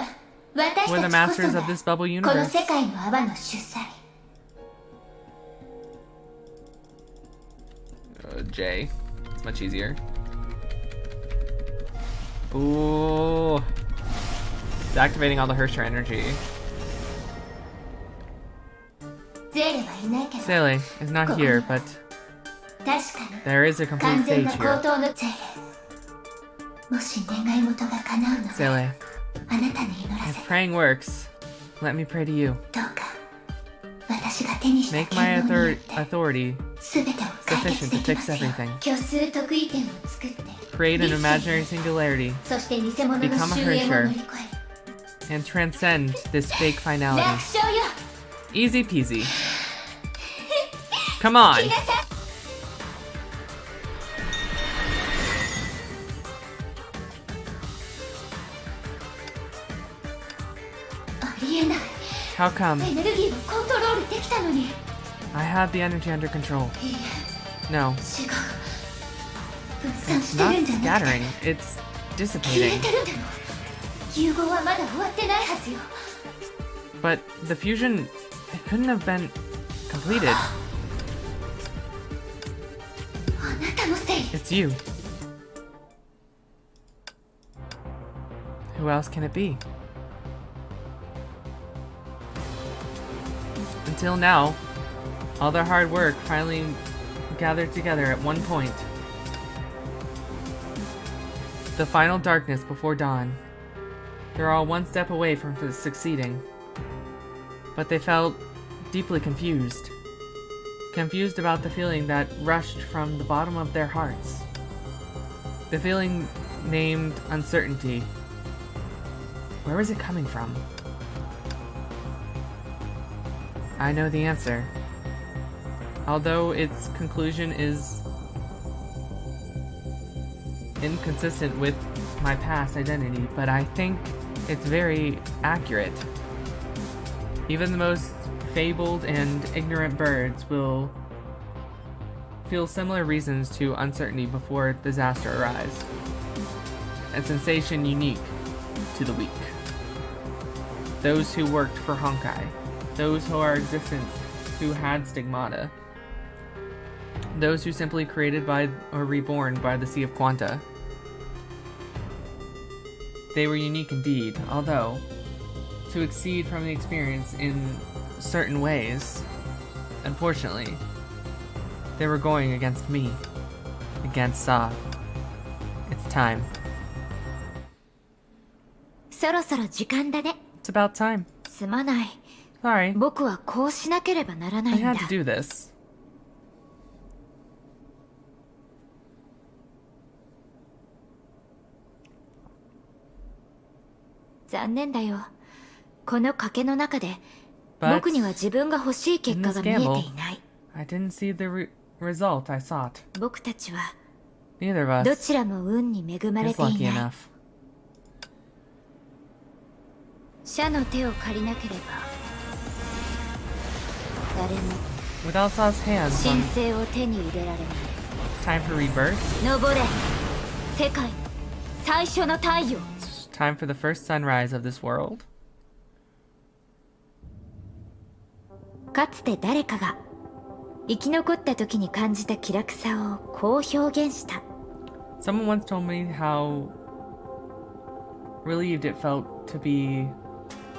私 we're the たちこ masters そ of が this bubble この universe. 世界の泡の主催。 J. It's much easier. Ooh. It's activating all the Hersher energy. ゼーレはいないけど、 Seele is not here, but 確かに there is a complete 完全 stage な高 here. 等のゼーレ。もし願い事が叶うのなら Seele, あなたに祈ら if せて。 praying works, let me pray to you. どうか私が手にした Make my 権能によって authority 全てを解決 sufficient で to きま fix すよ。 everything. 虚数特異点を作って Create an imaginary singularity そして偽物の Become a 終焉を Hersher 乗り越え and transcend this fake る。 finality. 楽勝よ。 Easy peasy. Come on. 来なさい。ありえない。 How come? エネルギーをコントロールできたのに。 I had the energy under control. いい No, え、違う。分散 it's してる not んじゃなくて scattering, it's 消え dissipating. てるんだよ。融合はまだ終わってないはずよ。 But the fusion, it couldn't have been completed. あなたのせい。 It's you. Who else can it be? Until now, all their hard work finally gathered together at one point. The final darkness before dawn. They're all one step away from succeeding. But they felt deeply confused. Confused about the feeling that rushed from the bottom of their hearts. The feeling named uncertainty. Where was it coming from? I know the answer. Although its conclusion is inconsistent with my past identity, but I think it's very accurate. Even the most fabled and ignorant birds will feel similar reasons to uncertainty before disaster arrives. A sensation unique to the weak. Those who worked for Honkai. Those who are existence who had stigmata. Those who simply created by or reborn by the Sea of Quanta. They were unique indeed, although to exceed from the experience in certain ways, unfortunately, they were going against me, against Saw. It's time. そろそろ時間だね。 It's about time. すまない。 Sorry, 僕はこうしなければならな I いんだ had to do this. 残念だよ。この賭けの中で But 僕には自分が欲しい結果が見えていない。 I didn't see the result I sought. 僕たちは Neither of ど us ちらも運に恵まれ is てい lucky ない。 enough. 社の手を借りなければ誰も Without Saw's hands 神 on 聖を手に入れられない。 time for rebirth, 登れ、世界の最初の太陽。 it's time for the first sunrise of this world. かつて誰かが生き残った時に感じた気楽さをこう表現した。 Someone once told me how relieved it felt to be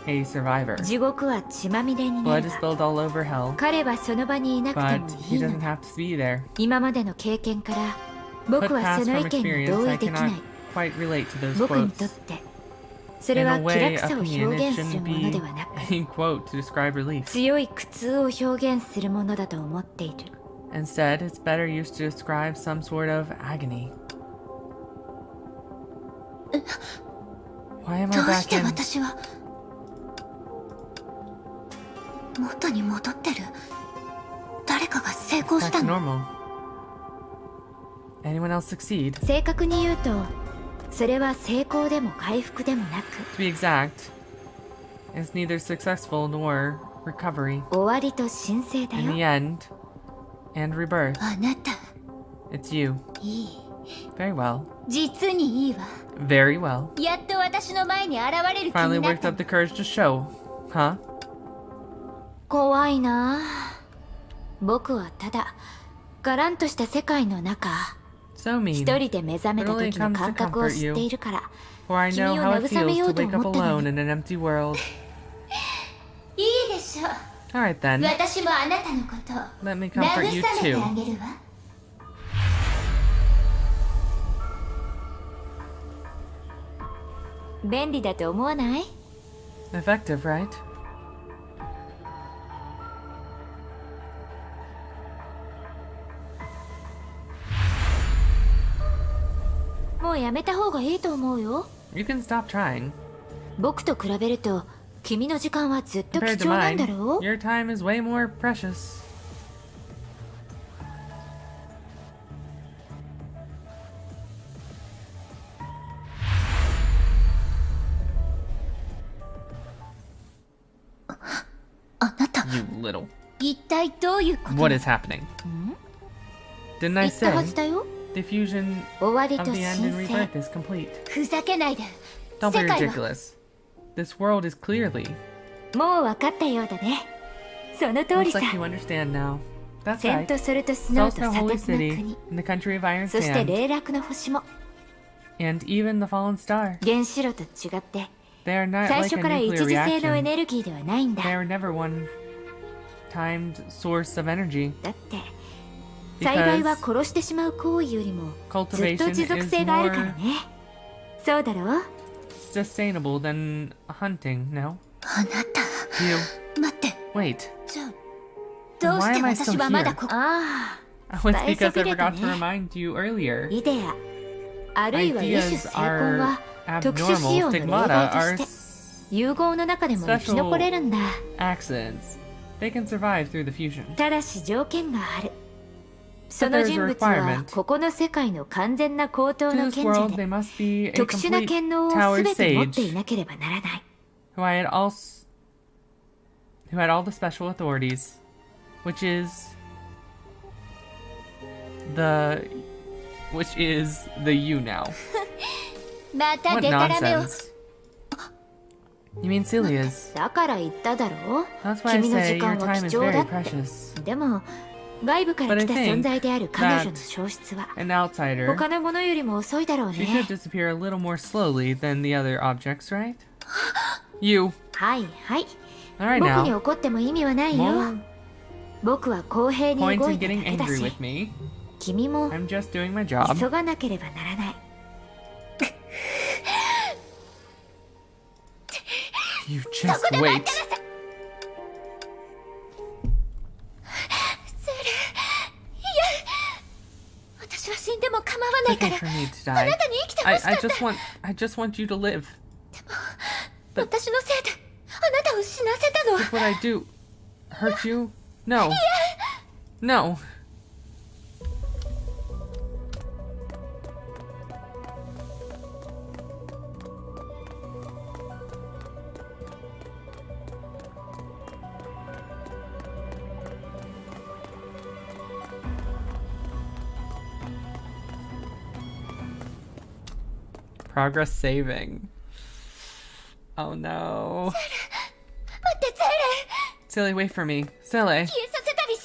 a survivor. 地獄は血まみれにな Blood る is が spilled all over hell, 彼はその場にいなくて but も he いいの doesn't だ。 have to be there. 今までの経験から Put 僕は past その from 意見に experience, 同 I 意できな cannot い。 quite relate to those 僕にとっ quotes. てそれ In は a 気 way, 楽さを opinion, 表 it 現する shouldn't もの be ではなく a quote to describe relief. 強い苦痛を表現するものだと思っている。 Instead, it's better used to describe some sort of agony. Why am ど I うし back て in? 私は元に戻ってる。誰かが成功し Back た to の。 normal. Anyone else succeed? 正確に言うとそれは成功でも回復でもなく To be exact, it's neither successful nor recovery. 終わりと神聖だ In the よ。 end, and rebirth, あなた it's you. いい。 Very well. 実にいいわ。 Very well. やっと私の前に現れる気 Finally になっ worked た up the courage to show. Huh? 怖いなあ。僕はただがらんとした世界の中 So 一 mean. 人で目覚めた時の感覚を知っているから For I know how it 君を慰め feels よ to うと wake up 思ったの alone に in an empty world. いいでしょ。 Alright then. 私もあなたのことを Let me 慰 comfort め you てあ too. げるわ。便利だと思わない？ Effective, right? もうやめた方がいいと思うよ。 You can stop trying. 僕と比べると君の時間はずっと貴 Compared to 重なん mine, だろう。 your time is way more precious. You little. 一体どういうこと？ What is happening? Didn't 言 I ったは say ずだよ。 the fusion 終わり of と the 神 end and 聖。 rebirth is complete? ふざけないで。 Don't be 世界は ridiculous. This world is clearly. もう分かったようだね。その通り Looks さ。 like you understand now. That's セン right. トソルトスノー It's と also 砂 a holy 鉄の city 国 in the country of iron そして sand. 霊落の星も And even the fallen star. 原子炉と違って They are not 最 like 初 a から一 nuclear 次性のエ reaction. ネルギーではないんだ。 They are never one timed source of energy. だって災害は because 殺してしまう行為よりもずっと cultivation 持続 is 性があるから more ね。そうだろう？ sustainable than hunting, no? あなた You. 待って Wait. じゃあどうして Why am I still 私はまだ here? こあ Oh, it's 伝え because そ I びれた forgot ね。 to remind you earlier. イデアあるいは野種 Ideas 成婚 are は特殊仕 abnormal 様の例 stigmata 外 are として融合の中でも生き残れるんだ。 accidents. They can survive through the fusion. ただし条件がある。そ But の there's 人 a 物は requirement. ここの世界の完全な高等 To の this 賢者 world, で they must be a 特殊な complete 権能を tower 全て持ってい sage なければならない。 who had all the special authorities, which is the you now. また What デタラメを nonsense? You mean Celia's? だから言っただろう。 That's why I 君の say 時 your 間は time 貴 is 重だ very って。 precious. でも外部から But I 来た think 存在である彼女の that 消失は An outsider, 他のものよりも遅いだろう she should ね。 disappear a little more slowly than the other objects, right? You. はいはい。 Alright 僕に now. 怒っても意味はないよ。 More 僕は公平に points 動 in いただ getting けだ angry し with me. 君も I'm just doing my job. 急がなければならない。 You just wait. 私は死んでも構わ It's ないか okay ら for me to あ die. なたに生きてほしか I った just want you to live. 私のせいであなたを死なせたの Did what I do hurt you? No. No. Progress saving. Oh no. 待ってセーレ Silly, wait for me. Silly, 消えさせたりし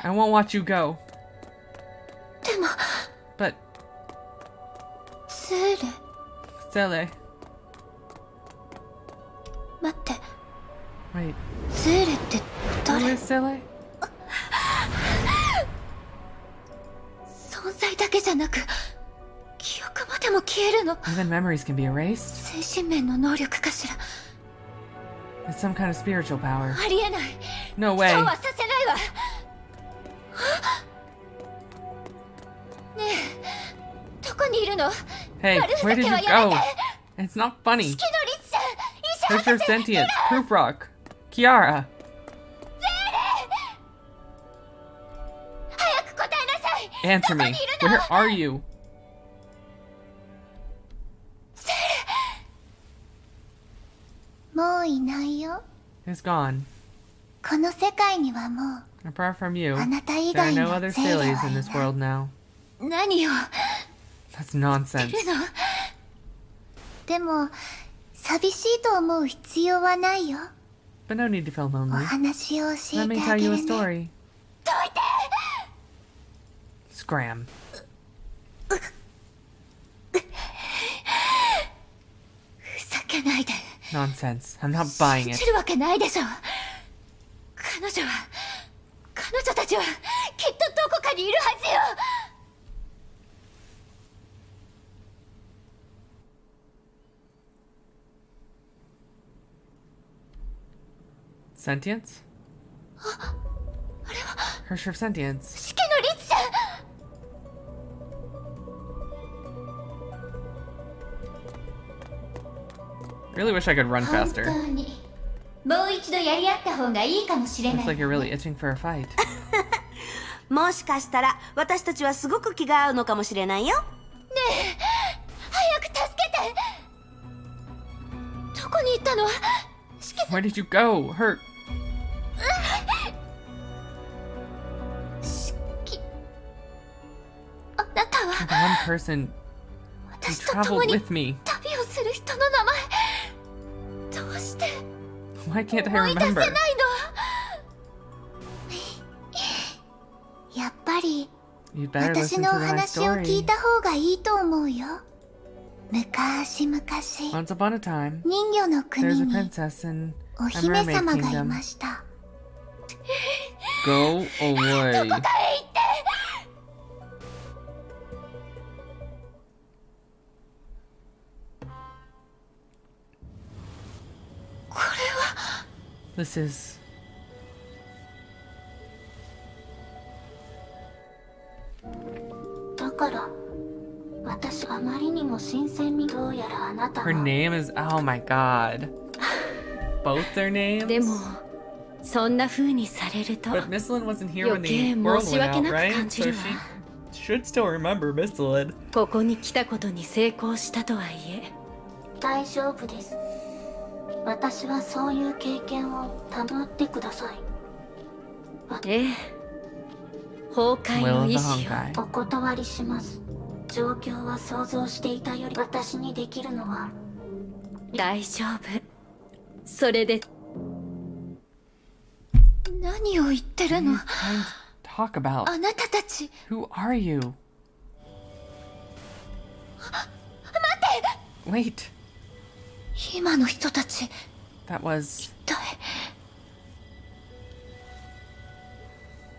ないわ I won't watch you go. でも But, セーレ Silly, 待って wait. セーレって Who 誰 is Silly? 存在だけじゃなく記憶までも消えるの Even memories can be erased? 精神面の能力かしら It's some kind of spiritual power. ありえない No そう way. はさせないわねえどこにいるの Hey, 悪ふ where ざ did け you はやめ go? て It's not funny. 月の律者医者 Where's your 博士 sentience? Proof Rock. Kiara. 早く答えなさい Answer me. Where are you? もういないよ It's gone. この世界にはも Apart from you, うあなた以 there are 外 no の other セーレ Saleys は in い this ない world now. 何を That's nonsense. いるのでも寂しいと思う必要はないよ But no need to feel お lonely. 話を教 Let え me てあ tell げ you る a ね story. Scram. ふざけないで Nonsense. I'm not buying 信 it. じるわけないでしょ彼女たちはきっとどこかにいるはずよ Sentience? Hersher of Sentience. 死期の律者 Really wish I could run 本 faster. 当にもう一度やり合った方がいいかもしれな Looks い like you're really itching for a fight. もしかしたら私たちはすごく気が合うのかもしれないよ。早く助けてどこに行ったの Where did you go? Hurt. あなた You're は the one person who 私と共 traveled に with me. 旅をする人の名前どうして Why can't 思 I い出せ remember? ないのやっぱり You'd better 私 listen のお to my 話を聞 story. いた方がいいと思うよ昔々 Once upon a time, 人魚の there's 国 a に princess in お a 姫 mermaid 様がい kingdom. ました Go away. どこかへ行って This is... だから私あまりにも新鮮味。どうやらあなた Her は name is... Oh my god. Both their で names? もそんな風にされると But Mistlin wasn't here when the 余計 world 申し went 訳 out, なく right? 感じ So るわ。 she should still remember Mistlin. ここに来たことに成功したとはいえ、大丈夫です。私はそういう経験を保ってください。ええ、崩壊 Will の of 意 the 志を Honkai. お断りします。状況は想像していたより私にできるのは大丈夫。それで何を言ってるの？ Trying to talk about. あなたたち。 Who are you? Wait, 今の人たち、 that was 一体。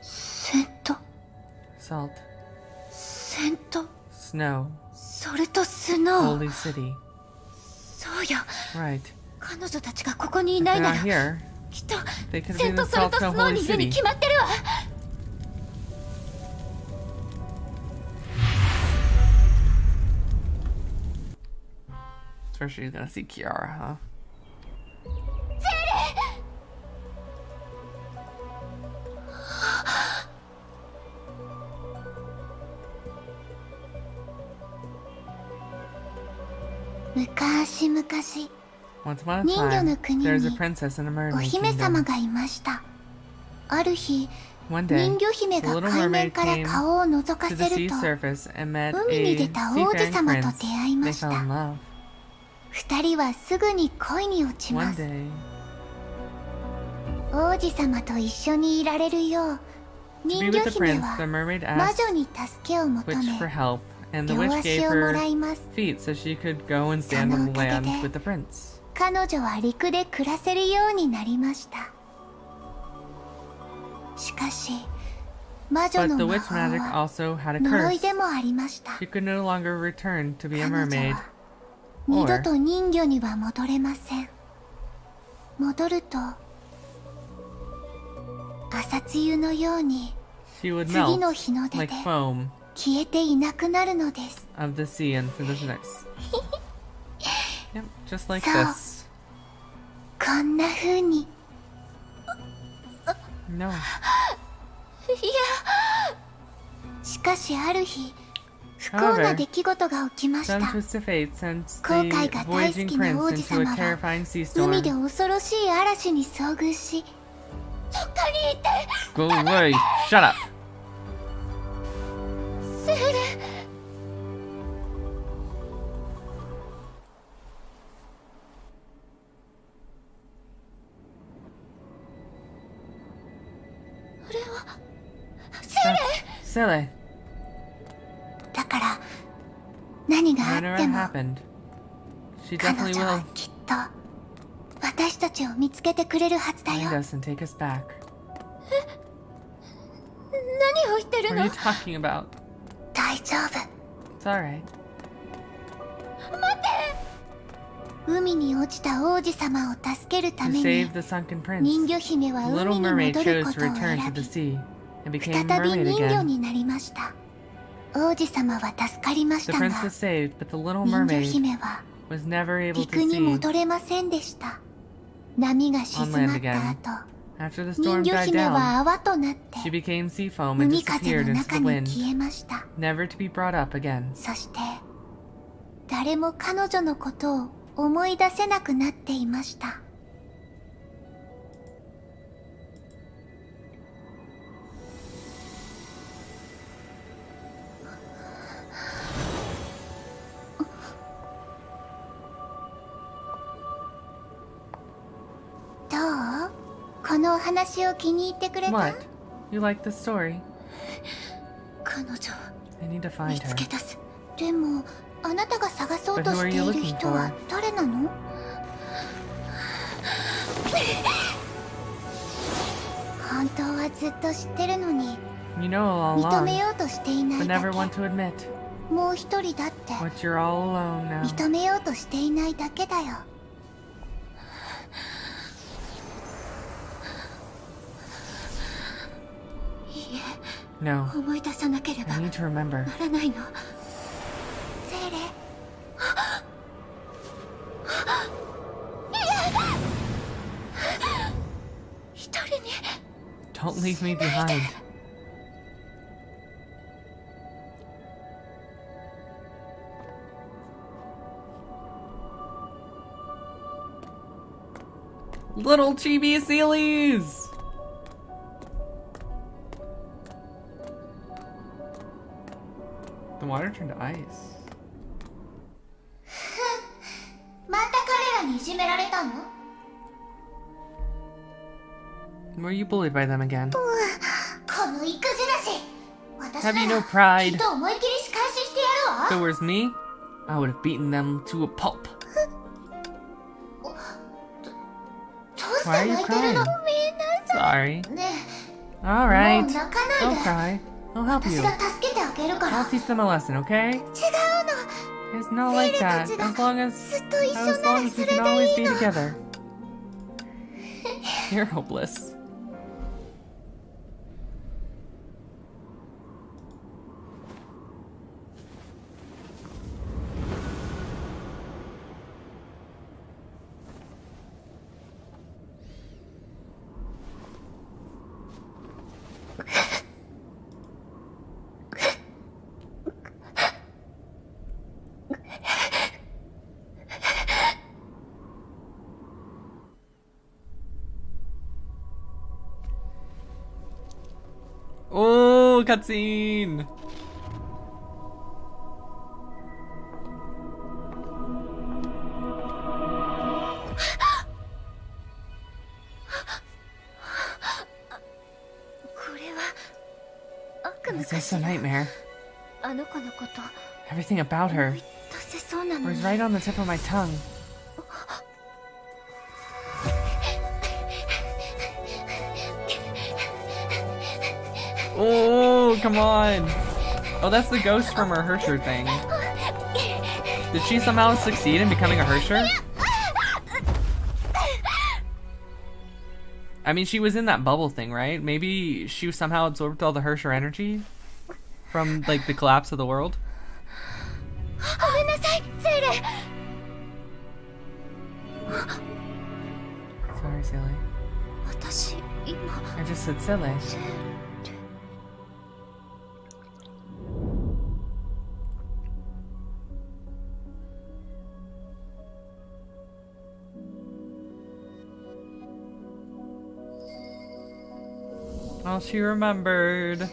セント、 salt, セント、 snow, それとスノー。 holy city. そうよ。 Right. 彼女たちがここにい If ない they're な not ら、 here, きっと they could have セン been ト in それ Salt とス Snow ノー Holy にいるに City. 決まってるわ。 First she's gonna see Kiara, huh?昔々 Once upon a 人魚の time, 国 there was a に princess in a お mermaid 姫様 kingdom. がいました。ある日、 One day, 人魚姫 the が little 海面 mermaid から came 顔を覗か to せ the る sea と、 surface and met 海に a 出た王子 seafaring 様と prince. 出会いま They した。 fell in love. 二人はすぐに恋に落ち One ます。 day, 王子様と一緒にいられるよう、 to be 人 with 魚 the 姫 prince, は the mermaid 魔 asked 女に助けを求 witch for め、 help, and the 両 witch 足 gave をもら her います。 feet so she could go and stand on the land with the prince. 彼女は陸で暮らせるようになりました。しかし、魔女 But の the 魔 witch 法 magic は also had a 呪い curse. でもありました。 She could no longer return to be a 彼女 mermaid. は二度と人魚には戻れません。戻ると朝露のように She would 次の melt 日の出 like で foam 消えていなくなるのです。 of the sea and through the night. Yep, just like So- this. こんな風に。 No. しかしある日、不幸な出来事が起きまし Some た。 twist of fate sent 航 the 海が大好 voyaging きな prince 王子 into 様 a は terrifying sea 海で storm. 恐ろしい嵐に遭遇し、 Go away! Shut up! セレだから何があっ Whatever ても happened, she 彼 definitely 女は will きっと私たちを見つけてくれるはずだ find よ。 us and take us back. 何を言ってる What の？ are you talking about? 大丈夫。 It's alright. 海に落ちた王子様を助けるた To めに save the sunken 人 prince, 魚姫は the 海 little に mermaid 戻る chose こ to とを return to 選 the び、 sea and 再 became び mermaid 人魚 again. になりました。王子様は助かりまし The た prince が、 was saved, but the little 人魚 mermaid 姫は was never able 陸 to に see 戻れませんでした。波が静まった後、 after the 人 storm 魚 died 姫 down. は泡となって She became sea foam and 海風 disappeared の into 中 the に wind, 消えました。 never to be brought up again. そして誰も彼女のことを思い出せなくなっていました。どう？このお話を気に入ってくれた？ What? You like the story? 彼女 I need to 見 find つ her. け出す。でもあなたが探そうと But who し are て you いる looking 人は for? 誰なの？本当はずっと知ってるのに You know all 認め along, ようとしていない but だ never け。 want to admit もう一人だって what you're all alone now. 認めようとしていないだけだよ。No. 思い出さなければ I な need to remember. らないの。セーレ。一人に Don't leave me behind. Little chibi Seelies! The water turned to ice. また彼らにいじめられたの？ Were you bullied by them again? このイクズなし。私 Have な you ら no pride? きっと思いっきり仕返ししてやるわ。 If it was me, I would have beaten them to a pulp. どうし Why て are you 泣いてるの？ crying? Sorry. ねえ、 Alright. もう泣かない Don't で。 cry. I'll help 私 you. が助けてあげるから。 I'll teach them a lesson, okay? 違うの。 It's not like that. As long as ずっと一緒な as ら long as そ we れ can で always いい be の。 together. You're hopeless. Oh, cutscene! これは悪夢 Is か this し a ら。 nightmare? あの子のこと Everything about her 出せそうなの was に。 right on the tip of my tongue. Oh, come on! Oh, that's the ghost from her Hersher thing. Did she somehow succeed in becoming a Hersher? I mean, she was in that bubble thing, right? Maybe she somehow absorbed all the Hersher energy from, like, the collapse of the world? ごめんなさい、セイレ。 Sorry, Silly. 私今 I just said silly. セーレ。 Oh, she remembered.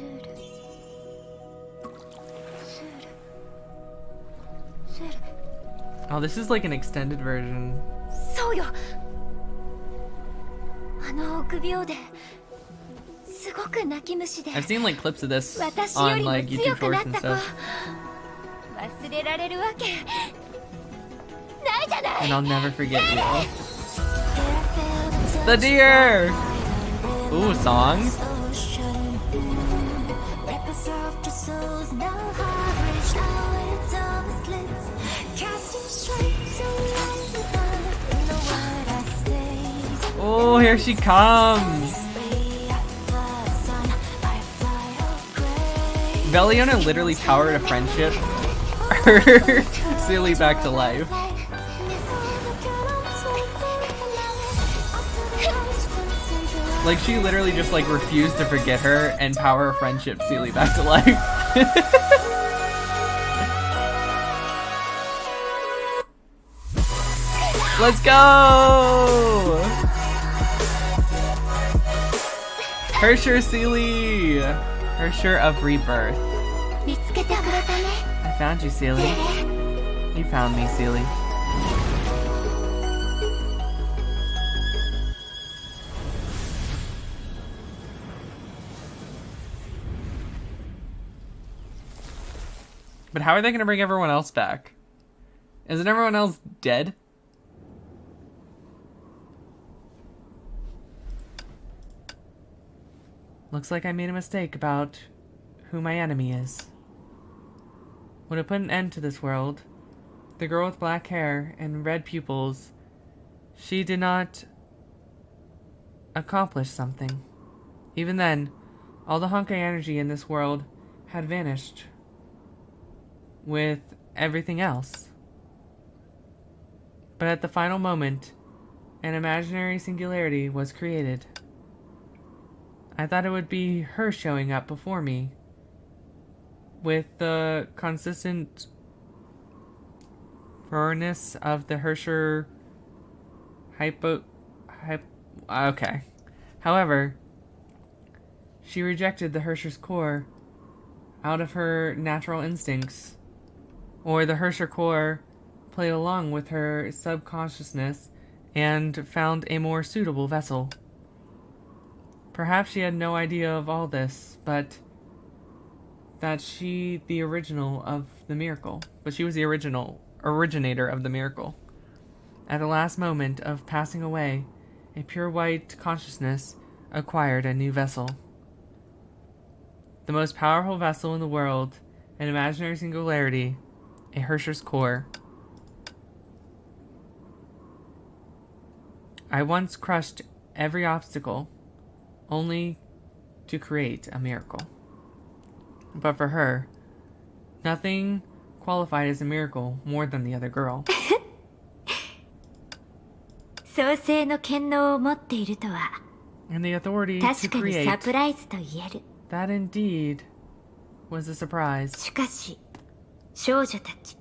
Oh, this is like an extended version. そうよ。あの臆病ですごく泣き虫で I've seen like clips of this 私よ on りも like 強 YouTube くな shorts っ and た子 stuff. 忘れられるわけないじゃない。 And I'll never forget you. The deer! Ooh, songs? Oh, here she comes! Veliona literally powered a friendship. Silly back to life. Like, she literally just, like, refused to forget her and power a friendship Seele back to life. Let's go! Hersher Seele! Hersher of Rebirth. 見つけてくれたね。 I found you, Seele. You found me, Seele. But how are they going to bring everyone else back? Isn't everyone else dead? Looks like I made a mistake about who my enemy is. When I put an end to this world, the girl with black hair and red pupils, she did not accomplish something. Even then, All the Honkai energy in this world had vanished with everything else. But at the final moment, an imaginary singularity was created. I thought it would be her showing up before me with the consistent furnace of the Hersher okay. However, she rejected the Hersher's core out of her natural instincts, or the Hersher core played along with her subconsciousness and found a more suitable vessel. Perhaps she had no idea of all this, but that she the original of the miracle. But she was the originator of the miracle. At the last moment of passing away, a pure white consciousness acquired a new vessel. The most powerful vessel in the world, an imaginary singularity, a Hersher's core. I once crushed every obstacle, only to create a miracle. But for her, nothing qualified as a miracle more than the other girl. 創世の権能を持っているとは And the authority to 確かに create, サプライズと言える。 that indeed was a surprise. しかし少女たち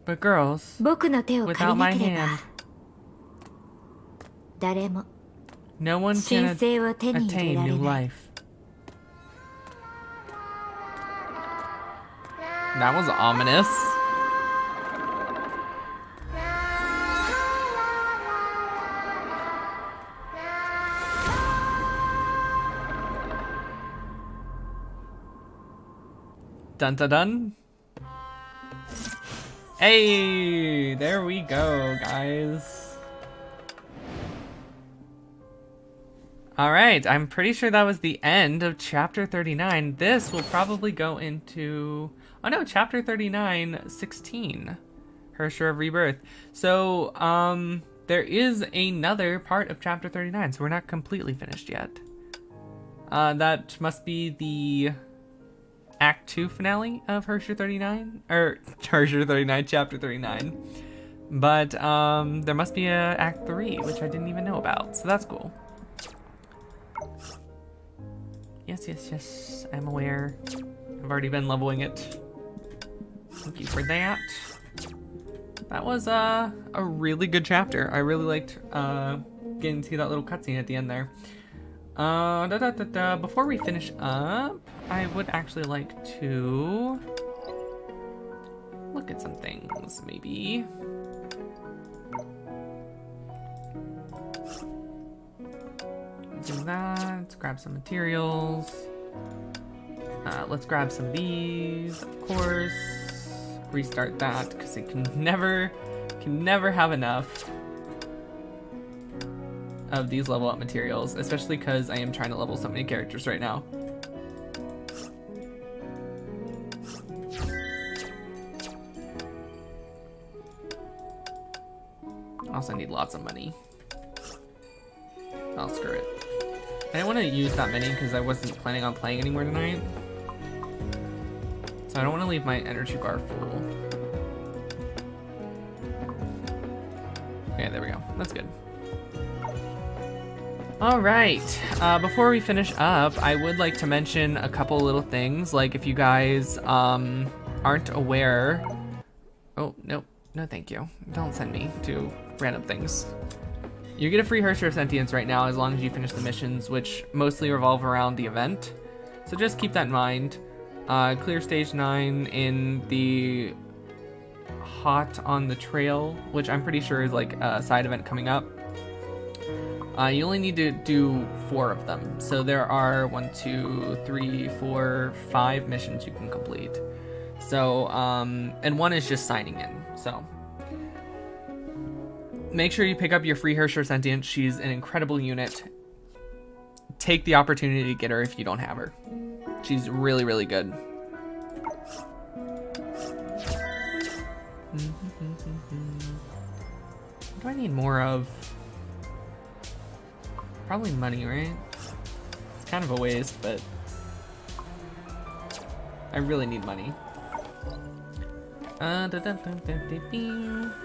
But girls, 僕の手を without 借り my なければ hand, 誰も no one 神 can 聖を手に入れ attain られ new ない。 life. That was ominous. Dun dun dun. Hey, there we go, guys. Alright, I'm pretty sure that was the end of chapter 39. This will probably go into... Oh no, chapter 39, 16. Hersher of Rebirth. So, there is another part of chapter 39, so we're not completely finished yet. That must be the Act 2 finale of Hersher 39? Or, Hersher 39, chapter 39. But, there must be a Act 3, which I didn't even know about, so that's cool. Yes, I'm aware. I've already been leveling it. Thank you for that. That was a really good chapter. I really liked getting to see that little cutscene at the end there. Before we finish up, I would actually like to look at some things, maybe. Do that. Let's grab some materials. Let's grab some of these, of course. Restart that because it can never have enough of these level up materials, especially because I am trying to level so many characters right now. Also need lots of money. Oh, screw it. I didn't want to use that many because I wasn't planning on playing anymore tonight. So I don't want to leave my energy bar full. Okay, there we go. That's good. Alright, before we finish up, I would like to mention a couple little things. Like, if you guys aren't aware... Oh, no thank you. Don't send me to random things. You get a free Hersher of Sentience right now as long as you finish the missions, which mostly revolve around the event. So just keep that in mind. Clear stage 9 in the Hot on the Trail, which I'm pretty sure is like a side event coming up. You only need to do 4 of them. So there are 1, 2, 3, 4, 5 missions you can complete. So, and 1 is just signing in. So, make sure you pick up your free Hersher Sentience. She's an incredible unit. Take the opportunity to get her if you don't have her. She's really, really good. What do I need more of? Probably money, right? It's kind of a waste, but I really need money.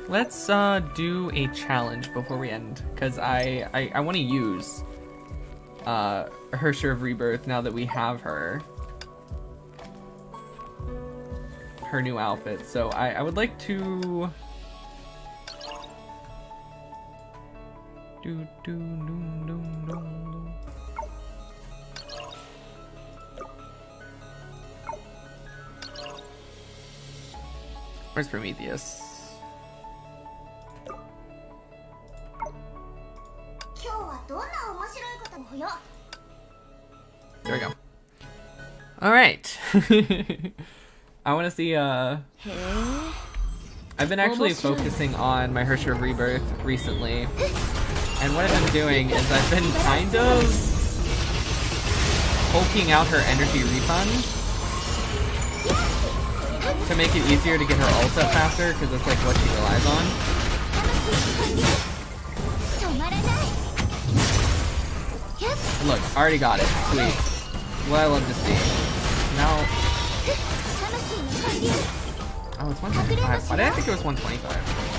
Let's do a challenge before we end, because I want to use her Share of Rebirth now that we have her new outfit. So I would like to Where's Prometheus? There we go. Alright. I want to see, I've been actually focusing on my Share of Rebirth recently. And what I've been doing is I've been kind of poking out her energy refund to make it easier to get her ult up faster, because that's like what she relies on. Look, already got it. Sweet. What I love to see. Now... Oh, it's 125. Why did I think it was 125?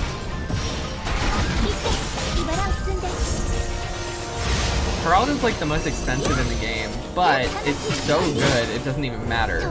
Her ult is like the most expensive in the game, but it's so good it doesn't even matter.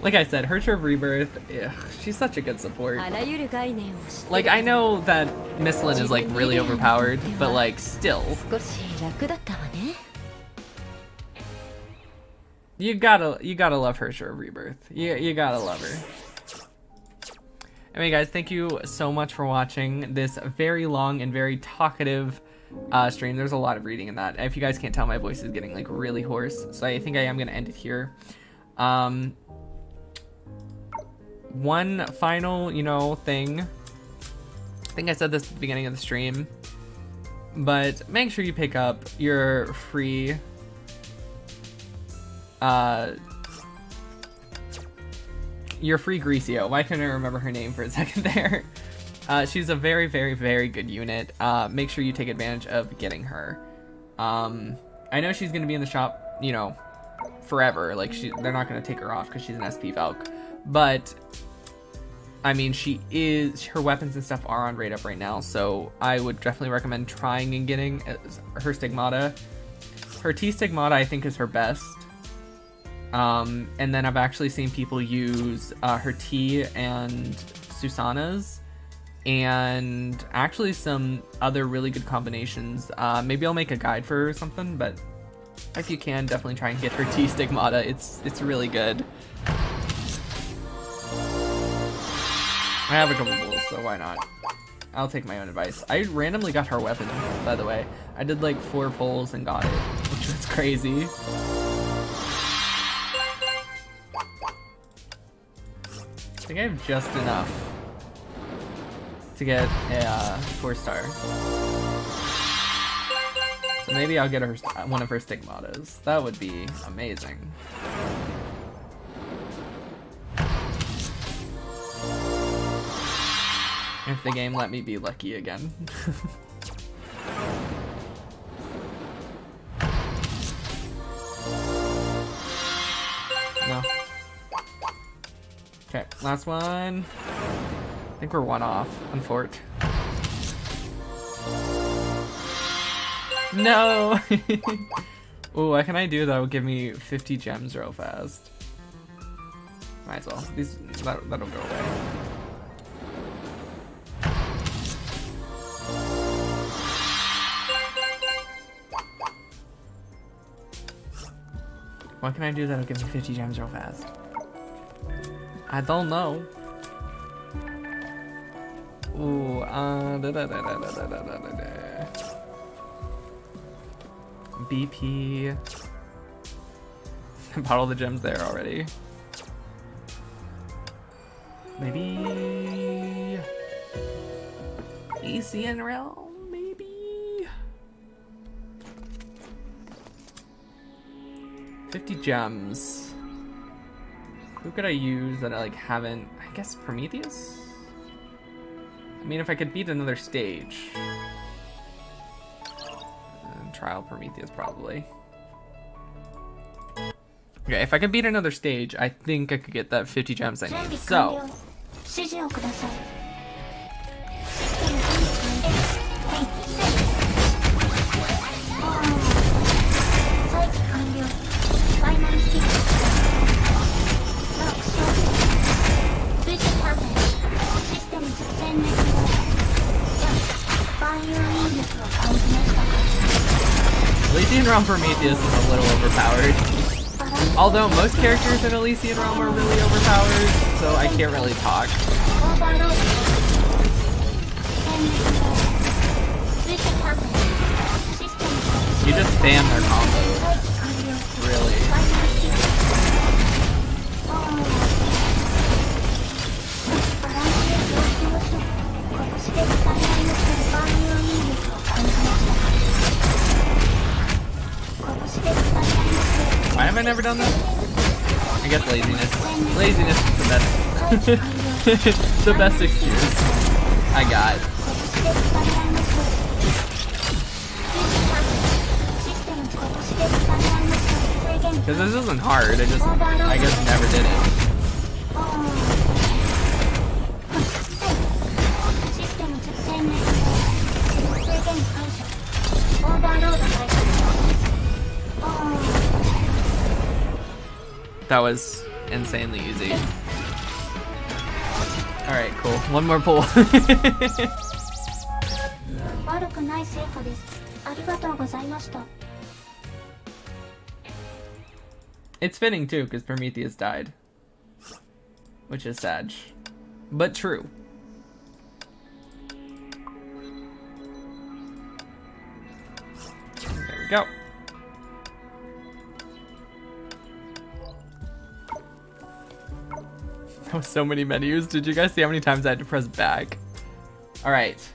Like I said, her Share of Rebirth, ugh, she's such a good support. Like, I know that Misslin is like really overpowered, but like still. You gotta love her Share of Rebirth. You gotta love her. Anyway guys, thank you so much for watching this very long and very talkative stream. There's a lot of reading in that. If you guys can't tell, my voice is getting like really hoarse, so I think I am gonna end it here. One final, thing. I think I said this at the beginning of the stream, but make sure you pick up your free Greasio. Why couldn't I remember her name for a second there? She's a very, very, very good unit. Make sure you take advantage of getting her. I know she's gonna be in the shop, forever. Like, they're not gonna take her off because she's an SP Valk. But I mean, her weapons and stuff are on rate up right now, so I would definitely recommend trying and getting her Stigmata. Her T Stigmata I think is her best. And then I've actually seen people use her T and Susanna's, and actually some other really good combinations. Maybe I'll make a guide for her or something, but if you can, definitely try and get her T Stigmata. It's really good. I have a couple bulls, so why not? I'll take my own advice. I randomly got her weapon, by the way. I did like 4 pulls and got it, which was crazy. I think I have just enough to get a 4-star. So maybe I'll get her one of her Stigmatas. That would be amazing. If the game let me be lucky again. No. Okay, last one. I think we're 1 off on Fort. No! Ooh, what can I do that will give me 50 gems real fast? Might as well. That'll go away. What can I do that'll give me 50 gems real fast? I don't know. Ooh, BP. I bought all the gems there already. Maybe Asian realm, maybe 50 gems. Who could I use that I like haven't? I guess Prometheus. I mean, if I could beat another stage, trial Prometheus probably. Okay, if I could beat another stage, I think I could get that 50 gems I need. So. 指示をください。再起完了。ファイナルスキル。ロックショー。追加判定。システム全滅後。万有引力を感じましたか？ Elysian Realm Prometheus is a little overpowered. Although most characters in Elysian Realm are really overpowered, so I can't really talk. You just spam their combos. Really. Why have I never done that? I guess laziness. Laziness is the best. The best excuse I got. Because this isn't hard, I guess never did it. That was insanely easy. Alright, cool. One more pull. 悪くない成果です。ありがとうございました。 It's fitting too, because Prometheus died. Which is sad. But true. There we go. That was so many menus. Did you guys see how many times I had to press back? Alright.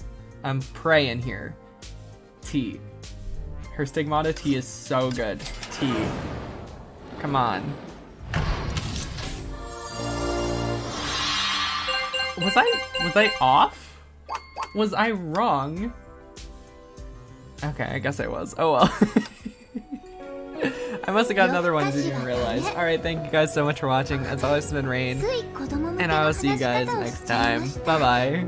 I'm praying here. T. Her Stigmata T is so good. T. Come on. Was I off? Was I wrong? Okay, I guess I was. Oh well. I must have got another one, didn't even realize. Alright, thank you guys so much for watching. As always, it's been Rain. And I will see you guys next time. Bye bye.